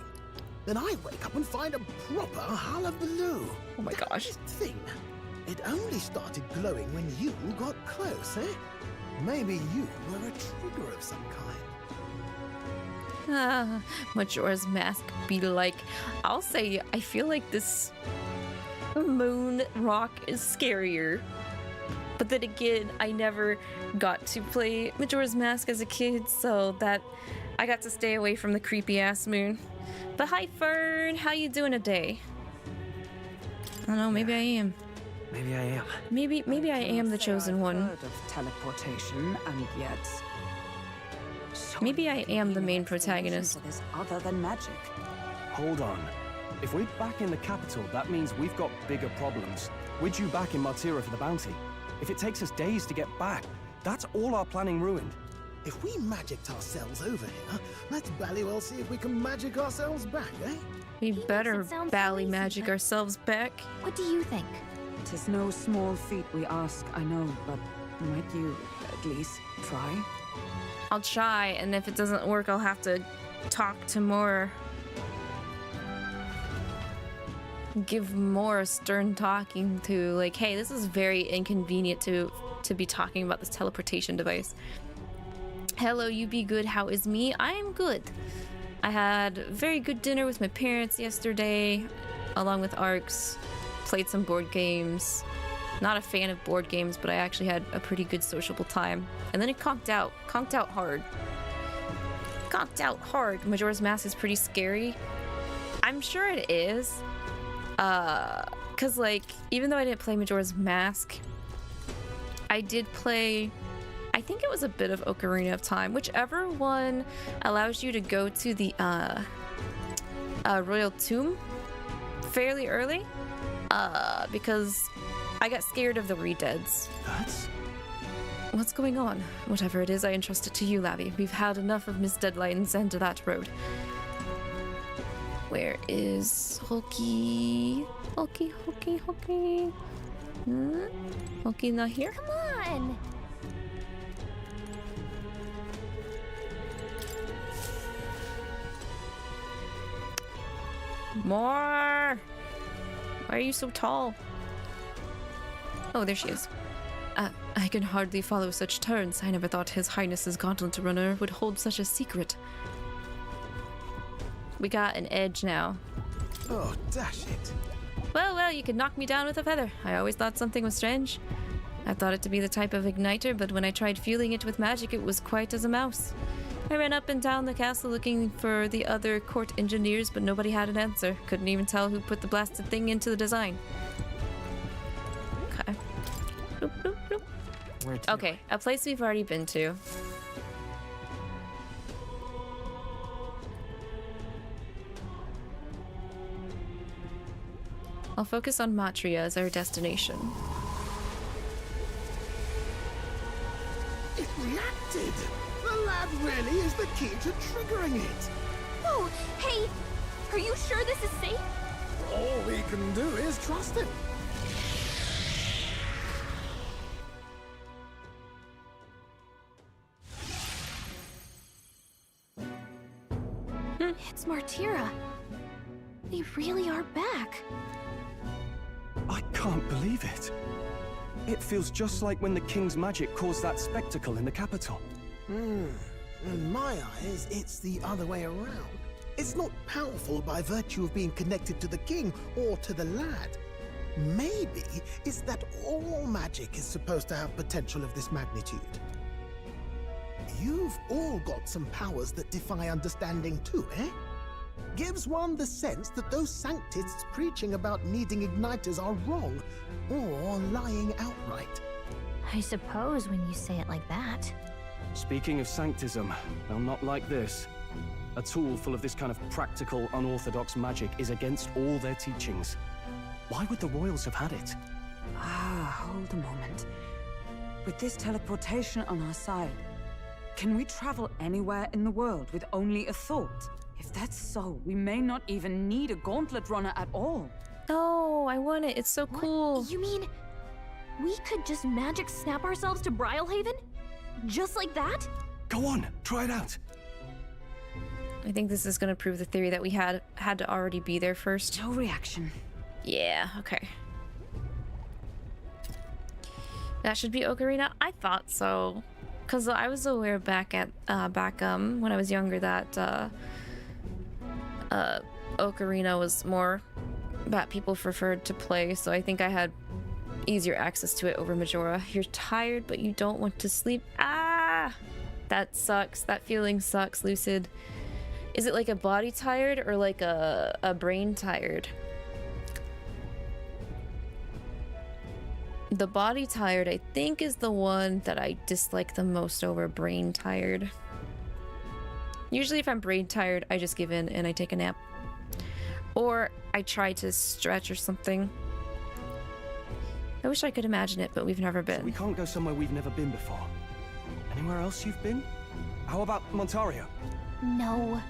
Then I wake up and find a proper hullabaloo. Oh my gosh. Thing. It only started glowing when you got close, eh? Maybe you were a trigger of some kind. Majora's Mask be like, I'll say, I feel like this moon rock is scarier. But then again, I never got to play Majora's Mask as a kid, so that I got to stay away from the creepy ass moon. But hi Fern, how you doing today? I don't know, maybe I am. Maybe I am. Maybe I am the chosen one. Heard of teleportation, and yet maybe I am the main protagonist. This other than magic. Hold on. If we're back in the capital, that means we've got bigger problems. We're due back in Martira for the bounty. If it takes us days to get back, that's all our planning ruined. If we magicked ourselves over here, let's bally well see if we can magic ourselves back, eh? We better bally magic ourselves back. What do you think? 'Tis no small feat we ask, I know, but might you at least try? I'll try, and if it doesn't work, I'll have to talk to more. Give more stern talking to, like, hey, this is very inconvenient to be talking about this teleportation device. Hello, you be good. How is me? I'm good. I had a very good dinner with my parents yesterday, along with ARCs. Played some board games. Not a fan of board games, but I actually had a pretty good sociable time. And then it conked out hard. Conked out hard. Majora's Mask is pretty scary. I'm sure it is. Cause like, even though I didn't play Majora's Mask, I did play, I think it was a bit of Ocarina of Time, whichever one allows you to go to the Royal Tomb fairly early. Because I got scared of the re-deads. What's going on? Whatever it is, I entrust it to you, Lavi. We've had enough of Miss Deadline's end to that road. Where is Hulky? Hulky. Hulky not here? Come on! More! Why are you so tall? Oh, there she is. I can hardly follow such turns. I never thought His Highness's Gauntlet Runner would hold such a secret. We got an edge now. Oh, dash it. Well, you could knock me down with a feather. I always thought something was strange. I thought it to be the type of igniter, but when I tried fueling it with magic, it was quiet as a mouse. I ran up and down the castle looking for the other court engineers, but nobody had an answer. Couldn't even tell who put the blasted thing into the design. Okay. Bloop, bloop, bloop. Okay, a place we've already been to. I'll focus on Martira as our destination. It reacted! The lad really is the key to triggering it! Oh, hey! Are you sure this is safe? All we can do is trust him. It's Martira. They really are back. I can't believe it. It feels just like when the king's magic caused that spectacle in the capital. In my eyes, it's the other way around. It's not powerful by virtue of being connected to the king or to the lad. Maybe it's that all magic is supposed to have potential of this magnitude. You've all got some powers that defy understanding too, eh? Gives one the sense that those sanctists preaching about needing igniters are wrong, or lying outright. I suppose when you say it like that. Speaking of sanctism, well, not like this. A tool full of this kind of practical, unorthodox magic is against all their teachings. Why would the royals have had it? Hold a moment. With this teleportation on our side, can we travel anywhere in the world with only a thought? If that's so, we may not even need a gauntlet runner at all. No, I want it. It's so cool. You mean we could just magic snap ourselves to Brilhaven? Just like that? Go on, try it out. I think this is going to prove the theory that we had to already be there first. No reaction. Yeah, okay. That should be Ocarina? I thought so. Because I was aware back when I was younger that Ocarina was more that people preferred to play, so I think I had easier access to it over Majora. You're tired, but you don't want to sleep. Ah! That sucks. That feeling sucks, Lucid. Is it like a body tired or like a brain tired? The body tired, I think, is the one that I dislike the most over brain tired. Usually if I'm brain tired, I just give in and I take a nap. Or I try to stretch or something. I wish I could imagine it, but we've never been. So we can't go somewhere we've never been before. Anywhere else you've been? How about Mantaria? No.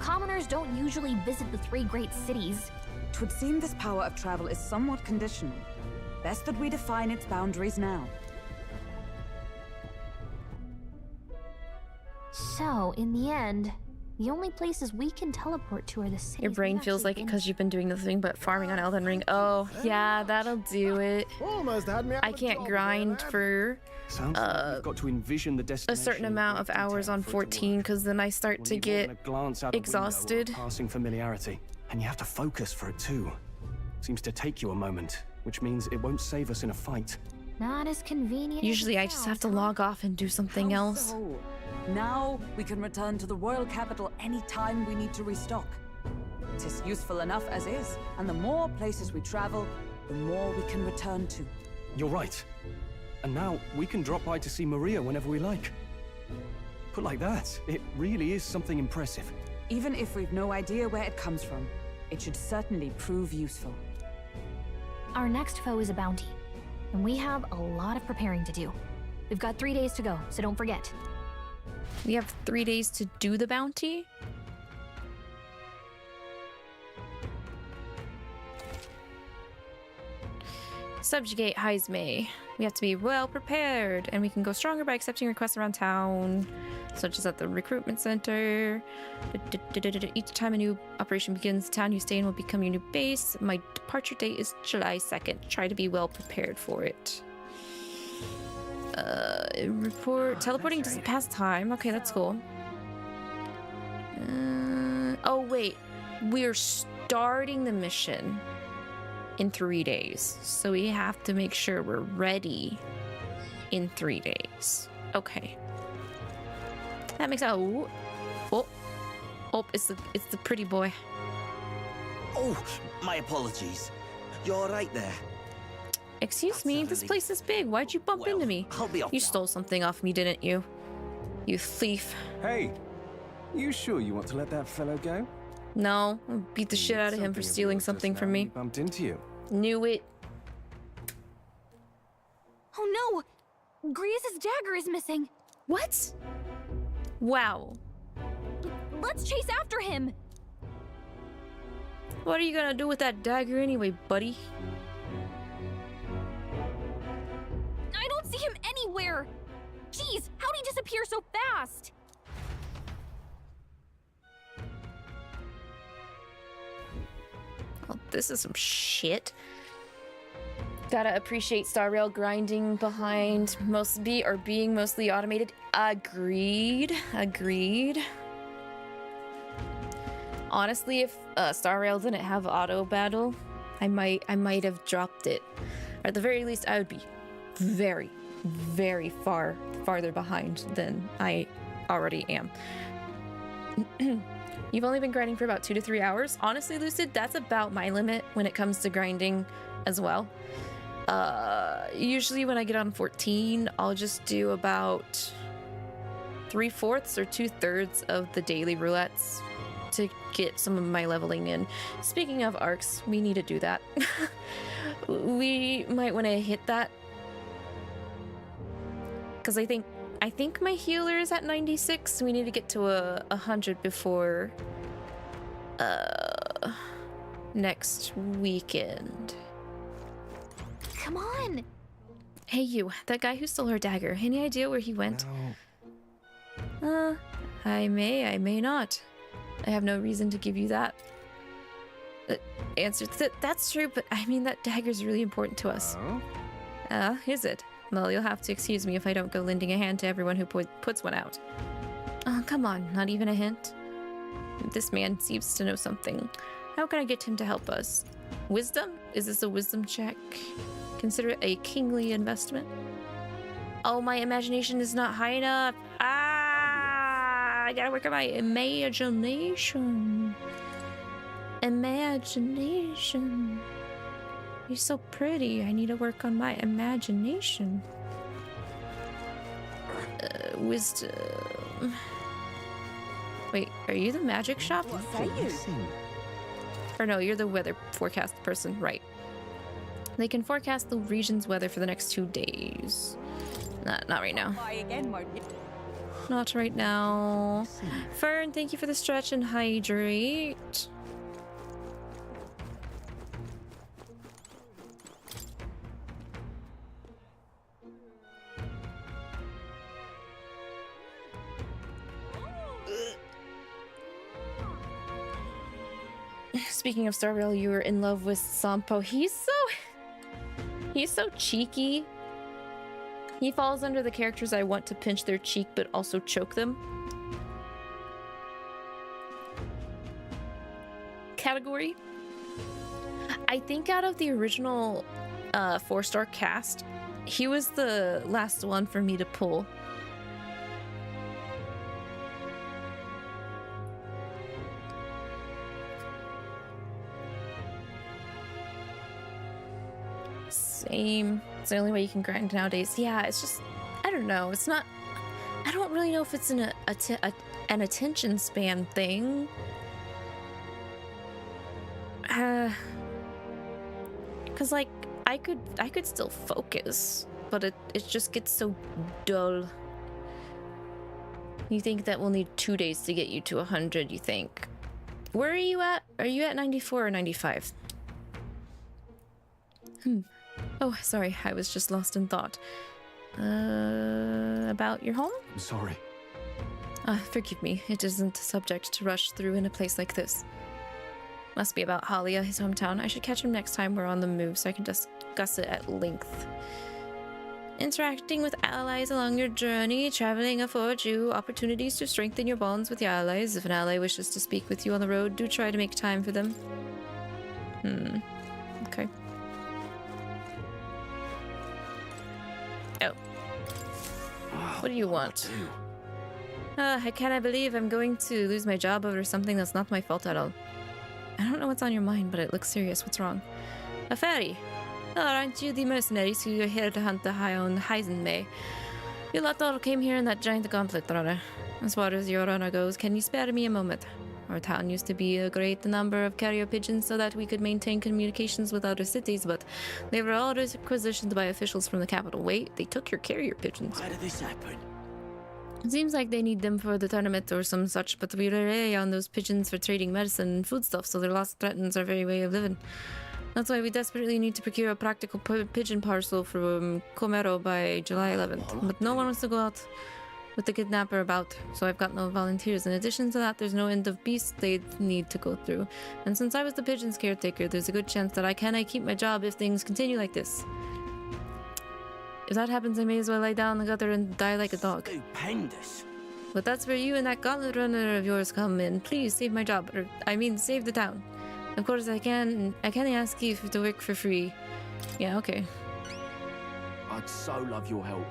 Commoners don't usually visit the 3 great cities. 'Twould seem this power of travel is somewhat conditional. Best that we define its boundaries now. So, in the end, the only places we can teleport to are the cities. Your brain feels like it because you've been doing nothing but farming on Elden Ring. Oh, yeah, that'll do it. Almost had me. I can't grind for Sounds like you've got to envision the a destination certain amount of hours on 14 because then I start to get exhausted. Passing familiarity, and you have to focus for it too. Seems to take you a moment, which means it won't save us in a fight. Not as convenient. Usually I just have to log off and do something else. So, now we can return to the royal capital anytime we need to restock. It is useful enough as is, and the more places we travel, the more we can return to. You're right. And now we can drop by to see Maria whenever we like. Put like that, it really is something impressive. Even if we've no idea where it comes from, it should certainly prove useful. Our next foe is a bounty, and we have a lot of preparing to do. We've got 3 days to go, so don't forget. We have 3 days to do the bounty? Subjugate 𝐒𝐕𝐈. We have to be well prepared, and we can go stronger by accepting requests around town, such as at the recruitment center. Each time a new operation begins, the town you stay in will become your new base. My departure date is July 2nd. Try to be well prepared for it. Teleporting doesn't pass time. Okay, that's cool. Oh wait, we're starting the mission in 3 days, so we have to make sure we're ready in 3 days. Okay, that makes sense. Oh, it's the pretty boy. Oh, my apologies. You're all right there. Excuse me, this place is big. Why'd you bump into me? You stole something off me, didn't you? You thief. Hey, you sure you want to let that fellow go? No, I'll beat the shit out of him for stealing something from me. Bumped into you. Knew it. Oh no! Gria's dagger is missing. What? Wow. Let's chase after him! What are you gonna do with that dagger anyway, buddy? I don't see him anywhere! Jeez, how'd he disappear so fast? Oh, this is some shit. Gotta appreciate Star Rail grinding behind being mostly automated. Agreed. Honestly, if Star Rail didn't have auto battle, I might have dropped it. Or at the very least, I would be very, very farther behind than I already am. You've only been grinding for about 2 to 3 hours. Honestly, Lucid, that's about my limit when it comes to grinding as well. Usually when I get on 14, I'll just do about 3/4 or 2/3 of the daily roulettes to get some of my leveling in. Speaking of arcs, we need to do that. We might want to hit that. Because I think my healer is at 96. We need to get to 100 before next weekend. Come on! Hey you, that guy who stole her dagger, any idea where he went? No. I may not. I have no reason to give you that answer. That's true, but I mean that dagger's really important to us. Is it? Well, you'll have to excuse me if I don't go lending a hand to everyone who puts one out. Oh, come on, not even a hint? This man seems to know something. How can I get him to help us? Wisdom? Is this a wisdom check? Consider it a kingly investment. Oh, my imagination is not high enough. I gotta work on my imagination. Imagination. You're so pretty. I need to work on my imagination. Wisdom. Wait, are you the magic shop? Or no, you're the weather forecast person, right? They can forecast the region's weather for the next 2 days. Not right now. Not right now. Fern, thank you for the stretch and hydrate. Speaking of Strohl, you were in love with Sampo. He's so cheeky. He falls under the characters I want to pinch their cheek but also choke them category. I think out of the original 4-star cast, he was the last one for me to pull. Same. It's the only way you can grind nowadays. Yeah, it's just, I don't know. It's not, I don't really know if it's an attention span thing. Cause like I could still focus, but it just gets so dull. You think that we'll need 2 days to get you to 100, you think? Where are you at? Are you at 94 or 95? Oh, sorry, I was just lost in thought. About your home? I'm sorry. Forgive me. It isn't a subject to rush through in a place like this. Must be about Halia, his hometown. I should catch him next time we're on the move so I can discuss it at length. Interacting with allies along your journey. Traveling affords you opportunities to strengthen your bonds with your allies. If an ally wishes to speak with you on the road, do try to make time for them. Okay. Oh. What do you want? I cannot believe I'm going to lose my job over something that's not my fault at all. I don't know what's on your mind, but it looks serious. What's wrong? A ferry? Oh, aren't you the mercenaries who are here to hunt the 𝐿𝐼𝐒? You lot all came here in that giant gauntlet runner. As far as your honor goes, can you spare me a moment? Our town used to be a great number of carrier pigeons so that we could maintain communications with other cities, but they were all requisitioned by officials from the capital. Wait, they took your carrier pigeons. Why did this happen? It seems like they need them for the tournament or some such, but we rely on those pigeons for trading medicine and foodstuff, so their loss threatens our very way of living. That's why we desperately need to procure a practical pigeon parcel from Comero by July 11th. But no one wants to go out with the kidnapper about, so I've got no volunteers. In addition to that, there's no end of beasts they need to go through. And since I was the pigeon's caretaker, there's a good chance that I cannot keep my job if things continue like this. If that happens, I may as well lay down the gutter and die like a dog. Stupendous. But that's where you and that gauntlet runner of yours come in. Please save my job, or I mean, save the town. Of course, I can ask you to work for free. Yeah, okay. I'd so love your help.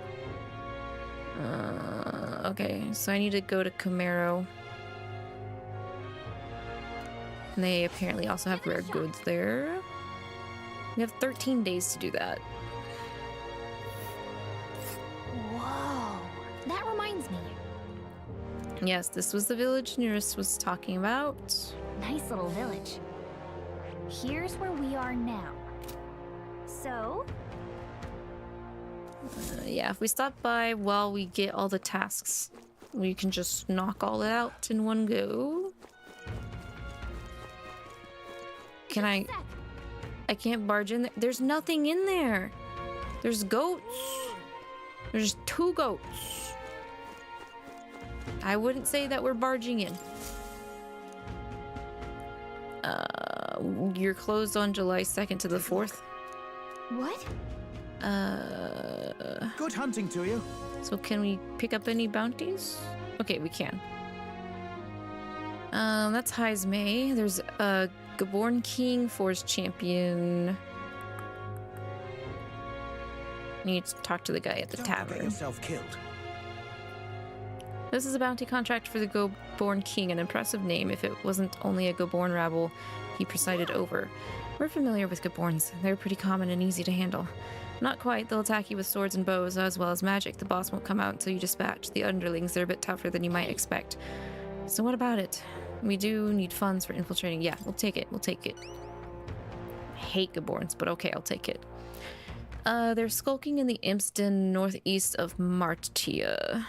Okay, so I need to go to Comero. And they apparently also have rare goods there. We have 13 days to do that. Whoa, that reminds me. Yes, this was the village Neuras was talking about. Nice little village. Here's where we are now. So? Yeah, if we stop by while we get all the tasks, we can just knock all it out in one go. Can I can't barge in there. There's nothing in there. There's goats. There's 2 goats. I wouldn't say that we're barging in. You're closed on July 2nd to the 4th. What? Good hunting to you. So can we pick up any bounties? Okay, we can. That's 𝐒𝐕𝐈. There's a 𝐒𝐿 King, Forest Champion. Need to talk to the guy at the tavern. Get yourself killed. This is a bounty contract for the 𝐒𝐿 King, an impressive name if it wasn't only a 𝐒𝐿 rabble he presided over. We're familiar with 𝐒𝐿s. They're pretty common and easy to handle. Not quite. They'll attack you with swords and bows as well as magic. The boss won't come out until you dispatch. The underlings, they're a bit tougher than you might expect. So what about it? We do need funds for infiltrating. Yeah, we'll take it. We'll take it. I hate 𝐒𝐿s, but okay, I'll take it. They're skulking in the Imp's Den northeast of Martira.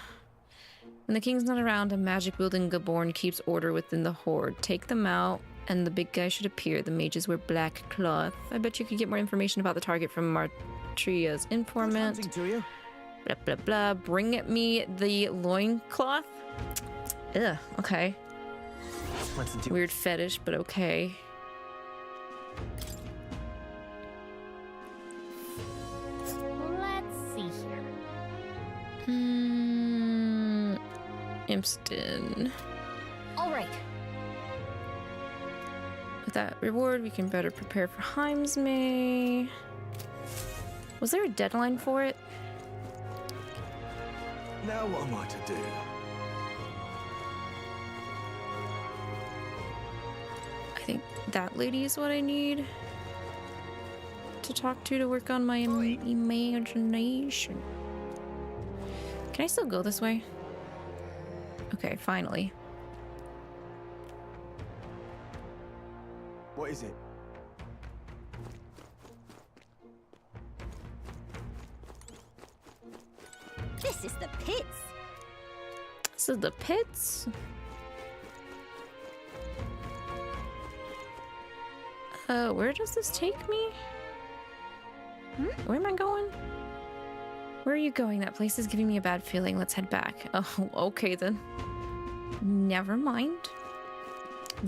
When the king's not around, a magic-wielding 𝐒𝐿 keeps order within the horde. Take them out, and the big guy should appear. The mages wear black cloth. I bet you could get more information about the target from Martira's informant. Blah, blah, blah. Bring me the loincloth? Ugh, okay. Weird fetish, but okay. Let's see here. Imp's Den. All right. With that reward, we can better prepare for 𝐒𝐕𝐈. Was there a deadline for it? Now what am I to do? I think that lady is what I need to talk to work on my imagination. Can I still go this way? Okay, finally. What is it? This is the pits. This is the pits? Where does this take me? Where am I going? Where are you going? That place is giving me a bad feeling. Let's head back. Oh, okay then. Never mind.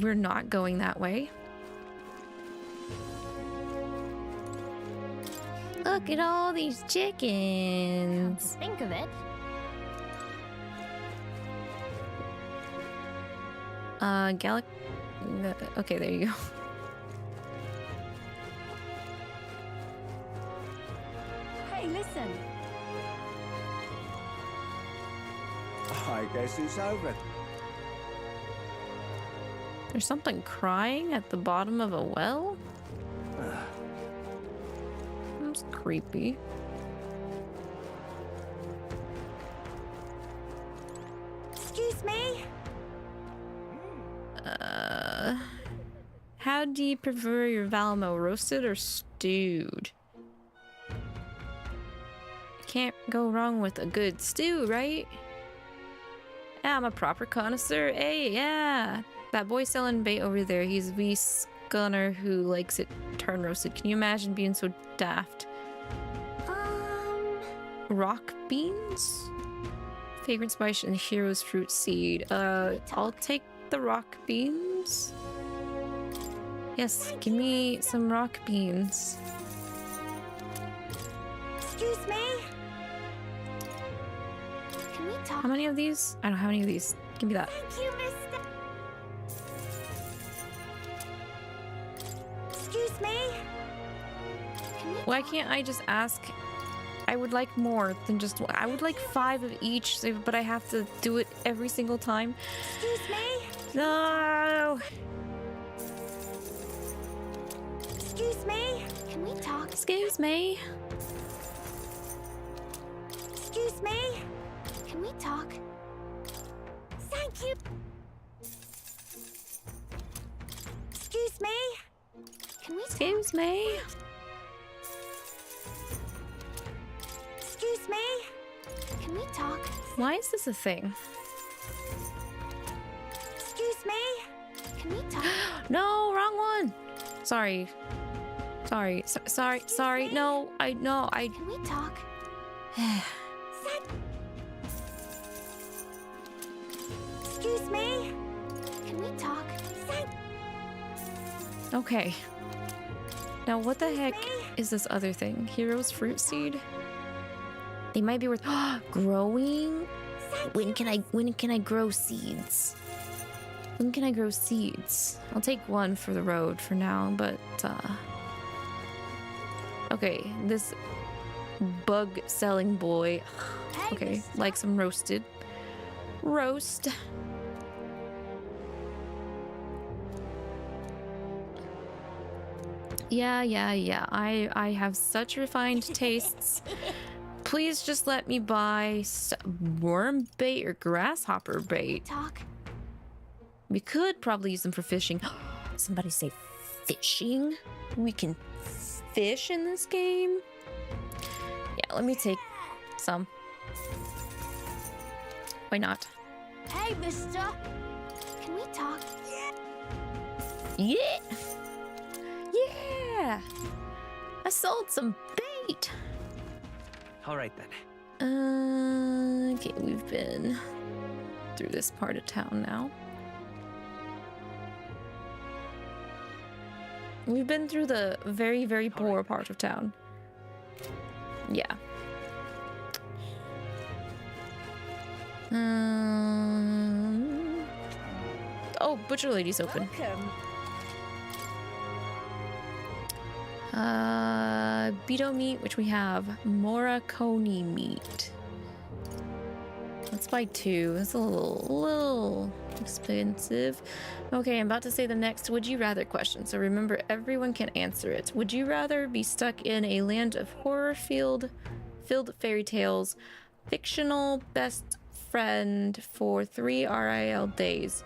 We're not going that way. Look at all these chickens. Think of it. Okay, there you go. Hey, listen. I guess it's over. There's something crying at the bottom of a well? That's creepy. Excuse me? How do you prefer your Valmo, roasted or stewed? Can't go wrong with a good stew, right? Yeah, I'm a proper connoisseur. Hey, yeah. That boy selling bait over there, he's the scunner who likes it turn roasted. Can you imagine being so daft? Rock beans? Fragrant spice and hero's fruit seed. I'll take the rock beans. Yes, give me some rock beans. Excuse me? Can we talk? How many of these? I don't know how many of these. Give me that. Thank you, mister. Excuse me? Why can't I just ask? I would like more than just one. I would like 5 of each, but I have to do it every single time. Excuse me? No! Excuse me? Can we talk? Excuse me? Excuse me? Can we talk? Thank you. Excuse me. Can we Excuse me? Excuse me. Can we talk? Why is this a thing? Excuse me. Can we talk? No, wrong one. Sorry. Sorry. Sorry. No, I. Can we talk? Excuse me. Can we talk? Okay. Now, what the heck is this other thing? Hero's fruit seed? They might be worth growing. When can I grow seeds? When can I grow seeds? I'll take one for the road for now, but okay, this bug selling boy. Okay, like some roasted. Roast. Yeah. I have such refined tastes. Please just let me buy worm bait or grasshopper bait. Talk. We could probably use them for fishing. Somebody say fishing? We can fish in this game? Yeah, let me take some. Why not? Hey, mister. Can we talk? Yeah! Yeah! I sold some bait! All right then. Okay, we've been through this part of town now. We've been through the very, very poor part of town. Yeah. Oh, butcher lady's open. Beto meat, which we have. Moracone meat. Let's buy 2. That's a little expensive. Okay, I'm about to say the next would you rather question, so remember everyone can answer it. Would you rather be stuck in a land of horror filled fairy tales, fictional best friend for 3 RIL days,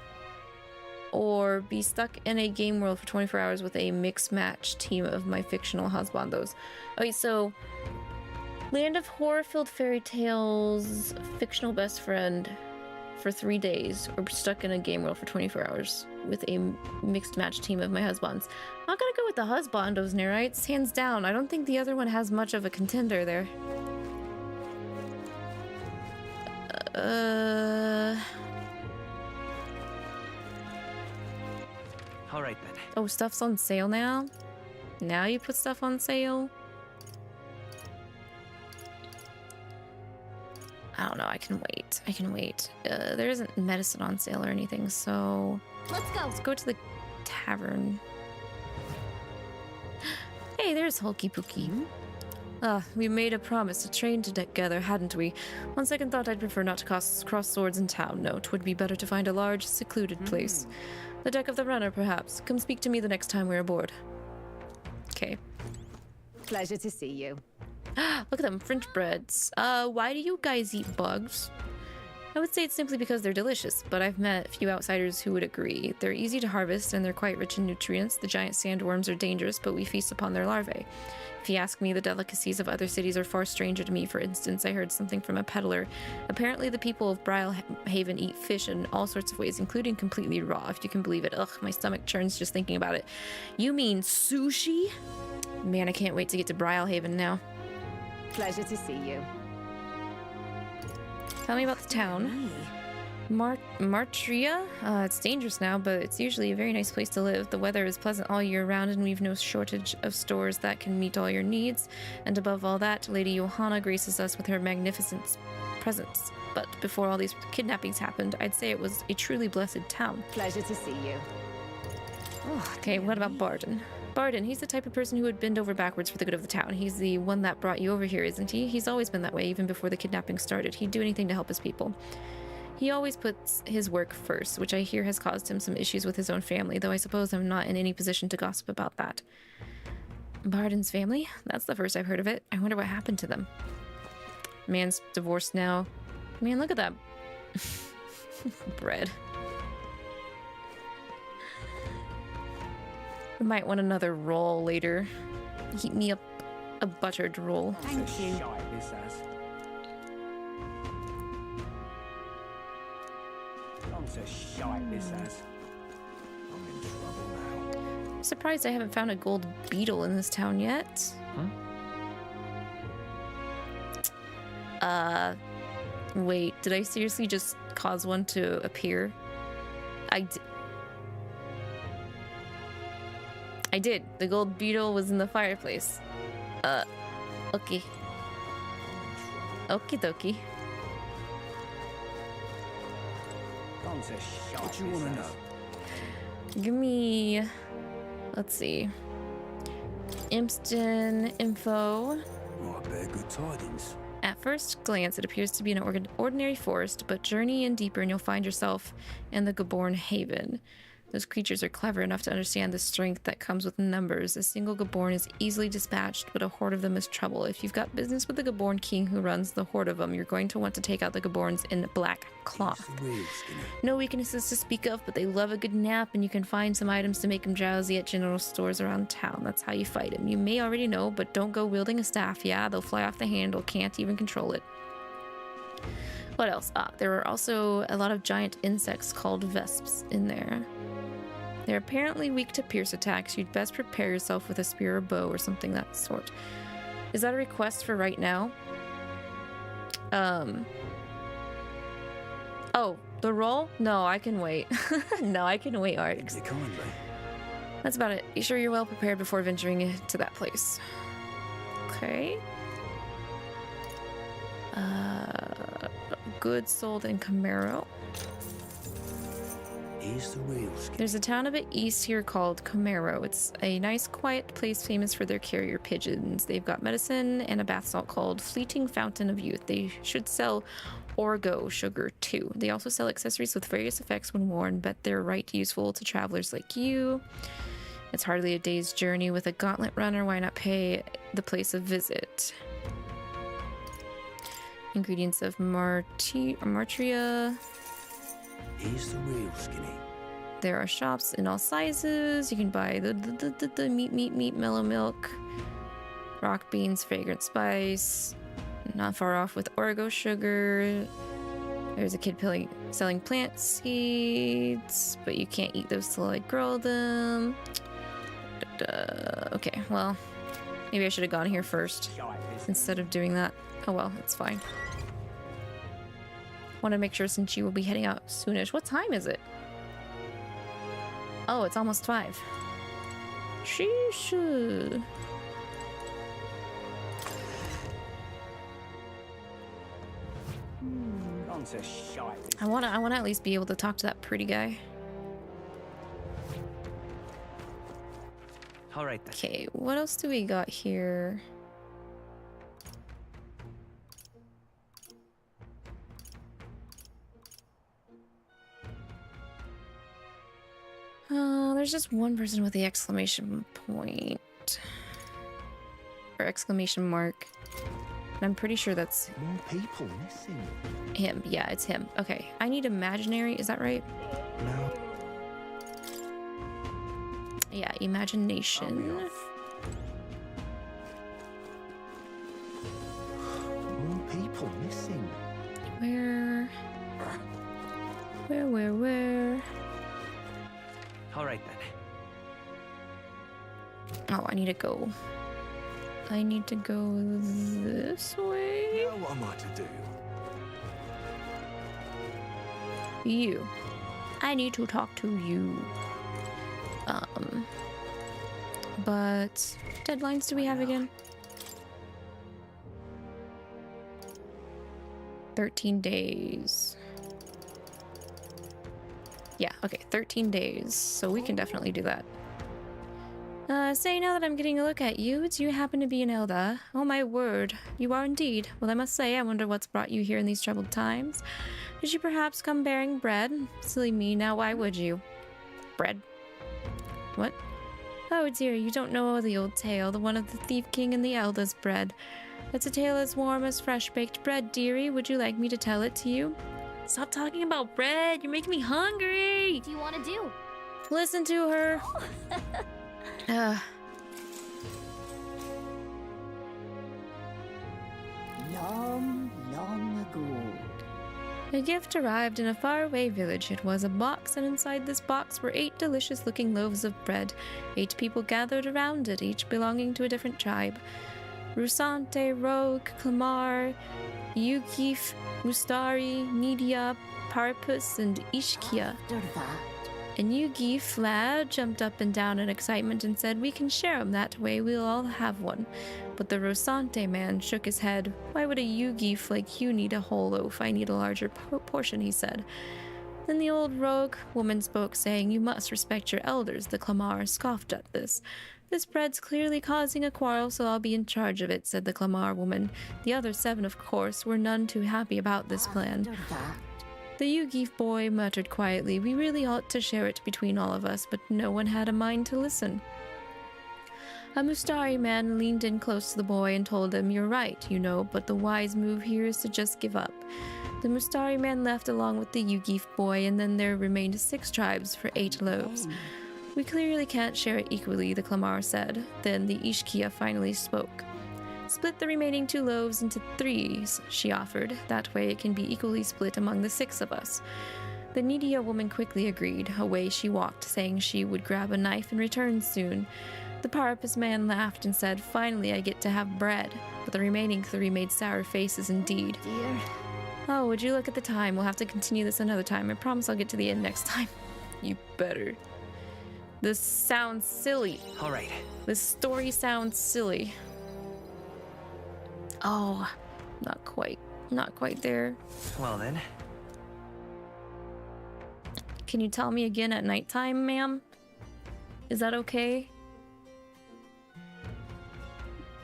or be stuck in a game world for 24 hours with a mixed match team of my fictional husbandos? Okay, so land of horror-filled fairy tales, fictional best friend for 3 days, or stuck in a game world for 24 hours with a mixed match team of my husbands. I'm gonna go with the husbandos, Neurites, hands down. I don't think the other one has much of a contender there. All right then. Oh, stuff's on sale now? Now you put stuff on sale? I don't know, I can wait. There isn't medicine on sale or anything, so... Let's go to the tavern. Hey, there's Hulky Pookie. We made a promise to train together, hadn't we? On second thought, I'd prefer not to cross swords in town. No, 'twould be better to find a large, secluded place. The deck of the runner, perhaps. Come speak to me the next time we're aboard. Okay. Pleasure to see you. Look at them, French breads. Why do you guys eat bugs? I would say it's simply because they're delicious, but I've met a few outsiders who would agree. They're easy to harvest and they're quite rich in nutrients. The giant sandworms are dangerous, but we feast upon their larvae. If you ask me, the delicacies of other cities are far stranger to me. For instance, I heard something from a peddler. Apparently the people of Brilhaven eat fish in all sorts of ways, including completely raw, if you can believe it. Ugh, my stomach churns just thinking about it. You mean sushi? Man, I can't wait to get to Brilhaven now. Pleasure to see you. Tell me about the town. Martira? It's dangerous now, but it's usually a very nice place to live. The weather is pleasant all year round, and we've no shortage of stores that can meet all your needs. And above all that, Lady Johanna graces us with her magnificent presence. But before all these kidnappings happened, I'd say it was a truly blessed town. Pleasure to see you. Oh, okay, what about Barden? Barden, he's the type of person who would bend over backwards for the good of the town. He's the one that brought you over here, isn't he? He's always been that way, even before the kidnapping started. He'd do anything to help his people. He always puts his work first, which I hear has caused him some issues with his own family, though I suppose I'm not in any position to gossip about that. Barden's family? That's the first I've heard of it. I wonder what happened to them. Man's divorced now. Man, look at that. Bread. I might want another roll later. Heat me up a buttered roll. Thank you. I'm surprised I haven't found a gold beetle in this town yet. Wait, did I seriously just cause one to appear? I did. The gold beetle was in the fireplace. Okay. Okie dokie. What you want to know? Give me... Let's see. Impston info. I bear good tidings. At first glance, it appears to be an ordinary forest, but journey in deeper and you'll find yourself in the Gaborn Haven. Those creatures are clever enough to understand the strength that comes with numbers. A single Gaborn is easily dispatched, but a horde of them is trouble. If you've got business with the Gaborn king who runs the horde of them, you're going to want to take out the Gaborns in black cloth. No weaknesses to speak of, but they love a good nap, and you can find some items to make them drowsy at general stores around town. That's how you fight them. You may already know, but don't go wielding a staff. Yeah, they'll fly off the handle, can't even control it. What else? There are also a lot of giant insects called vesps in there. They're apparently weak to pierce attacks. You'd best prepare yourself with a spear or bow or something that sort. Is that a request for right now? Oh, the roll? No, I can wait. No, I can wait, Arx. That's about it. Be sure you're well prepared before venturing to that place. Okay. Goods sold in Camaro. Here's the real skin. There's a town a bit east here called Camaro. It's a nice, quiet place famous for their carrier pigeons. They've got medicine and a bath salt called Fleeting Fountain of Youth. They should sell orgo sugar too. They also sell accessories with various effects when worn, but they're right useful to travelers like you. It's hardly a day's journey with a gauntlet runner. Why not pay the place a visit? Ingredients of Martira. Here's the real skinny. There are shops in all sizes. You can buy the meat, mellow milk, rock beans, fragrant spice. Not far off with orgo sugar. There's a kid selling plant seeds, but you can't eat those till I grow them. Okay, well, maybe I should have gone here first instead of doing that. Oh well, it's fine. Want to make sure since you will be heading out soonish. What time is it? Oh, it's almost 5. Sheesh. I wanna at least be able to talk to that pretty guy. All right then. Okay, what else do we got here? There's just one person with the exclamation point. Or exclamation mark. And I'm pretty sure that's more people missing. Him. Yeah, it's him. Okay, I need imaginary. Is that right? No. Yeah, imagination. More people missing. Where? All right then. Oh, I need to go. I need to go this way. Now what am I to do? You. I need to talk to you. But deadlines do we have again? 13 days. Yeah, okay, 13 days. So we can definitely do that. Say, now that I'm getting a look at you, do you happen to be an elder? Oh my word, you are indeed. Well, I must say, I wonder what's brought you here in these troubled times. Did you perhaps come bearing bread? Silly me, now why would you? Bread? What? Oh dear, you don't know the old tale, the one of the Thief King and the Elder's bread. It's a tale as warm as fresh-baked bread, dearie. Would you like me to tell it to you? Stop talking about bread. You're making me hungry. What do you want to do? Listen to her. Long, long ago. A gift arrived in a faraway village. It was a box, and inside this box were 8 delicious-looking loaves of bread. 8 people gathered around it, each belonging to a different tribe. Rusante, Rogue, Clamar, 𝐒𝐿𝐒𝐿, Mustari, Nidia, Parpus, and 𝐒𝐔𝐿𝐒. A 𝐒𝐿𝐒𝐿 lad jumped up and down in excitement and said, "We can share 'em, that way we'll all have one." But the Rosante man shook his head. "Why would a 𝐒𝐿𝐒 like you need a whole loaf? I need a larger portion," he said. Then the old rogue woman spoke, saying, "You must respect your elders." The Clamar scoffed at this. "This bread's clearly causing a quarrel, so I'll be in charge of it," said the Clamar woman. The other 7, of course, were none too happy about this plan. The 𝐒𝐿𝐒 boy muttered quietly, "We really ought to share it between all of us," but no one had a mind to listen. A Mustari man leaned in close to the boy and told him, "You're right, you know, but the wise move here is to just give up." The Mustari man left along with the 𝐒𝐿𝐒 boy, and then there remained 6 tribes for 8 loaves. "We clearly can't share it equally," the Clamar said. Then the 𝐒𝐿𝐒 finally spoke. "Split the remaining 2 loaves into 3s, she offered. "That way it can be equally split among the 6 of us." The Nidia woman quickly agreed. Away she walked, saying she would grab a knife and return soon. The Parpus man laughed and said, "Finally I get to have bread." But the remaining 3 made sour faces indeed. "Oh, would you look at the time? We'll have to continue this another time. I promise I'll get to the end next time." You better. This sounds silly. All right. This story sounds silly. Oh, not quite. Not quite there. Well then. Can you tell me again at nighttime, ma'am? Is that okay?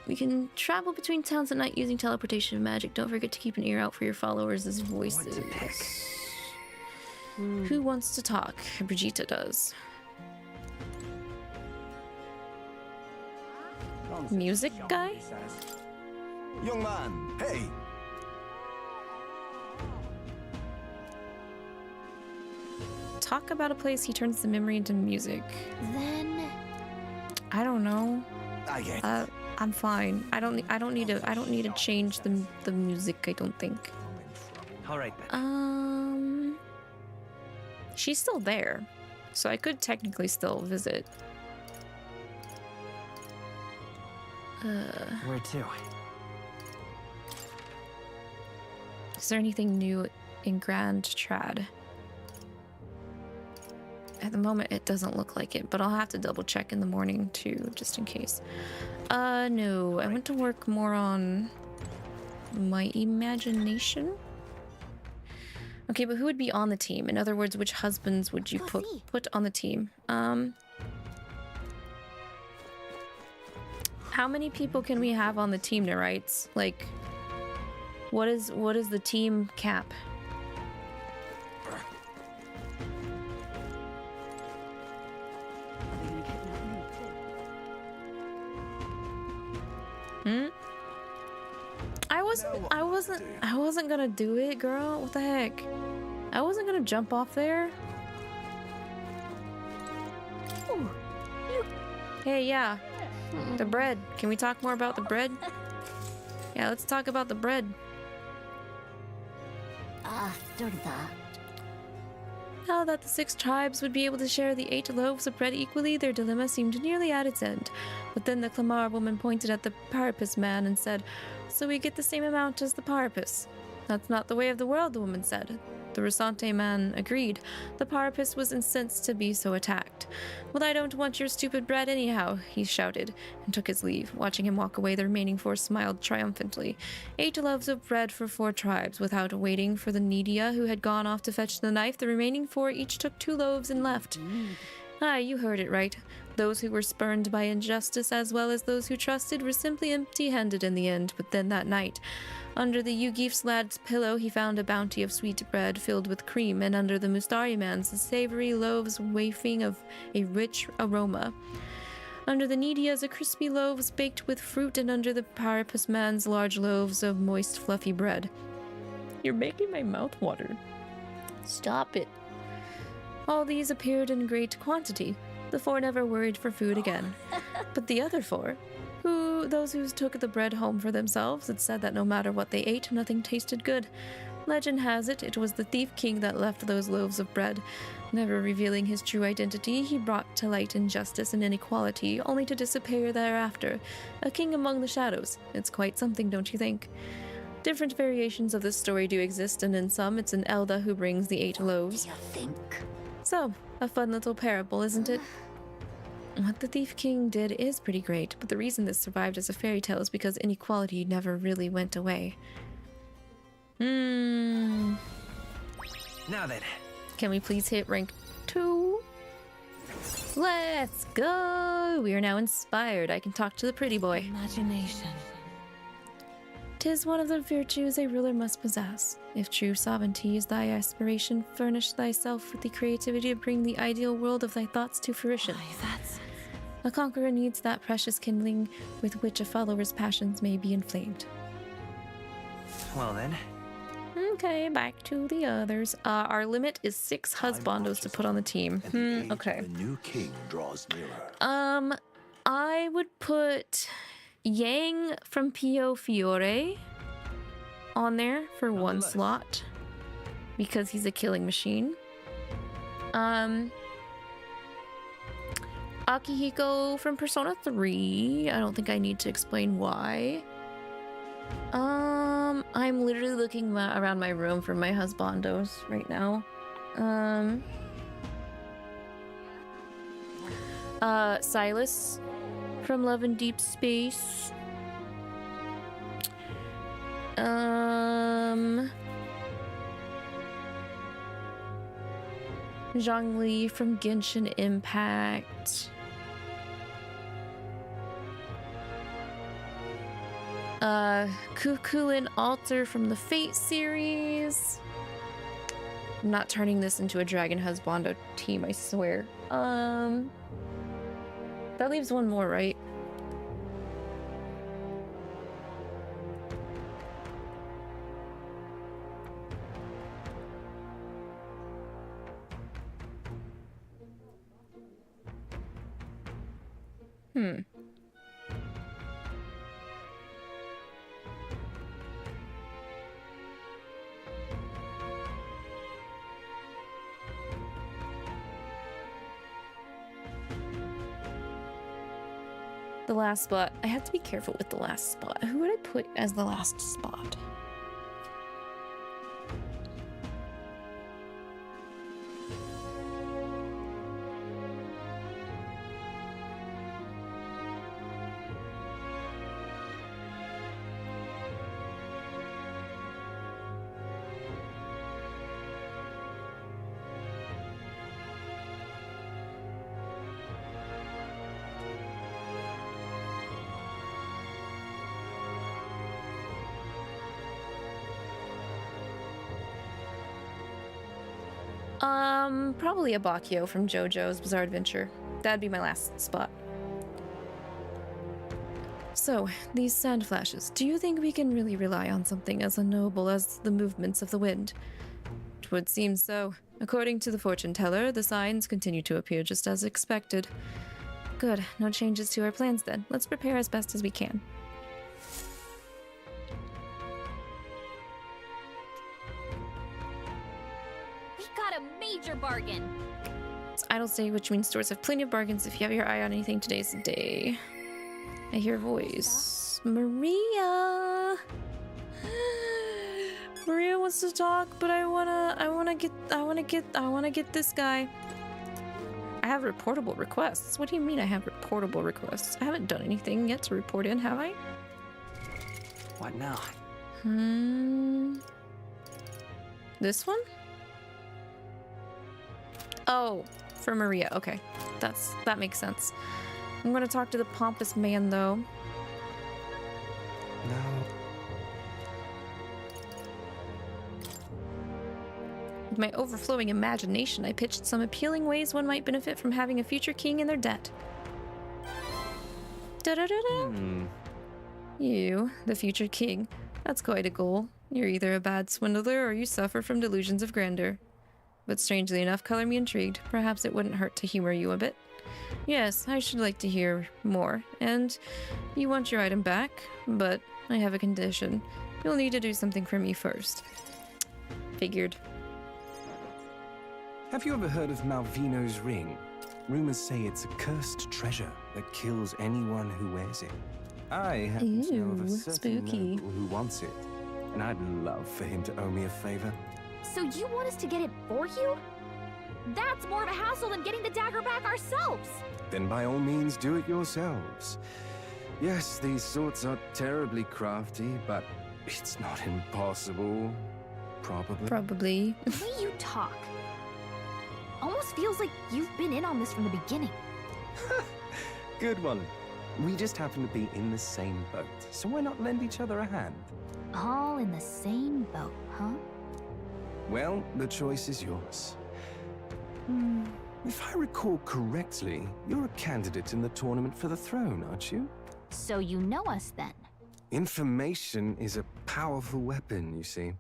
We can travel between towns at night using teleportation magic. Don't forget to keep an ear out for your followers' voices. Who wants to talk? Brigitte does. Music guy? Young man, hey! Talk about a place he turns the memory into music. Then I don't know. I get it. I'm fine. I don't need to change the music, I don't think. All right then. She's still there, so I could technically still visit. Where to? Is there anything new in Grand Trad? At the moment, it doesn't look like it, but I'll have to double check in the morning too, just in case. No, I want to work more on my imagination. Okay, but who would be on the team? In other words, which husbands would you put on the team? How many people can we have on the team, Neurites? Like, what is the team cap? I wasn't gonna do it, girl. What the heck? I wasn't gonna jump off there. Hey, yeah. The bread. Can we talk more about the bread? Yeah, let's talk about the bread. After that. Now that the 6 tribes would be able to share the 8 loaves of bread equally, their dilemma seemed nearly at its end. But then the Clamar woman pointed at the Parpus man and said, "So we get the same amount as the Parpus." "That's not the way of the world," the woman said. The Rosante man agreed. The Parpus was incensed to be so attacked. "Well, I don't want your stupid bread anyhow," he shouted, and took his leave. Watching him walk away, the remaining 4 smiled triumphantly. 8 loaves of bread for 4 tribes. Without waiting for the Nidia, who had gone off to fetch the knife, the remaining 4 each took 2 loaves and left. Aye, you heard it right. Those who were spurned by injustice, as well as those who trusted, were simply empty-handed in the end. But then that night, under the 𝐒𝐿𝐒 lad's pillow, he found a bounty of sweet bread filled with cream, and under the Mustari man's, the savory loaves wafting of a rich aroma. Under the Nidia's, a crispy loaves baked with fruit, and under the Parpus man's, large loaves of moist, fluffy bread. You're making my mouth water. Stop it. All these appeared in great quantity. The 4 never worried for food again. But the other 4, those who took the bread home for themselves, had said that no matter what they ate, nothing tasted good. Legend has it, it was the thief king that left those loaves of bread. Never revealing his true identity, he brought to light injustice and inequality, only to disappear thereafter. A king among the shadows. It's quite something, don't you think? Different variations of this story do exist, and in some, it's an Elda who brings the 8 loaves. What do you think? So, a fun little parable, isn't it? What the Thief King did is pretty great, but the reason this survived as a fairy tale is because inequality never really went away. Now then. Can we please hit rank 2? Let's go! We are now inspired. I can talk to the pretty boy. Imagination. 'Tis one of the virtues a ruler must possess. If true sovereignty is thy aspiration, furnish thyself with the creativity to bring the ideal world of thy thoughts to fruition. A conqueror needs that precious kindling with which a follower's passions may be inflamed. Well then. Okay, back to the others. Our limit is 6 husbandos to put on the team. Okay. The new king draws nearer. I would put Yang from Pio Fiore on there for 1 slot because he's a killing machine. Akihiko from Persona 3. I don't think I need to explain why. I'm literally looking around my room for my husbandos right now. Silas from Love in Deep Space. Zhongli from Genshin Impact. Cuculus Altar from the Fate series. I'm not turning this into a Dragon Husbando team, I swear. That leaves 1 more, right? The last spot. I have to be careful with the last spot. Who would I put as the last spot? Probably a Bakio from JoJo's Bizarre Adventure. That'd be my last spot. So, these sand flashes, do you think we can really rely on something as unknowable as the movements of the wind? It would seem so. According to the fortune teller, the signs continue to appear just as expected. Good, no changes to our plans then. Let's prepare as best as we can. Bargain. It's Idle Day, which means stores have plenty of bargains. If you have your eye on anything, today's the day. I hear a voice. Maria. Maria wants to talk, but I wanna get this guy. I have reportable requests. What do you mean I have reportable requests? I haven't done anything yet to report in, have I? What now? This one? Oh, for Maria. Okay. That makes sense. I'm gonna talk to the pompous man, though. No. With my overflowing imagination, I pitched some appealing ways one might benefit from having a future king in their debt. Da-da-da-da. You, the future king. That's quite a goal. You're either a bad swindler or you suffer from delusions of grandeur. but strangely enough, color me intrigued. Perhaps it wouldn't hurt to humor you a bit. Yes, I should like to hear more. And you want your item back, but I have a condition. You'll need to do something for me first. Figured. Have you ever heard of Malvino's ring? Rumors say it's a cursed treasure that kills anyone who wears it. I happen to know of a certain noble who wants it, and I'd love for him to owe me a favor. So you want us to get it for you? That's more of a hassle than getting the dagger back ourselves! Then by all means do it yourselves. Yes, these swords are terribly crafty, but it's not impossible. Probably. The way you talk almost feels like you've been in on this from the beginning. Good one. We just happen to be in the same boat, so why not lend each other a hand? All in the same boat, huh? Well, the choice is yours. If I recall correctly, you're a candidate in the tournament for the throne, aren't you? So you know us then? Information is a powerful weapon, you see.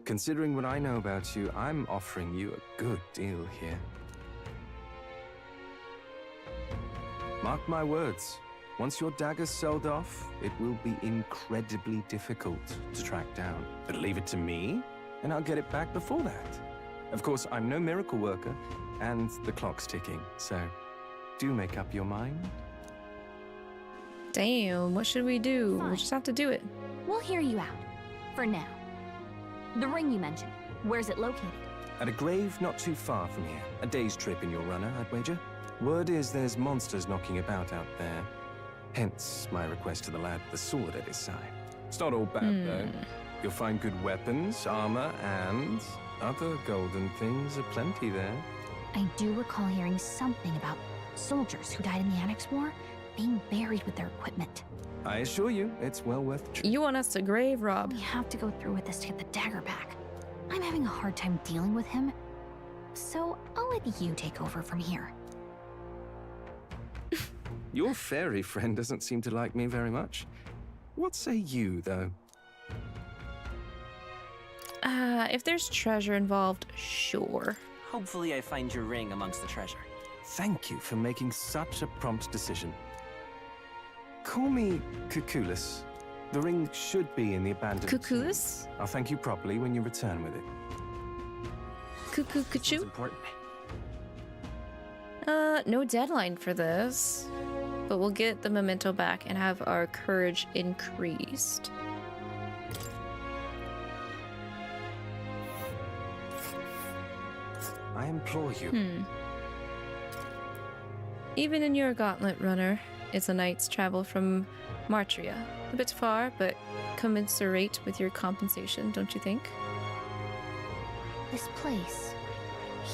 Considering what I know about you, I'm offering you a good deal here. Mark my words. Once your dagger's sold off, it will be incredibly difficult to track down. But leave it to me, and I'll get it back before that. Of course, I'm no miracle worker, and the clock's ticking, so do make up your mind. Damn, what should we do? Fine. We'll just have to do it. We'll hear you out. For now. The ring you mentioned, where's it located? At a grave not too far from here. A day's trip in your runner, I'd wager. Word is there's monsters knocking about out there. Hence my request to the lad with the sword at his side. It's not all bad, though. You'll find good weapons, armor, and other golden things aplenty there. I do recall hearing something about soldiers who died in the Annex War being buried with their equipment. I assure you, it's well worth the trip. You want us to grave rob? We have to go through with this to get the dagger back. I'm having a hard time dealing with him, so I'll let you take over from here. Your fairy friend doesn't seem to like me very much. What say you, though? If there's treasure involved, sure. Hopefully I find your ring amongst the treasure. Thank you for making such a prompt decision. Call me Cuculus. The ring should be in the abandoned... Cuculus? I'll thank you properly when you return with it. Cucu-cucu? Important. No deadline for this. But we'll get the memento back and have our courage increased. I implore you. Even in your gauntlet runner, it's a night's travel from Martira. A bit far, but commensurate with your compensation, don't you think? This place.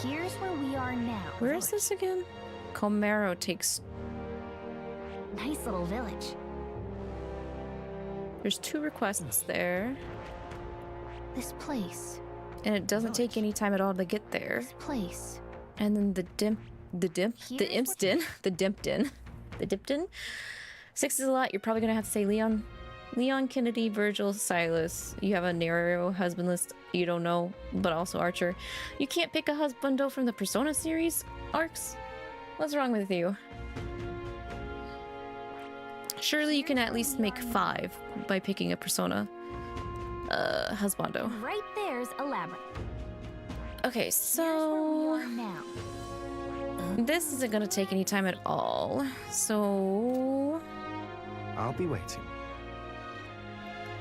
Here's where we are now. Where is this again? Comero takes... Nice little village. There's 2 requests there. This place. And it doesn't take any time at all to get there. This place. And then the Dipton. 6 is a lot. You're probably gonna have to say Leon, Kennedy, Virgil, Silas. You have a narrow husband list. You don't know, but also Archer. You can't pick a husbando from the Persona series arcs. What's wrong with you? Surely you can at least make 5 by picking a Persona husbando. Right there's a labyrinth. Okay, so this isn't gonna take any time at all. So I'll be waiting.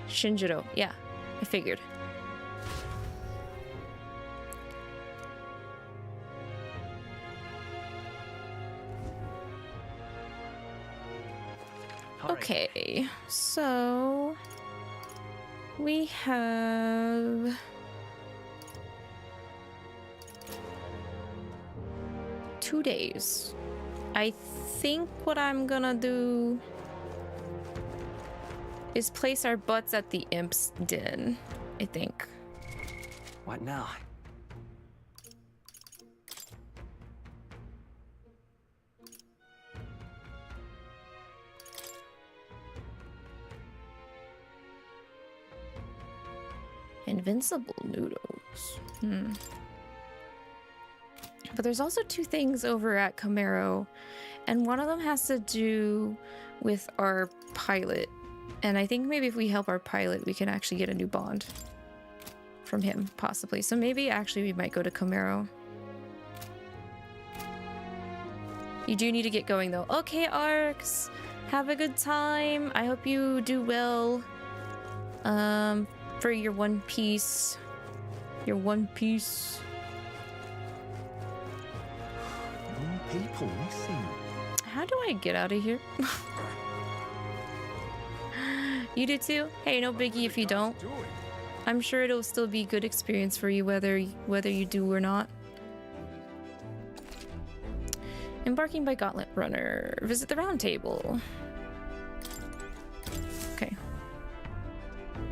Shinjiro, yeah, I figured. Okay, so we have two days. I think what I'm gonna do is place our butts at the Imp's Den, I think. What now? Invincible noodles. But there's also two things over at 𝐂𝐸𝐈, and one of them has to do with our pilot. And I think maybe if we help our pilot, we can actually get a new bond from him, possibly. So maybe actually we might go to 𝐂𝐸𝐈. You do need to get going though. Okay, Arcs, have a good time. I hope you do well for your One Piece. Your One Piece. People missing. How do I get out of here? You do too? Hey, no biggie if you don't. I'm sure it'll still be a good experience for you whether you do or not. Embarking by Gauntlet Runner. Visit the round table. Okay.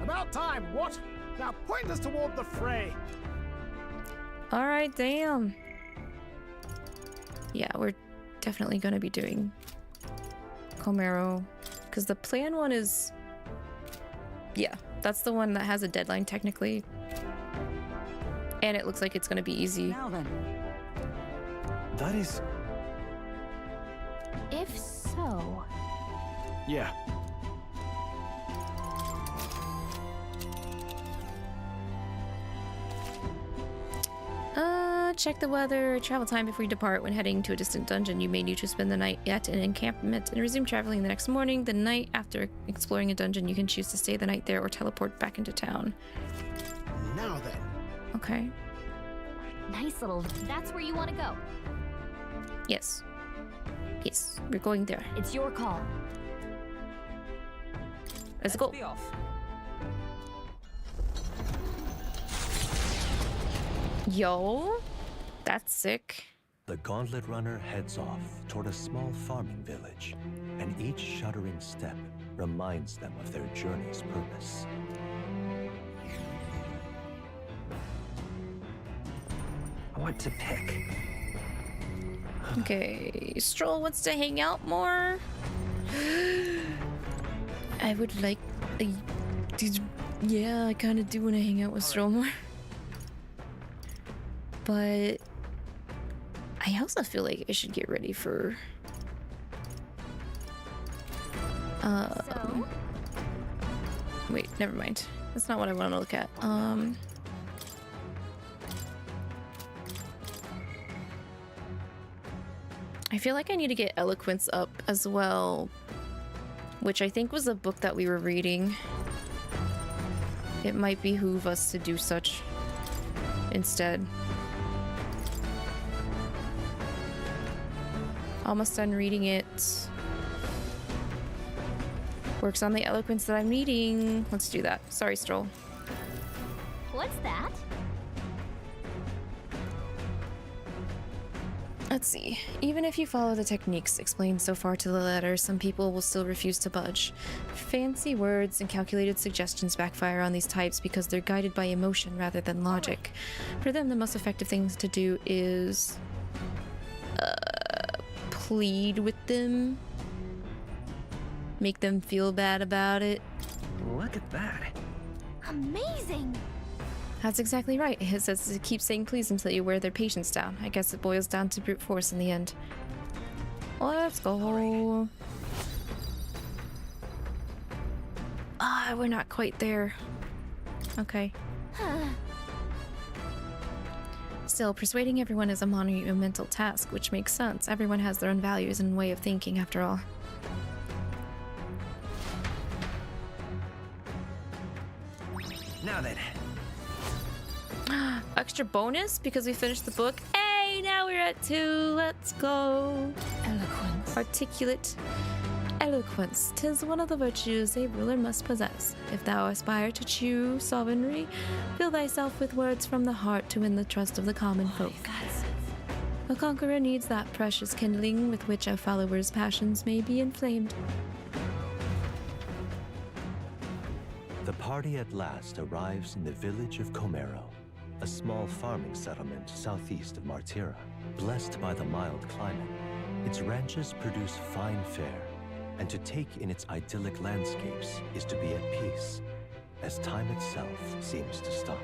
About time, what? Now point us toward the fray. Alright, damn. Yeah, we're definitely gonna be doing 𝐂𝐸𝐈. Because the plan one is... Yeah, that's the one that has a deadline technically. And it looks like it's gonna be easy. Now then. That is... If so... Yeah. Check the weather. Travel time before you depart. When heading to a distant dungeon, you may need to spend the night at an encampment and resume traveling the next morning. The night after exploring a dungeon, you can choose to stay the night there or teleport back into town. Now then. Okay. Nice little... That's where you want to go. Yes. Yes, we're going there. It's your call. Let's go. Be off. Yo, that's sick. The Gauntlet Runner heads off toward a small farming village, and each shuddering step reminds them of their journey's purpose. What to pick? Okay, Strohl wants to hang out more. I would like... yeah, I kind of do want to hang out with Strohl more. But I also feel like I should get ready for wait, never mind. That's not what I want to look at. I feel like I need to get Eloquence up as well, which I think was a book that we were reading. It might behoove us to do such instead. Almost done reading it. Works on the eloquence that I'm needing. Let's do that. Sorry, Strohl. What's that? Let's see. Even if you follow the techniques explained so far to the letter, some people will still refuse to budge. Fancy words and calculated suggestions backfire on these types because they're guided by emotion rather than logic. For them, the most effective things to do is plead with them, make them feel bad about it. Look at that. Amazing! That's exactly right. It says to keep saying please until you wear their patience down. I guess it boils down to brute force in the end. Let's go. Ah, we're not quite there. Okay. Still, persuading everyone is a monumental task, which makes sense. Everyone has their own values and way of thinking, after all. Now then. Extra bonus because we finished the book. Hey, now we're at 2. Let's go. Eloquence. Articulate. Eloquence. 'Tis one of the virtues a ruler must possess. If thou aspire to true sovereignty, fill thyself with words from the heart to win the trust of the common folk. A conqueror needs that precious kindling with which a follower's passions may be inflamed. The party at last arrives in the village of 𝐂𝐸𝐈, a small farming settlement southeast of Martira. Blessed by the mild climate, its ranches produce fine fare, and to take in its idyllic landscapes is to be at peace, as time itself seems to stop.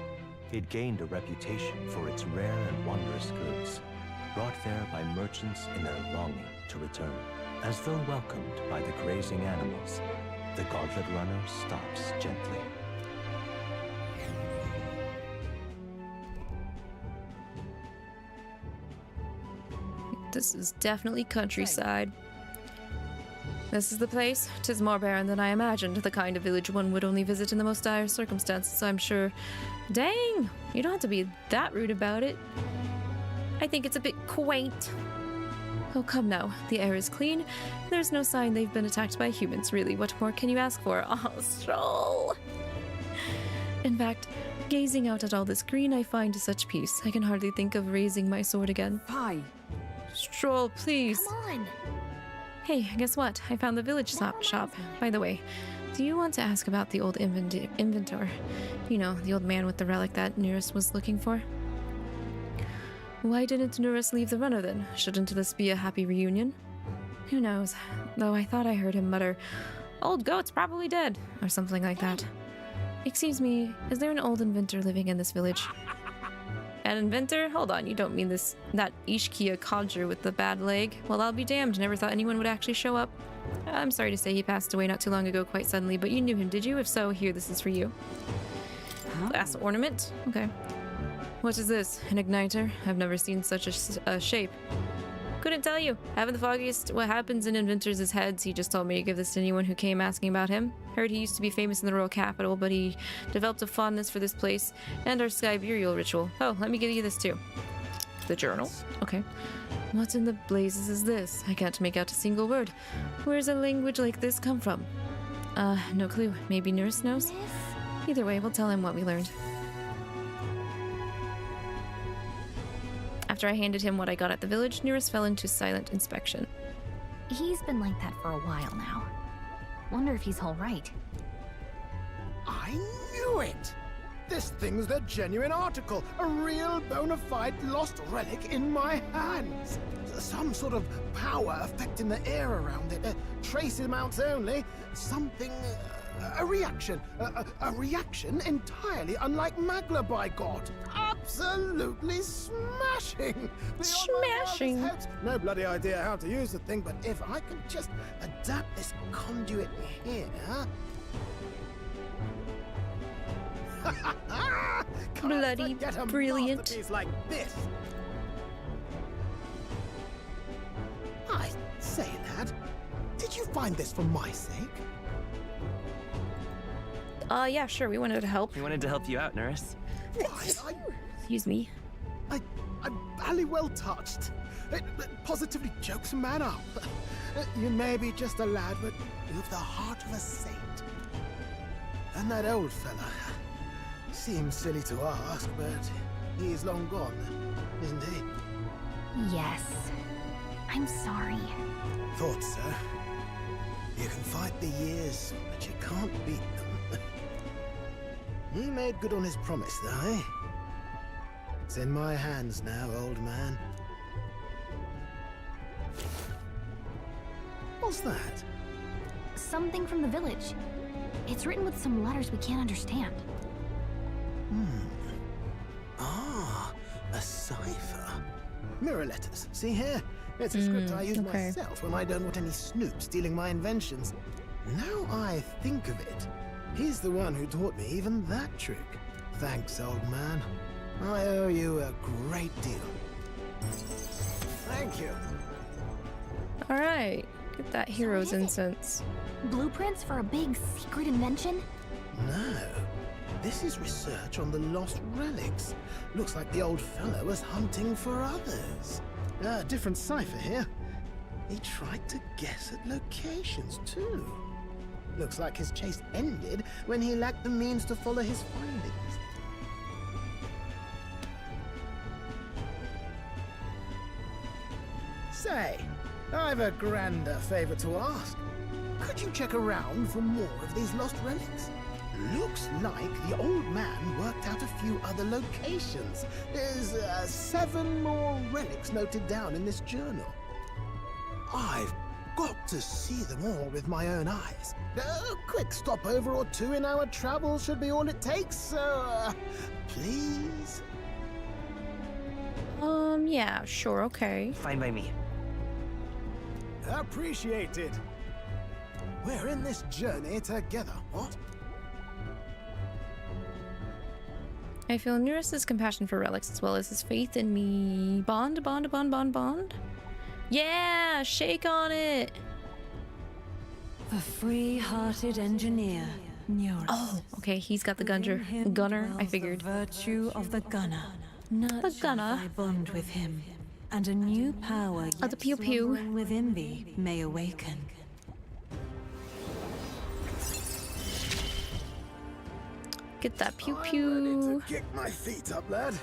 It gained a reputation for its rare and wondrous goods, brought there by merchants in their longing to return. As though welcomed by the grazing animals, the gauntlet runner stops gently. This is definitely countryside. This is the place. 'Tis more barren than I imagined, the kind of village one would only visit in the most dire circumstances, I'm sure. Dang! You don't have to be that rude about it. I think it's a bit quaint. Oh, come now. The air is clean. There's no sign they've been attacked by humans, really. What more can you ask for? Oh, Strohl! In fact, gazing out at all this green, I find such peace. I can hardly think of raising my sword again. Hi. Strohl, please. Come on. Hey, guess what? I found the village shop. By the way, do you want to ask about the old inventor? You know, the old man with the relic that Neuras was looking for? Why didn't Neuras leave the runner then? Shouldn't this be a happy reunion? Who knows? Though I thought I heard him mutter, "Old goat's probably dead," or something like that. Excuse me, is there an old inventor living in this village? An inventor? Hold on, you don't mean that 𝐒𝐔𝐿 with the bad leg? Well, I'll be damned, never thought anyone would actually show up. I'm sorry to say he passed away not too long ago quite suddenly, but you knew him, did you? If so, here, this is for you. Glass ornament? Okay. What is this? An igniter? I've never seen such a shape. Couldn't tell you. Haven't the foggiest what happens in inventors' heads. He just told me to give this to anyone who came asking about him. Heard he used to be famous in the royal capital, but he developed a fondness for this place and our sky burial ritual. Oh, let me give you this too. The journal? Okay. What in the blazes is this? I can't make out a single word. Where's a language like this come from? No clue. Maybe Nurse knows? Either way, we'll tell him what we learned. After I handed him what I got at the village, Neuras fell into silent inspection. He's been like that for a while now. Wonder if he's all right. I knew it! This thing's the genuine article, a real bona fide lost relic in my hands. Some sort of power affecting the air around it, trace amounts only, something, a reaction entirely unlike Manjula, by God. Absolutely smashing! Smashing! No bloody idea how to use the thing, but if I can just adapt this conduit here... Bloody brilliant. Like this. I say, lad, did you find this for my sake? Yeah, sure, we wanted to help. We wanted to help you out, Neuras. Why, Excuse me. I'm bally well touched. It positively jokes a man up. You may be just a lad, but you've the heart of a saint. And that old fella, seems silly to ask, but he's long gone, isn't he? Yes. I'm sorry. Thought so. You can fight the years, but you can't beat them. He made good on his promise, though, eh? It's in my hands now, old man. What's that? Something from the village. It's written with some letters we can't understand. Ah, a cipher. Mirror letters. See here? It's a script I use myself when I don't want any snoop stealing my inventions. Now I think of it, he's the one who taught me even that trick. Thanks, old man. I owe you a great deal. Thank you. Alright, get that hero's incense. Blueprints for a big secret invention? No. This is research on the lost relics. Looks like the old fellow was hunting for others. Different cipher here. He tried to guess at locations, too. Looks like his chase ended when he lacked the means to follow his findings. Say, I've a grander favor to ask. Could you check around for more of these lost relics? Looks like the old man worked out a few other locations. There's 7 more relics noted down in this journal. I've got to see them all with my own eyes. A quick stopover or 2 in our travels should be all it takes, so please? Yeah, sure, okay. Fine by me. Appreciated. We're in this journey together, what? I feel Neuras' compassion for relics as well as his faith in me. Bond. Yeah, shake on it. The free-hearted engineer, Neuras. Oh, okay, he's got the gunner, I figured. The virtue of the gunner. Nurture thy bond with him, and a new power yet the pew pew within thee may awaken. Get that pew I'm pew. ready to kick my feet up, lad.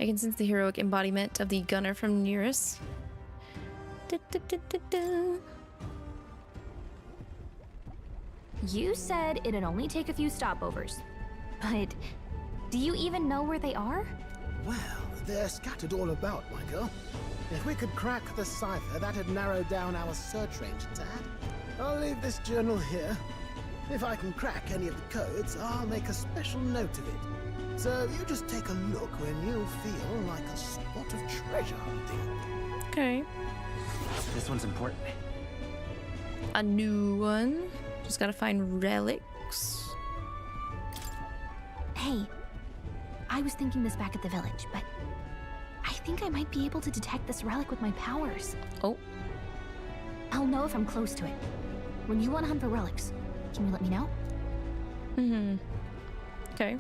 I can sense the heroic embodiment of the gunner from Neuras. You said it'd only take a few stopovers, but do you even know where they are? Well, they're scattered all about, my girl. If we could crack the cipher, that'd narrow down our search range a tad. I'll leave this journal here. If I can crack any of the codes, I'll make a special note of it. So you just take a look when you feel like a spot of treasure hunting. Okay. This one's important. A new one. Just gotta find relics. Hey, I was thinking this back at the village, but I think I might be able to detect this relic with my powers. Oh. I'll know if I'm close to it. When you want to hunt for relics, can you let me know? Mm-hmm. Okay.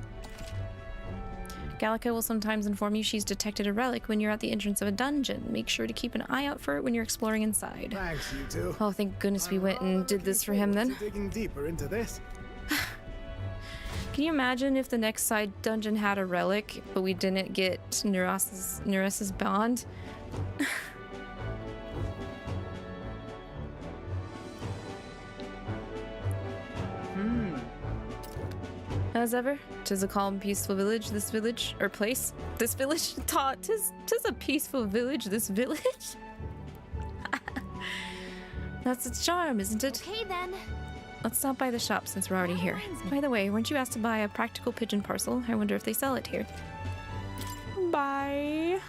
Gallica will sometimes inform you she's detected a relic when you're at the entrance of a dungeon. Make sure to keep an eye out for it when you're exploring inside. Thanks, you two. Oh, thank goodness we went and did this for him then. Digging deeper into this. Can you imagine if the next side dungeon had a relic, but we didn't get Neuras's bond? As ever, 'tis a calm, peaceful village, this village, or place. This village, tis a peaceful village, this village. That's its charm, isn't it? Okay then. Let's stop by the shop since we're already here. By the way, weren't you asked to buy a practical pigeon parcel? I wonder if they sell it here. Bye.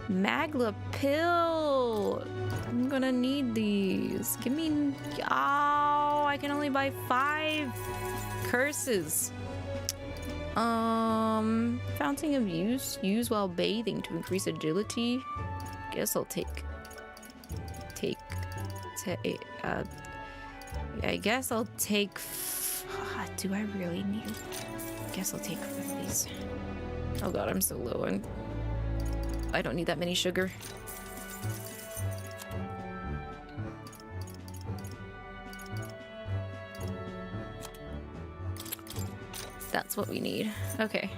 Magla pill. I'm gonna need these. Give me... Oh, I can only buy 5 curses. Fountain of use. Use while bathing to increase agility. Guess I'll I guess I'll take... do I really need... Guess I'll take 5 of these. Oh god, I'm so low and I don't need that many sugar. That's what we need. Okay.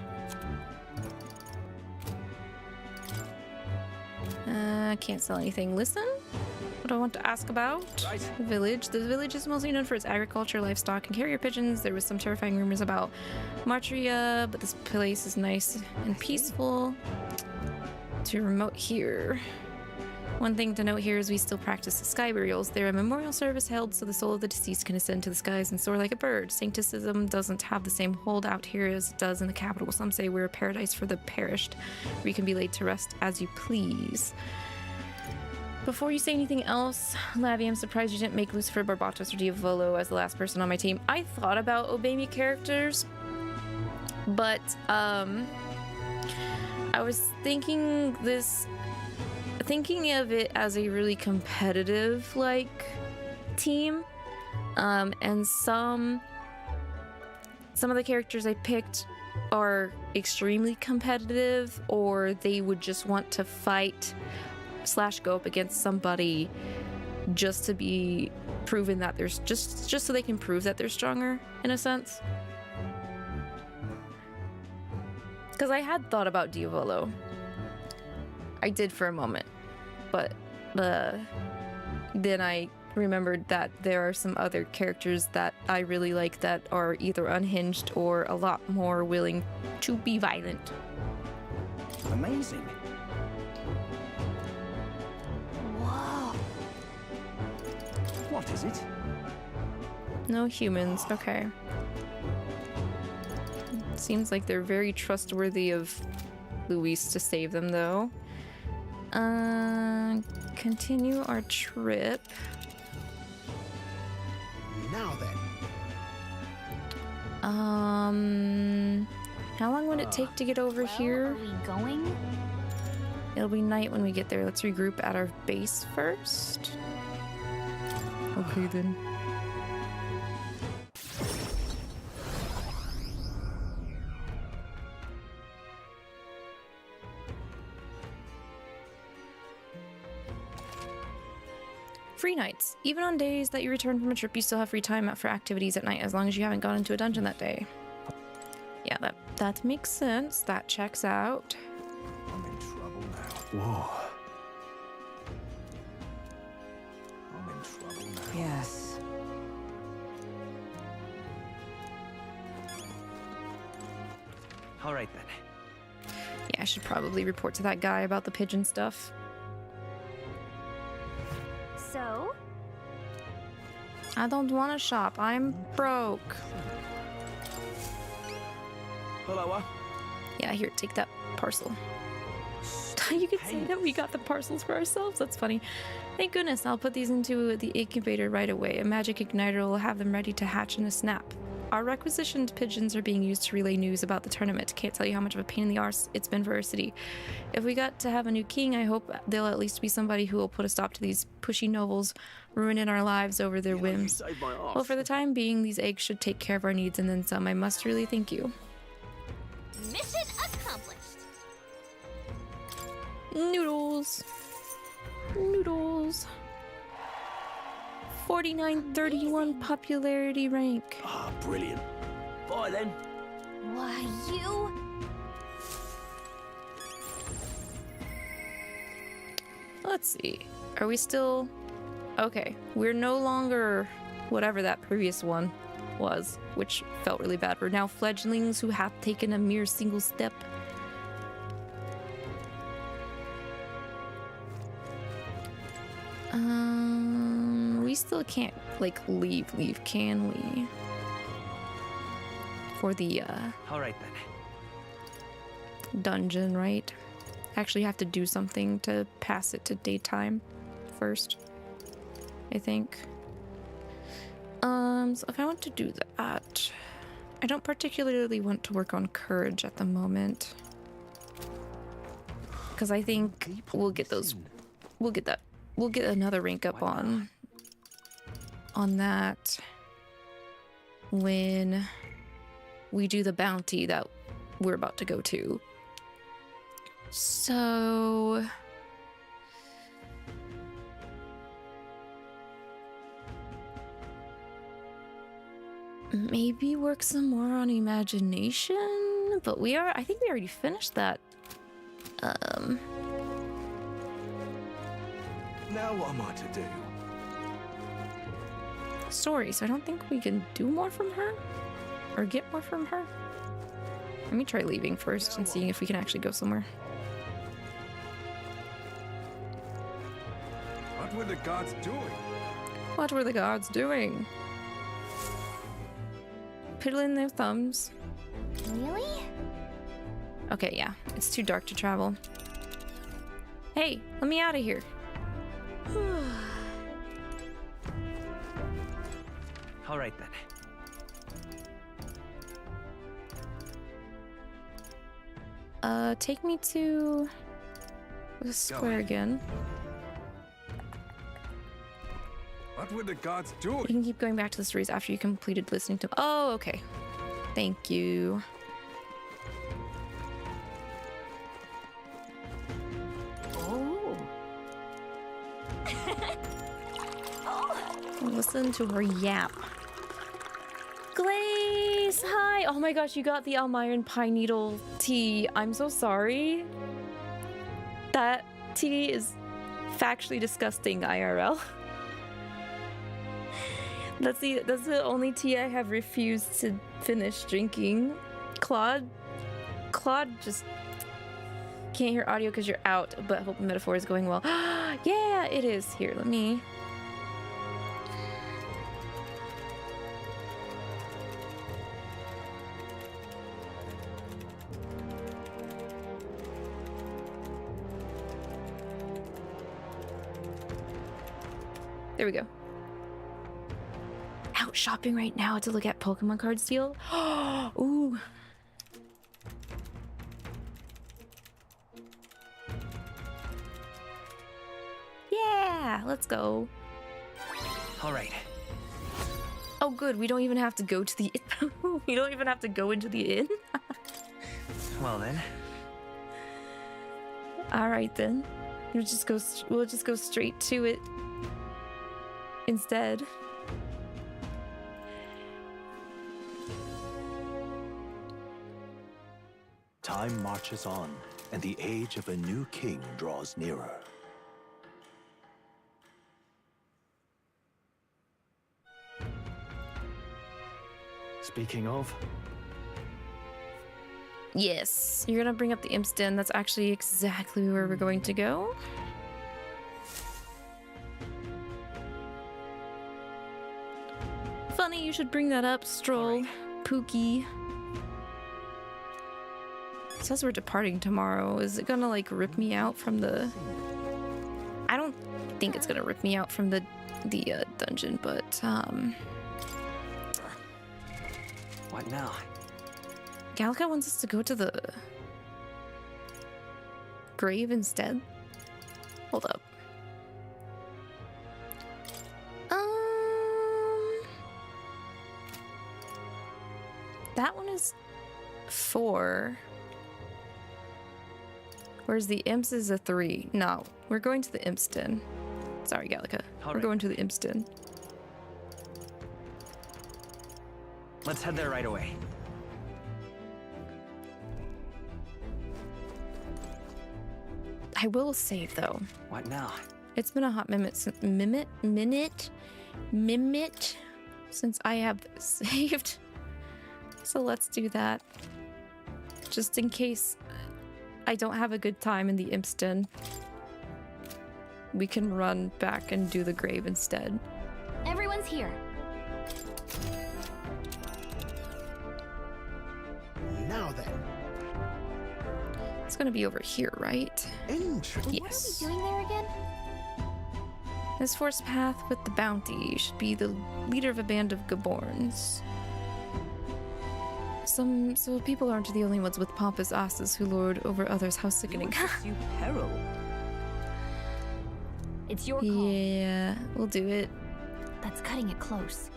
Can't sell anything. Listen? What do I want to ask about? Right. The village. The village is mostly known for its agriculture, livestock, and carrier pigeons. There was some terrifying rumors about Martira, but this place is nice and peaceful. Too remote here. One thing to note here is we still practice the sky burials. They're a memorial service held so the soul of the deceased can ascend to the skies and soar like a bird. Sancticism doesn't have the same hold out here as it does in the capital. Some say we're a paradise for the perished, where you can be laid to rest as you please. Before you say anything else, Lavi, I'm surprised you didn't make Lucifer, Barbatos, or 𝐷𝐕 as the last person on my team. I thought about Obey Me characters, but I was thinking of it as a really competitive like team, and some of the characters I picked are extremely competitive, or they would just want to fight / go up against somebody just to be proven that there's just so they can prove that they're stronger in a sense. Because I had thought about 𝐷𝐕. I did for a moment, but then I remembered that there are some other characters that I really like that are either unhinged or a lot more willing to be violent. Amazing. Whoa. What is it? No humans. Okay. Seems like they're very trustworthy of Luis to save them, though. Continue our trip. Now then. How long would it take to get over here? Are we going? It'll be night when we get there. Let's regroup at our base first. Okay then. Free nights. Even on days that you return from a trip, you still have free time for activities at night, as long as you haven't gone into a dungeon that day. Yeah, that makes sense. That checks out. I'm in trouble now. Whoa. I'm in trouble now. Yes. All right then. Yeah, I should probably report to that guy about the pigeon stuff. So? I don't want to shop. I'm broke. Hello. Yeah, here, take that parcel. You could say that we got the parcels for ourselves. That's funny. Thank goodness. I'll put these into the incubator right away. A magic igniter will have them ready to hatch in a snap. Our requisitioned pigeons are being used to relay news about the tournament. Can't tell you how much of a pain in the arse it's been for our city. If we got to have a new king, I hope there'll at least be somebody who will put a stop to these pushy nobles ruining our lives over their whims. Well, for the time being, these eggs should take care of our needs and then some. I must really thank you. Mission accomplished. Noodles. Noodles. 4931 popularity rank. Ah, brilliant. Bye then. Why, you? Let's see. Are we still... Okay. We're no longer whatever that previous one was, which felt really bad. We're now fledglings who have taken a mere single step. We still can't, like, leave, can we? For the, All right then. dungeon, right? Actually have to do something to pass it to daytime first, I think. So if I want to do that, I don't particularly want to work on courage at the moment. Because I think we'll get those, we'll get another rank up on that when we do the bounty that we're about to go to. So maybe work some more on imagination, but I think we already finished that. Now what am I to do? Story, so I don't think we can do more from her or get more from her. Let me try leaving first and seeing if we can actually go somewhere. What were the gods doing? What were the gods doing? Piddling their thumbs. Really? Okay, yeah, it's too dark to travel. Hey, let me out of here. All right then. Take me to the square again. What were the gods doing? You can keep going back to the stories after you completed listening to. Oh, okay. Thank you. Oh. Listen to her yap. Glaze, hi. Oh my gosh, you got the Almayan pine needle tea. I'm so sorry. That tea is factually disgusting, IRL. That's the only tea I have refused to finish drinking. Claude just can't hear audio because you're out, but I hope the metaphor is going well. Yeah, it is. Here, let me. There we go. Out shopping right now to look at Pokemon card steal. Ooh. Yeah, let's go. All right. Oh, good. We don't even have to go to the. We don't even have to go into the inn. Well then. All right then. We'll just go straight to it. Instead. Time marches on, and the age of a new king draws nearer. Speaking of... Yes, you're gonna bring up the Imp's Den. That's actually exactly where we're going to go. Funny you should bring that up, Strohl. Pookie. It says we're departing tomorrow. Is it gonna like rip me out from the... I don't think it's gonna rip me out from the dungeon, but What now? 𝐿𝐼𝐒 wants us to go to the grave instead. Hold up. That one is 4. Whereas the Imp's is a 3. No, we're going to the Imp's Den. Sorry, 𝐿𝐼𝐒. We're going to the Imp's Den. Let's head there right away. I will save though. What now? It's been a hot minute since I have saved. So let's do that. Just in case I don't have a good time in the Imp's Den. We can run back and do the grave instead. Everyone's here. Now then. It's gonna be over here, right? Interesting. Yes. What are we doing there again? This forest path with the bounty should be the leader of a band of Gaborns. So people aren't the only ones with pompous asses who lord over others. How sickening. You peril. It's your call. Yeah, we'll do it. That's cutting it close.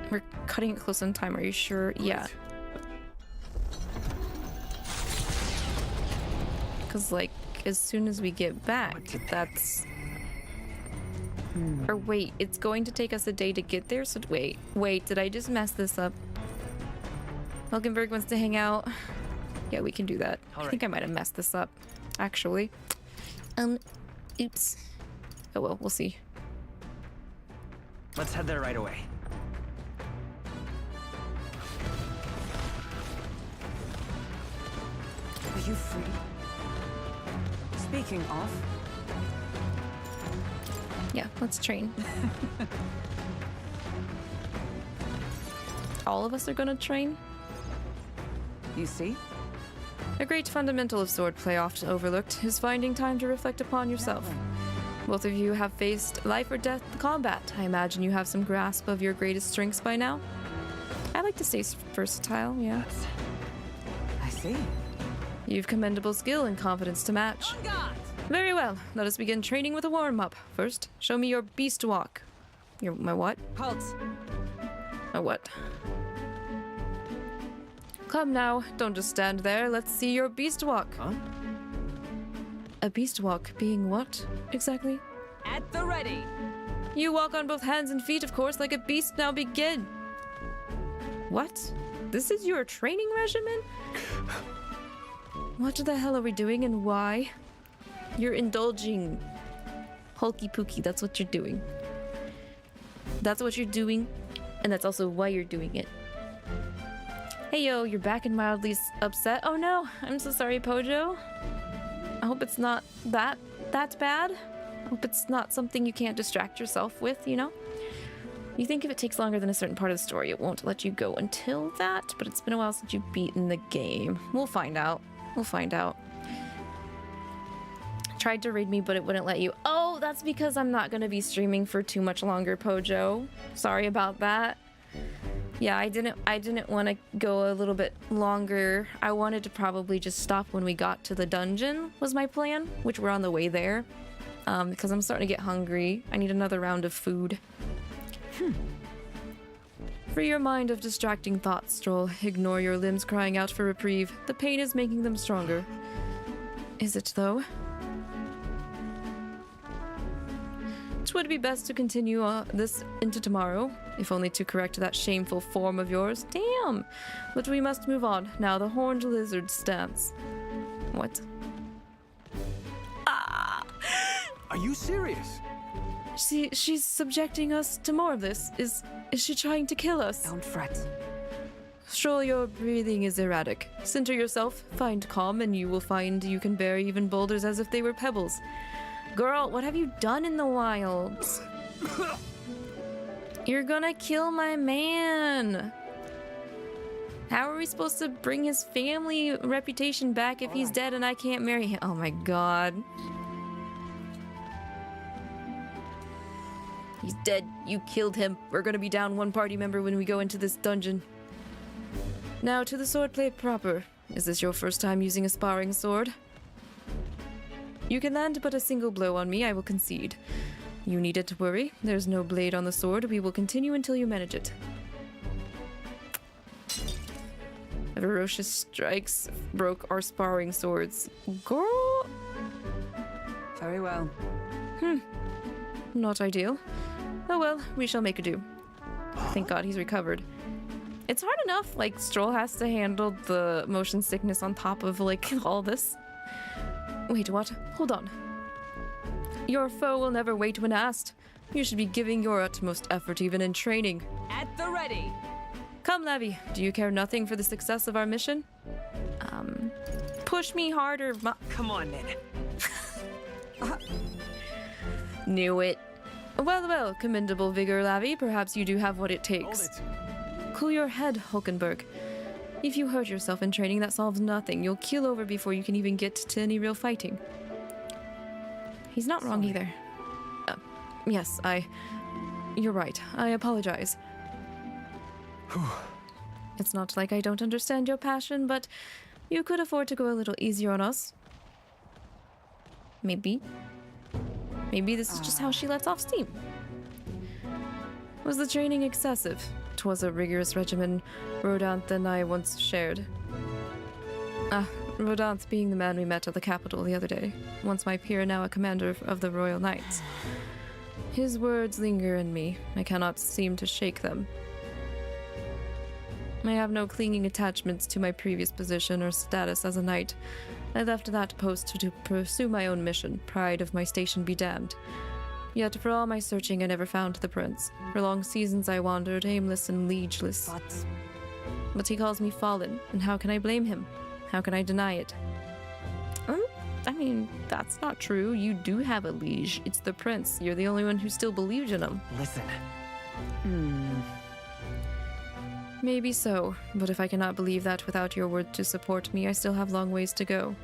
We're cutting it close on time, are you sure? Yeah. Because, like, as soon as we get back, that's... Or wait, it's going to take us a day to get there, so wait, did I just mess this up? Hulkenberg wants to hang out. Yeah, we can do that. I think I might have messed this up, actually. Oops. Oh well, we'll see. Let's head there right away. Are you free? Speaking of... Yeah, let's train. All of us are gonna train? You see? A great fundamental of swordplay often overlooked is finding time to reflect upon yourself. Both of you have faced life or death combat. I imagine you have some grasp of your greatest strengths by now. I like to stay versatile, yeah. I see. You've commendable skill and confidence to match. Very well, let us begin training with a warm-up. First, show me your beast walk. My what? Halt. A what? Come now, don't just stand there. Let's see your beast walk. Huh? A beast walk being what, exactly? At the ready. You walk on both hands and feet, of course, like a beast. Now begin. What? This is your training regimen? What the hell are we doing and why? You're indulging. Hulky pooky, that's what you're doing. That's what you're doing, and that's also why you're doing it. Hey yo, you're back and mildly upset. Oh no, I'm so sorry, Pojo. I hope it's not that bad. I hope it's not something you can't distract yourself with, you know? You think if it takes longer than a certain part of the story, it won't let you go until that, but it's been a while since you've beaten the game. We'll find out. We'll find out. Tried to raid me, but it wouldn't let you. Oh, Oh, that's because I'm not gonna be streaming for too much longer, Pojo. Sorry about that. Yeah, I didn't want to go a little bit longer. I wanted to probably just stop when we got to the dungeon, was my plan, which we're on the way there. Because I'm starting to get hungry. I need another round of food. Free your mind of distracting thoughts, Strohl. Ignore your limbs crying out for reprieve. The pain is making them stronger. Is it, though? 'Twould be best to continue this into tomorrow, if only to correct that shameful form of yours. Damn! But we must move on. Now the horned lizard stance. What? Ah! Are you serious? She's subjecting us to more of this. Is she trying to kill us? Don't fret. Strohl, your breathing is erratic. Center yourself, find calm, and you will find you can bear even boulders as if they were pebbles. Girl, what have you done in the wilds? You're gonna kill my man. How are we supposed to bring his family reputation back if he's dead and I can't marry him? Oh my god. He's dead. You killed him. We're gonna be down one party member when we go into this dungeon. Now to the swordplay proper. Is this your first time using a sparring sword? You can land but a single blow on me, I will concede. You needn't to worry. There's no blade on the sword. We will continue until you manage it. Ferocious strikes broke our sparring swords. Girl! Very well. Not ideal. Oh well, we shall make a do. Thank God he's recovered. It's hard enough, like, Strohl has to handle the motion sickness on top of, like, all this. Wait, what? Hold on. Your foe will never wait when asked. You should be giving your utmost effort even in training. At the ready. Come, Lavi. Do you care nothing for the success of our mission? Push me harder, Come on, then. Knew it. Well, well, commendable vigor, Lavi. Perhaps you do have what it takes. Cool your head, Hulkenberg. If you hurt yourself in training, that solves nothing. You'll keel over before you can even get to any real fighting. He's not wrong either. Yes, You're right. I apologize. It's not like I don't understand your passion, but you could afford to go a little easier on us. Maybe. Maybe this is just how she lets off steam. Was the training excessive? 'Twas a rigorous regimen Rodanthe and I once shared. Rodanthe being the man we met at the capital the other day. Once my peer, now a commander of the Royal Knights. His words linger in me. I cannot seem to shake them. I have no clinging attachments to my previous position or status as a knight. I left that post to pursue my own mission, pride of my station be damned. Yet for all my searching I never found the prince. For long seasons I wandered, aimless and liegeless. But he calls me fallen, and how can I blame him? How can I deny it? I mean, that's not true. You do have a liege. It's the prince. You're the only one who still believes in him. Listen. Maybe so, but if I cannot believe that without your word to support me, I still have long ways to go.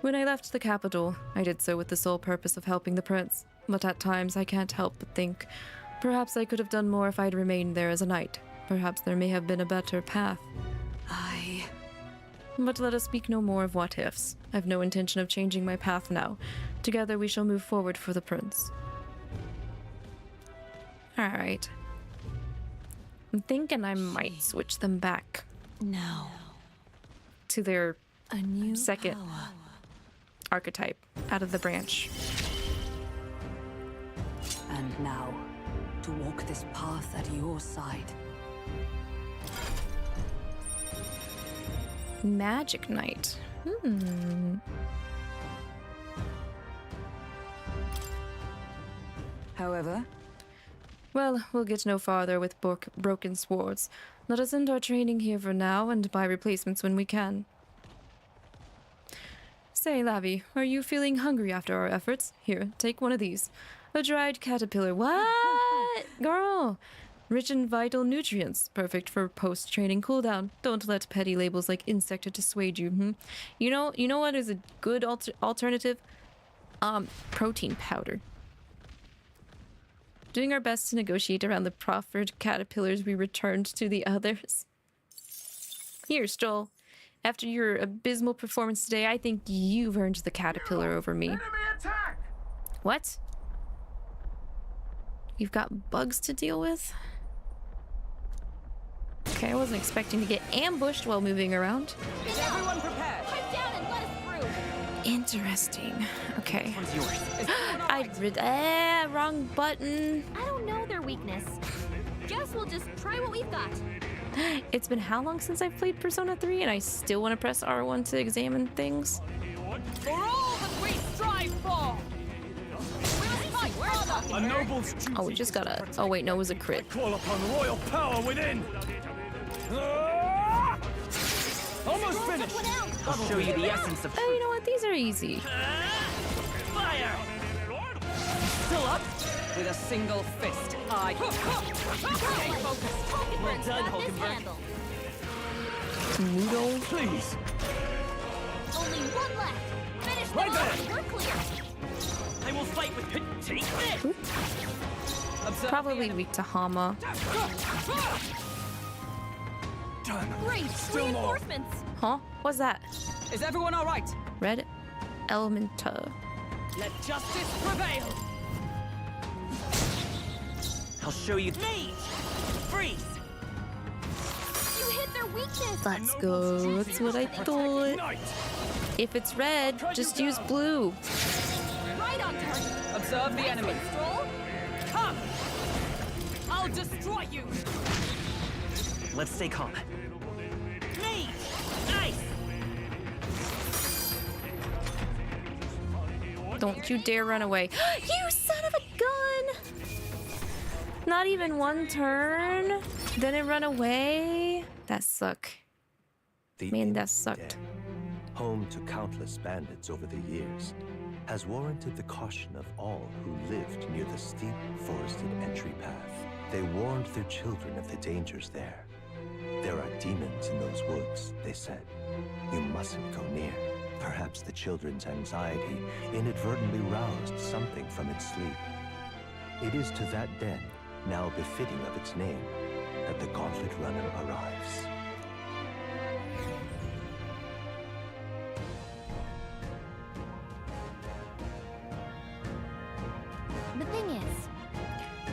When I left the capital, I did so with the sole purpose of helping the prince, but at times I can't help but think, perhaps I could have done more if I'd remained there as a knight. Perhaps there may have been a better path. But let us speak no more of what ifs. I've no intention of changing my path now. Together we shall move forward for the prince. Alright. I'm thinking I might switch them back. No. To their A new second power. archetype out of the branch. And now, to walk this path at your side. Magic Knight. However? Well, we'll get no farther with broken swords. Let us end our training here for now and buy replacements when we can. Say, Lavi, are you feeling hungry after our efforts? Here, take one of these. A dried caterpillar. What? Girl! Rich in vital nutrients. Perfect for post-training cooldown. Don't let petty labels like insect dissuade you. You know what is a good alternative? Protein powder. Doing our best to negotiate around the proffered caterpillars, we returned to the others. Here, Strohl. After your abysmal performance today, I think you've earned the caterpillar over me. What? You've got bugs to deal with? Okay, I wasn't expecting to get ambushed while moving around. Is everyone prepared? Pipe down and let us through. Interesting. Okay. One's yours. I read. Wrong button. I don't know their weakness. Guess we'll just try what we've got. It's been how long since I've played Persona 3 and I still want to press R1 to examine things? For all that we strive for! A noble's duty. Oh, we just gotta. Oh, wait, no, it was a crit. Call upon royal power within. Almost finished. I'll show you the essence of Oh, you know what? These are easy. fire. Still up? With a single fist, I... Stay focused. Well done, Hulkenberg. Noodle. Please. Only one left. Finish them Right off. there. We're clear. I will fight with take this. Probably weak to Hama. Done. Great. Still more. Reinforcements. Huh? What's that? Is everyone all right? Red Elementa. Let justice prevail. I'll show you. Me. Freeze. You hit their weakness. Let's go. That's what I thought. If it's red, just use blue. Right on target. Observe the enemy. Strohl. Come! I'll destroy you! Let's stay calm. Me. Nice. Don't you dare run away. You son of a gun! Not even one turn? Didn't run away? That suck. Man, that sucked. Home to countless bandits over the years, has warranted the caution of all who lived near the steep, forested entry path. They warned their children of the dangers there. There are demons in those woods, they said. You mustn't go near. Perhaps the children's anxiety inadvertently roused something from its sleep. It is to that den, now befitting of its name, that the Gauntlet Runner arrives. The thing is,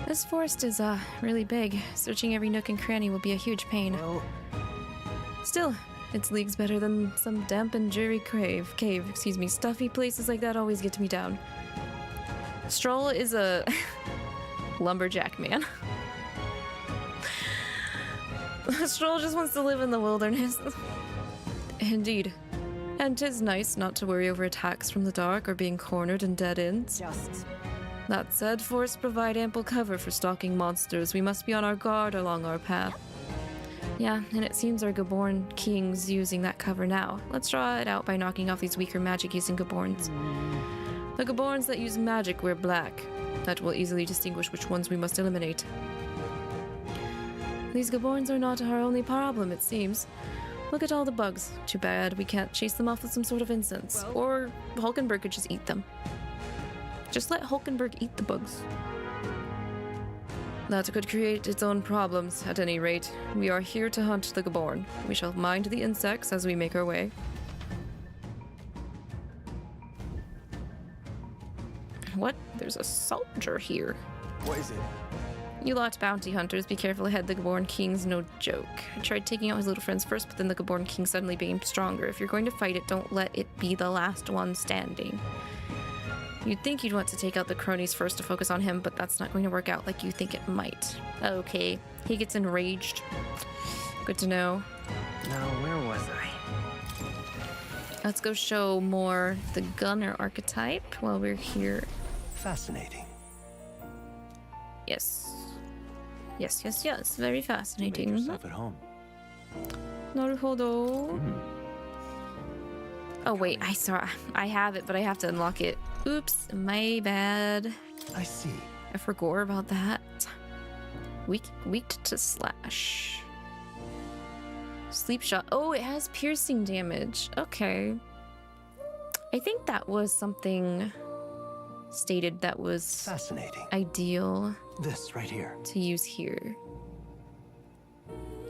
This forest is really big. Searching every nook and cranny will be a huge pain. Still, it's leagues better than some damp and dreary cave. Excuse me. Stuffy places like that always get me down. Strohl is a lumberjack man. Strohl just wants to live in the wilderness. Indeed. And 'tis nice not to worry over attacks from the dark or being cornered in dead ends. That said, forests provide ample cover for stalking monsters. We must be on our guard along our path. Yeah, and it seems our Gaborn king's using that cover now. Let's draw it out by knocking off these weaker magic-using Gaborns. The Gaborns that use magic wear black. That will easily distinguish which ones we must eliminate. These Gaborns are not our only problem, it seems. Look at all the bugs. Too bad we can't chase them off with some sort of incense. Or Hulkenberg could just eat them. Just let Hulkenberg eat the bugs. That could create its own problems, at any rate. We are here to hunt the Gaborn. We shall mind the insects as we make our way. What? There's a soldier here. What is it? You lot bounty hunters, be careful ahead. The Gaborn King's no joke. I tried taking out his little friends first, but then the Gaborn King suddenly became stronger. If you're going to fight it, don't let it be the last one standing. You'd think you'd want to take out the cronies first to focus on him, but that's not going to work out like you think it might. Okay, he gets enraged. Good to know. Now, where was I? Let's go show more the gunner archetype while we're here. Fascinating. Yes. Yes, yes, yes. Very fascinating. You made yourself at home. Naruhodo. Oh wait, I have it, but I have to unlock it. Oops, my bad. I see. I forgot about that. Weak to slash. Sleep shot. Oh, it has piercing damage. Okay. I think that was something stated that was fascinating, ideal. This right here to use here.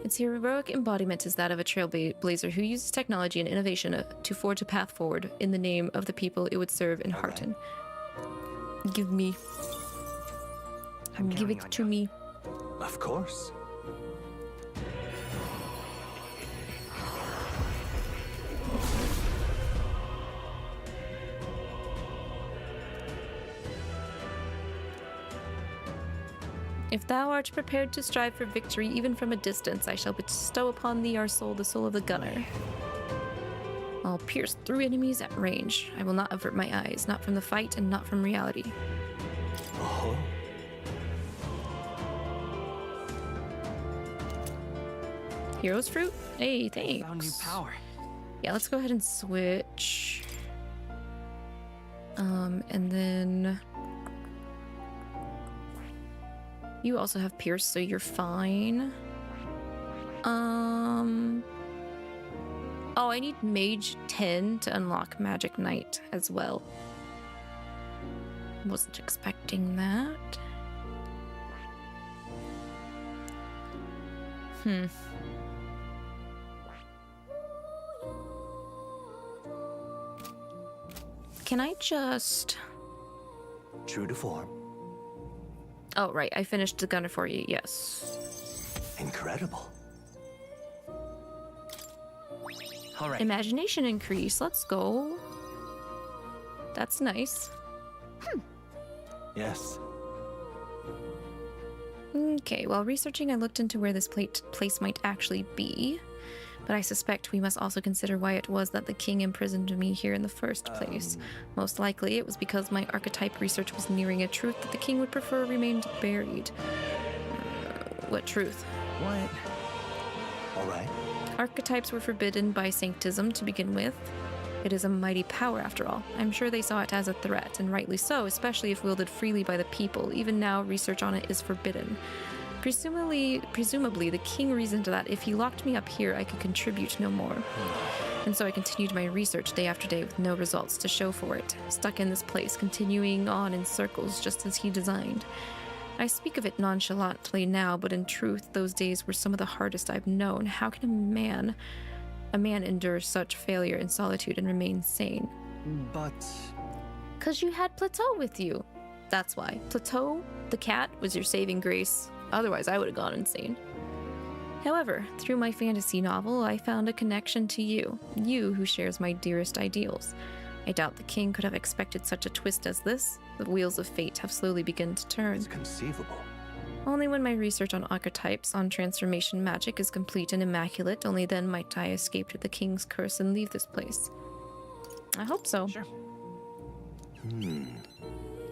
Its heroic embodiment is that of a trailblazer who uses technology and innovation to forge a path forward in the name of the people it would serve and hearten. Give me. Give it to me. Of course. If thou art prepared to strive for victory even from a distance, I shall bestow upon thee our soul, the soul of the gunner. I'll pierce through enemies at range. I will not avert my eyes, not from the fight and not from reality. Oh. Hero's fruit? Hey, thanks. Found new power. Yeah, let's go ahead and switch. And then you also have Pierce, so you're fine. Oh, I need Mage 10 to unlock Magic Knight as well. Wasn't expecting that. Can I just... True to form. Oh, right. I finished the gunner for you. Yes. Incredible. All right. Imagination increase. Let's go. That's nice. Yes. Okay, while researching, I looked into where this place might actually be. But I suspect we must also consider why it was that the king imprisoned me here in the first place. Most likely, it was because my archetype research was nearing a truth that the king would prefer remained buried. What truth? What? All right. Archetypes were forbidden by sanctism to begin with. It is a mighty power, after all. I'm sure they saw it as a threat, and rightly so, especially if wielded freely by the people. Even now, research on it is forbidden. Presumably, the king reasoned that if he locked me up here, I could contribute no more. And so I continued my research day after day with no results to show for it, stuck in this place, continuing on in circles just as he designed. I speak of it nonchalantly now, but in truth, those days were some of the hardest I've known. How can a man endure such failure in solitude and remain sane? But... 'Cause you had Plateau with you. That's why. Plateau, the cat, was your saving grace. Otherwise, I would have gone insane. However, through my fantasy novel, I found a connection to you who shares my dearest ideals. I doubt the king could have expected such a twist as this. The wheels of fate have slowly begun to turn. It's conceivable. Only when my research on archetypes, on transformation magic is complete and immaculate, only then might I escape the king's curse and leave this place. I hope so. Sure.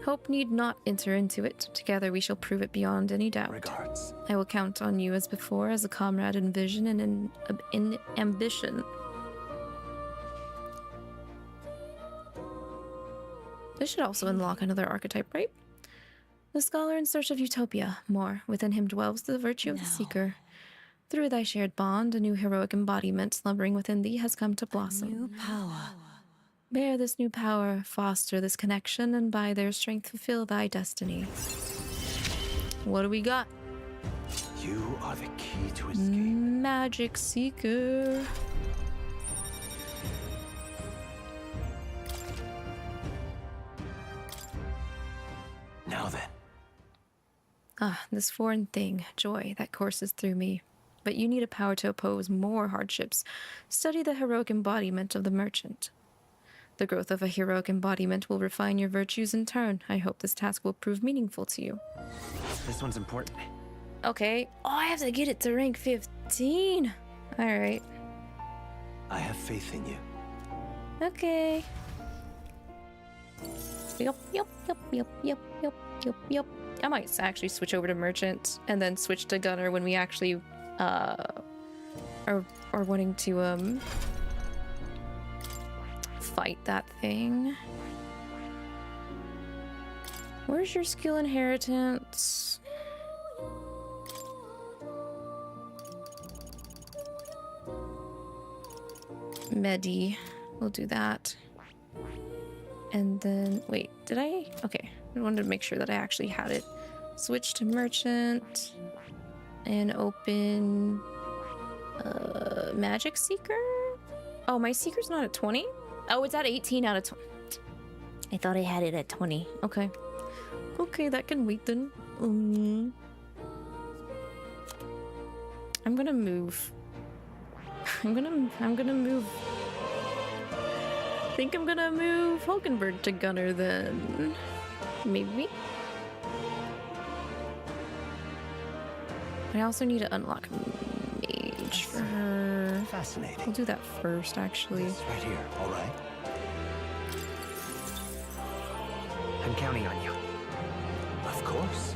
Hope need not enter into it. Together we shall prove it beyond any doubt. Regards. I will count on you as before, as a comrade in vision and in ambition. This should also unlock another archetype, right? The scholar in search of utopia. More, within him dwells the virtue of the seeker. Through thy shared bond, a new heroic embodiment slumbering within thee has come to blossom. New power. Bear this new power, foster this connection, and by their strength fulfill thy destiny. What do we got? You are the key to escape. Magic Seeker. Now then. Ah, this foreign thing, joy, that courses through me. But you need a power to oppose more hardships. Study the heroic embodiment of the merchant. The growth of a heroic embodiment will refine your virtues in turn. I hope this task will prove meaningful to you. This one's important. Okay. Oh, I have to get it to rank 15. All right. I have faith in you. Okay. Yup. I might actually switch over to merchant and then switch to gunner when we actually are wanting to fight that thing. Where's your skill inheritance? Medi. We'll do that. And then, wait, did I? Okay. I wanted to make sure that I actually had it. Switch to merchant and open Magic Seeker. Oh, my Seeker's not at 20? Oh, it's at 18 out of 20. I thought I had it at 20. Okay. Okay, that can wait then. I'm gonna move. I'm gonna move. I think I'm gonna move Hulkenberg to Gunner then. Maybe. I also need to unlock Mage for her. Fascinating. I'll do that first, actually. It's right here, all right? I'm counting on you. Of course.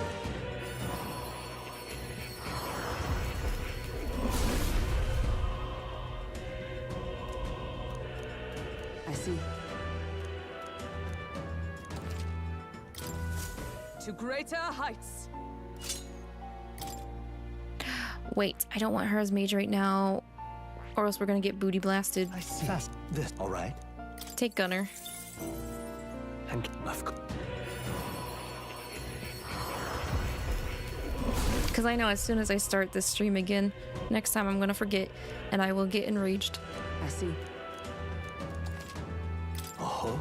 I see. To greater heights. Wait, I don't want her as mage right now, or else we're gonna get booty blasted. I see. This, all right? Take Gunner. Because I know as soon as I start this stream again, next time I'm gonna forget, and I will get enraged. I see. Oh.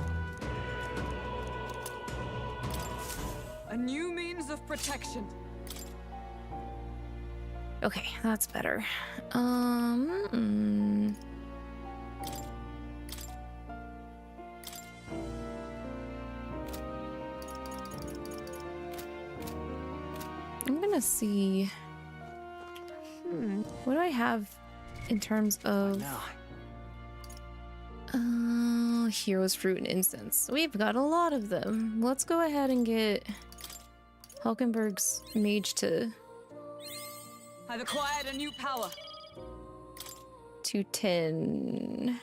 A new means of protection. Okay, that's better. I'm gonna see. What do I have in terms of heroes, fruit, and incense? We've got a lot of them. Let's go ahead and get Hulkenberg's mage to I've acquired a new power. 210.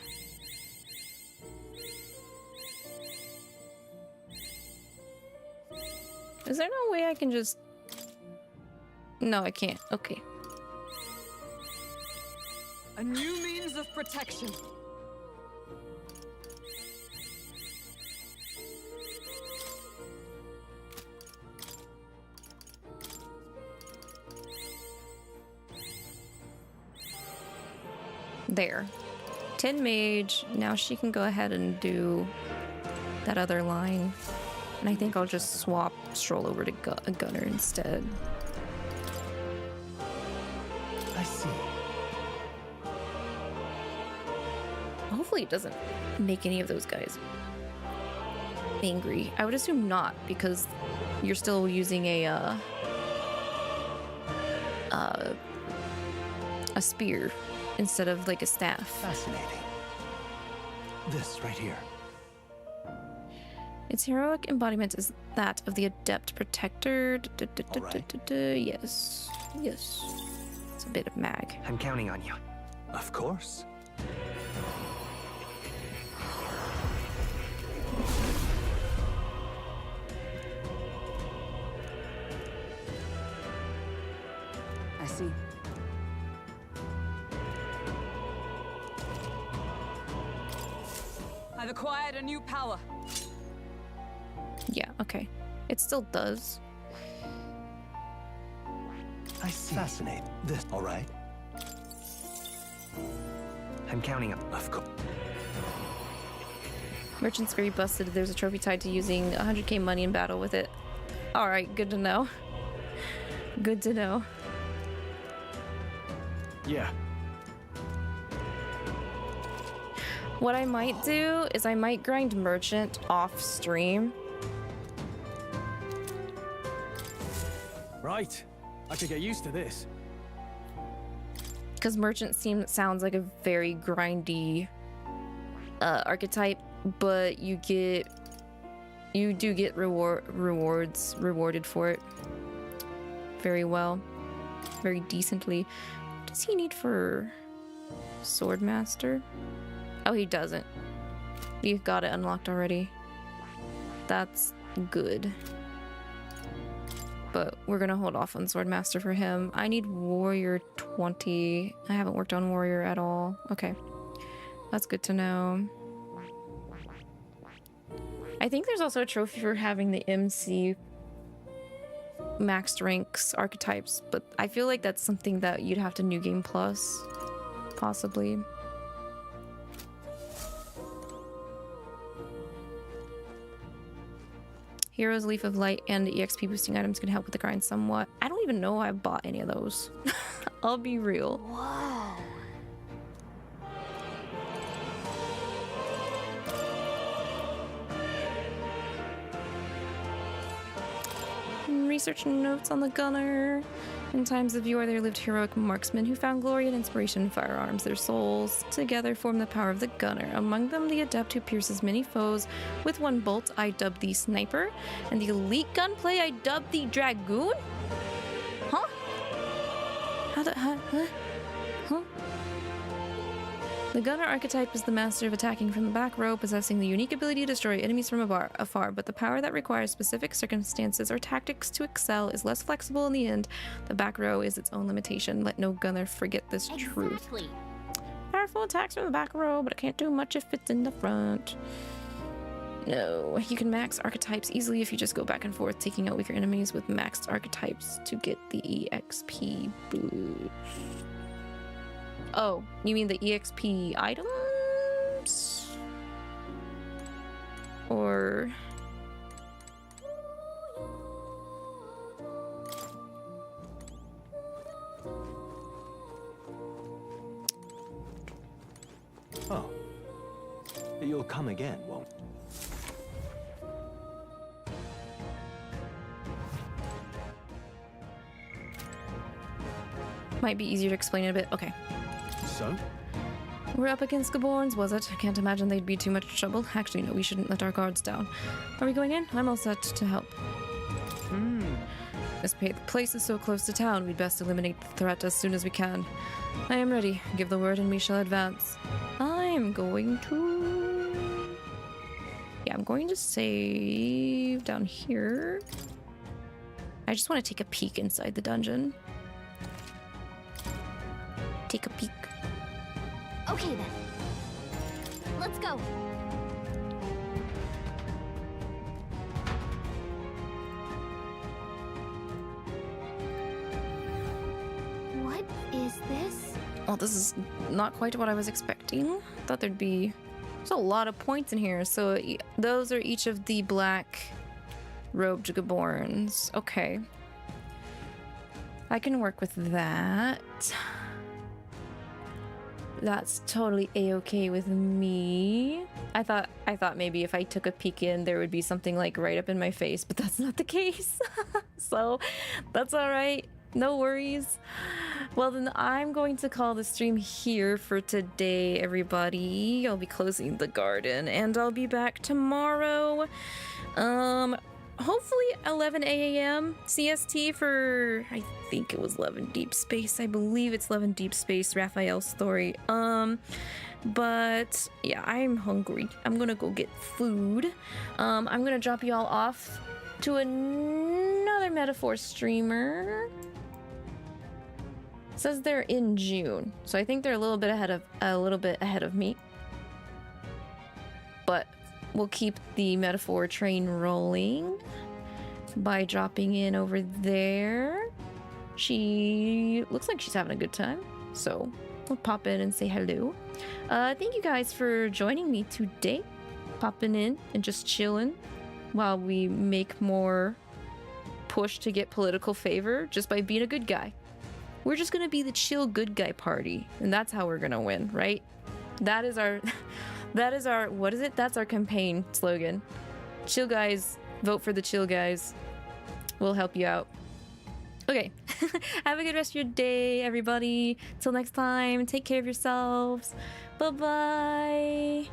Is there no way I can just... No, I can't. Okay. A new means of protection. There. 10 mage. Now she can go ahead and do that other line. And I think I'll just swap Strohl over to Gunner instead. I see. Hopefully it doesn't make any of those guys angry. I would assume not, because you're still using a spear instead of like a staff. Fascinating. This right here. Its heroic embodiment is that of the Adept Protector. Yes. Yes. It's a bit of mag. I'm counting on you. Of course. I see. I've acquired a new power. Yeah, okay. It still does. I see. Fascinating. This, all right? I'm counting on. Of course. Merchant's very busted. There's a trophy tied to using 100k money in battle with it. Alright, good to know. Good to know. Yeah. What I might do is I might grind Merchant off stream. Right. I could get used to this. Because Merchant sounds like a very grindy archetype, but you do get rewarded for it very well, very decently. What does he need for Swordmaster? Oh, he doesn't. You've got it unlocked already. That's good. But we're gonna hold off on Swordmaster for him. I need Warrior 20. I haven't worked on Warrior at all. Okay. That's good to know. I think there's also a trophy for having the MC maxed ranks archetypes, but I feel like that's something that you'd have to New Game Plus, possibly. Heroes, Leaf of Light, and the EXP boosting items can help with the grind somewhat. I don't even know I bought any of those. I'll be real. Whoa. Research notes on the gunner. In times of yore, there lived heroic marksmen who found glory and inspiration in firearms. Their souls together form the power of the gunner. Among them, the adept who pierces many foes with one bolt, I dubbed the sniper, and the elite gunplay, I dubbed the dragoon. Huh? Huh? The gunner archetype is the master of attacking from the back row, possessing the unique ability to destroy enemies from afar, but the power that requires specific circumstances or tactics to excel is less flexible in the end. The back row is its own limitation. Let no gunner forget this truth. Powerful attacks from the back row, but it can't do much if it's in the front. No, you can max archetypes easily if you just go back and forth, taking out weaker enemies with maxed archetypes to get the EXP boost. Oh, you mean the EXP items? Or... Oh. You'll come again, won't you? Might be easier to explain in a bit. Okay. So? We're up against 𝐒𝐿𝐵𝐿, was it? I can't imagine they'd be too much trouble. Actually, no, we shouldn't let our guards down. Are we going in? I'm all set to help. This place is so close to town, we'd best eliminate the threat as soon as we can. I am ready. Give the word and we shall advance. I'm going to... Yeah, I'm going to save down here. I just want to take a peek inside the dungeon. Take a peek. Okay then. Let's go. What is this? Well, this is not quite what I was expecting. Thought there'd be... There's a lot of points in here. So those are each of the black robed 𝐒𝐿𝐵𝐿s. Okay. I can work with that. That's totally a-okay with me. I thought maybe if I took a peek in, there would be something like right up in my face, but that's not the case. So that's all right. No worries. Well, then I'm going to call the stream here for today, everybody. I'll be closing the garden, and I'll be back tomorrow. Hopefully 11 a.m. CST for, I think it was Love and Deep Space. I believe it's Love and Deep Space, Raphael's story. But yeah, I'm hungry. I'm gonna go get food. I'm gonna drop y'all off to another Metaphor streamer. It says they're in June, so I think they're a little bit ahead of me. But we'll keep the Metaphor train rolling by dropping in over there. She looks like she's having a good time, so we'll pop in and say hello. Thank you guys for joining me today, popping in and just chilling while we make more push to get political favor just by being a good guy. We're just gonna be the chill good guy party, and that's how we're gonna win, right? That is our what is it? That's our campaign slogan. Chill guys, vote for the chill guys. We'll help you out. Okay. Have a good rest of your day, everybody. Till next time, take care of yourselves. Bye-bye.